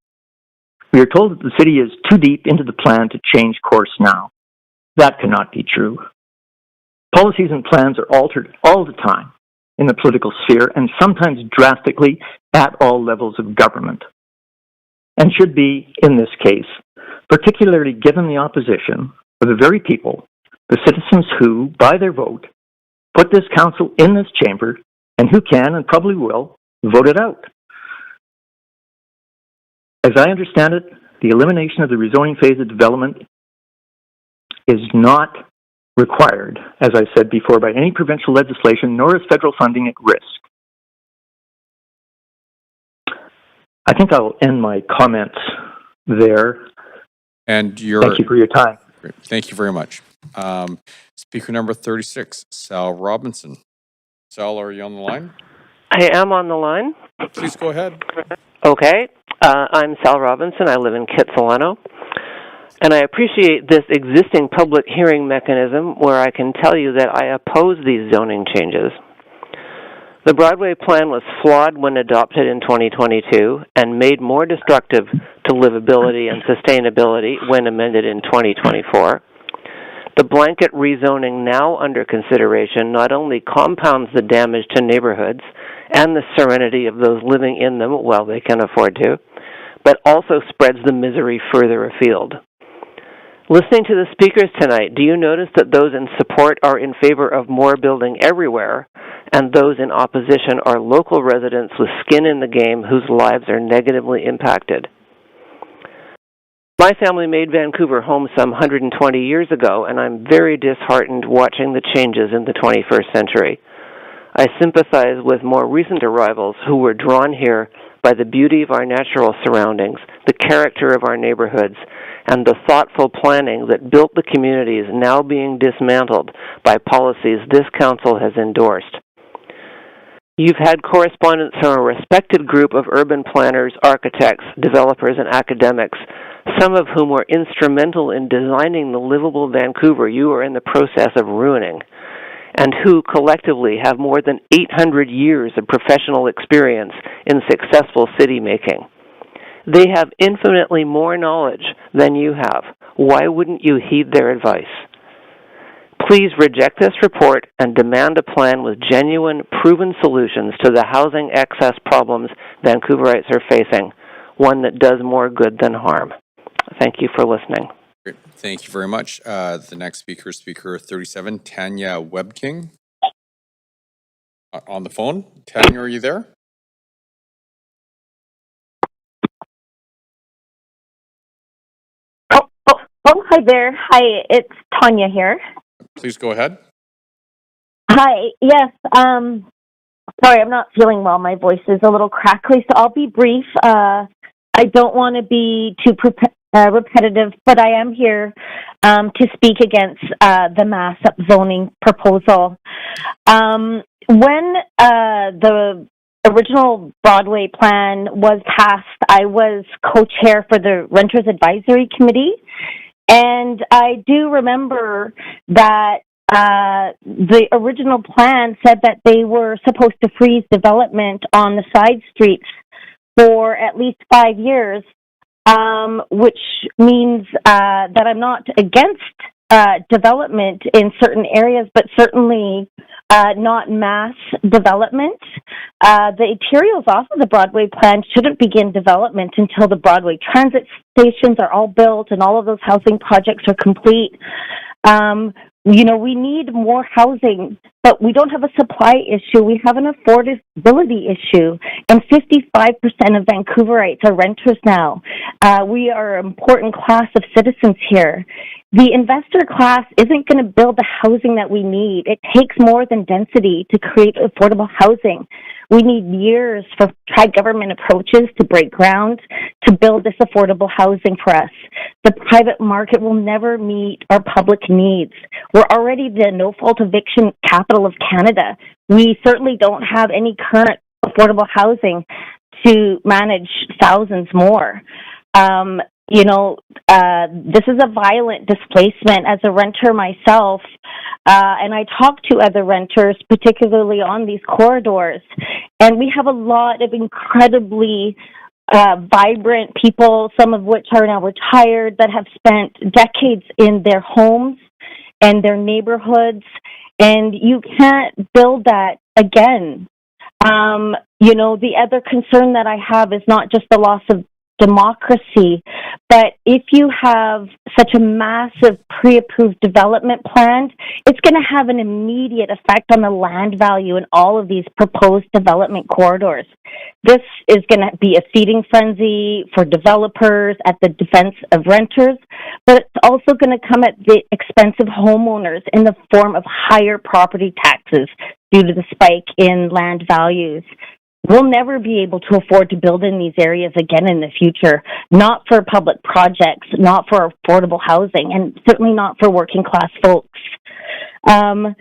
We are told that the city is too deep into the plan to change course now. That cannot be true. Policies and plans are altered all the time in the political sphere and sometimes drastically at all levels of government, and should be, in this case, particularly given the opposition of the very people, the citizens who, by their vote, put this council in this chamber and who can and probably will vote it out. As I understand it, the elimination of the rezoning phase of development is not required, as I said before, by any provincial legislation, nor is federal funding at risk. I think I'll end my comments there. And thank you for your time. Great. Thank you very much. Speaker number 36, Sal Robinson. Sal, are you on the line? I am on the line. Please go ahead. Okay. I'm Sal Robinson. I live in Kitsilano. And I appreciate this existing public hearing mechanism where I can tell you that I oppose these zoning changes. The Broadway plan was flawed when adopted in 2022 and made more destructive to livability and sustainability when amended in 2024. The blanket rezoning now under consideration not only compounds the damage to neighborhoods and the serenity of those living in them while they can afford to, but also spreads the misery further afield. Listening to the speakers tonight, do you notice that those in support are in favor of more building everywhere, and those in opposition are local residents with skin in the game whose lives are negatively impacted? My family made Vancouver home some 120 years ago, and I'm very disheartened watching the changes in the 21st century. I sympathize with more recent arrivals who were drawn here by the beauty of our natural surroundings, the character of our neighborhoods, and the thoughtful planning that built the communities now being dismantled by policies this council has endorsed. You've had correspondence from a respected group of urban planners, architects, developers, and academics, some of whom were instrumental in designing the livable Vancouver you are in the process of ruining, and who collectively have more than 800 years of professional experience in successful city making. They have infinitely more knowledge than you have. Why wouldn't you heed their advice? Please reject this report and demand a plan with genuine, proven solutions to the housing excess problems Vancouverites are facing, one that does more good than harm. Thank you for listening. Great. Thank you very much. The next speaker is Speaker 37, Tanya Webking. On the phone. Tanya, are you there? Oh, hi there. Hi, it's Tanya here. Please go ahead. Hi, yes. Sorry, I'm not feeling well. My voice is a little crackly, so I'll be brief. I don't want to be too repetitive, but I am here to speak against the mass upzoning proposal. When the original Broadway plan was passed, I was co-chair for the Renters Advisory Committee, and I do remember that the original plan said that they were supposed to freeze development on the side streets for at least 5 years, which means that I'm not against development in certain areas, but certainly not mass development. The arterials off of the Broadway plan shouldn't begin development until the Broadway transit stations are all built and all of those housing projects are complete. You know, we need more housing, but we don't have a supply issue. We have an affordability issue, and 55% of Vancouverites are renters now. We are an important class of citizens here. The investor class isn't going to build the housing that we need. It takes more than density to create affordable housing. We need years for tri-government approaches to break ground to build this affordable housing for us. The private market will never meet our public needs. We're already the no-fault eviction capital of Canada. We certainly don't have any current affordable housing to manage thousands more. This is a violent displacement. As a renter myself, and I talk to other renters, particularly on these corridors, and we have a lot of incredibly vibrant people, some of which are now retired, that have spent decades in their homes and their neighborhoods, and you can't build that again. The other concern that I have is not just the loss of democracy, but if you have such a massive pre-approved development plan, it's going to have an immediate effect on the land value in all of these proposed development corridors. This is going to be a feeding frenzy for developers at the defense of renters, but it's also going to come at the expense of homeowners in the form of higher property taxes due to the spike in land values. We'll never be able to afford to build in these areas again in the future, not for public projects, not for affordable housing, and certainly not for working class folks. And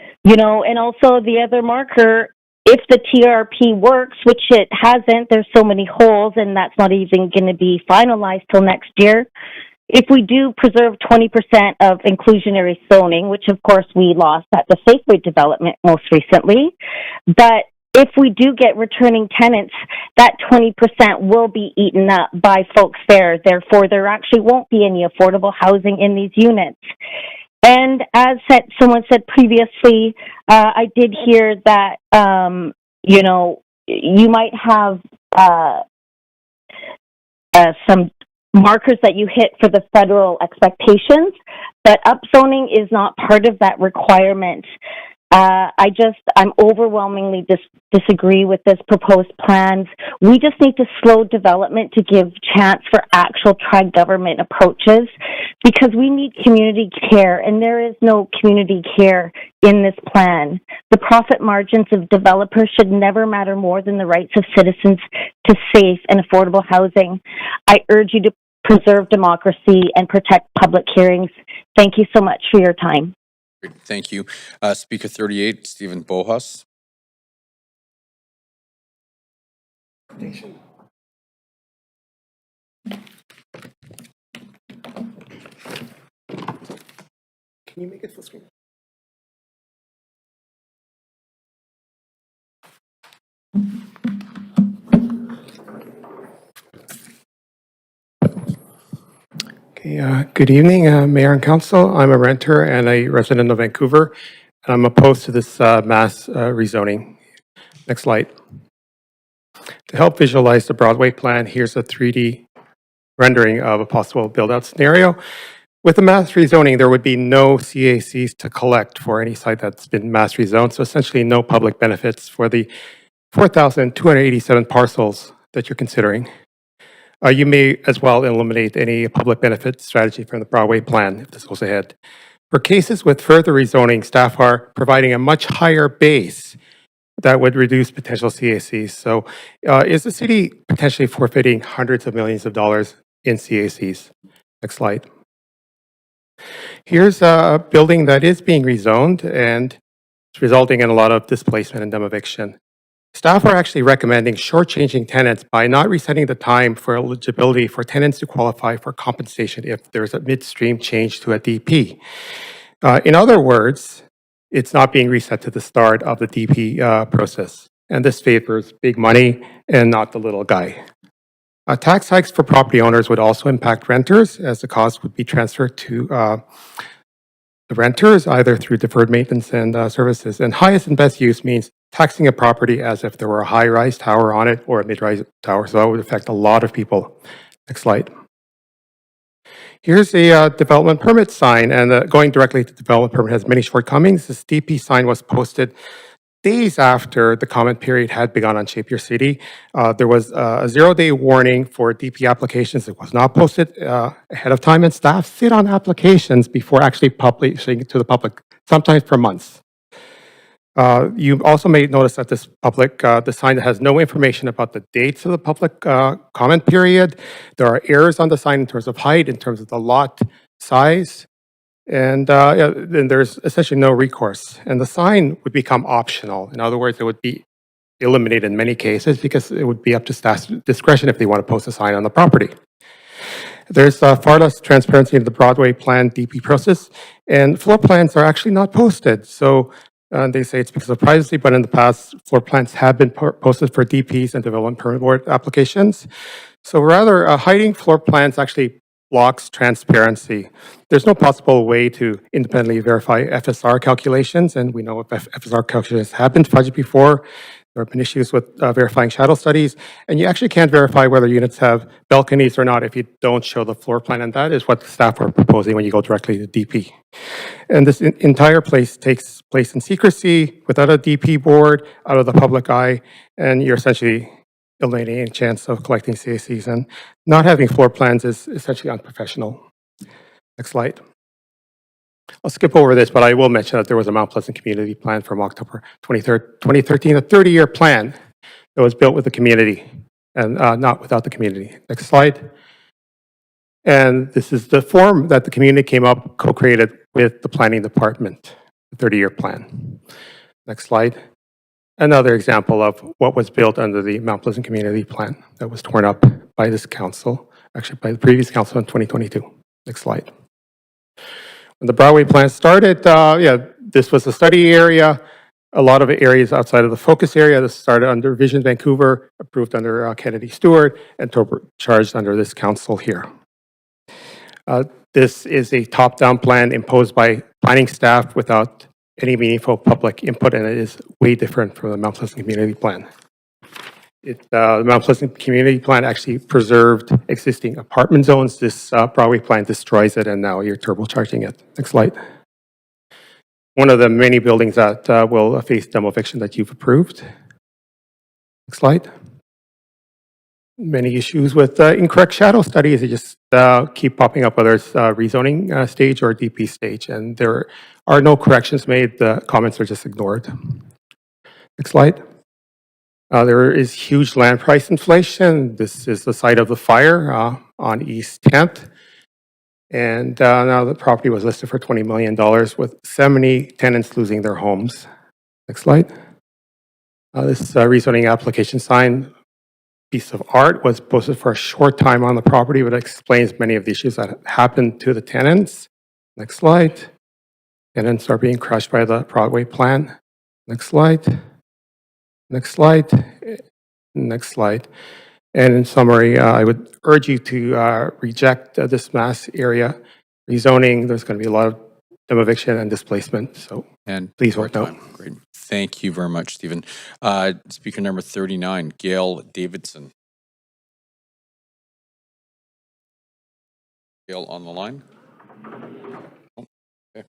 also the other marker, if the TRP works, which it hasn't, there's so many holes, and that's not even going to be finalized till next year. If we do preserve 20% of inclusionary zoning, which of course we lost at the Safeway development most recently, but if we do get returning tenants, that 20% will be eaten up by folks there. Therefore, there actually won't be any affordable housing in these units. And as someone said previously, I did hear that, you might have some markers that you hit for the federal expectations, but upzoning is not part of that requirement. I'm overwhelmingly disagree with this proposed plans. We just need to slow development to give chance for actual tri-government approaches, because we need community care, and there is no community care in this plan. The profit margins of developers should never matter more than the rights of citizens to safe and affordable housing. I urge you to preserve democracy and protect public hearings. Thank you so much for your time. Great, thank you. Speaker 38, Stephen Bohus. Can you make it full screen? Okay, good evening, Mayor and Council. I'm a renter and a resident of Vancouver. I'm opposed to this mass rezoning. Next slide. To help visualize the Broadway plan, here's a 3D rendering of a possible build-out scenario. With the mass rezoning, there would be no CACs to collect for any site that's been mass rezoned, so essentially no public benefits for the 4,287 parcels that you're considering. You may as well eliminate any public benefit strategy from the Broadway plan if this goes ahead. For cases with further rezoning, staff are providing a much higher base that would reduce potential CACs. So is the city potentially forfeiting hundreds of millions of dollars in CACs? Next slide. Here's a building that is being rezoned, and it's resulting in a lot of displacement and eviction. Staff are actually recommending shortchanging tenants by not resetting the time for eligibility for tenants to qualify for compensation if there's a midstream change to a DP. In other words, it's not being reset to the start of the DP process. And this favors big money and not the little guy. Tax hikes for property owners would also impact renters, as the cost would be transferred to the renters, either through deferred maintenance and services. And highest and best use means taxing a property as if there were a high-rise tower on it or a mid-rise tower. So that would affect a lot of people. Next slide. Here's a development permit sign, and going directly to development permit has many shortcomings. This DP sign was posted days after the comment period had begun on Shape Your City. There was a 0-day warning for DP applications. It was not posted ahead of time, and staff sit on applications before actually publishing to the public, sometimes for months. You also may notice that this public, the sign has no information about the dates of the public comment period. There are errors on the sign in terms of height, in terms of the lot size, and yeah, then there's essentially no recourse. And the sign would become optional. In other words, it would be eliminated in many cases because it would be up to staff's discretion if they want to post a sign on the property. There's far less transparency in the Broadway plan DP process, and floor plans are actually not posted. So they say it's because of privacy, but in the past, floor plans have been posted for DPs and development permit board applications. So rather, hiding floor plans actually blocks transparency. There's no possible way to independently verify FSR calculations, and we know if FSR calculations have been fudged before. There have been issues with verifying shadow studies, and you actually can't verify whether units have balconies or not if you don't show the floor plan, and that is what the staff are proposing when you go directly to DP. And this entire place takes place in secrecy, without a DP board, out of the public eye, and you're essentially eliminating any chance of collecting CACs, and not having floor plans is essentially unprofessional. Next slide. I'll skip over this, but I will mention that there was a Mount Pleasant community plan from October 23rd, 2013, a 30-year plan that was built with the community and not without the community. Next slide. And this is the form that the community came up, co-created with the planning department, the 30-year plan. Next slide. Another example of what was built under the Mount Pleasant community plan that was torn up by this council, actually by the previous council in 2022. Next slide. When the Broadway plan started, this was a study area. A lot of areas outside of the focus area. This started under Vision Vancouver, approved under Kennedy Stewart, and turbocharged under this council here. This is a top-down plan imposed by planning staff without any meaningful public input, and it is way different from the Mount Pleasant community plan. The Mount Pleasant community plan actually preserved existing apartment zones. This Broadway plan destroys it, and now you're turbocharging it. Next slide. One of the many buildings that will face demoeviction that you've approved. Next slide. Many issues with incorrect shadow studies. They just keep popping up, whether it's rezoning stage or DP stage, and there are no corrections made. The comments are just ignored. Next slide. There is huge land price inflation. This is the site of the fire on East 10th. And now the property was listed for $20 million with 70 tenants losing their homes. Next slide. This rezoning application sign piece of art was posted for a short time on the property, but it explains many of the issues that happened to the tenants. Next slide. Tenants are being crushed by the Broadway plan. Next slide. Next slide. Next slide. And in summary, I would urge you to reject this mass area rezoning. There's going to be a lot of demoeviction and displacement. So please vote no. Great. Thank you very much, Stephen. Speaker number 39, Gail Davidson. Gail on the line? Oh, okay.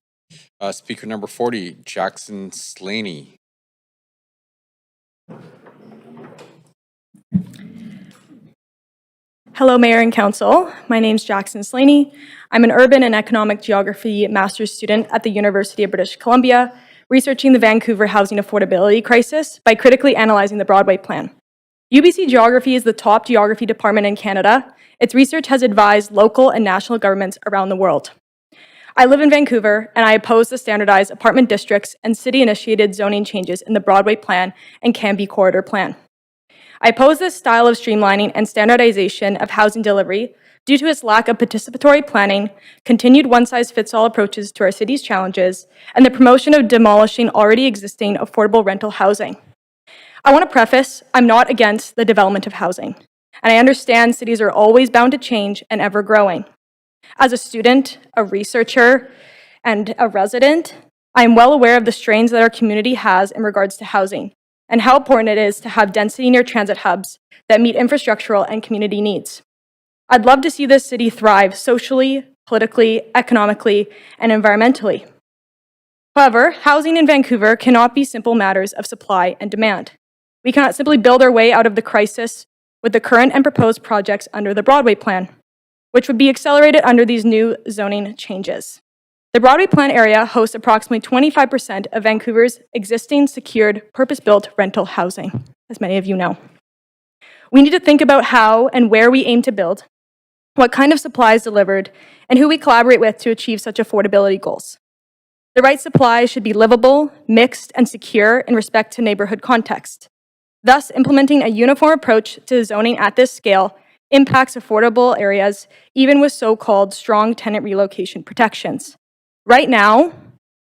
Speaker number 40, Jackson Slaney. Hello, Mayor and Council. My name is Jackson Slaney. I'm an urban and economic geography master's student at the University of British Columbia, researching the Vancouver housing affordability crisis by critically analyzing the Broadway plan. UBC Geography is the top geography department in Canada. Its research has advised local and national governments around the world. I live in Vancouver, and I oppose the standardized apartment districts and city-initiated zoning changes in the Broadway plan and Cambie Corridor plan. I oppose this style of streamlining and standardization of housing delivery due to its lack of participatory planning, continued one-size-fits-all approaches to our city's challenges, and the promotion of demolishing already existing affordable rental housing. I want to preface, I'm not against the development of housing, and I understand cities are always bound to change and ever growing. As a student, a researcher, and a resident, I am well aware of the strains that our community has in regards to housing, and how important it is to have density near transit hubs that meet infrastructural and community needs. I'd love to see this city thrive socially, politically, economically, and environmentally. However, housing in Vancouver cannot be simple matters of supply and demand. We cannot simply build our way out of the crisis with the current and proposed projects under the Broadway plan, which would be accelerated under these new zoning changes. The Broadway Plan area hosts approximately 25% of Vancouver's existing secured purpose-built rental housing, as many of you know. We need to think about how and where we aim to build, what kind of supply is delivered, and who we collaborate with to achieve such affordability goals. The right supply should be livable, mixed, and secure in respect to neighborhood context. Thus, implementing a uniform approach to zoning at this scale impacts affordable areas, even with so-called strong tenant relocation protections. Right now,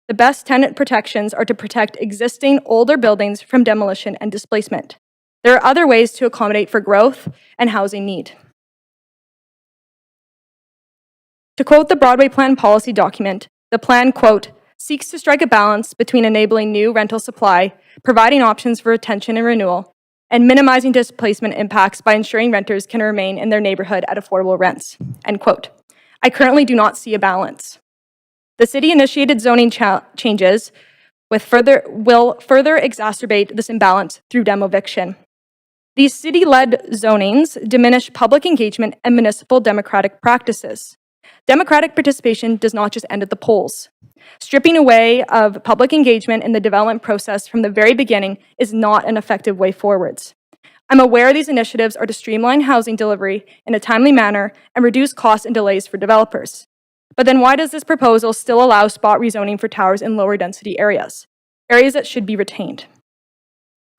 the best tenant protections are to protect existing older buildings from demolition and displacement. There are other ways to accommodate for growth and housing need. To quote the Broadway Plan policy document, the plan, quote, seeks to strike a balance between enabling new rental supply, providing options for retention and renewal, and minimizing displacement impacts by ensuring renters can remain in their neighborhood at affordable rents, end quote. I currently do not see a balance. The city-initiated zoning changes will further exacerbate this imbalance through demoviction. These city-led zonings diminish public engagement and municipal democratic practices. Democratic participation does not just end at the polls. Stripping away of public engagement in the development process from the very beginning is not an effective way forwards. I'm aware these initiatives are to streamline housing delivery in a timely manner and reduce costs and delays for developers. But then why does this proposal still allow spot rezoning for towers in lower density areas that should be retained?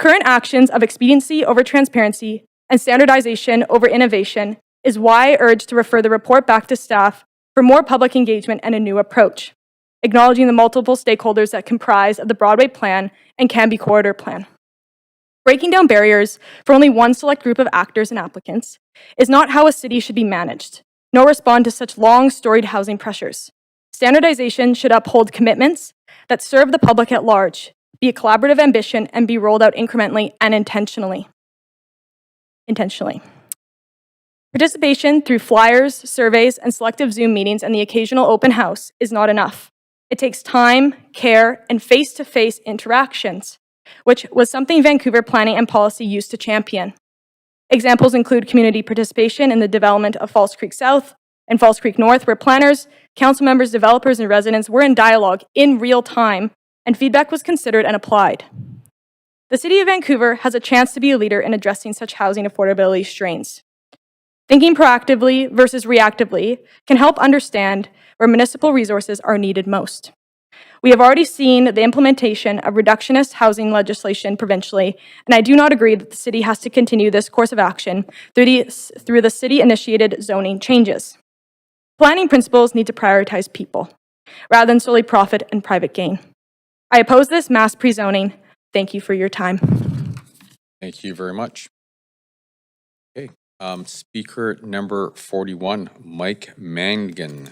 Current actions of expediency over transparency and standardization over innovation is why I urge to refer the report back to staff for more public engagement and a new approach, acknowledging the multiple stakeholders that comprise of the Broadway Plan and Canby Corridor Plan. Breaking down barriers for only one select group of actors and applicants is not how a city should be managed, nor respond to such long, storied housing pressures. Standardization should uphold commitments that serve the public at large, be a collaborative ambition, and be rolled out incrementally and intentionally. Participation through flyers, surveys, and selective Zoom meetings and the occasional open house is not enough. It takes time, care, and face-to-face interactions, which was something Vancouver planning and policy used to champion. Examples include community participation in the development of False Creek South and False Creek North, where planners, council members, developers, and residents were in dialogue in real time, and feedback was considered and applied. The City of Vancouver has a chance to be a leader in addressing such housing affordability strains. Thinking proactively versus reactively can help understand where municipal resources are needed most. We have already seen the implementation of reductionist housing legislation provincially, and I do not agree that the city has to continue this course of action through the city-initiated zoning changes. Planning principles need to prioritize people, rather than solely profit and private gain. I oppose this mass pre-zoning. Thank you for your time. Thank you very much. Okay, speaker number 41, Mike Mangan.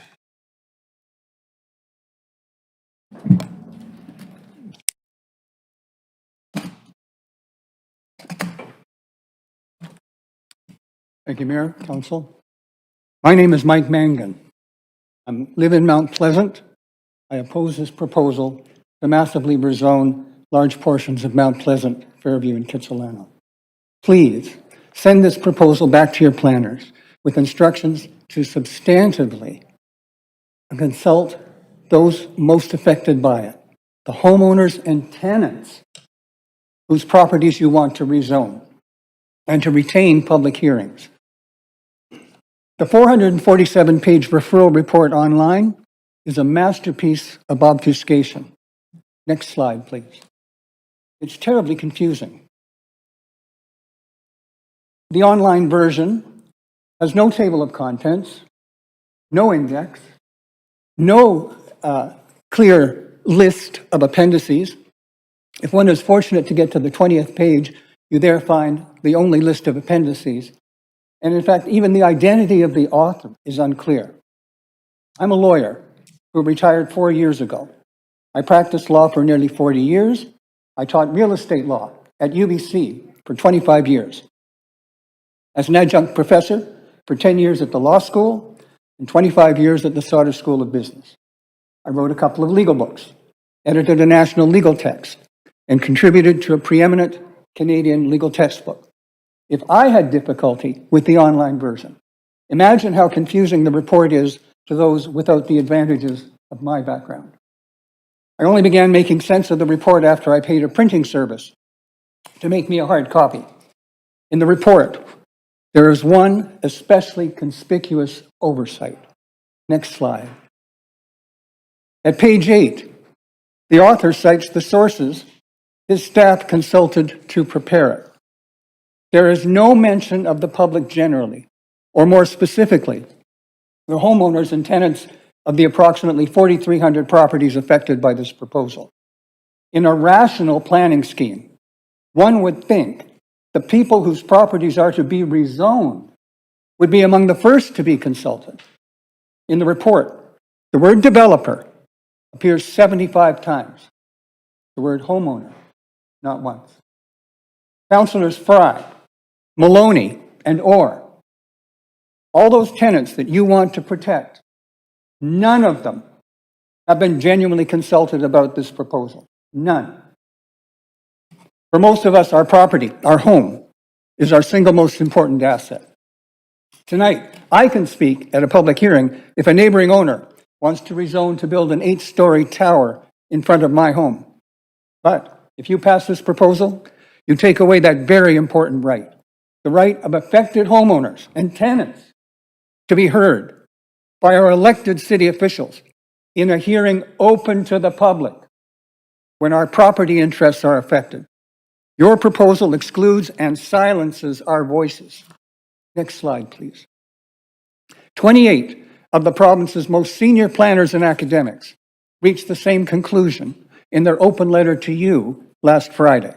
Thank you, Mayor, Council. My name is Mike Mangan. I live in Mount Pleasant. I oppose this proposal to massively rezone large portions of Mount Pleasant, Fairview, and Kitsilano. Please send this proposal back to your planners with instructions to substantively consult those most affected by it, the homeowners and tenants whose properties you want to rezone, and to retain public hearings. The 447-page referral report online is a masterpiece of obfuscation. Next slide, please. It's terribly confusing. The online version has no table of contents, no index, no clear list of appendices. If one is fortunate to get to the 20th page, you there find the only list of appendices. And in fact, even the identity of the author is unclear. I'm a lawyer who retired 4 years ago. I practiced law for nearly 40 years. I taught real estate law at UBC for 25 years. As an adjunct professor for 10 years at the law school and 25 years at the Charter School of Business. I wrote a couple of legal books, edited a national legal text, and contributed to a preeminent Canadian legal textbook. If I had difficulty with the online version, imagine how confusing the report is to those without the advantages of my background. I only began making sense of the report after I paid a printing service to make me a hard copy. In the report, there is one especially conspicuous oversight. Next slide. At page 8, the author cites the sources his staff consulted to prepare it. There is no mention of the public generally, or more specifically, the homeowners and tenants of the approximately 4,300 properties affected by this proposal. In a rational planning scheme, one would think the people whose properties are to be rezoned would be among the first to be consulted. In the report, the word developer appears 75 times. The word homeowner, not once. Councillors Fry, Maloney, and Orr, all those tenants that you want to protect, none of them have been genuinely consulted about this proposal. None. For most of us, our property, our home, is our single most important asset. Tonight, I can speak at a public hearing if a neighboring owner wants to rezone to build an 8-story tower in front of my home. But if you pass this proposal, you take away that very important right, the right of affected homeowners and tenants to be heard by our elected city officials in a hearing open to the public when our property interests are affected. Your proposal excludes and silences our voices. Next slide, please. 28 of the province's most senior planners and academics reached the same conclusion in their open letter to you last Friday.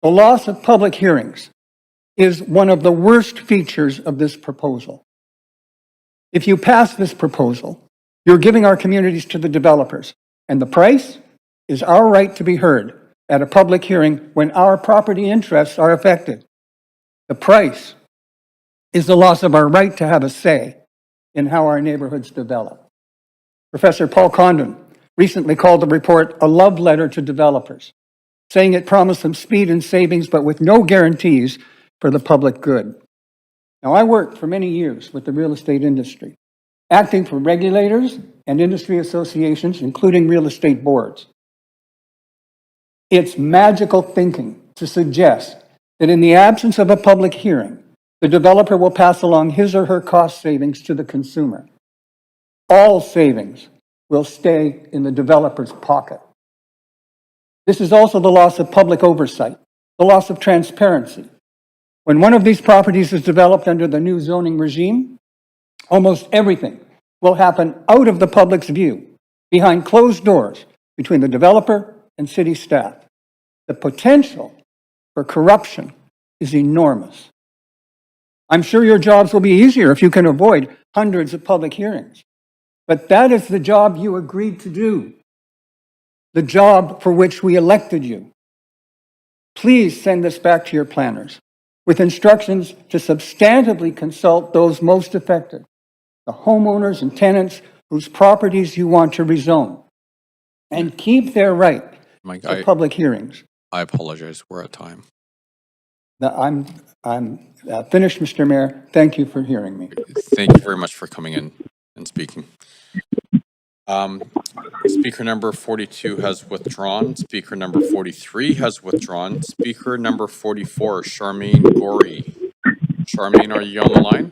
The loss of public hearings is one of the worst features of this proposal. If you pass this proposal, you're giving our communities to the developers, and the price is our right to be heard at a public hearing when our property interests are affected. The price is the loss of our right to have a say in how our neighborhoods develop. Professor Paul Condon recently called the report a love letter to developers, saying it promised them speed and savings, but with no guarantees for the public good. Now, I worked for many years with the real estate industry, acting for regulators and industry associations, including real estate boards. It's magical thinking to suggest that in the absence of a public hearing, the developer will pass along his or her cost savings to the consumer. All savings will stay in the developer's pocket. This is also the loss of public oversight, the loss of transparency. When one of these properties is developed under the new zoning regime, almost everything will happen out of the public's view, behind closed doors between the developer and city staff. The potential for corruption is enormous. I'm sure your jobs will be easier if you can avoid hundreds of public hearings. But that is the job you agreed to do, the job for which we elected you. Please send this back to your planners with instructions to substantively consult those most affected, the homeowners and tenants whose properties you want to rezone, and keep their right to public hearings. I apologize. We're at time. I'm finished, Mr. Mayor. Thank you for hearing me. Thank you very much for coming in and speaking. Speaker number 42 has withdrawn. Speaker number 43 has withdrawn. Speaker number 44, Charmaine Gorey. Charmaine, are you on the line?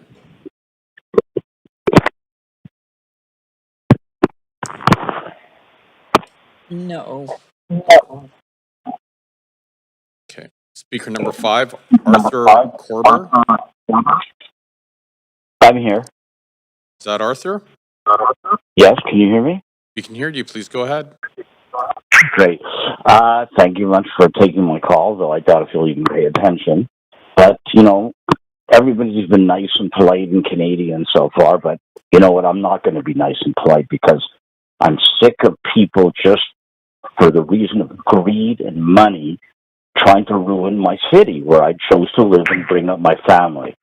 No. Okay. Speaker number 5, Arthur Corber. I'm here. Is that Arthur? Yes, can you hear me? We can hear you. Please go ahead. Great. Thank you much for taking my call, though I doubt if you'll even pay attention. But, everybody's been nice and polite and Canadian so far, but you know what? I'm not going to be nice and polite because I'm sick of people just for the reason of greed and money trying to ruin my city where I chose to live and bring up my family.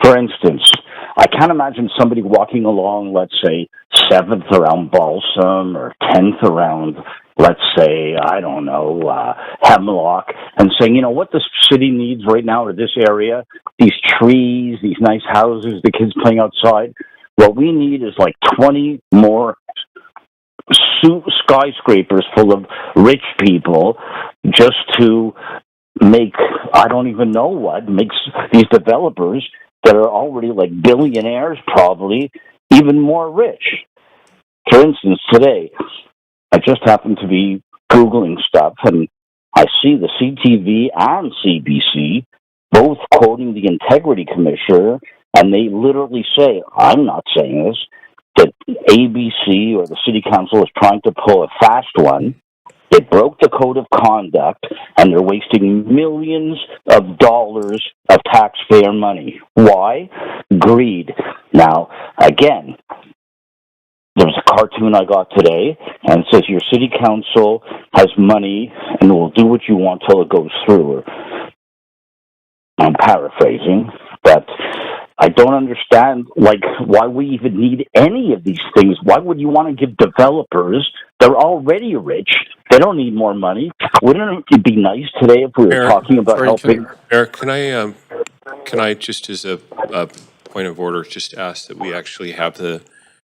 For instance, I can't imagine somebody walking along, let's say, 7th around Balsam or 10th around, let's say, I don't know, Hemlock, and saying, you know what this city needs right now or this area, these trees, these nice houses, the kids playing outside. What we need is like 20 more skyscrapers full of rich people just to make, I don't even know what, makes these developers that are already like billionaires probably even more rich. For instance, today, I just happened to be Googling stuff, and I see the CTV and CBC both quoting the Integrity Commissioner, and they literally say, I'm not saying this, that ABC or the City Council is trying to pull a fast one. It broke the code of conduct, and they're wasting millions of dollars of taxpayer money. Why? Greed. Now, again, there was a cartoon I got today, and it says your city council has money and will do what you want till it goes through. I'm paraphrasing, but I don't understand, like, why we even need any of these things. Why would you want to give developers, they're already rich, they don't need more money. Wouldn't it be nice today if we were talking about helping? Mayor, can I just as a point of order, just ask that we actually have the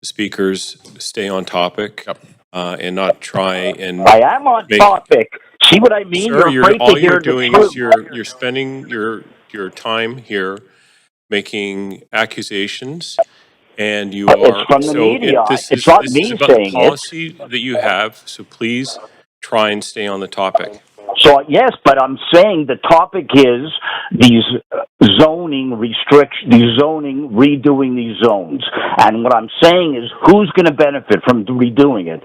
speakers stay on topic and not try and I am on topic. See what I mean? Sir, You're afraid to all hear you're the doing truth. is you're spending your time here making accusations, and you It's are from the media. this It's is not this me is about saying the policy that you have. So please try and stay on the topic. So, yes, but I'm saying the topic is these zoning restrictions, redoing these zones. And what I'm saying is who's going to benefit from redoing it?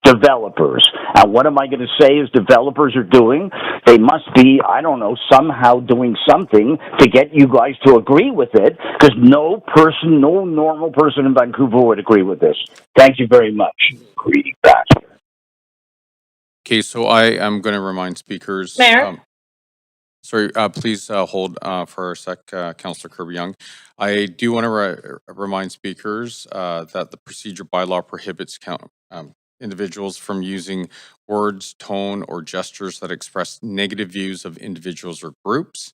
Developers. And what am I going to say is developers are doing? They must be, I don't know, somehow doing something to get you guys to agree with it, because no normal person in Vancouver would agree with this. Thank you very much. Greedy bastard. Okay, so I am going to remind speakers. Mayor? Sorry, please hold for a sec, Councillor Kirby-Young. I do want to remind speakers that the procedure bylaw prohibits individuals from using words, tone, or gestures that express negative views of individuals or groups.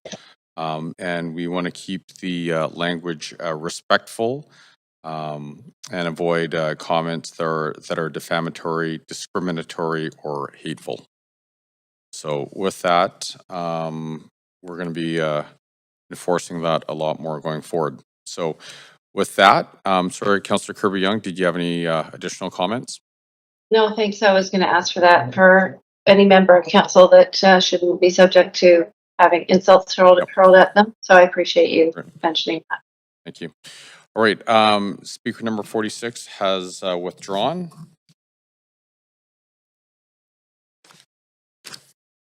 And we want to keep the language respectful and avoid comments that are defamatory, discriminatory, or hateful. So with that, we're going to be enforcing that a lot more going forward. So with that, sorry, Councillor Kirby-Young, did you have any additional comments? No, thanks. I was going to ask for that for any member of council that shouldn't be subject to having insults hurled at them. So I appreciate you mentioning that. Thank you. All right, speaker number 46 has withdrawn.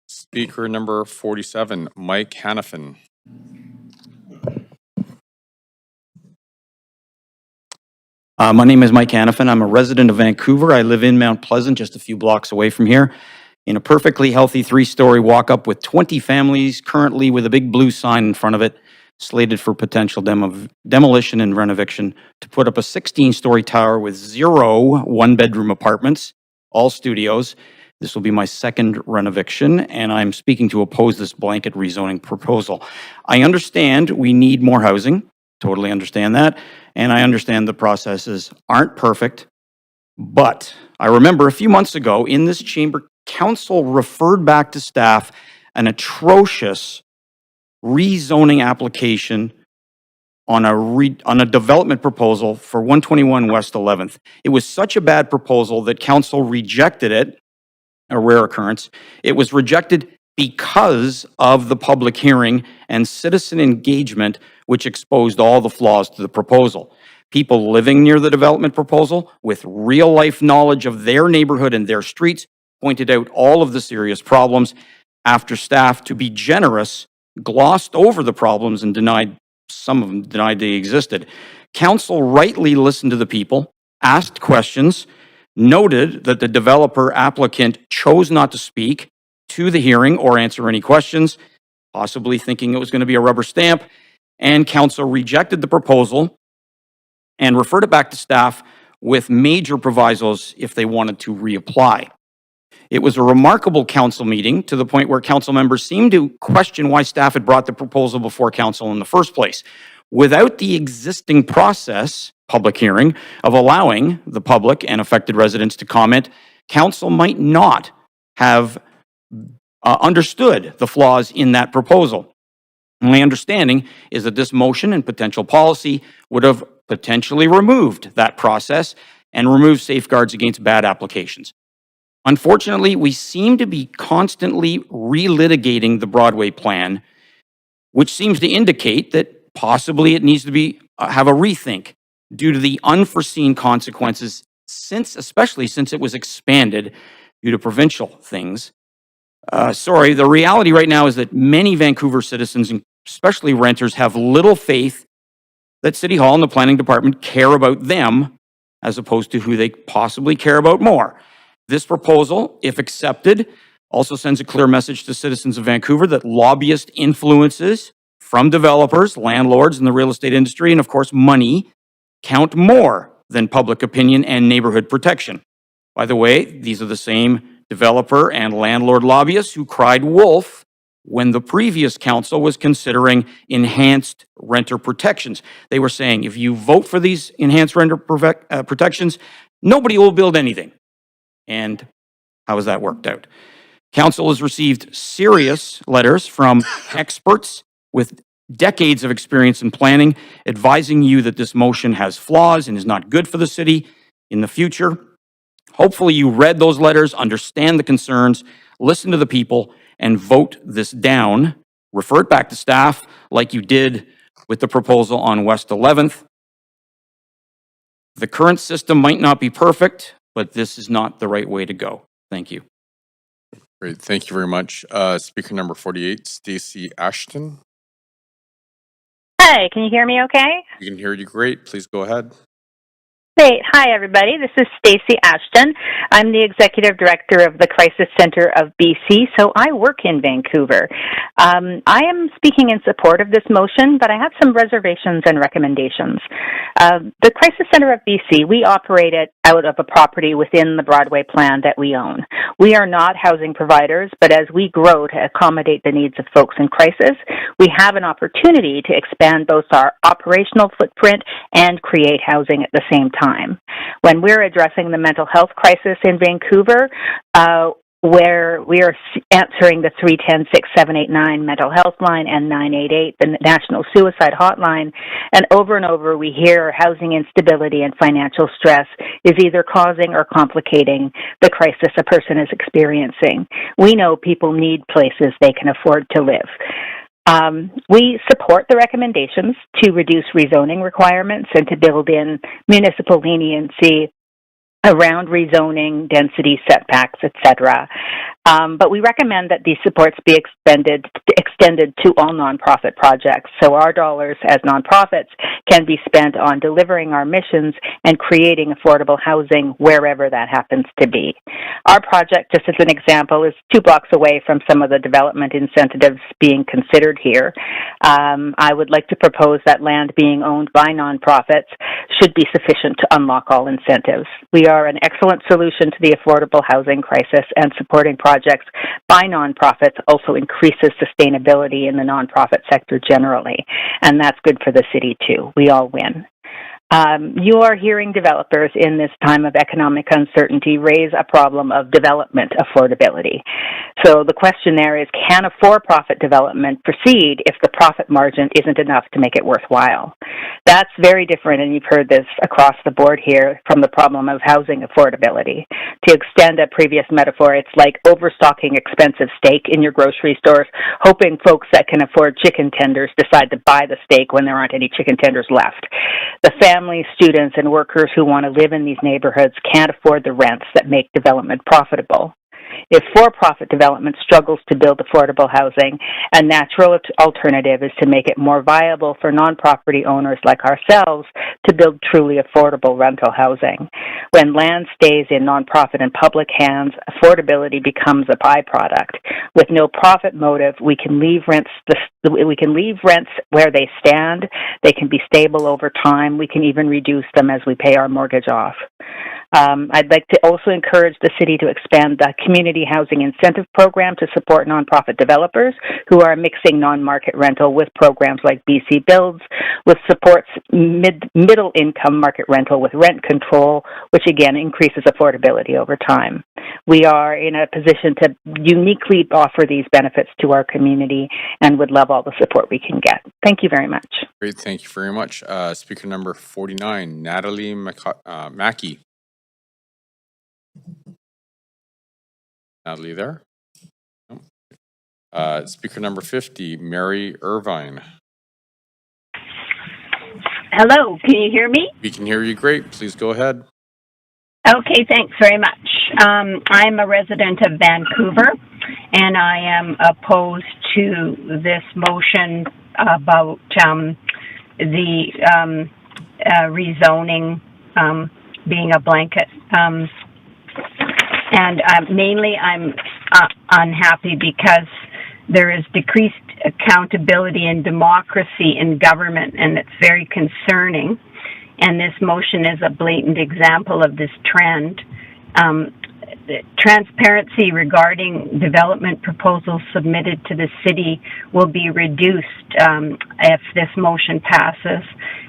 Speaker number 47, Mike Hannafin. My name is Mike Hannafin. I'm a resident of Vancouver. I live in Mount Pleasant, just a few blocks away from here, in a perfectly healthy 3-story walk-up with 20 families, currently with a big blue sign in front of it, slated for potential demolition and renovation, to put up a 16-story tower with 0 one-bedroom apartments, all studios. This will be my second renovation, and I'm speaking to oppose this blanket rezoning proposal. I understand we need more housing, totally understand that, and I understand the processes aren't perfect, but I remember a few months ago in this chamber, council referred back to staff an atrocious rezoning application on a development proposal for 121 West 11th. It was such a bad proposal that council rejected it, a rare occurrence. It was rejected because of the public hearing and citizen engagement, which exposed all the flaws to the proposal. People living near the development proposal with real life knowledge of their neighborhood and their streets pointed out all of the serious problems. After staff, to be generous, glossed over the problems and some of them denied they existed. Council rightly listened to the people, asked questions, noted that the developer applicant chose not to speak to the hearing or answer any questions, possibly thinking it was going to be a rubber stamp, and council rejected the proposal and referred it back to staff with major provisos if they wanted to reapply. It was a remarkable council meeting to the point where council members seemed to question why staff had brought the proposal before council in the first place. Without the existing process public hearing of allowing the public and affected residents to comment, council might not have understood the flaws in that proposal. My understanding is that this motion and potential policy would have potentially removed that process and removed safeguards against bad applications. Unfortunately, we seem to be constantly relitigating the Broadway plan, which seems to indicate that possibly it needs to be have a rethink due to the unforeseen consequences, especially since it was expanded due to provincial things. The reality right now is that many Vancouver citizens, and especially renters, have little faith that City Hall and the Planning Department care about them as opposed to who they possibly care about more. This proposal, if accepted, also sends a clear message to citizens of Vancouver that lobbyist influences from developers, landlords in the real estate industry, and of course money, count more than public opinion and neighborhood protection. By the way, these are the same developer and landlord lobbyists who cried wolf when the previous council was considering enhanced renter protections. They were saying, if you vote for these enhanced renter protections, nobody will build anything. And how has that worked out? Council has received serious letters from experts with decades of experience in planning, advising you that this motion has flaws and is not good for the city in the future. Hopefully you read those letters, understand the concerns, listen to the people, and vote this down. Refer it back to staff like you did with the proposal on West 11th. The current system might not be perfect, but this is not the right way to go. Thank you. Great, thank you very much. Speaker number 48, Stacey Ashton. Hi, can you hear me okay? We can hear you great. Please go ahead. Great. Hi, everybody. This is Stacey Ashton. I'm the Executive Director of the Crisis Center of BC, so I work in Vancouver. I am speaking in support of this motion, but I have some reservations and recommendations. The Crisis Center of BC, we operate it out of a property within the Broadway plan that we own. We are not housing providers, but as we grow to accommodate the needs of folks in crisis, we have an opportunity to expand both our operational footprint and create housing at the same time. When we're addressing the mental health crisis in Vancouver, where we are answering the 310-6789 mental health line and 988, the National Suicide Hotline, and over we hear housing instability and financial stress is either causing or complicating the crisis a person is experiencing. We know people need places they can afford to live. We support the recommendations to reduce rezoning requirements and to build in municipal leniency around rezoning, density, setbacks, etc. But we recommend that these supports be extended to all nonprofit projects, so our dollars as nonprofits can be spent on delivering our missions and creating affordable housing wherever that happens to be. Our project, just as an example, is 2 blocks away from some of the development incentives being considered here. I would like to propose that land being owned by nonprofits should be sufficient to unlock all incentives. We are an excellent solution to the affordable housing crisis, and supporting projects by nonprofits also increases sustainability in the nonprofit sector generally, and that's good for the city too. We all win. You are hearing developers in this time of economic uncertainty raise a problem of development affordability. So the question there is, can a for-profit development proceed if the profit margin isn't enough to make it worthwhile? That's very different, and you've heard this across the board here, from the problem of housing affordability. To extend a previous metaphor, it's like overstocking expensive steak in your grocery stores, hoping folks that can afford chicken tenders decide to buy the steak when there aren't any chicken tenders left. The families, students, and workers who want to live in these neighborhoods can't afford the rents that make development profitable. If for-profit development struggles to build affordable housing, a natural alternative is to make it more viable for non-property owners like ourselves to build truly affordable rental housing. When land stays in nonprofit and public hands, affordability becomes a byproduct. With no profit motive, we can leave rents where they stand. They can be stable over time. We can even reduce them as we pay our mortgage off. I'd like to also encourage the city to expand the community housing incentive program to support nonprofit developers who are mixing non-market rental with programs like BC Builds, which supports middle income market rental with rent control, which again increases affordability over time. We are in a position to uniquely offer these benefits to our community and would love all the support we can get. Thank you very much. Great, thank you very much. Speaker number 49, Natalie Mackey. Natalie there? No. Speaker number 50, Mary Irvine. Hello, can you hear me? We can hear you great. Please go ahead. Okay, thanks very much. I'm a resident of Vancouver, and I am opposed to this motion about the rezoning being a blanket. And mainly I'm unhappy because there is decreased accountability and democracy in government, and it's very concerning. And this motion is a blatant example of this trend. Transparency regarding development proposals submitted to the city will be reduced if this motion passes,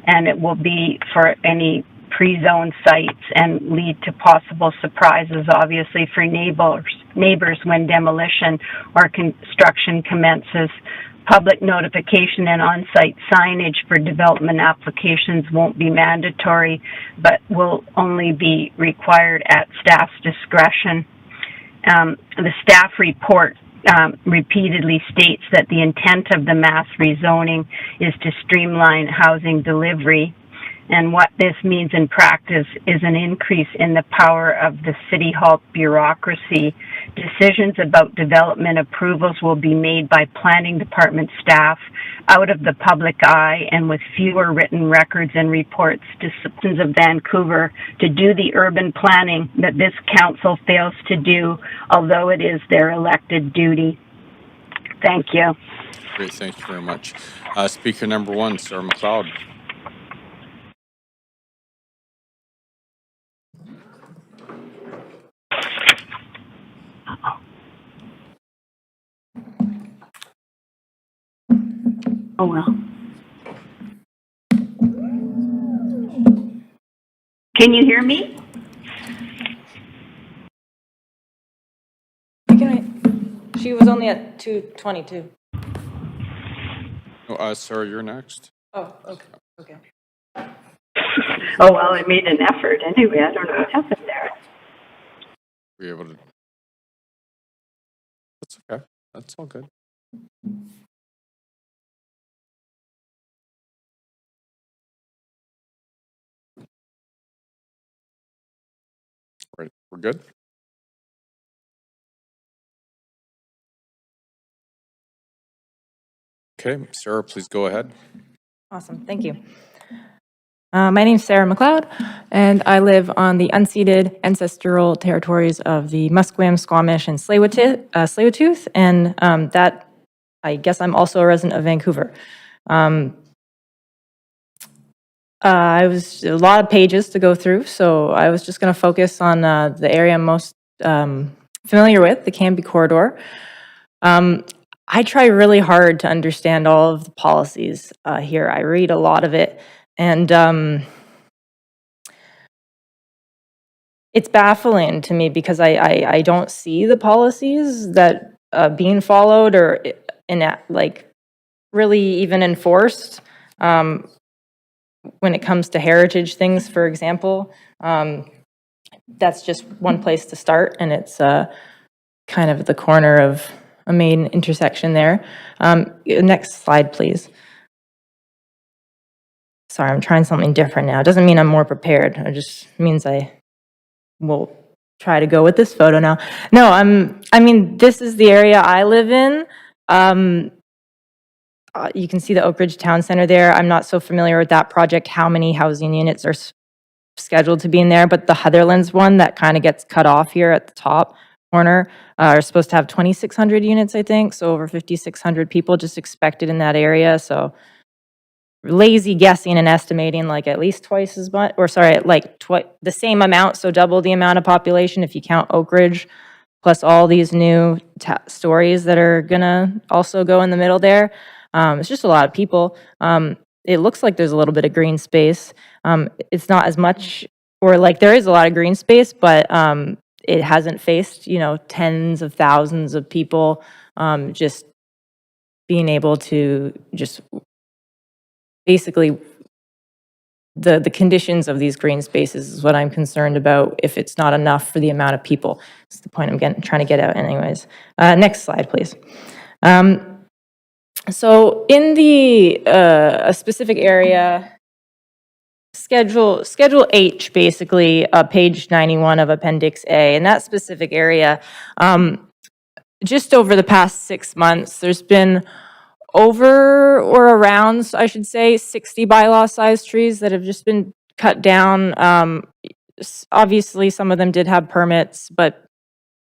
and it will be for any pre-zoned sites and lead to possible surprises, obviously, for neighbors when demolition or construction commences. Public notification and on-site signage for development applications won't be mandatory, but will only be required at staff's discretion. The staff report repeatedly states that the intent of the mass rezoning is to streamline housing delivery. And what this means in practice is an increase in the power of the City Hall bureaucracy. Decisions about development approvals will be made by planning department staff out of the public eye and with fewer written records and reports to citizens of Vancouver to do the urban planning that this council fails to do, although it is their elected duty. Thank you. Great, thank you very much. Speaker number 1, Sarah McLeod. Oh, well. Can you hear me? She was only at 2:22. Oh, Sarah, you're next. Oh, okay. Oh, well, I made an effort anyway. I don't know what happened there. Were you able to? That's okay. That's all good. Right, we're good? Okay, Sarah, please go ahead. Awesome, thank you. My name's Sarah McLeod, and I live on the unceded ancestral territories of the Musqueam, Squamish, and Tsleil-Waututh, and that, I guess I'm also a resident of Vancouver. I was a lot of pages to go through, so I was just going to focus on the area I'm most familiar with, the Cambie Corridor. I try really hard to understand all of the policies here. I read a lot of it, and it's baffling to me because I don't see the policies that being followed or really even enforced. When it comes to heritage things, for example, that's just one place to start, and it's kind of the corner of a main intersection there. Next slide, please. Sorry, I'm trying something different now. It doesn't mean I'm more prepared. It just means I will try to go with this photo now. No, I mean, this is the area I live in. You can see the Oak Ridge Town Center there. I'm not so familiar with that project, how many housing units are scheduled to be in there, but the Heatherlands one that kind of gets cut off here at the top corner are supposed to have 2,600 units, I think, so over 5,600 people just expected in that area. So lazy guessing and estimating like at least twice as much, or sorry, like the same amount, so double the amount of population if you count Oak Ridge, plus all these new stories that are gonna also go in the middle there. It's just a lot of people. It looks like there's a little bit of green space. It's not as much, or like there is a lot of green space, but it hasn't faced, tens of thousands of people. Just being able to just basically the conditions of these green spaces is what I'm concerned about if it's not enough for the amount of people. That's the point I'm trying to get out anyways. Next slide, please. So in the a specific area, Schedule H, basically, page 91 of Appendix A, in that specific area, just over the past 6 months, there's been over or around, I should say, 60 bylaw size trees that have just been cut down. Obviously, some of them did have permits, but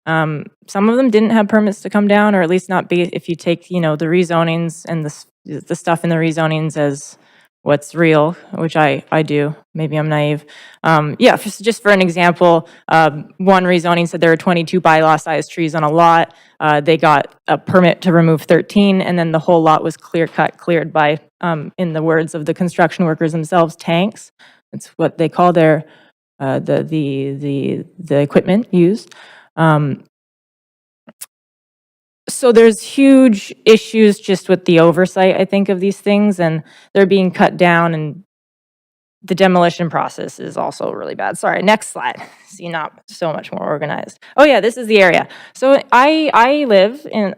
some of them didn't have permits to come down, or at least not be, if you take, the rezonings and the stuff in the rezonings as what's real, which I do. Maybe I'm naive. Yeah, just for an example, one rezoning said there were 22 bylaw-sized trees on a lot. They got a permit to remove 13, and then the whole lot was cleared by, in the words of the construction workers themselves, tanks. That's what they call their the equipment used. So there's huge issues just with the oversight, I think, of these things, and they're being cut down, and the demolition process is also really bad. Sorry, next slide. See, not so much more organized. Oh yeah, this is the area. So I live in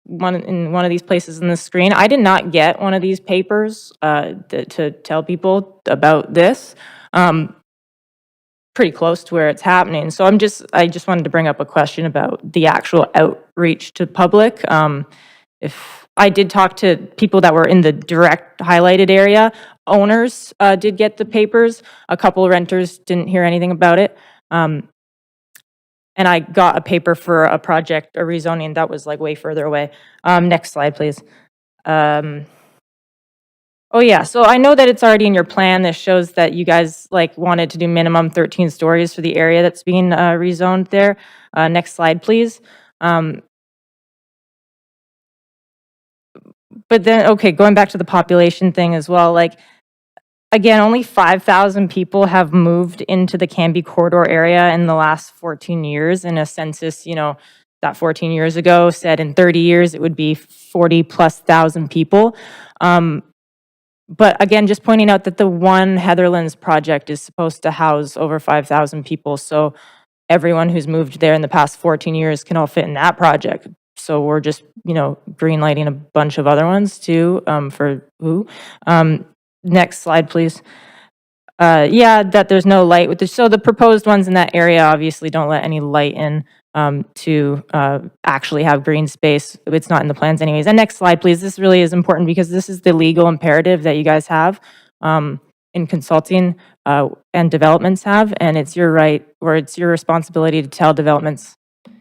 one of these places in the screen. I did not get one of these papers to tell people about this. Pretty close to where it's happening. So I just wanted to bring up a question about the actual outreach to public. If I did talk to people that were in the direct highlighted area, owners did get the papers. A couple of renters didn't hear anything about it. And I got a paper for a project, a rezoning that was like way further away. Next slide, please. Oh yeah, so I know that it's already in your plan. This shows that you guys wanted to do minimum 13 stories for the area that's being rezoned there. Next slide, please. But then, okay, going back to the population thing as well, again, only 5,000 people have moved into the Canby corridor area in the last 14 years in a census, that 14 years ago said in 30 years it would be 40,000+ people. But again, just pointing out that the one Heatherlands project is supposed to house over 5,000 people. So everyone who's moved there in the past 14 years can all fit in that project. So we're just, green lighting a bunch of other ones too, for who. Next slide, please. Yeah, that there's no light with this. So the proposed ones in that area obviously don't let any light in to actually have green space. It's not in the plans anyways. And next slide, please. This really is important because this is the legal imperative that you guys have in consulting and developments have, and it's your right, or it's your responsibility to tell developments.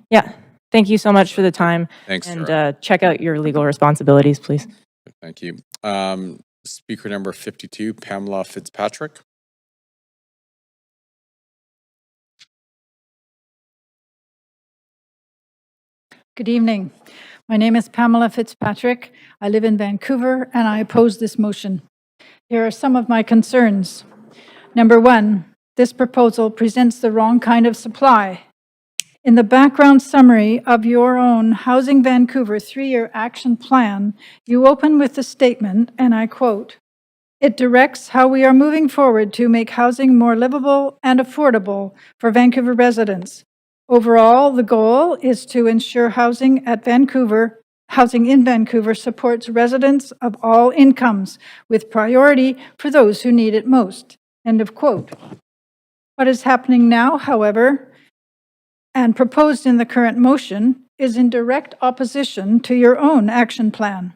Yeah, thank you so much for the time. Thanks, and check out your legal responsibilities, please. Thank you. Speaker number 52, Pamela Fitzpatrick. Good evening. My name is Pamela Fitzpatrick. I live in Vancouver and I oppose this motion. Here are some of my concerns. Number one, this proposal presents the wrong kind of supply. In the background summary of your own Housing Vancouver 3-year action plan, you open with the statement, and I quote, "It directs how we are moving forward to make housing more livable and affordable for Vancouver residents. Overall, the goal is to ensure housing in Vancouver supports residents of all incomes, with priority for those who need it most." End of quote. What is happening now, however, and proposed in the current motion, is in direct opposition to your own action plan.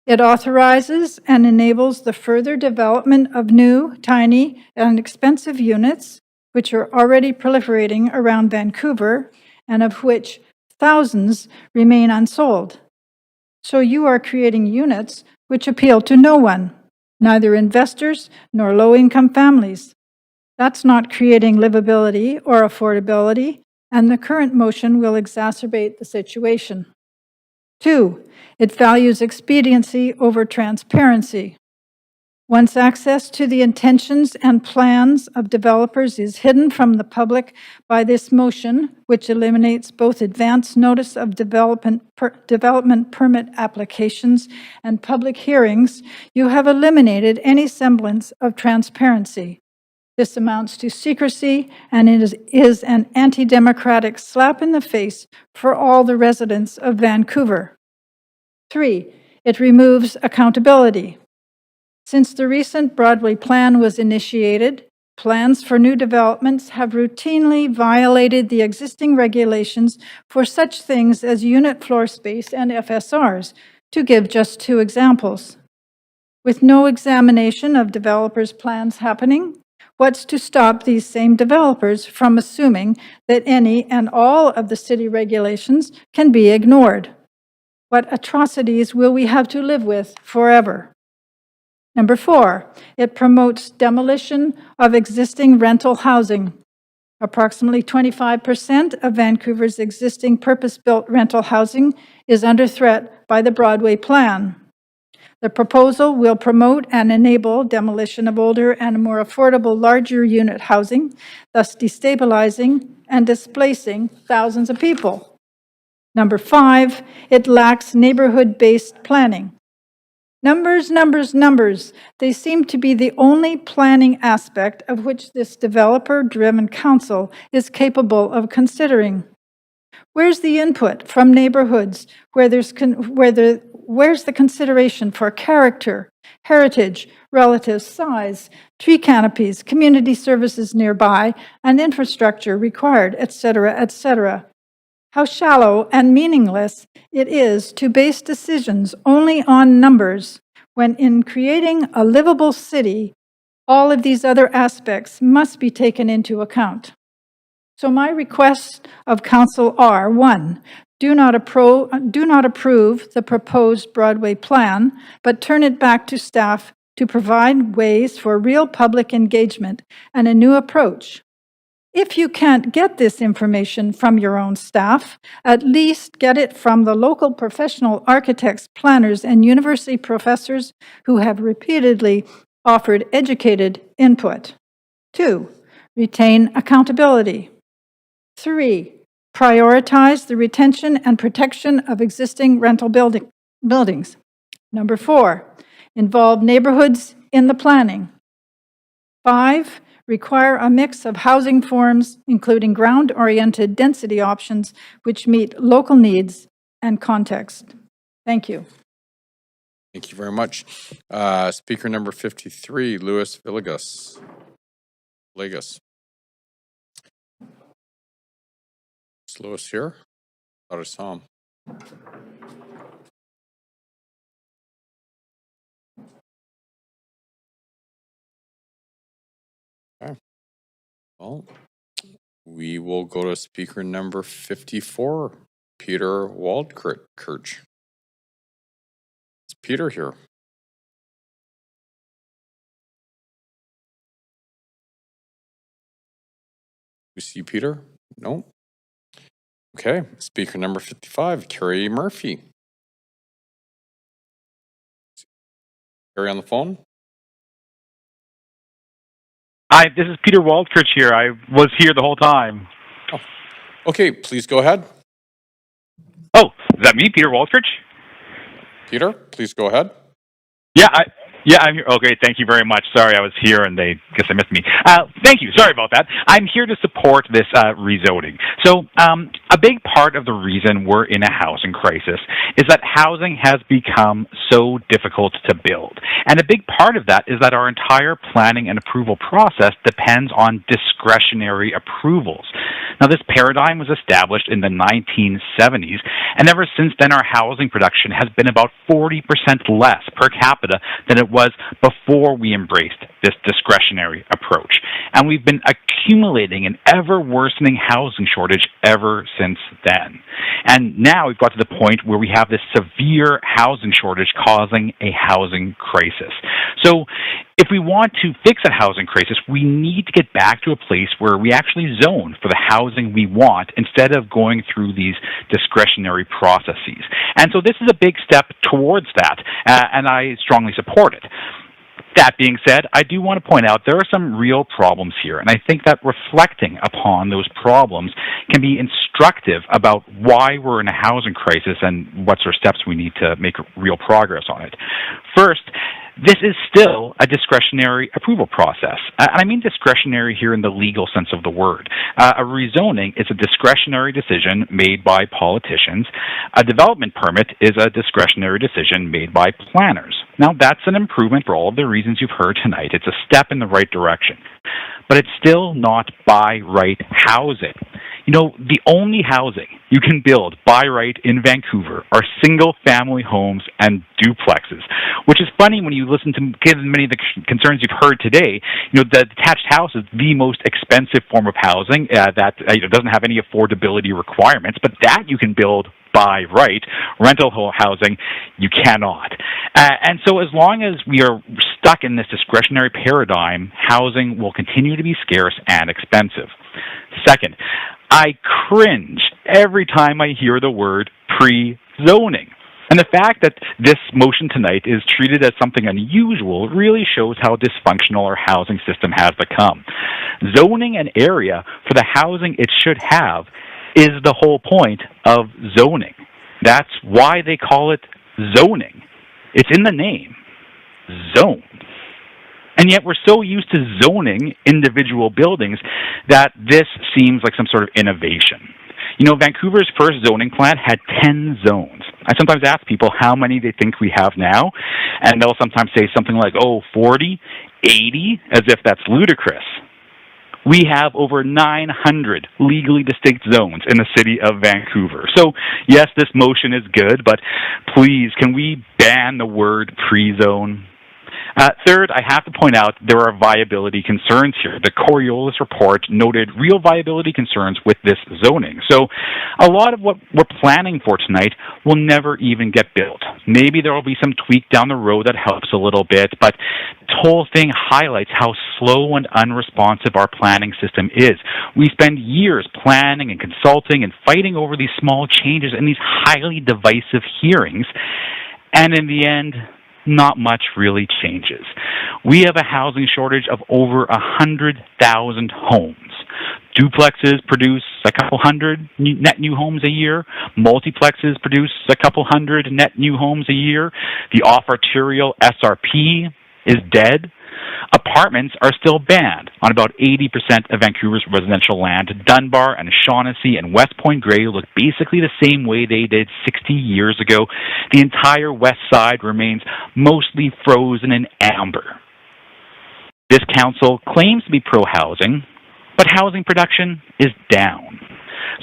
It authorizes and enables the further development of new, tiny, and expensive units, which are already proliferating around Vancouver, and of which thousands remain unsold. So you are creating units which appeal to no one. neither investors nor low-income families. That's not creating livability or affordability, and the current motion will exacerbate the situation. 2, it values expediency over transparency. Once access to the intentions and plans of developers is hidden from the public by this motion, which eliminates both advance notice of development permit applications and public hearings, you have eliminated any semblance of transparency. This amounts to secrecy, and it is an anti-democratic slap in the face for all the residents of Vancouver. 3, it removes accountability. Since the recent Broadway plan was initiated, plans for new developments have routinely violated the existing regulations for such things as unit floor space and FSRs, to give just 2 examples. With no examination of developers' plans happening, what's to stop these same developers from assuming that any and all of the city regulations can be ignored? What atrocities will we have to live with forever? Number 4, it promotes demolition of existing rental housing. Approximately 25% of Vancouver's existing purpose-built rental housing is under threat by the Broadway plan. The proposal will promote and enable demolition of older and more affordable larger unit housing, thus destabilizing and displacing thousands of people. Number 5, it lacks neighborhood-based planning. Numbers, numbers, numbers. They seem to be the only planning aspect of which this developer-driven council is capable of considering. Where's the input from neighborhoods where's the consideration for character, heritage, relative size, tree canopies, community services nearby, and infrastructure required, etc., etc.? How shallow and meaningless it is to base decisions only on numbers, when in creating a livable city, all of these other aspects must be taken into account. So my requests of council are: 1, do not approve the proposed Broadway plan, but turn it back to staff to provide ways for real public engagement and a new approach. If you can't get this information from your own staff, at least get it from the local professional architects, planners, and university professors who have repeatedly offered educated input. 2, retain accountability. 3, prioritize the retention and protection of existing rental buildings. Number 4, involve neighborhoods in the planning. 5, require a mix of housing forms, including ground-oriented density options, which meet local needs and context. Thank you. Thank you very much. Speaker number 53, Louis Villegas. Is Louis here? Thought I saw him. Okay. Well, we will go to speaker number 54, Peter Waldkirch. Is Peter here? You see Peter? No. Okay. Speaker number 55, Carrie Murphy. Carrie on the phone? Hi, this is Peter Waldkirch here. I was here the whole time. Oh. Okay, please go ahead. Oh, is that me, Peter Waldkirch? Peter, please go ahead. Yeah, I'm here. Okay, thank you very much. Sorry, I was here and they guess I missed me. Thank you. Sorry about that. I'm here to support this rezoning. So, a big part of the reason we're in a housing crisis is that housing has become so difficult to build. And a big part of that is that our entire planning and approval process depends on discretionary approvals. Now, this paradigm was established in the 1970s, and ever since then, our housing production has been about 40% less per capita than it was before we embraced this discretionary approach. And we've been accumulating an ever worsening housing shortage ever since then. And now we've got to the point where we have this severe housing shortage causing a housing crisis. So if we want to fix a housing crisis, we need to get back to a place where we actually zone for the housing we want instead of going through these discretionary processes. And so this is a big step towards that, and I strongly support it. That being said, I do want to point out there are some real problems here, and I think that reflecting upon those problems can be instructive about why we're in a housing crisis and what sort of steps we need to make real progress on it. First, this is still a discretionary approval process. I mean discretionary here in the legal sense of the word. A rezoning is a discretionary decision made by politicians. A development permit is a discretionary decision made by planners. Now, that's an improvement for all of the reasons you've heard tonight. It's a step in the right direction. But it's still not by right housing. You know, the only housing you can build by right in Vancouver are single-family homes and duplexes, which is funny when you listen to given many of the concerns you've heard today. You know, the detached house is the most expensive form of housing that doesn't have any affordability requirements, but that you can build by right. Rental housing, you cannot. And so as long as we are stuck in this discretionary paradigm, housing will continue to be scarce and expensive. Second, I cringe every time I hear the word pre-zoning. And the fact that this motion tonight is treated as something unusual really shows how dysfunctional our housing system has become. Zoning an area for the housing it should have is the whole point of zoning. That's why they call it zoning. It's in the name, zone. And yet we're so used to zoning individual buildings that this seems like some sort of innovation. You know, Vancouver's first zoning plan had 10 zones. I sometimes ask people how many they think we have now, and they'll sometimes say something like, 40, 80, as if that's ludicrous. We have over 900 legally distinct zones in the city of Vancouver. So, yes, this motion is good, but please, can we ban the word pre-zone? Third, I have to point out there are viability concerns here. The Coriolis report noted real viability concerns with this zoning. So a lot of what we're planning for tonight will never even get built. Maybe there will be some tweak down the road that helps a little bit, but the whole thing highlights how slow and unresponsive our planning system is. We spend years planning and consulting and fighting over these small changes in these highly divisive hearings, and in the end, not much really changes. We have a housing shortage of over 100,000 homes. Duplexes produce a couple hundred net new homes a year. Multiplexes produce a couple hundred net new homes a year. The off-arterial SRP is dead. Apartments are still banned on about 80% of Vancouver's residential land. Dunbar and Shaughnessy and West Point Grey look basically the same way they did 60 years ago. The entire west side remains mostly frozen in amber. This council claims to be pro-housing, but housing production is down.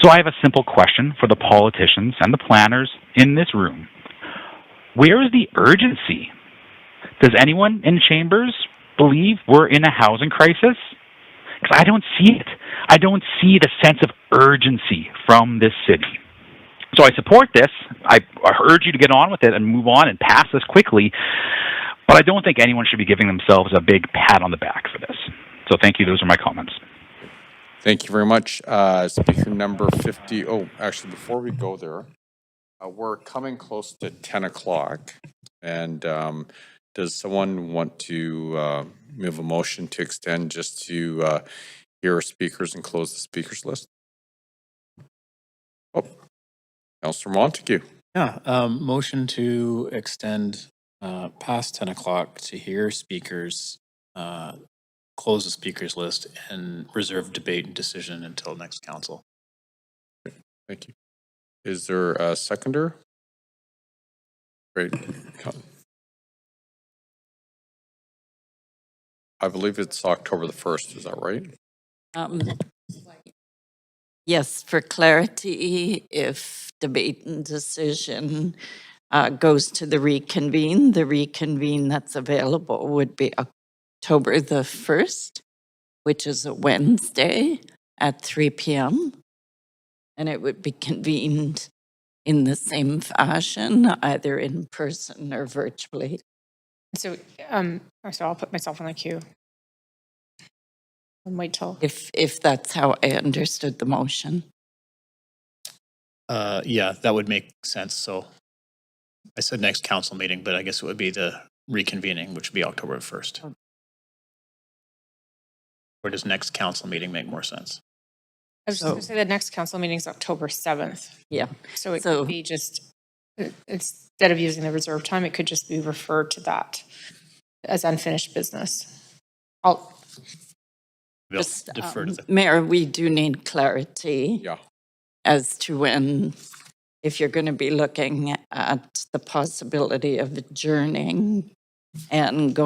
So I have a simple question for the politicians and the planners in this room. Where is the urgency? Does anyone in chambers believe we're in a housing crisis? Because I don't see it. I don't see the sense of urgency from this city. So I support this. I urge you to get on with it and move on and pass this quickly. But I don't think anyone should be giving themselves a big pat on the back for this. So thank you. Those are my comments. Thank you very much. Speaker number 50. Oh, actually, before we go there, we're coming close to 10 o'clock. And does someone want to move a motion to extend just to hear speakers and close the speakers list? Oh, Councillor Montague. Yeah, motion to extend past 10 o'clock to hear speakers, close the speakers list, and reserve debate and decision until next council. Thank you. Is there a seconder? Great. I believe it's October the 1st. Is that right? Yes, for clarity, if debate and decision goes to the reconvene that's available would be October the 1st, which is a Wednesday at 3 p.m. And it would be convened in the same fashion, either in person or virtually. So, so I'll put myself on the queue and wait till. If that's how I understood the motion. Yeah, that would make sense. So I said next council meeting, but I guess it would be the reconvening, which would be October 1st. Or does next council meeting make more sense? I was just going to say the next council meeting is October 7th. Yeah. So it could be just, instead of using the reserve time, it could just be referred to that as unfinished business. I'll just defer to the Mayor, we do need clarity as to when, if you're going to be looking at the possibility of adjourning and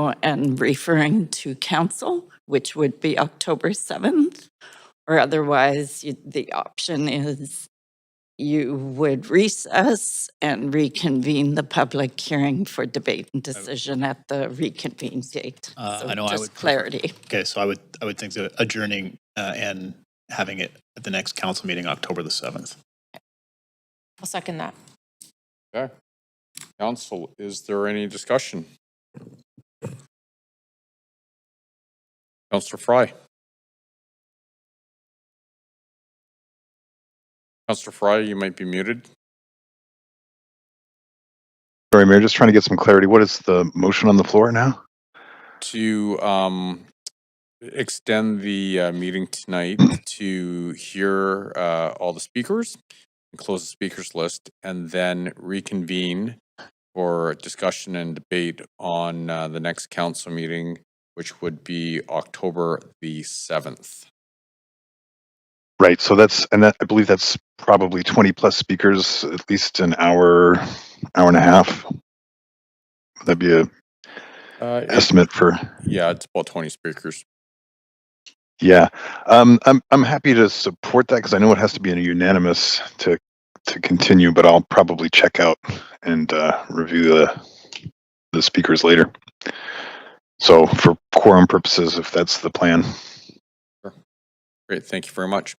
referring to council, which would be October 7th, or otherwise the option is you would recess and reconvene the public hearing for debate and decision at the reconvened date. So I know just I would clarity. Okay, so I would think that adjourning and having it at the next council meeting, October the 7th. I'll second that. Okay. Council, is there any discussion? Councillor Fry. Councillor Fry, you might be muted. Sorry, Mayor, just trying to get some clarity. What is the motion on the floor now? To extend the meeting tonight to hear all the speakers and close the speakers list, and then reconvene for discussion and debate on the next council meeting, which would be October the 7th. Right, so I believe that's probably 20 plus speakers, at least an hour, hour and a half. Would that be a estimate for? Yeah, it's about 20 speakers. Yeah, I'm happy to support that because I know it has to be a unanimous to continue, but I'll probably check out and review the speakers later. So for quorum purposes, if that's the plan. Sure. Great, thank you very much.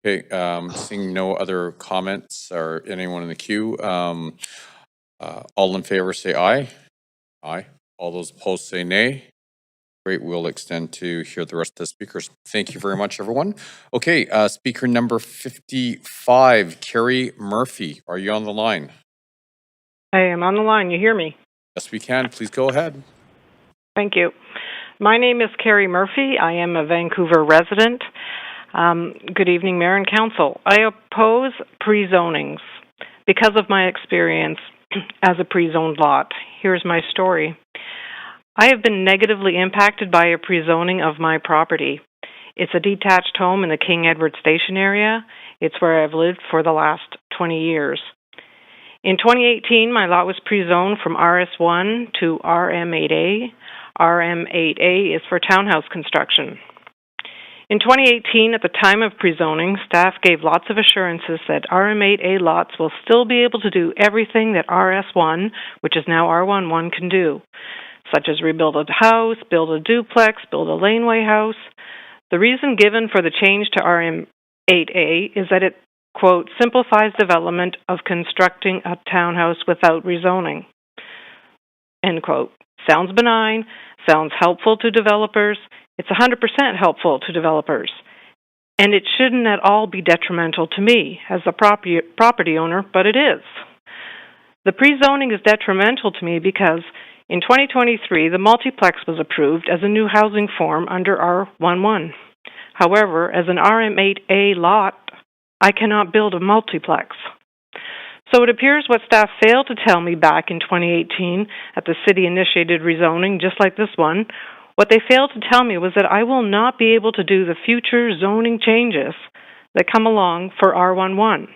Okay, seeing no other comments or anyone in the queue, all in favor say aye. Aye. All those opposed say nay. Great, we'll extend to hear the rest of the speakers. Thank you very much, everyone. Okay, speaker number 55, Carrie Murphy. Are you on the line? I am on the line. You hear me? Yes, we can. Please go ahead. Thank you. My name is Carrie Murphy. I am a Vancouver resident. Good evening, Mayor and Council. I oppose pre-zonings because of my experience as a pre-zoned lot. Here's my story. I have been negatively impacted by a pre-zoning of my property. It's a detached home in the King Edward Station area. It's where I've lived for the last 20 years. In 2018, my lot was pre-zoned from RS1 to RM8A. RM8A is for townhouse construction. In 2018, at the time of pre-zoning, staff gave lots of assurances that RM8A lots will still be able to do everything that RS1, which is now R11, can do, such as rebuild a house, build a duplex, build a laneway house. The reason given for the change to RM8A is that it, quote, simplifies development of constructing a townhouse without rezoning, end quote. Sounds benign, sounds helpful to developers. It's 100% helpful to developers. And it shouldn't at all be detrimental to me as a property owner, but it is. The pre-zoning is detrimental to me because in 2023, the multiplex was approved as a new housing form under R11. However, as an RM8A lot, I cannot build a multiplex. So it appears what staff failed to tell me back in 2018 at the city-initiated rezoning, just like this one, what they failed to tell me was that I will not be able to do the future zoning changes that come along for R11.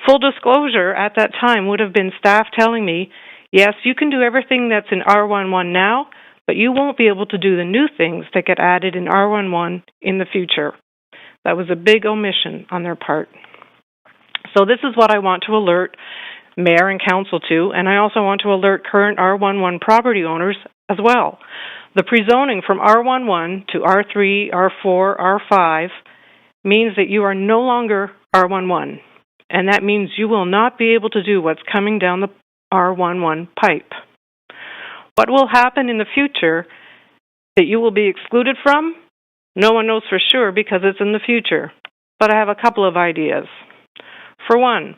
Full disclosure at that time would have been staff telling me, yes, you can do everything that's in R11 now, but you won't be able to do the new things that get added in R11 in the future. That was a big omission on their part. So this is what I want to alert mayor and council to, and I also want to alert current R11 property owners as well. The prezoning from R11 to R3, R4, R5 means that you are no longer R11, and that means you will not be able to do what's coming down the R11 pipe. What will happen in the future that you will be excluded from? No one knows for sure because it's in the future, but I have a couple of ideas. For one,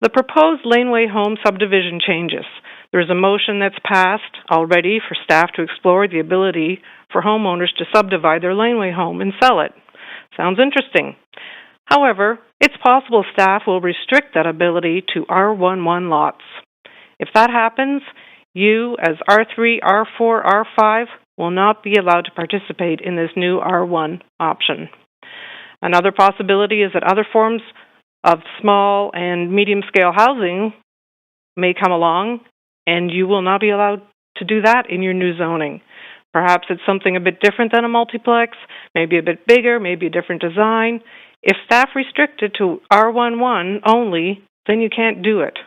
the proposed laneway home subdivision changes. There is a motion that's passed already for staff to explore the ability for homeowners to subdivide their laneway home and sell it. Sounds interesting. However, it's possible staff will restrict that ability to R11 lots. If that happens, you as R3, R4, R5 will not be allowed to participate in this new R1 option. Another possibility is that other forms of small and medium-scale housing may come along, and you will not be allowed to do that in your new zoning. Perhaps it's something a bit different than a multiplex, maybe a bit bigger, maybe a different design. If staff restrict it to R11 only, then you can't do it.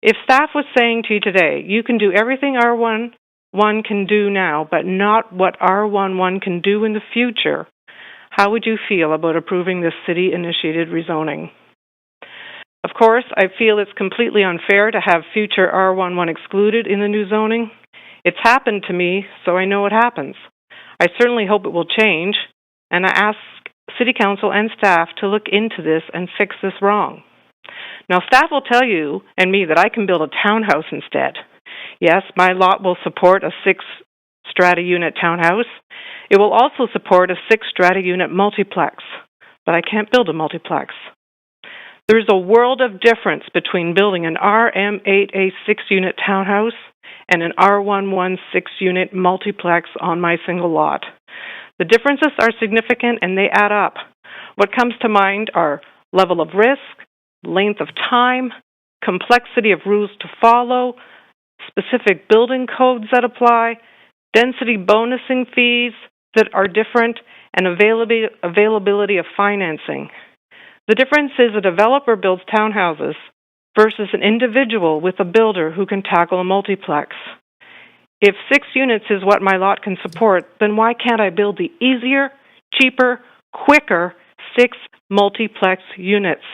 If staff was saying to you today, you can do everything R11 can do now, but not what R11 can do in the future, how would you feel about approving this city-initiated rezoning? Of course, I feel it's completely unfair to have future R11 excluded in the new zoning. It's happened to me, so I know what happens. I certainly hope it will change, and I ask City Council and staff to look into this and fix this wrong. Now, staff will tell you and me that I can build a townhouse instead. Yes, my lot will support a 6-strata unit townhouse. It will also support a 6-strata unit multiplex, but I can't build a multiplex. There's a world of difference between building an RM8A 6-unit townhouse and an R11 6-unit multiplex on my single lot. The differences are significant and they add up. What comes to mind are level of risk, length of time, complexity of rules to follow, specific building codes that apply, density bonusing fees that are different, and availability of financing. The difference is a developer builds townhouses versus an individual with a builder who can tackle a multiplex. If 6 units is what my lot can support, then why can't I build the easier, cheaper, quicker 6 multiplex units?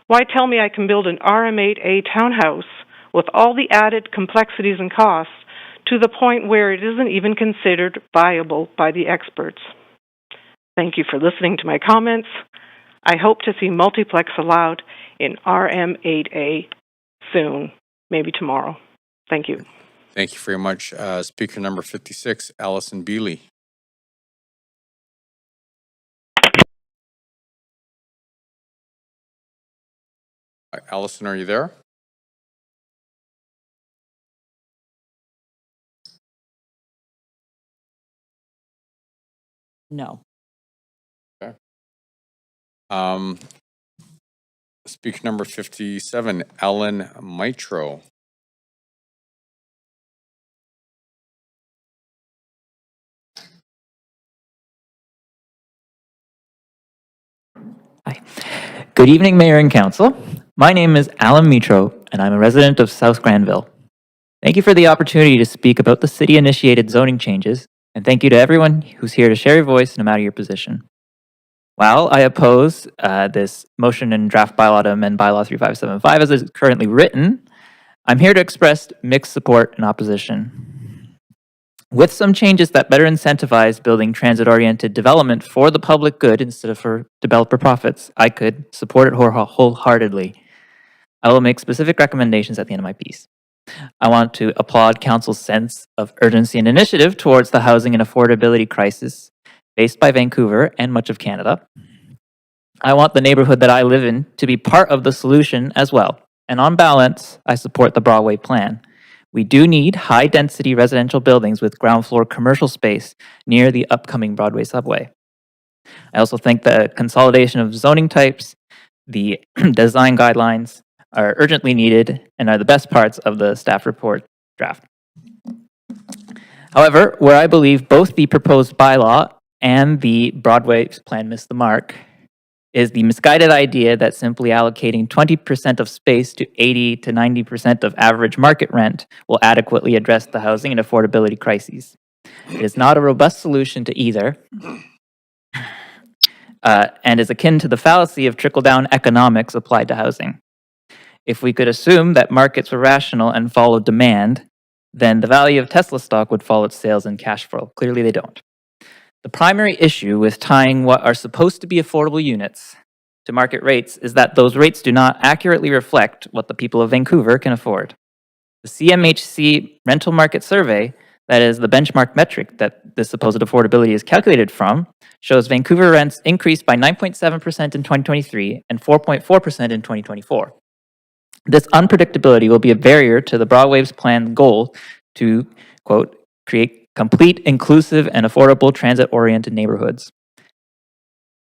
Why tell me I can build an RM8A townhouse with all the added complexities and costs to the point where it isn't even considered viable by the experts? Thank you for listening to my comments. I hope to see multiplex allowed in RM8A soon, maybe tomorrow. Thank you. Thank you very much. Speaker number 56, Allison Bealey. Allison, are you there? No. Okay. Speaker number 57, Ellen Mitro. Good evening, Mayor and Council. My name is Alan Mitro, and I'm a resident of South Granville. Thank you for the opportunity to speak about the city-initiated zoning changes, and thank you to everyone who's here to share your voice no matter your position. While I oppose this motion and draft bylaw to amend bylaw 3575 as it's currently written, I'm here to express mixed support and opposition. With some changes that better incentivize building transit-oriented development for the public good instead of for developer profits, I could support it wholeheartedly. I will make specific recommendations at the end of my piece. I want to applaud Council's sense of urgency and initiative towards the housing and affordability crisis faced by Vancouver and much of Canada. I want the neighborhood that I live in to be part of the solution as well. And on balance, I support the Broadway plan. We do need high-density residential buildings with ground floor commercial space near the upcoming Broadway subway. I also think the consolidation of zoning types, the design guidelines are urgently needed and are the best parts of the staff report draft. However, where I believe both the proposed bylaw and the Broadway plan miss the mark is the misguided idea that simply allocating 20% of space to 80 to 90% of average market rent will adequately address the housing and affordability crises. It is not a robust solution to either, and is akin to the fallacy of trickle-down economics applied to housing. If we could assume that markets were rational and followed demand, then the value of Tesla stock would follow its sales and cash flow. Clearly, they don't. The primary issue with tying what are supposed to be affordable units to market rates is that those rates do not accurately reflect what the people of Vancouver can afford. The CMHC rental market survey, that is the benchmark metric that this supposed affordability is calculated from, shows Vancouver rents increased by 9.7% in 2023 and 4.4% in 2024. This unpredictability will be a barrier to the Broadwave's planned goal to, quote, create complete, inclusive, and affordable transit-oriented neighborhoods.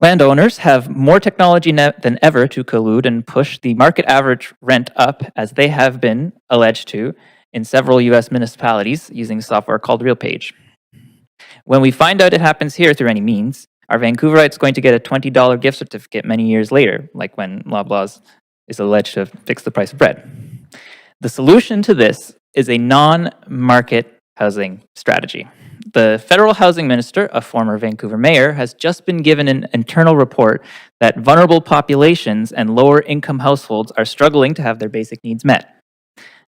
Landowners have more technology than ever to collude and push the market average rent up, as they have been alleged to in several U.S. municipalities using software called RealPage. When we find out it happens here through any means, are Vancouverites going to get a $20 gift certificate many years later, like when Loblaws is alleged to fix the price of bread? The solution to this is a non-market housing strategy. The federal housing minister, a former Vancouver mayor, has just been given an internal report that vulnerable populations and lower income households are struggling to have their basic needs met,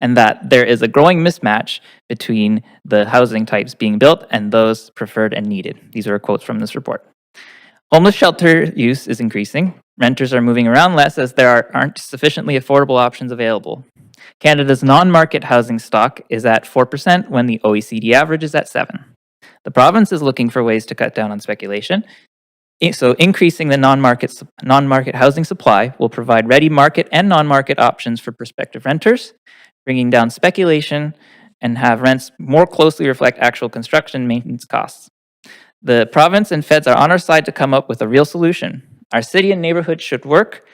and that there is a growing mismatch between the housing types being built and those preferred and needed. These are quotes from this report. Homeless shelter use is increasing. Renters are moving around less as there aren't sufficiently affordable options available. Canada's non-market housing stock is at 4% when the OECD average is at 7%. The province is looking for ways to cut down on speculation. So increasing the non-market housing supply will provide ready market and non-market options for prospective renters, bringing down speculation and have rents more closely reflect actual construction and maintenance costs. The province and feds are on our side to come up with a real solution. Our city and neighborhood should work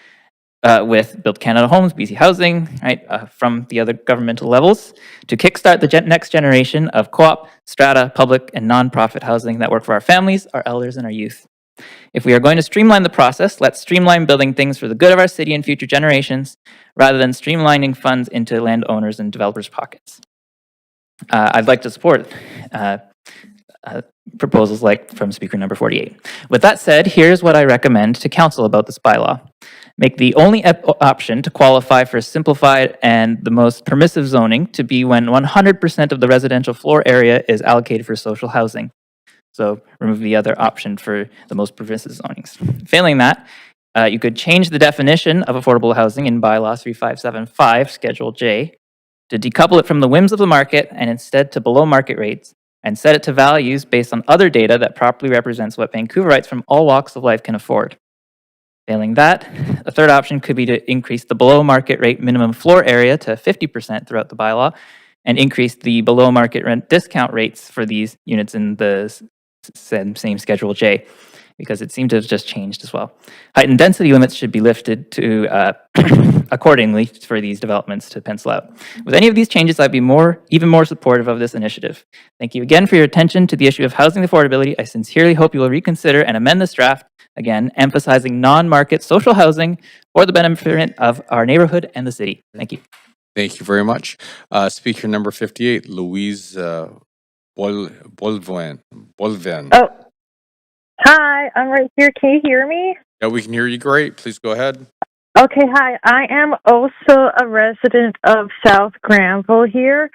with Build Canada Homes, BC Housing, right, from the other governmental levels to kickstart the next generation of co-op, strata, public, and nonprofit housing that work for our families, our elders, and our youth. If we are going to streamline the process, let's streamline building things for the good of our city and future generations, rather than streamlining funds into landowners and developers' pockets. I'd like to support proposals like from speaker number 48. With that said, here's what I recommend to council about this bylaw. Make the only option to qualify for simplified and the most permissive zoning to be when 100% of the residential floor area is allocated for social housing. So remove the other option for the most permissive zonings. Failing that, you could change the definition of affordable housing in bylaw 3575, Schedule J, to decouple it from the whims of the market and instead to below market rates, and set it to values based on other data that properly represents what Vancouverites from all walks of life can afford. Failing that, a third option could be to increase the below market rate minimum floor area to 50% throughout the bylaw and increase the below market rent discount rates for these units in the same Schedule J, because it seemed to have just changed as well. Height and density limits should be lifted to accordingly for these developments to pencil out. With any of these changes, I'd be even more supportive of this initiative. Thank you again for your attention to the issue of housing affordability. I sincerely hope you will reconsider and amend this draft, again, emphasizing non-market social housing for the benefit of our neighborhood and the city. Thank you. Thank you very much. Speaker number 58, Louise Bolvin. Oh, hi, I'm right here. Can you hear me? Yeah, we can hear you great. Please go ahead. Okay, hi. I am also a resident of South Granville here,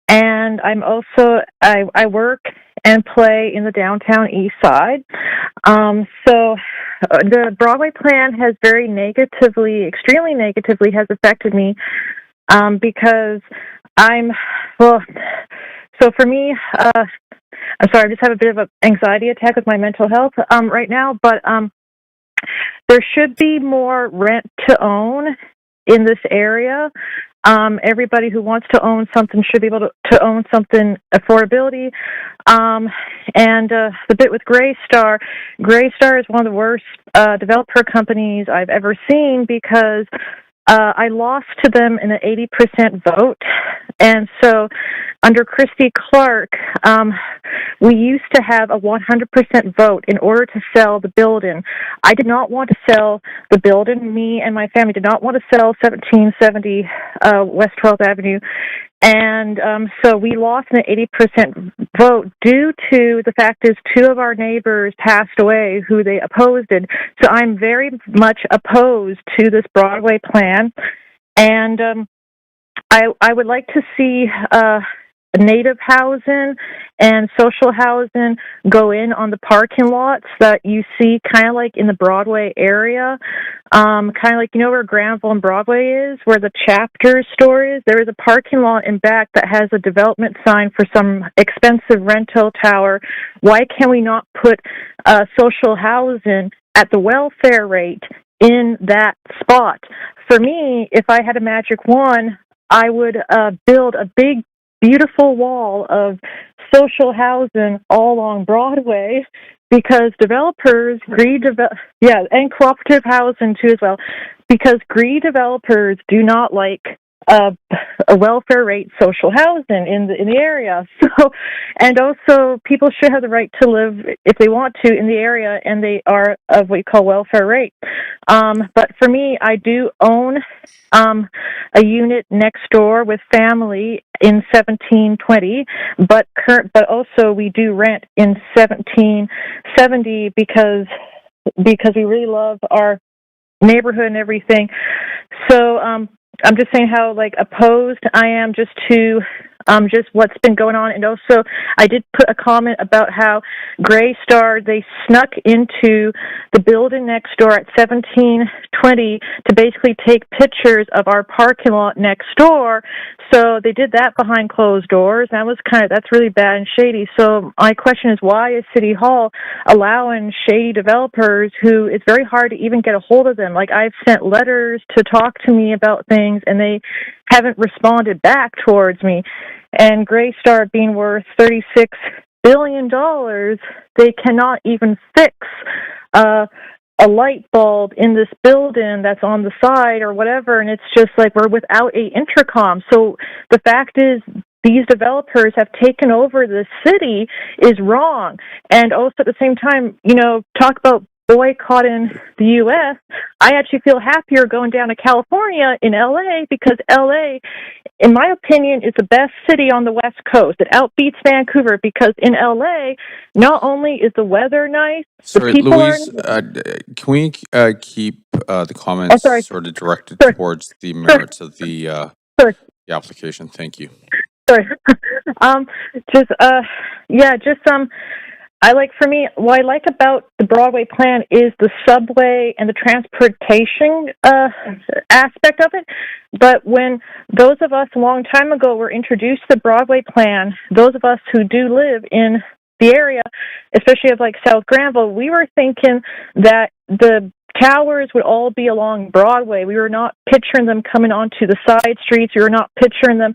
and I'm also, I work and play in the downtown east side. So the Broadway plan has very negatively, extremely negatively has affected me because so for me, I'm sorry, I just have a bit of an anxiety attack with my mental health right now, but there should be more rent to own in this area. Everybody who wants to own something should be able to own something affordability. And the bit with Greystar is one of the worst developer companies I've ever seen because I lost to them in an 80% vote. And so under Christy Clerk, we used to have a 100% vote in order to sell the building. I did not want to sell the building. Me and my family did not want to sell 1770 West 12th Avenue. And so we lost an 80% vote due to the fact is 2 of our neighbors passed away who they opposed it. So I'm very much opposed to this Broadway plan. And I would like to see native housing and social housing go in on the parking lots that you see kind of like in the Broadway area. Kind of like, you know where Granville and Broadway is, where the Chapter store is? There is a parking lot in back that has a development sign for some expensive rental tower. Why can we not put social housing at the welfare rate in that spot? For me, if I had a magic wand, I would build a big, beautiful wall of social housing all along Broadway, because developers, and cooperative housing too as well, because greedy developers do not like a welfare rate social housing in the area. So, and also people should have the right to live if they want to in the area, and they are of what you call welfare rate. But for me, I do own a unit next door with family in 1720, but also we do rent in 1770 because we really love our neighborhood and everything. So I'm just saying how opposed I am just to just what's been going on. And also I did put a comment about how Gray Star, they snuck into the building next door at 1720 to basically take pictures of our parking lot next door. So they did that behind closed doors. That's really bad and shady. So my question is, why is City Hall allowing shady developers who it's very hard to even get a hold of them? Like, I've sent letters to talk to me about things and they haven't responded back towards me. And Gray Star being worth $36 billion, they cannot even fix a light bulb in this building that's on the side or whatever, and it's just like we're without a intercom. So the fact is, these developers have taken over the city is wrong. And also at the same time, talk about boycotting the U.S., I actually feel happier going down to California in L.A. because L.A., in my opinion, is the best city on the West Coast. It outbeats Vancouver because in L.A., not only is the weather nice, Sorry, the people Louise, can we keep the comments sort of directed towards the merits of the application? Thank you. Sorry. For me, what I like about the Broadway plan is the subway and the transportation aspect of it. But when those of us a long time ago were introduced to the Broadway plan, those of us who do live in the area, especially of South Granville, we were thinking that the towers would all be along Broadway. We were not picturing them coming onto the side streets. We were not picturing them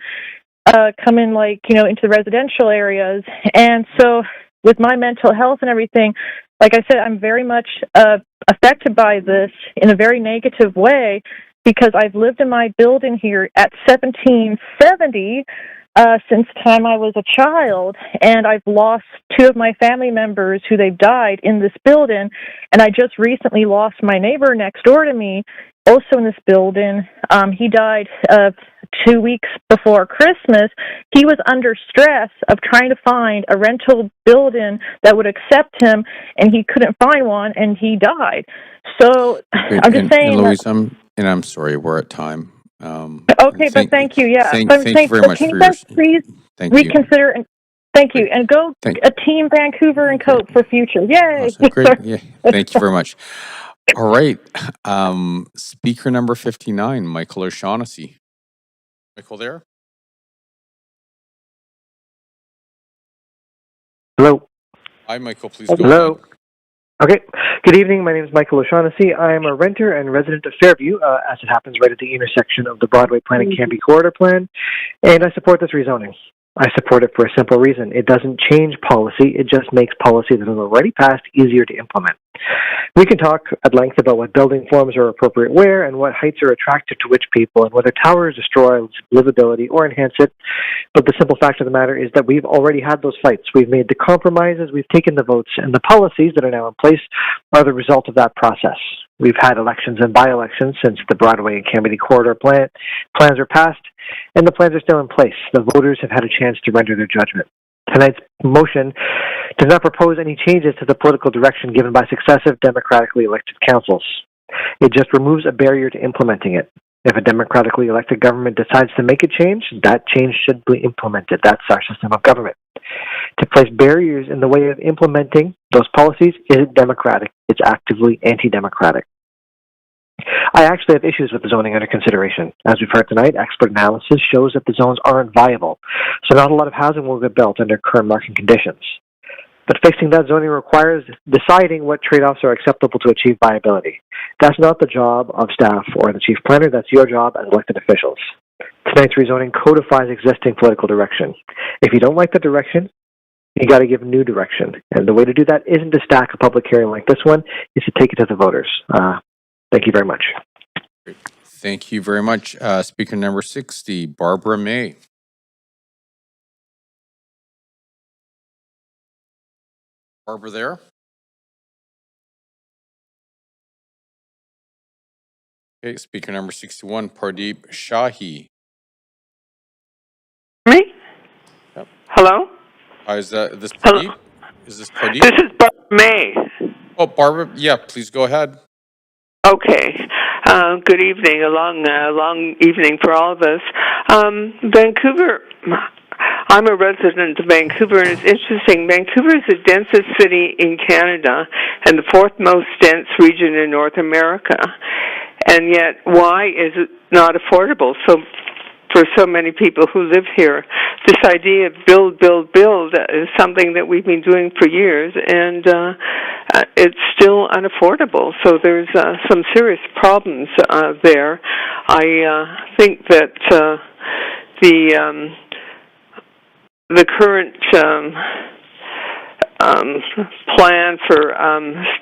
coming into the residential areas. And so with my mental health and everything, like I said, I'm very much affected by this in a very negative way because I've lived in my building here at 1770 since the time I was a child, and I've lost 2 of my family members who they've died in this building, and I just recently lost my neighbor next door to me, also in this building. He died 2 weeks before Christmas. He was under stress of trying to find a rental building that would accept him, and he couldn't find one, and he died. So I'm just saying. And Louise, I'm sorry, we're at time. Okay, but thank you. Yeah, thank you very much for your. Please reconsider and thank you, and go a team Vancouver and Cope for future. Yay! Awesome. Great. Yeah, thank you very much. All right, speaker number 59, Michael O'Shaughnessy. Michael, there. Hello. Hi, Michael. Please go Hello. ahead. Okay. Good evening. My name is Michael O'Shaughnessy. I am a renter and resident of Fairview, as it happens right at the intersection of the Broadway plan and Cambie Corridor plan, and I support this rezoning. I support it for a simple reason. It doesn't change policy. It just makes policy that is already passed easier to implement. We can talk at length about what building forms are appropriate where and what heights are attractive to which people and whether towers destroy livability or enhance it. But the simple fact of the matter is that we've already had those fights. We've made the compromises, we've taken the votes, and the policies that are now in place are the result of that process. We've had elections and by-elections since the Broadway and Cambridge corridor plans were passed, and the plans are still in place. The voters have had a chance to render their judgment. Tonight's motion does not propose any changes to the political direction given by successive democratically elected councils. It just removes a barrier to implementing it. If a democratically elected government decides to make a change, that change should be implemented. That's our system of government. To place barriers in the way of implementing those policies isn't democratic. It's actively anti-democratic. I actually have issues with the zoning under consideration. As we've heard tonight, expert analysis shows that the zones aren't viable, so not a lot of housing will get built under current market conditions. But fixing that zoning requires deciding what trade-offs are acceptable to achieve viability. That's not the job of staff or the chief planner. That's your job as elected officials. Tonight's rezoning codifies existing political direction. If you don't like the direction, you got to give new direction. And the way to do that isn't to stack a public hearing like this one, it's to take it to the voters. Thank you very much. Thank you very much. Speaker number 60, Barbara May. Barbara there? Okay, speaker number 61, Pardeep Shahi. Me? Yep. Hello? Is this Hello? Pardeep? Is this Pardeep? This is Barbara May. Oh, Barbara, yeah, please go ahead. Okay. Good evening. A long evening for all of us. Vancouver, I'm a resident of Vancouver, and it's interesting. Vancouver is the densest city in Canada and the fourth most dense region in North America. And yet, why is it not affordable for so many people who live here? This idea of build is something that we've been doing for years, and it's still unaffordable. So there's some serious problems there. I think that the current plan for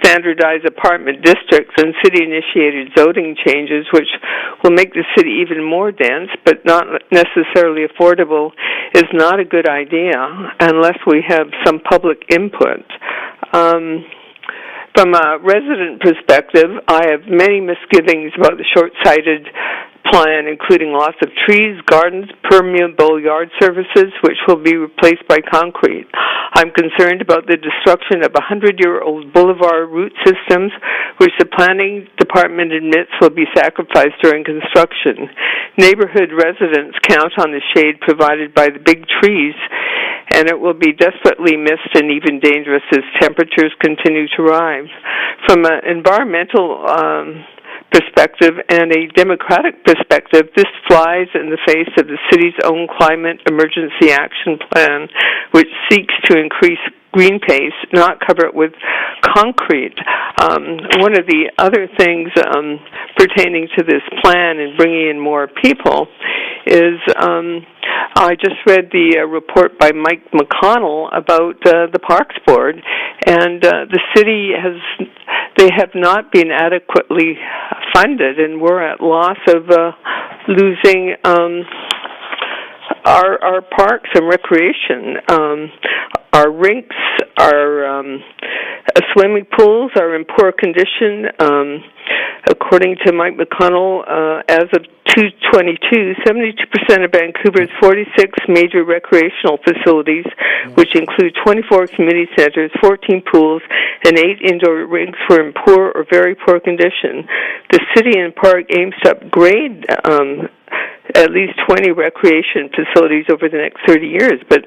standardized apartment districts and city-initiated zoning changes, which will make the city even more dense but not necessarily affordable, is not a good idea unless we have some public input. From a resident perspective, I have many misgivings about the short-sighted plan, including loss of trees, gardens, permeable yard surfaces, which will be replaced by concrete. I'm concerned about the destruction of 100-year-old boulevard route systems, which the planning department admits will be sacrificed during construction. Neighborhood residents count on the shade provided by the big trees, and it will be desperately missed and even dangerous as temperatures continue to rise. From an environmental perspective and a democratic perspective, this flies in the face of the city's own climate emergency action plan, which seeks to increase green space, not cover it with concrete. One of the other things pertaining to this plan and bringing in more people is I just read the report by Mike McConnell about the Parks Board, and the city they have not been adequately funded, and we're at loss of losing our parks and recreation. Our rinks, our swimming pools are in poor condition. According to Mike McConnell, as of 2022, 72% of Vancouver's 46 major recreational facilities, which include 24 community centers, 14 pools, and 8 indoor rinks, were in poor or very poor condition. The city and park aims to upgrade at least 20 recreation facilities over the next 30 years, but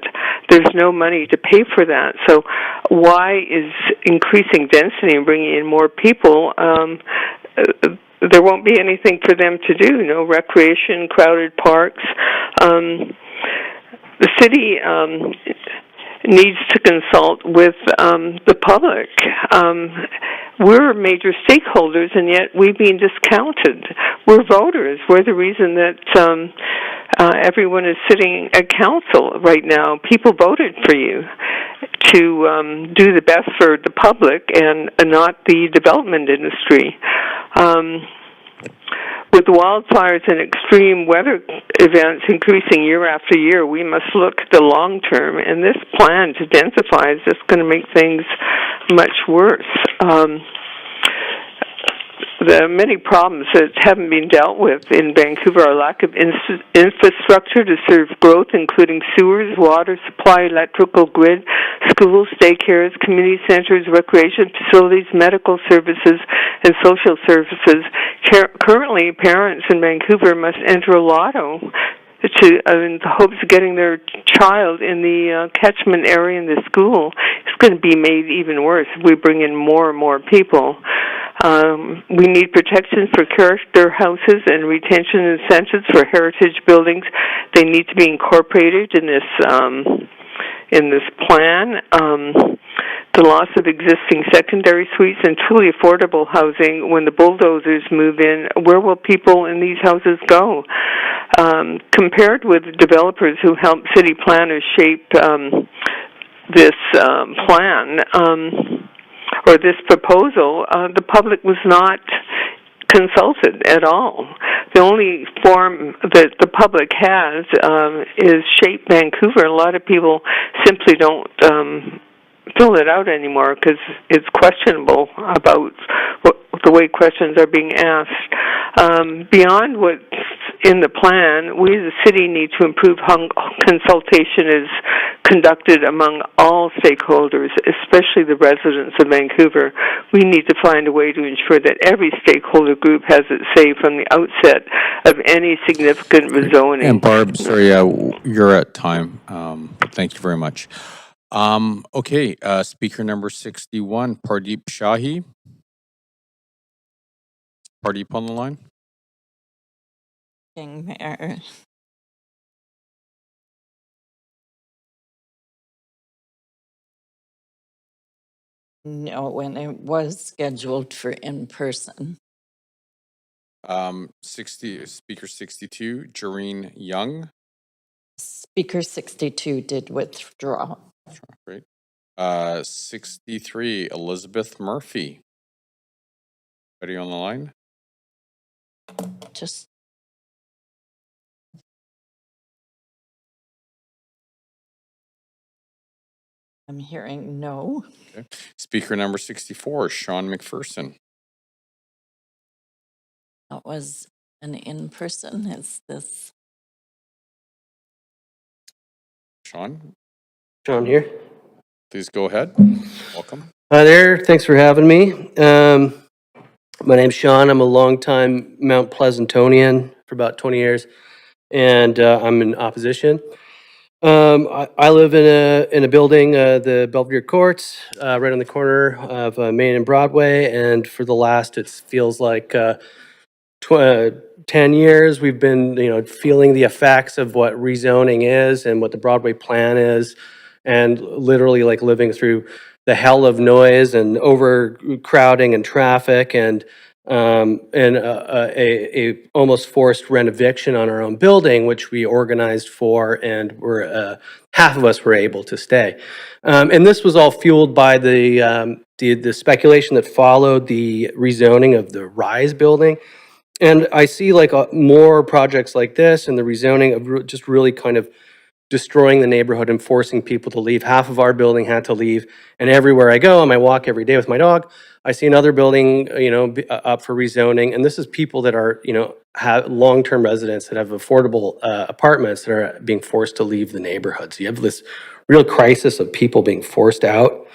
there's no money to pay for that. So why is increasing density and bringing in more people, there won't be anything for them to do, no recreation, crowded parks. The city needs to consult with the public. We're major stakeholders, and yet we've been discounted. We're voters. We're the reason that everyone is sitting at council right now. People voted for you to do the best for the public and not the development industry. With the wildfires and extreme weather events increasing year after year, we must look at the long term, and this plan to densify is just going to make things much worse. The many problems that haven't been dealt with in Vancouver are lack of infrastructure to serve growth, including sewers, water supply, electrical grid, schools, daycares, community centers, recreation facilities, medical services, and social services. Currently, parents in Vancouver must enter a lotto in the hopes of getting their child in the catchment area in the school. It's going to be made even worse if we bring in more and more people. We need protections for character houses and retention incentives for heritage buildings. They need to be incorporated in this plan. The loss of existing secondary suites and truly affordable housing when the bulldozers move in, where will people in these houses go? Compared with developers who help city planners shape this plan or this proposal, the public was not consulted at all. The only form that the public has is Shape Vancouver. A lot of people simply don't fill it out anymore because it's questionable about the way questions are being asked. Beyond what's in the plan, we as a city need to improve how consultation is conducted among all stakeholders, especially the residents of Vancouver. We need to find a way to ensure that every stakeholder group has its say from the outset of any significant rezoning. And Barb, sorry, you're at time. Thank you very much. Okay, speaker number 61, Pardeep Shahi. Pardeep on the line? Mayor. No, when it was scheduled for in-person. Speaker 62, Jareen Young. Speaker 62 did withdraw. Great. 63, Elizabeth Murphy. Anybody on the line? Just I'm hearing no. Okay. Speaker number 64, Sean McPherson. That was an in-person. Is this? Sean, here. please go ahead. Welcome. Hi there. Thanks for having me. My name's Sean. I'm a longtime Mount Pleasantonian for about 20 years, and I'm in opposition. I live in a building, the Belvedere Courts, right on the corner of Main and Broadway, and for the last, it feels like 10 years, we've been, feeling the effects of what rezoning is and what the Broadway plan is, and literally like living through the hell of noise and overcrowding and traffic and a almost forced rent eviction on our own building, which we organized for, and we're half of us were able to stay. And this was all fueled by the speculation that followed the rezoning of the Rise building. And I see like more projects like this and the rezoning of just really kind of destroying the neighborhood and forcing people to leave. Half of our building had to leave, and everywhere I go, and I walk every day with my dog, I see another building, up for rezoning. And this is people that are, have long-term residents that have affordable apartments that are being forced to leave the neighborhood. So you have this real crisis of people being forced out.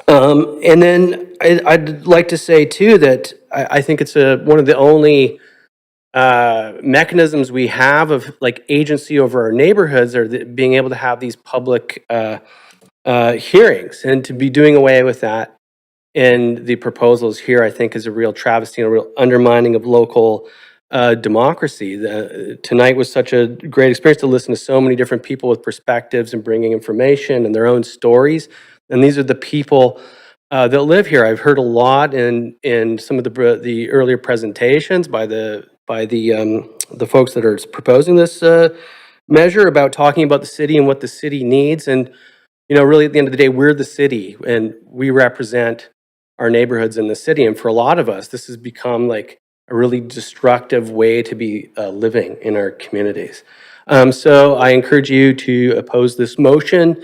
And then I'd like to say too that I think it's one of the only mechanisms we have of like agency over our neighborhoods are being able to have these public hearings, and to be doing away with that in the proposals here, I think is a real travesty and a real undermining of local democracy. Tonight was such a great experience to listen to so many different people with perspectives and bringing information and their own stories. And these are the people that live here. I've heard a lot in some of the earlier presentations by the the folks that are proposing this measure about talking about the city and what the city needs. And, you know, really at the end of the day, we're the city and we represent our neighborhoods in the city. And for a lot of us, this has become like a really destructive way to be living in our communities. So I encourage you to oppose this motion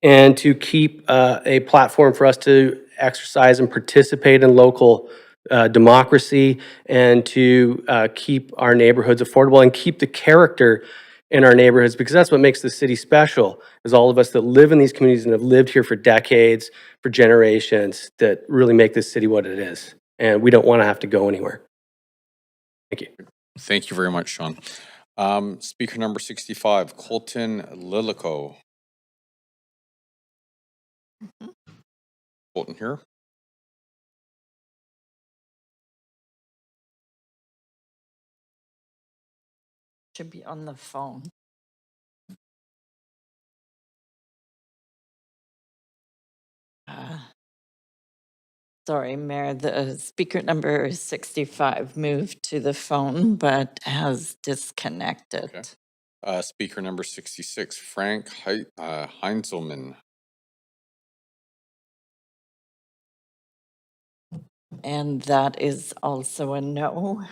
and to keep a platform for us to exercise and participate in local democracy, and to keep our neighborhoods affordable and keep the character in our neighborhoods, because that's what makes the city special, is all of us that live in these communities and have lived here for decades, for generations, that really make this city what it is. And we don't want to have to go anywhere. Thank you. Thank you very much, Sean. Speaker number 65, Colton Lilico. Colton here. Should be on the phone. Sorry, Mayor, the speaker number 65 moved to the phone but has disconnected. Okay. Speaker number 66, Frank Heinzelman. And that is also a no.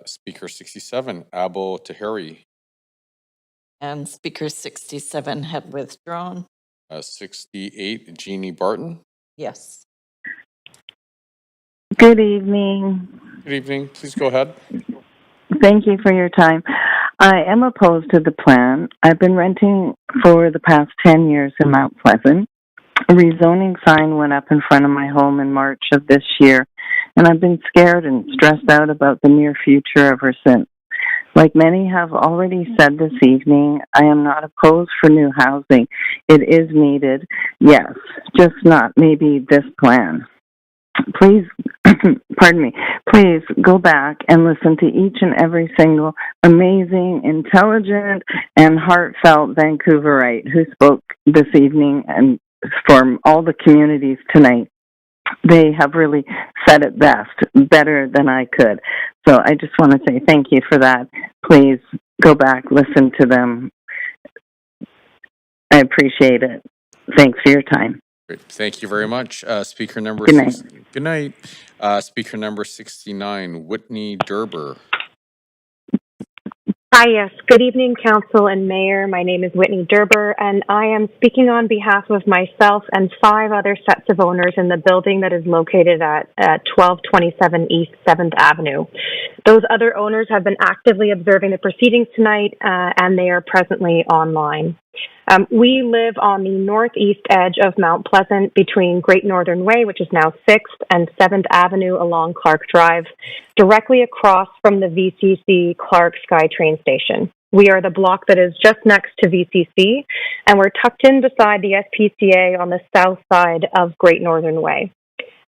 Speaker 67, Abo Tahiri. And Speaker 67 had withdrawn. 68, Jeannie Barton. Yes. Good evening. Good evening. Please go ahead. Thank you for your time. I am opposed to the plan. I've been renting for the past 10 years in Mount Pleasant. A rezoning sign went up in front of my home in March of this year, and I've been scared and stressed out about the near future ever since. Like many have already said this evening, I am not opposed for new housing. It is needed, yes, just not maybe this plan. Please, pardon me, please go back and listen to each and every single amazing, intelligent, and heartfelt Vancouverite who spoke this evening and from all the communities tonight. They have really said it best, better than I could. So I just want to say thank you for that. Please go back, listen to them. I appreciate it. Thanks for your time. Great. Thank you very much. Speaker number Good night. Good night. Speaker number 69, Whitney Derber. Hi, yes. Good evening, Council and Mayor. My name is Whitney Derber, and I am speaking on behalf of myself and 5 other sets of owners in the building that is located at 1227 East 7th Avenue. Those other owners have been actively observing the proceedings tonight, and they are presently online. We live on the northeast edge of Mount Pleasant between Great Northern Way, which is now 6th, and 7th Avenue along Clark Drive, directly across from the VCC Clark SkyTrain station. We are the block that is just next to VCC, and we're tucked in beside the SPCA on the south side of Great Northern Way.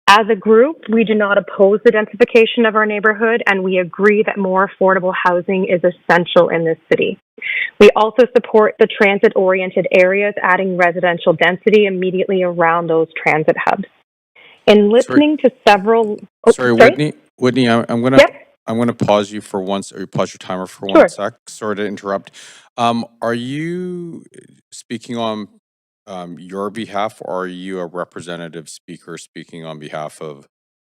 As a group, we do not oppose the densification of our neighborhood, and we agree that more affordable housing is essential in this city. We also support the transit-oriented areas, adding residential density immediately around those transit hubs. In listening to several... Sorry, Whitney, I'm gonna pause you for once, or pause your timer for one sec. Sorry to interrupt. Are you speaking on your behalf, or are you a representative speaker speaking on behalf of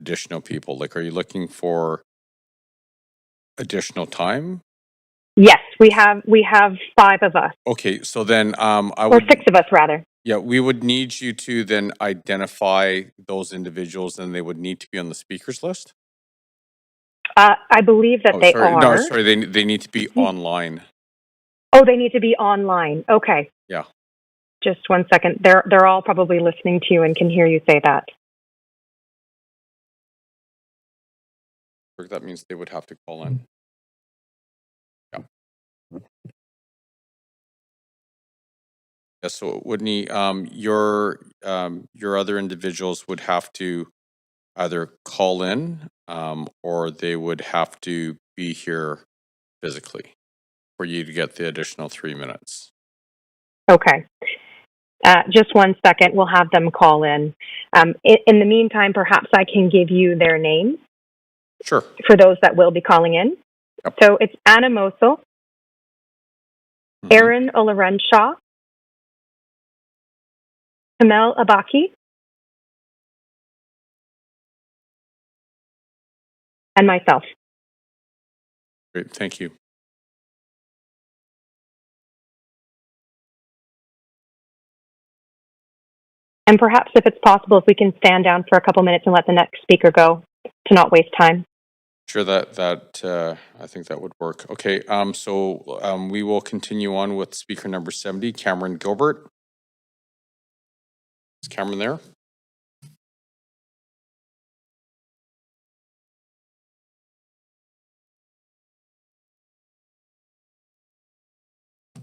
additional people? Like, are you looking for additional time? Yes, we have 5 of us. Okay, so then Or 6 of us, rather. Yeah, we would need you to then identify those individuals, and they would need to be on the speakers list? I believe that they are. No, sorry, they need to be online. Oh, they need to be online. Okay. Yeah. Just one second. They're all probably listening to you and can hear you say that. That means they would have to call in. Yeah. Yeah, so Whitney, your other individuals would have to either call in, or they would have to be here physically for you to get the additional 3 minutes. Okay. Just one second. We'll have them call in. In the meantime, perhaps I can give you their names. Sure. For those that will be calling in. So it's Anna Mosel, Aaron Olarenshaw, Kamel Abaki, and myself. Great, thank you. And perhaps if it's possible, if we can stand down for a couple minutes and let the next speaker go to not waste time. Sure, that I think that would work. Okay, so we will continue on with speaker number 70, Cameron Gilbert. Is Cameron there?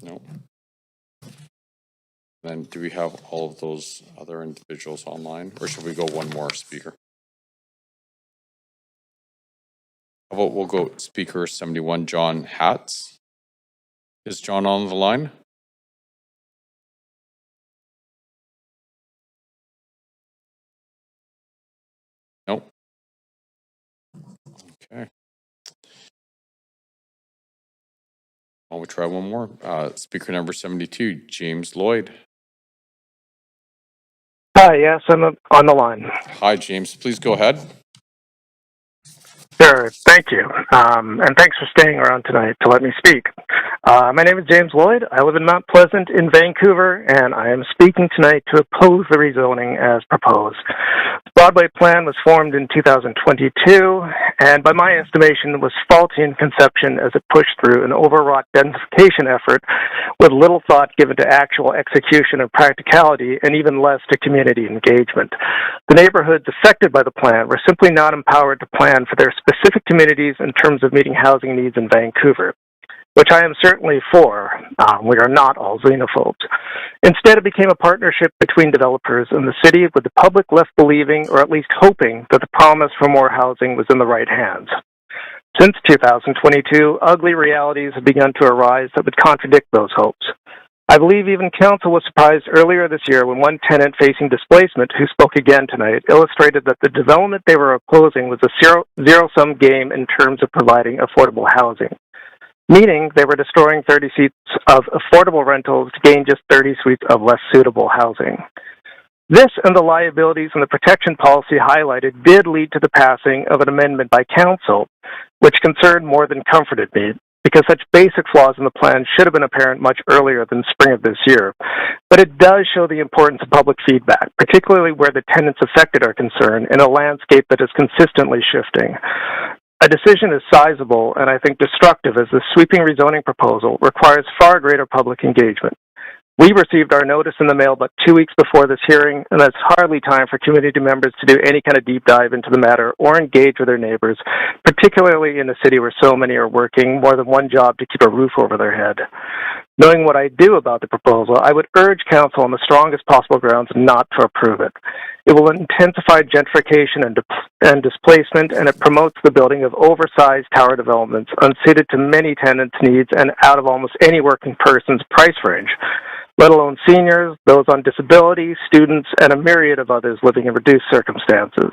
No. Then do we have all of those other individuals online, or should we go one more speaker? How about we'll go speaker 71, John Hatz. Is John on the line? Nope. Okay. I'll try one more. Speaker number 72, James Lloyd. Hi, yes, I'm on the line. Hi, James. Please go ahead. Sure, thank you. And thanks for staying around tonight to let me speak. My name is James Lloyd. I live in Mount Pleasant in Vancouver, and I am speaking tonight to oppose the rezoning as proposed. The Broadway plan was formed in 2022, and by my estimation was faulty in conception as it pushed through an overwrought densification effort with little thought given to actual execution and practicality, and even less to community engagement. The neighborhoods affected by the plan were simply not empowered to plan for their specific communities in terms of meeting housing needs in Vancouver, which I am certainly for. We are not all xenophobes. Instead, it became a partnership between developers and the city, with the public left believing, or at least hoping, that the promise for more housing was in the right hands. Since 2022, ugly realities have begun to arise that would contradict those hopes. I believe even council was surprised earlier this year when one tenant facing displacement, who spoke again tonight, illustrated that the development they were opposing was a zero-sum game in terms of providing affordable housing, meaning they were destroying 30 suites of affordable rentals to gain just 30 suites of less suitable housing. This and the liabilities and the protection policy highlighted did lead to the passing of an amendment by council, which concerned more than comforted me, because such basic flaws in the plan should have been apparent much earlier than spring of this year. But it does show the importance of public feedback, particularly where the tenants affected are concerned, in a landscape that is consistently shifting. A decision is sizable and I think destructive, as the sweeping rezoning proposal requires far greater public engagement. We received our notice in the mail about 2 weeks before this hearing, and that's hardly time for community members to do any kind of deep dive into the matter or engage with their neighbors, particularly in a city where so many are working more than one job to keep a roof over their head. Knowing what I do about the proposal, I would urge council on the strongest possible grounds not to approve it. It will intensify gentrification and displacement, and it promotes the building of oversized tower developments unsuited to many tenants' needs and out of almost any working person's price range, let alone seniors, those on disability, students, and a myriad of others living in reduced circumstances.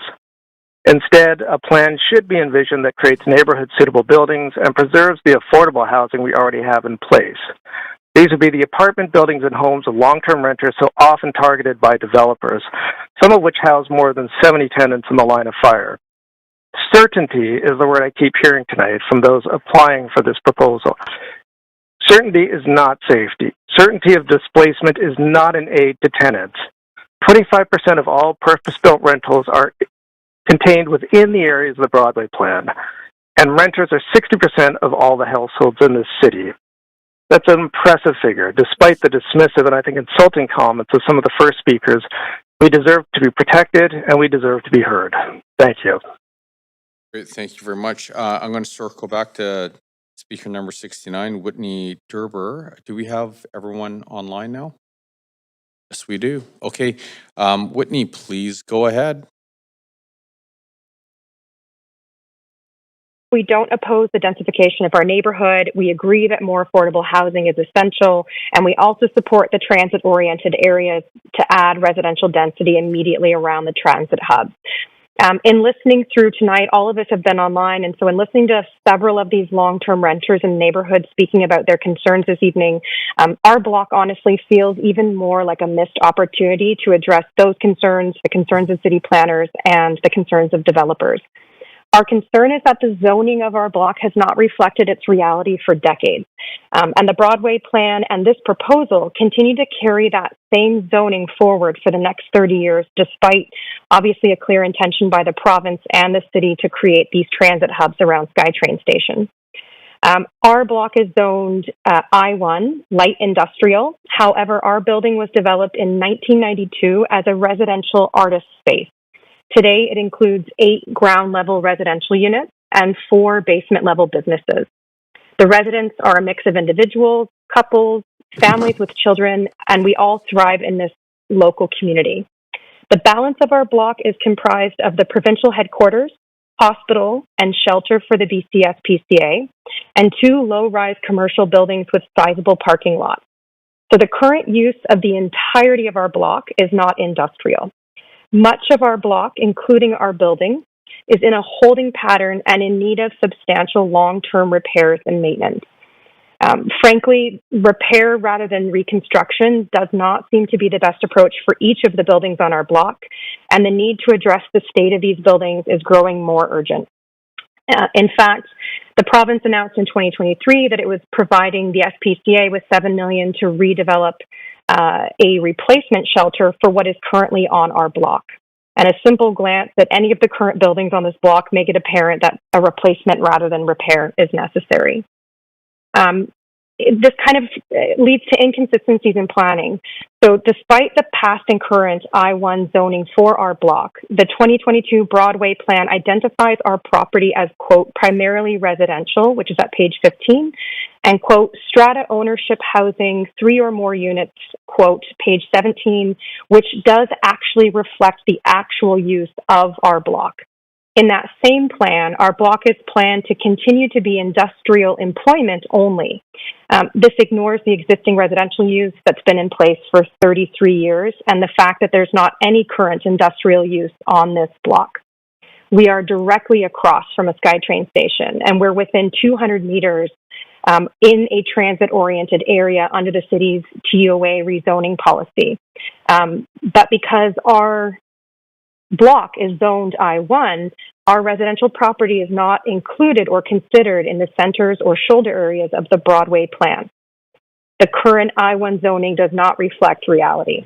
Instead, a plan should be envisioned that creates neighborhood-suitable buildings and preserves the affordable housing we already have in place. These would be the apartment buildings and homes of long-term renters so often targeted by developers, some of which house more than 70 tenants in the line of fire. Certainty is the word I keep hearing tonight from those applying for this proposal. Certainty is not safety. Certainty of displacement is not an aid to tenants. 25% of all purpose-built rentals are contained within the areas of the Broadway plan, and renters are 60% of all the households in this city. That's an impressive figure, despite the dismissive and I think insulting comments of some of the first speakers. We deserve to be protected, and we deserve to be heard. Thank you. Great, thank you very much. I'm going to circle back to speaker number 69, Whitney Derber. Do we have everyone online now? Yes, we do. Okay, Whitney, please go ahead. We don't oppose the densification of our neighborhood. We agree that more affordable housing is essential, and we also support the transit-oriented areas to add residential density immediately around the transit hub. In listening through tonight, all of us have been online, and so in listening to several of these long-term renters in the neighborhood speaking about their concerns this evening, our block honestly feels even more like a missed opportunity to address those concerns, the concerns of city planners, and the concerns of developers. Our concern is that the zoning of our block has not reflected its reality for decades. And the Broadway plan and this proposal continue to carry that same zoning forward for the next 30 years, despite obviously a clear intention by the province and the city to create these transit hubs around SkyTrain station. Our block is zoned I-1, light industrial. However, our building was developed in 1992 as a residential artist space. Today, it includes 8 ground-level residential units and 4 basement-level businesses. The residents are a mix of individuals, couples, families with children, and we all thrive in this local community. The balance of our block is comprised of the provincial headquarters, hospital, and shelter for the BCSPCA, and 2 low-rise commercial buildings with sizable parking lots. So the current use of the entirety of our block is not industrial. Much of our block, including our building, is in a holding pattern and in need of substantial long-term repairs and maintenance. Frankly, repair rather than reconstruction does not seem to be the best approach for each of the buildings on our block, and the need to address the state of these buildings is growing more urgent. In fact, the province announced in 2023 that it was providing the SPCA with $7 million to redevelop a replacement shelter for what is currently on our block. And a simple glance at any of the current buildings on this block make it apparent that a replacement rather than repair is necessary. This kind of leads to inconsistencies in planning. So despite the past and current I-1 zoning for our block, the 2022 Broadway plan identifies our property as, quote, primarily residential, which is at page 15, and, quote, strata ownership housing 3 or more units, quote, page 17, which does actually reflect the actual use of our block. In that same plan, our block is planned to continue to be industrial employment only. This ignores the existing residential use that's been in place for 33 years and the fact that there's not any current industrial use on this block. We are directly across from a SkyTrain station, and we're within 200 meters in a transit-oriented area under the city's TOA rezoning policy. But because our block is zoned I-1, our residential property is not included or considered in the centers or shoulder areas of the Broadway plan. The current I-1 zoning does not reflect reality.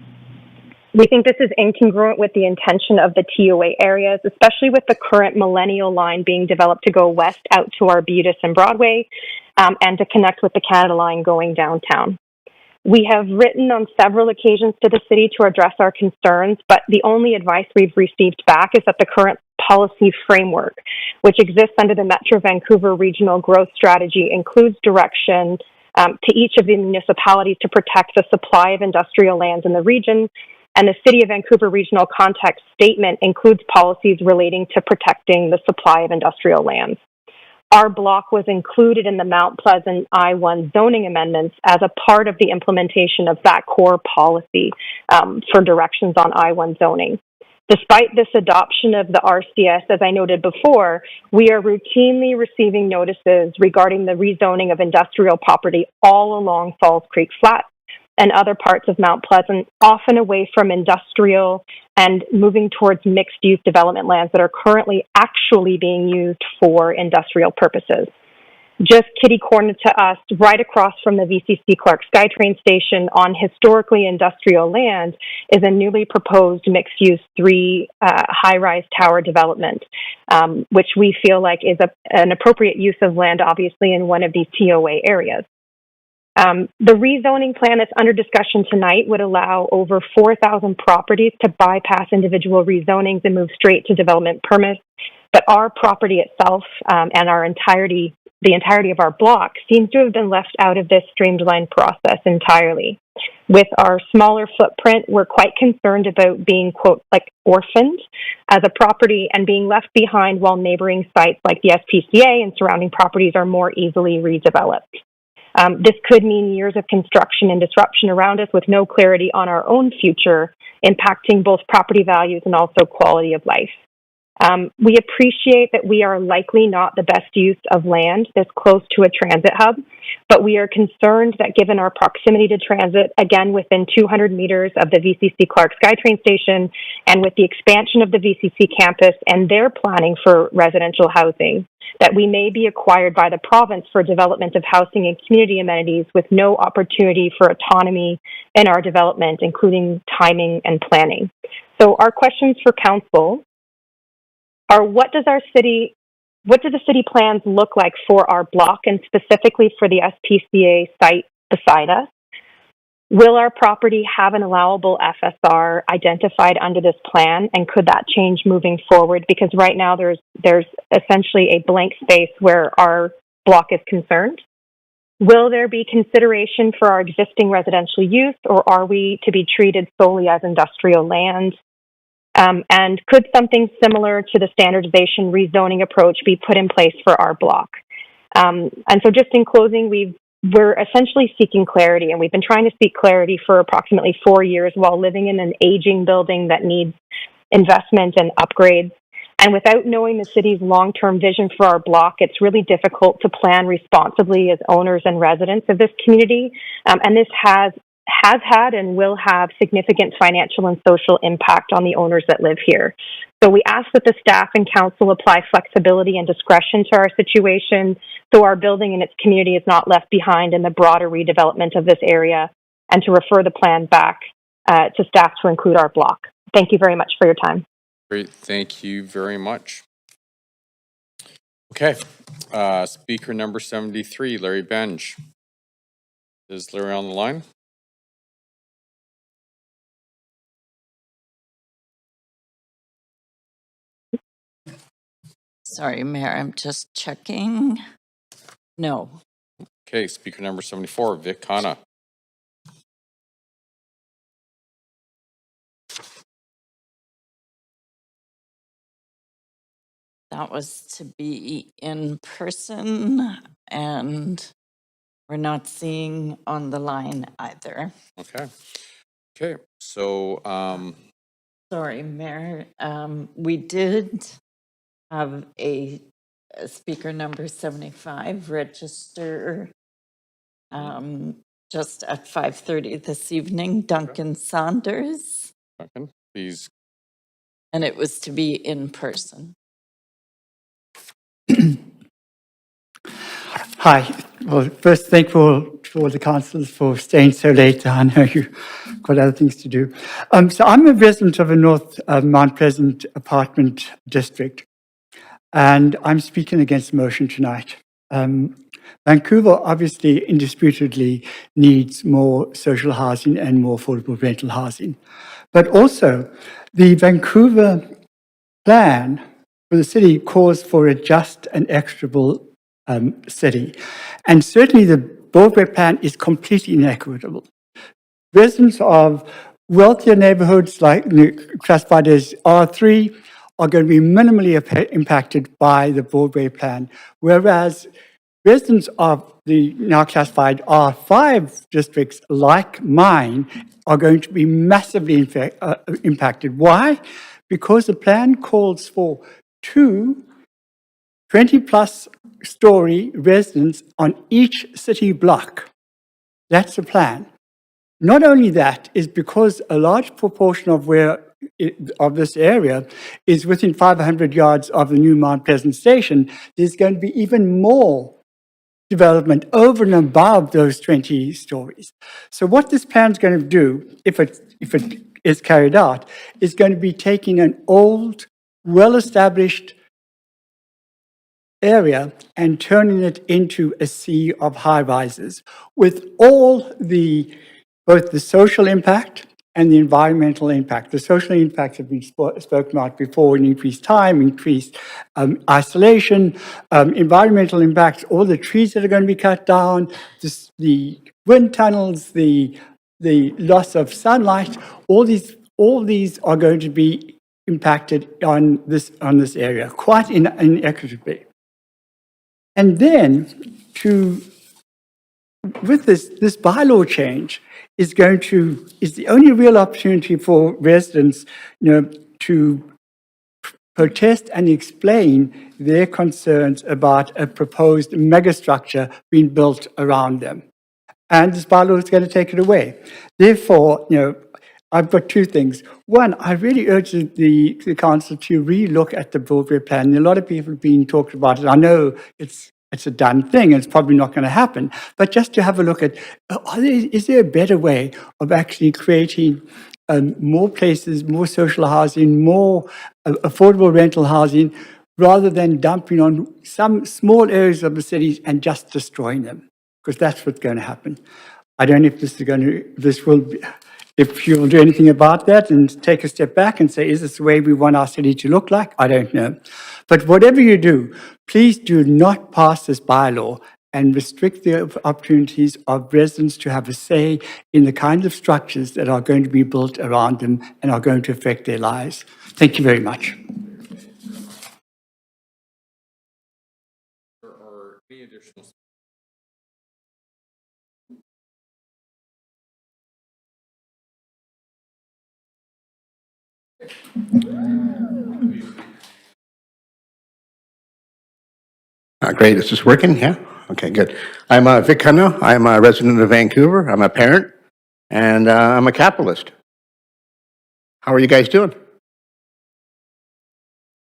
We think this is incongruent with the intention of the TOA areas, especially with the current Millennial Line being developed to go west out to Arbutus and Broadway, and to connect with the Canada Line going downtown. We have written on several occasions to the city to address our concerns, but the only advice we've received back is that the current policy framework, which exists under the Metro Vancouver Regional Growth Strategy, includes direction to each of the municipalities to protect the supply of industrial lands in the region, and the City of Vancouver Regional Context Statement includes policies relating to protecting the supply of industrial lands. Our block was included in the Mount Pleasant I-1 zoning amendments as a part of the implementation of that core policy for directions on I-1 zoning. Despite this adoption of the RCS, as I noted before, we are routinely receiving notices regarding the rezoning of industrial property all along Falls Creek Flats and other parts of Mount Pleasant, often away from industrial and moving towards mixed-use development lands that are currently actually being used for industrial purposes. Just kitty-corner to us, right across from the VCC Clerk SkyTrain station on historically industrial land, is a newly proposed mixed-use 3 high-rise tower development, which we feel like is an appropriate use of land, obviously, in one of these TOA areas. The rezoning plan that's under discussion tonight would allow over 4,000 properties to bypass individual rezonings and move straight to development permits. But our property itself and the entirety of our block seems to have been left out of this streamlined process entirely. With our smaller footprint, we're quite concerned about being, quote, like orphaned as a property and being left behind while neighboring sites like the SPCA and surrounding properties are more easily redeveloped. This could mean years of construction and disruption around us with no clarity on our own future, impacting both property values and also quality of life. We appreciate that we are likely not the best use of land this close to a transit hub, but we are concerned that given our proximity to transit, again within 200 meters of the VCC Clerk SkyTrain station, and with the expansion of the VCC campus and their planning for residential housing, that we may be acquired by the province for development of housing and community amenities with no opportunity for autonomy in our development, including timing and planning. So our questions for council are what do the city plans look like for our block and specifically for the SPCA site beside us? Will our property have an allowable FSR identified under this plan, and could that change moving forward? Because right now there's essentially a blank space where our block is concerned. Will there be consideration for our existing residential use, or are we to be treated solely as industrial land? And could something similar to the standardization rezoning approach be put in place for our block? And so just in closing, we're essentially seeking clarity, and we've been trying to seek clarity for approximately 4 years while living in an aging building that needs investment and upgrades. And without knowing the city's long-term vision for our block, it's really difficult to plan responsibly as owners and residents of this community. And this has had and will have significant financial and social impact on the owners that live here. So we ask that the staff and council apply flexibility and discretion to our situation so our building and its community is not left behind in the broader redevelopment of this area, and to refer the plan back to staff to include our block. Thank you very much for your time. Great, thank you very much. Okay, speaker number 73, Larry Benge. Is Larry on the line? Sorry, Mayor, I'm just checking. No. Okay, speaker number 74, Vic Khanna. That was to be in person, and we're not seeing on the line either. Okay, so Sorry, Mayor. We did have a speaker number 75 register just at 5:30 this evening, Duncan Saunders. Duncan, please. And it was to be in person. Hi. Well, first, thankful for the councillors for staying so late. I know you've got other things to do. So I'm a resident of a North Mount Pleasant apartment district, and I'm speaking against the motion tonight. Vancouver obviously indisputably needs more social housing and more affordable rental housing. But also, the Vancouver plan for the city calls for a just and equitable city. And certainly the Broadway plan is completely inequitable. Residents of wealthier neighborhoods, like classified as R3, are going to be minimally impacted by the Broadway plan, whereas residents of the now classified R5 districts, like mine, are going to be massively impacted. Why? Because the plan calls for 2 20-plus story residents on each city block. That's the plan. Not only that, is because a large proportion of this area is within 500 yards of the new Mount Pleasant station, there's going to be even more development over and above those 20 stories. So what this plan is going to do, if it is carried out, is going to be taking an old, well-established area and turning it into a sea of high-rises with all both the social impact and the environmental impact. The social impacts have been spoken about before: increased time, increased isolation, environmental impacts, all the trees that are going to be cut down, the wind tunnels, the loss of sunlight. All these are going to be impacted on this area quite inequitably. And then, with this bylaw change is the only real opportunity for residents, to protest and explain their concerns about a proposed megastructure being built around them. And this bylaw is going to take it away. Therefore, I've got two things. One, I really urge the council to re-look at the Broadway plan. A lot of people have been talking about it. I know it's a done thing, and it's probably not going to happen. But just to have a look at, is there a better way of actually creating more places, more social housing, more affordable rental housing, rather than dumping on some small areas of the cities and just destroying them? Because that's what's going to happen. I don't know if if you will do anything about that and take a step back and say, is this the way we want our city to look like? I don't know. But whatever you do, please do not pass this bylaw and restrict the opportunities of residents to have a say in the kinds of structures that are going to be built around them and are going to affect their lives. Thank you very much. There are any additional? Great. Is this working? Yeah? Okay, good. I'm Vic Cunno. I'm a resident of Vancouver. I'm a parent, and I'm a capitalist. How are you guys doing?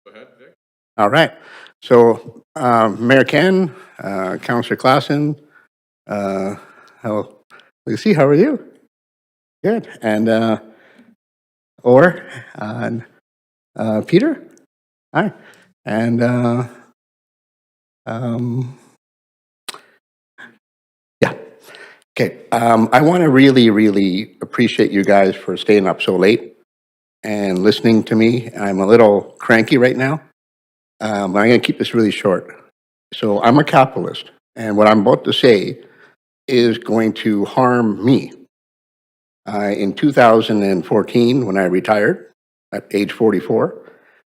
Go ahead, Vic. All right. So, Mayor Ken, Councillor Klassen, Lucy, how are you? Good. And Orr, and Peter? Hi. And yeah. Okay. I want to really, really appreciate you guys for staying up so late and listening to me. I'm a little cranky right now, but I'm going to keep this really short. So I'm a capitalist, and what I'm about to say is going to harm me. In 2014, when I retired at age 44,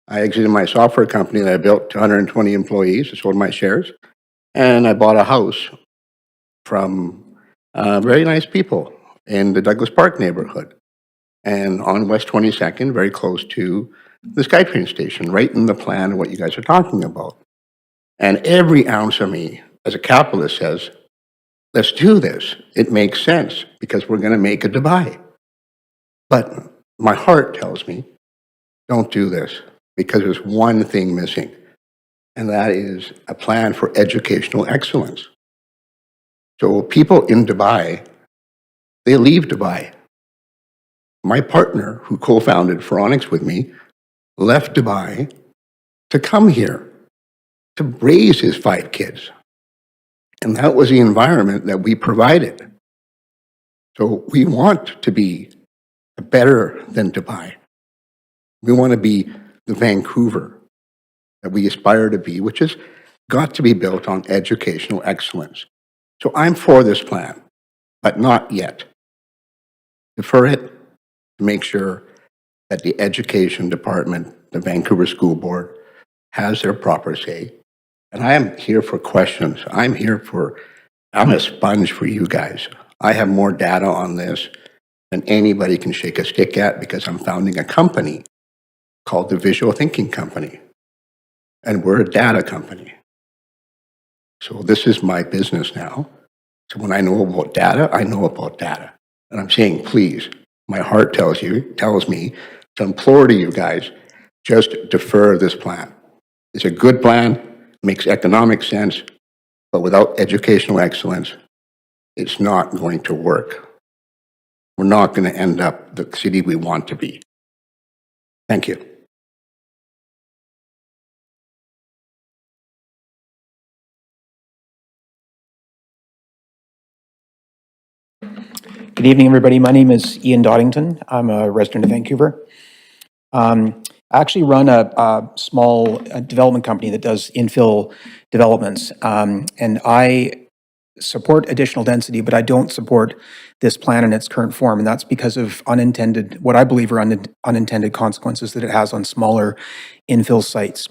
I exited my software company that I built to 120 employees. I sold my shares, and I bought a house from very nice people in the Douglas Park neighborhood and on West 22nd, very close to the SkyTrain station, right in the plan of what you guys are talking about. And every ounce of me as a capitalist says, let's do this. It makes sense because we're going to make a Dubai. But my heart tells me, don't do this because there's one thing missing, and that is a plan for educational excellence. So people in Dubai, they leave Dubai. My partner, who co-founded Pharonics with me, left Dubai to come here to raise his 5 kids. And that was the environment that we provided. So we want to be better than Dubai. We want to be the Vancouver that we aspire to be, which has got to be built on educational excellence. So I'm for this plan, but not yet. Defer it to make sure that the education department, the Vancouver School Board, has their proper say. And I am here for questions. I'm a sponge for you guys. I have more data on this than anybody can shake a stick at because I'm founding a company called the Visual Thinking Company. And we're a data company. So this is my business now. So when I know about data, I know about data. And I'm saying, please, my heart tells me to implore to you guys, just defer this plan. It's a good plan, makes economic sense, but without educational excellence, it's not going to work. We're not going to end up the city we want to be. Thank you. Good evening, everybody. My name is Ian Doddington. I'm a resident of Vancouver. I actually run a small development company that does infill developments, and I support additional density, but I don't support this plan in its current form, and that's because of what I believe are unintended consequences that it has on smaller infill sites.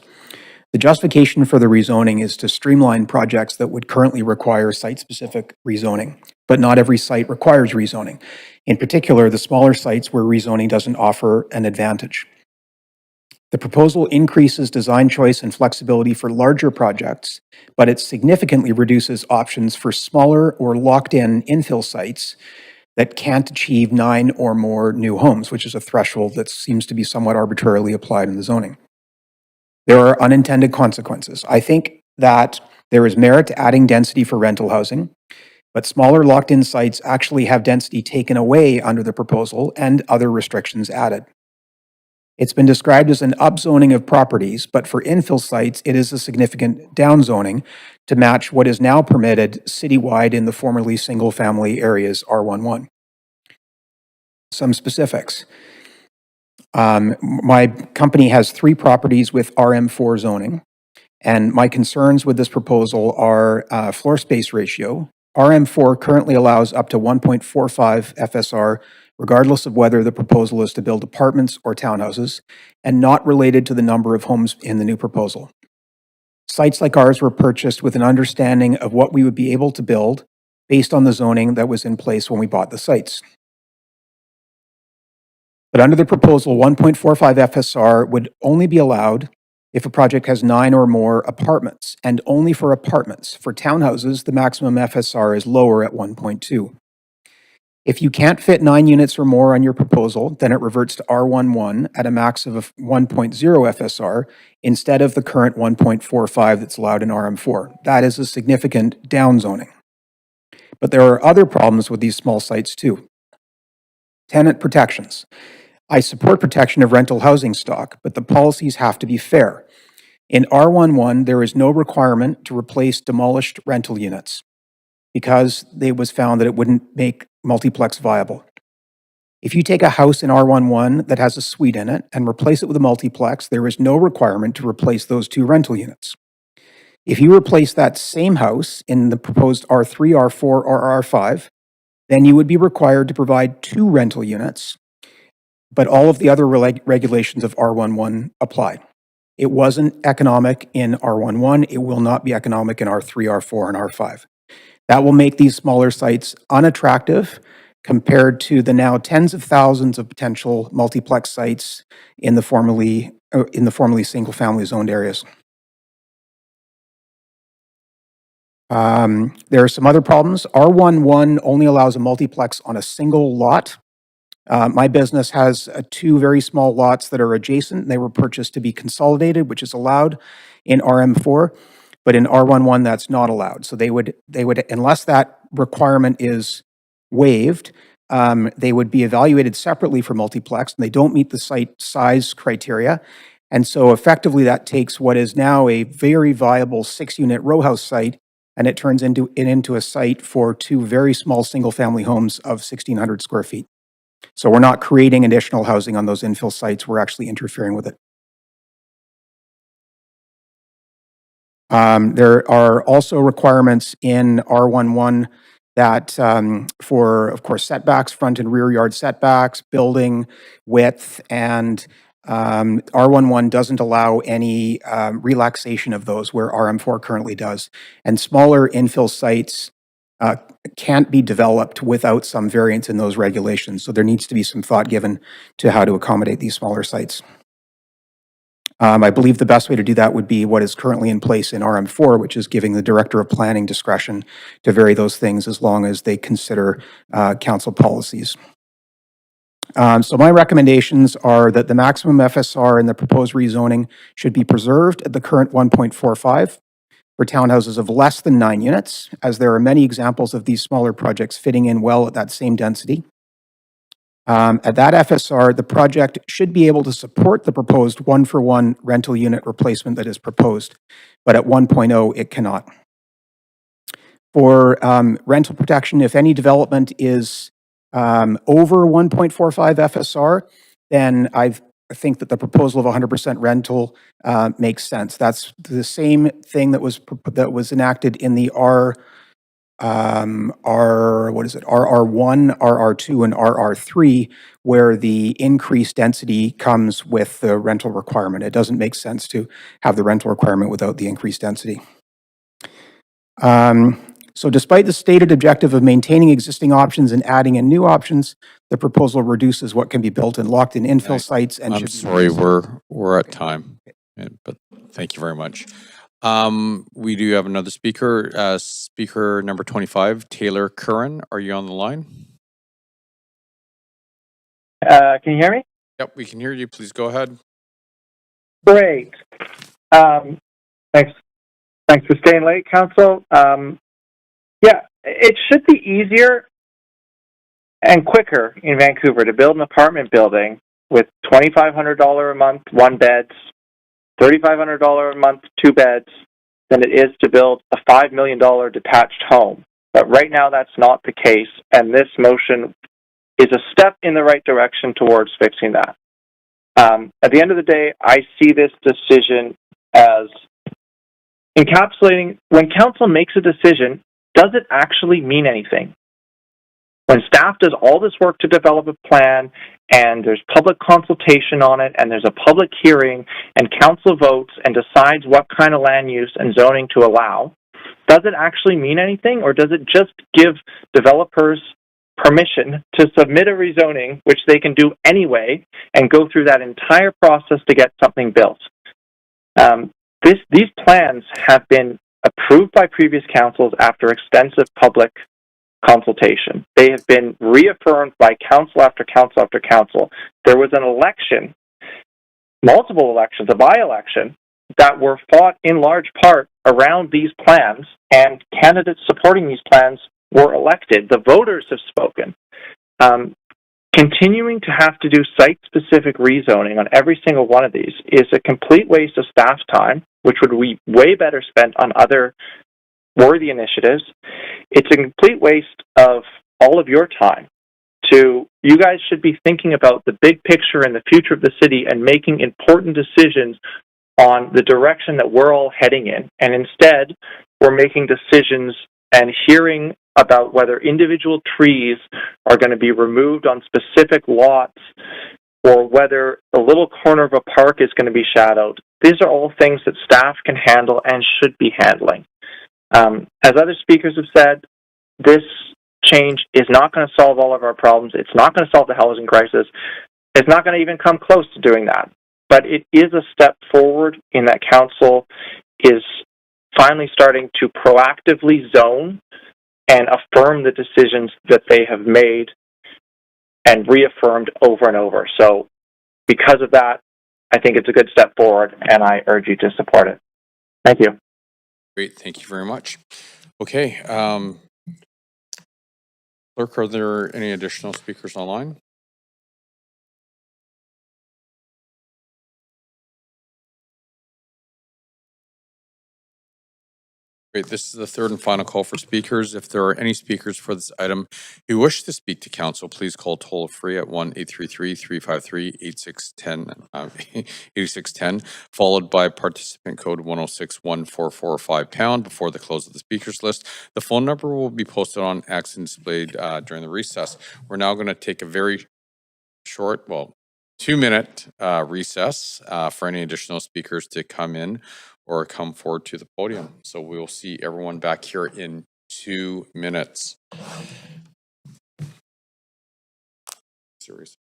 The justification for the rezoning is to streamline projects that would currently require site-specific rezoning, but not every site requires rezoning. In particular, the smaller sites where rezoning doesn't offer an advantage. The proposal increases design choice and flexibility for larger projects, but it significantly reduces options for smaller or locked-in infill sites that can't achieve 9 or more new homes, which is a threshold that seems to be somewhat arbitrarily applied in the zoning. There are unintended consequences. I think that there is merit to adding density for rental housing, but smaller locked-in sites actually have density taken away under the proposal and other restrictions added. It's been described as an upzoning of properties, but for infill sites, it is a significant downzoning to match what is now permitted citywide in the formerly single-family areas R11. Some specifics. My company has 3 properties with RM4 zoning, and my concerns with this proposal are floor space ratio. RM4 currently allows up to 1.45 FSR, regardless of whether the proposal is to build apartments or townhouses, and not related to the number of homes in the new proposal. Sites like ours were purchased with an understanding of what we would be able to build based on the zoning that was in place when we bought the sites. But under the proposal, 1.45 FSR would only be allowed if a project has 9 or more apartments, and only for apartments. For townhouses, the maximum FSR is lower at 1.2. If you can't fit 9 units or more on your proposal, then it reverts to R11 at a max of 1.0 FSR instead of the current 1.45 that's allowed in RM4. That is a significant downzoning. But there are other problems with these small sites too. Tenant protections. I support protection of rental housing stock, but the policies have to be fair. In R11, there is no requirement to replace demolished rental units because it was found that it wouldn't make multiplex viable. If you take a house in R11 that has a suite in it and replace it with a multiplex, there is no requirement to replace those 2 rental units. If you replace that same house in the proposed R3, R4, or R5, then you would be required to provide 2 rental units, but all of the other regulations of R11 apply. It wasn't economic in R11. It will not be economic in R3, R4, and R5. That will make these smaller sites unattractive compared to the now tens of thousands of potential multiplex sites in the formerly single-family zoned areas. There are some other problems. R11 only allows a multiplex on a single lot. My business has 2 very small lots that are adjacent. They were purchased to be consolidated, which is allowed in RM4, but in R11 that's not allowed. So they would, unless that requirement is waived, they would be evaluated separately for multiplex, and they don't meet the site size criteria. And so effectively that takes what is now a very viable 6-unit row house site, and it turns into a site for 2 very small single-family homes of 1,600 square feet. So we're not creating additional housing on those infill sites, we're actually interfering with it. There are also requirements in R11 that for, of course, setbacks, front and rear yard setbacks, building width, and R11 doesn't allow any relaxation of those where RM4 currently does. And smaller infill sites can't be developed without some variance in those regulations. So there needs to be some thought given to how to accommodate these smaller sites. I believe the best way to do that would be what is currently in place in RM4, which is giving the Director of Planning discretion to vary those things as long as they consider council policies. So my recommendations are that the maximum FSR in the proposed rezoning should be preserved at the current 1.45 for townhouses of less than 9 units, as there are many examples of these smaller projects fitting in well at that same density. At that FSR, the project should be able to support the proposed 1-for-1 rental unit replacement that is proposed, but at 1.0, it cannot. For rental protection, if any development is over 1.45 FSR, then I think that the proposal of 100% rental makes sense. That's the same thing that was enacted in the RR1, RR2, and RR3, where the increased density comes with the rental requirement. It doesn't make sense to have the rental requirement without the increased density. So despite the stated objective of maintaining existing options and adding in new options, the proposal reduces what can be built in locked-in infill sites and I'm sorry, we're we're at time, but thank you very much. We do have another speaker, speaker number 25, Taylor Curran. Are you on the line? Can you hear me? Yep, we can hear you. Please go ahead. Great. Thanks. Thanks for staying late, Council. Yeah, it should be easier and quicker in Vancouver to build an apartment building with $2,500 a month, 1 beds, $3,500 a month, 2 beds, than it is to build a $5 million detached home. But right now that's not the case, and this motion is a step in the right direction towards fixing that. At the end of the day, I see this decision as encapsulating, when council makes a decision, does it actually mean anything? When staff does all this work to develop a plan, and there's public consultation on it, and there's a public hearing, and council votes and decides what kind of land use and zoning to allow, does it actually mean anything, or does it just give developers permission to submit a rezoning, which they can do anyway, and go through that entire process to get something built? These plans have been approved by previous councils after extensive public consultation. They have been reaffirmed by council after council after council. There was an election, multiple elections, a by-election, that were fought in large part around these plans, and candidates supporting these plans were elected. The voters have spoken. Continuing to have to do site-specific rezoning on every single one of these is a complete waste of staff time, which would be way better spent on other worthy initiatives. It's a complete waste of all of your time. You guys should be thinking about the big picture and the future of the city and making important decisions on the direction that we're all heading in. And instead, we're making decisions and hearing about whether individual trees are going to be removed on specific lots or whether a little corner of a park is going to be shadowed. These are all things that staff can handle and should be handling. As other speakers have said, this change is not going to solve all of our problems. It's not going to solve the housing crisis. It's not going to even come close to doing that. But it is a step forward in that council is finally starting to proactively zone and affirm the decisions that they have made and reaffirmed over and over. So because of that, I think it's a good step forward, and I urge you to support it. Thank you. Great, thank you very much. Okay, Clerk, are there any additional speakers online? Great, this is the third and final call for speakers. If there are any speakers for this item who wish to speak to council, please call toll-free at 1-833-353-8610, followed by participant code 1061445# before the close of the speakers list. The phone number will be posted on X and displayed during the recess. We're now going to take a very short, 2-minute recess for any additional speakers to come in or come forward to the podium. So we will see everyone back here in 2 minutes. Serious.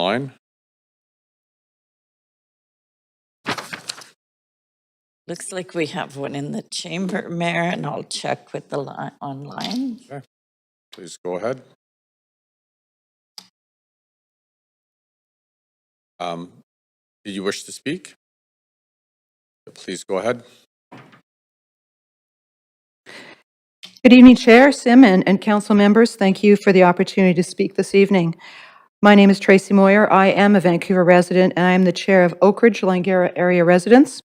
line. Looks like we have one in the chamber, Mayor, and I'll check with the online. Okay. Please go ahead. Do you wish to speak? Please go ahead. Good evening, Chair, Sim, and council members. Thank you for the opportunity to speak this evening. My name is Tracy Moyer. I am a Vancouver resident, and I am the chair of Oak Ridge Langara Area Residents.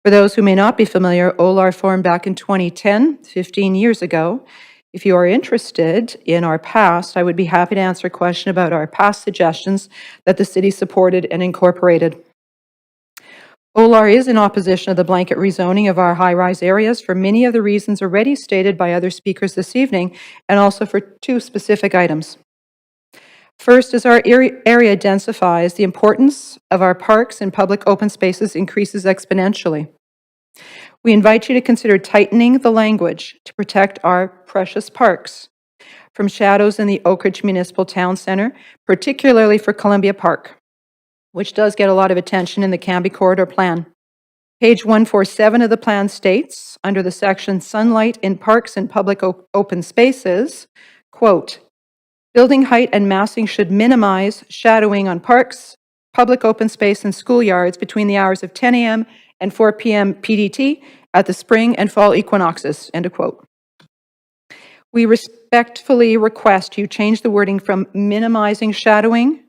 For those who may not be familiar, OLAR formed back in 2010, 15 years ago. If you are interested in our past, I would be happy to answer a question about our past suggestions that the city supported and incorporated. OLAR is in opposition of the blanket rezoning of our high-rise areas for many of the reasons already stated by other speakers this evening, and also for two specific items. First, as our area densifies, the importance of our parks and public open spaces increases exponentially. We invite you to consider tightening the language to protect our precious parks from shadows in the Oak Ridge Municipal Town Centre, particularly for Columbia Park, which does get a lot of attention in the Canby Corridor Plan. Page 147 of the plan states, under the section Sunlight in Parks and Public Open Spaces, quote, building height and massing should minimize shadowing on parks, public open space, and schoolyards between the hours of 10 a.m. and 4 p.m. PDT at the spring and fall equinoxes, end of quote. We respectfully request you change the wording from minimizing shadowing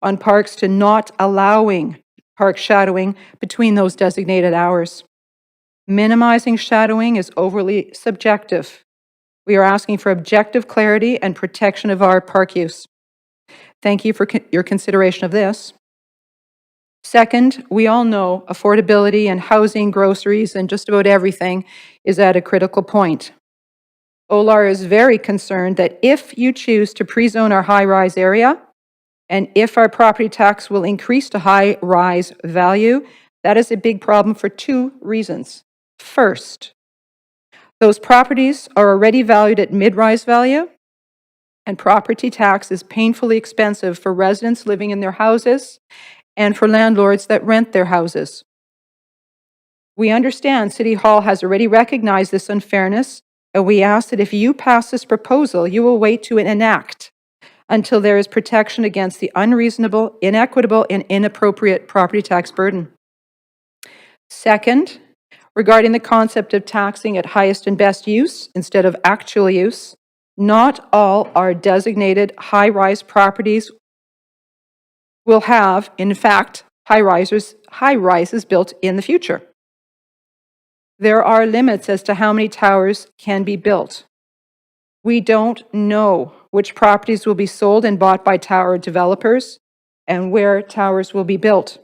on parks to not allowing park shadowing between those designated hours. Minimizing shadowing is overly subjective. We are asking for objective clarity and protection of our park use. Thank you for your consideration of this. Second, we all know affordability and housing, groceries, and just about everything is at a critical point. OLAR is very concerned that if you choose to pre-zone our high-rise area, and if our property tax will increase to high-rise value, that is a big problem for two reasons. First, those properties are already valued at mid-rise value, and property tax is painfully expensive for residents living in their houses and for landlords that rent their houses. We understand City Hall has already recognized this unfairness, and we ask that if you pass this proposal, you will wait to enact until there is protection against the unreasonable, inequitable, and inappropriate property tax burden. Second, regarding the concept of taxing at highest and best use instead of actual use, not all our designated high-rise properties will have, in fact, high-rises built in the future. There are limits as to how many towers can be built. We don't know which properties will be sold and bought by tower developers and where towers will be built.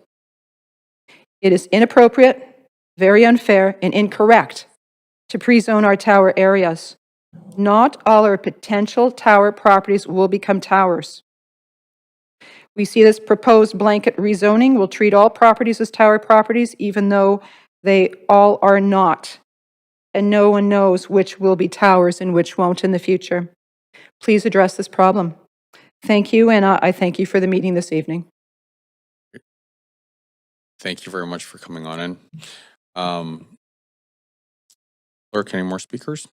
It is inappropriate, very unfair, and incorrect to pre-zone our tower areas. Not all our potential tower properties will become towers. We see this proposed blanket rezoning will treat all properties as tower properties, even though they all are not. And no one knows which will be towers and which won't in the future. Please address this problem. Thank you, and I thank you for the meeting this evening. Thank you very much for coming on in. Clerk, any more speakers?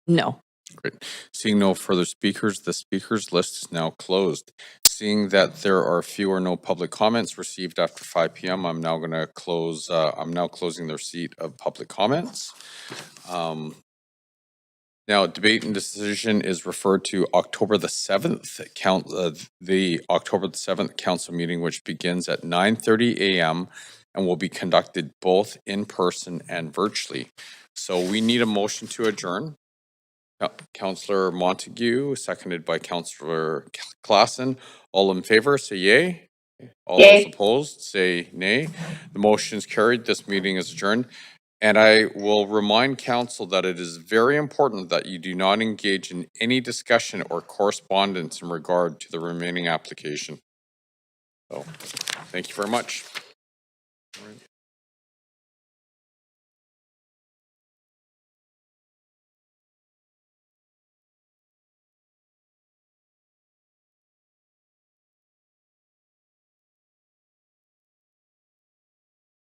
No. Great. Seeing no further speakers, the speakers list is now closed. Seeing that there are few or no public comments received after 5 p.m., I'm now going to close. I'm now closing the receipt of public comments. Now, debate and decision is referred to October the 7th, the October the 7th council meeting, which begins at 9:30 a.m. and will be conducted both in person and virtually. So we need a motion to adjourn. Councillor Montague, seconded by Councillor Klassen. All in favor, say yay. All those opposed, say nay. The motion is carried. This meeting is adjourned. And I will remind council that it is very important that you do not engage in any discussion or correspondence in regard to the remaining application. So, thank you very much.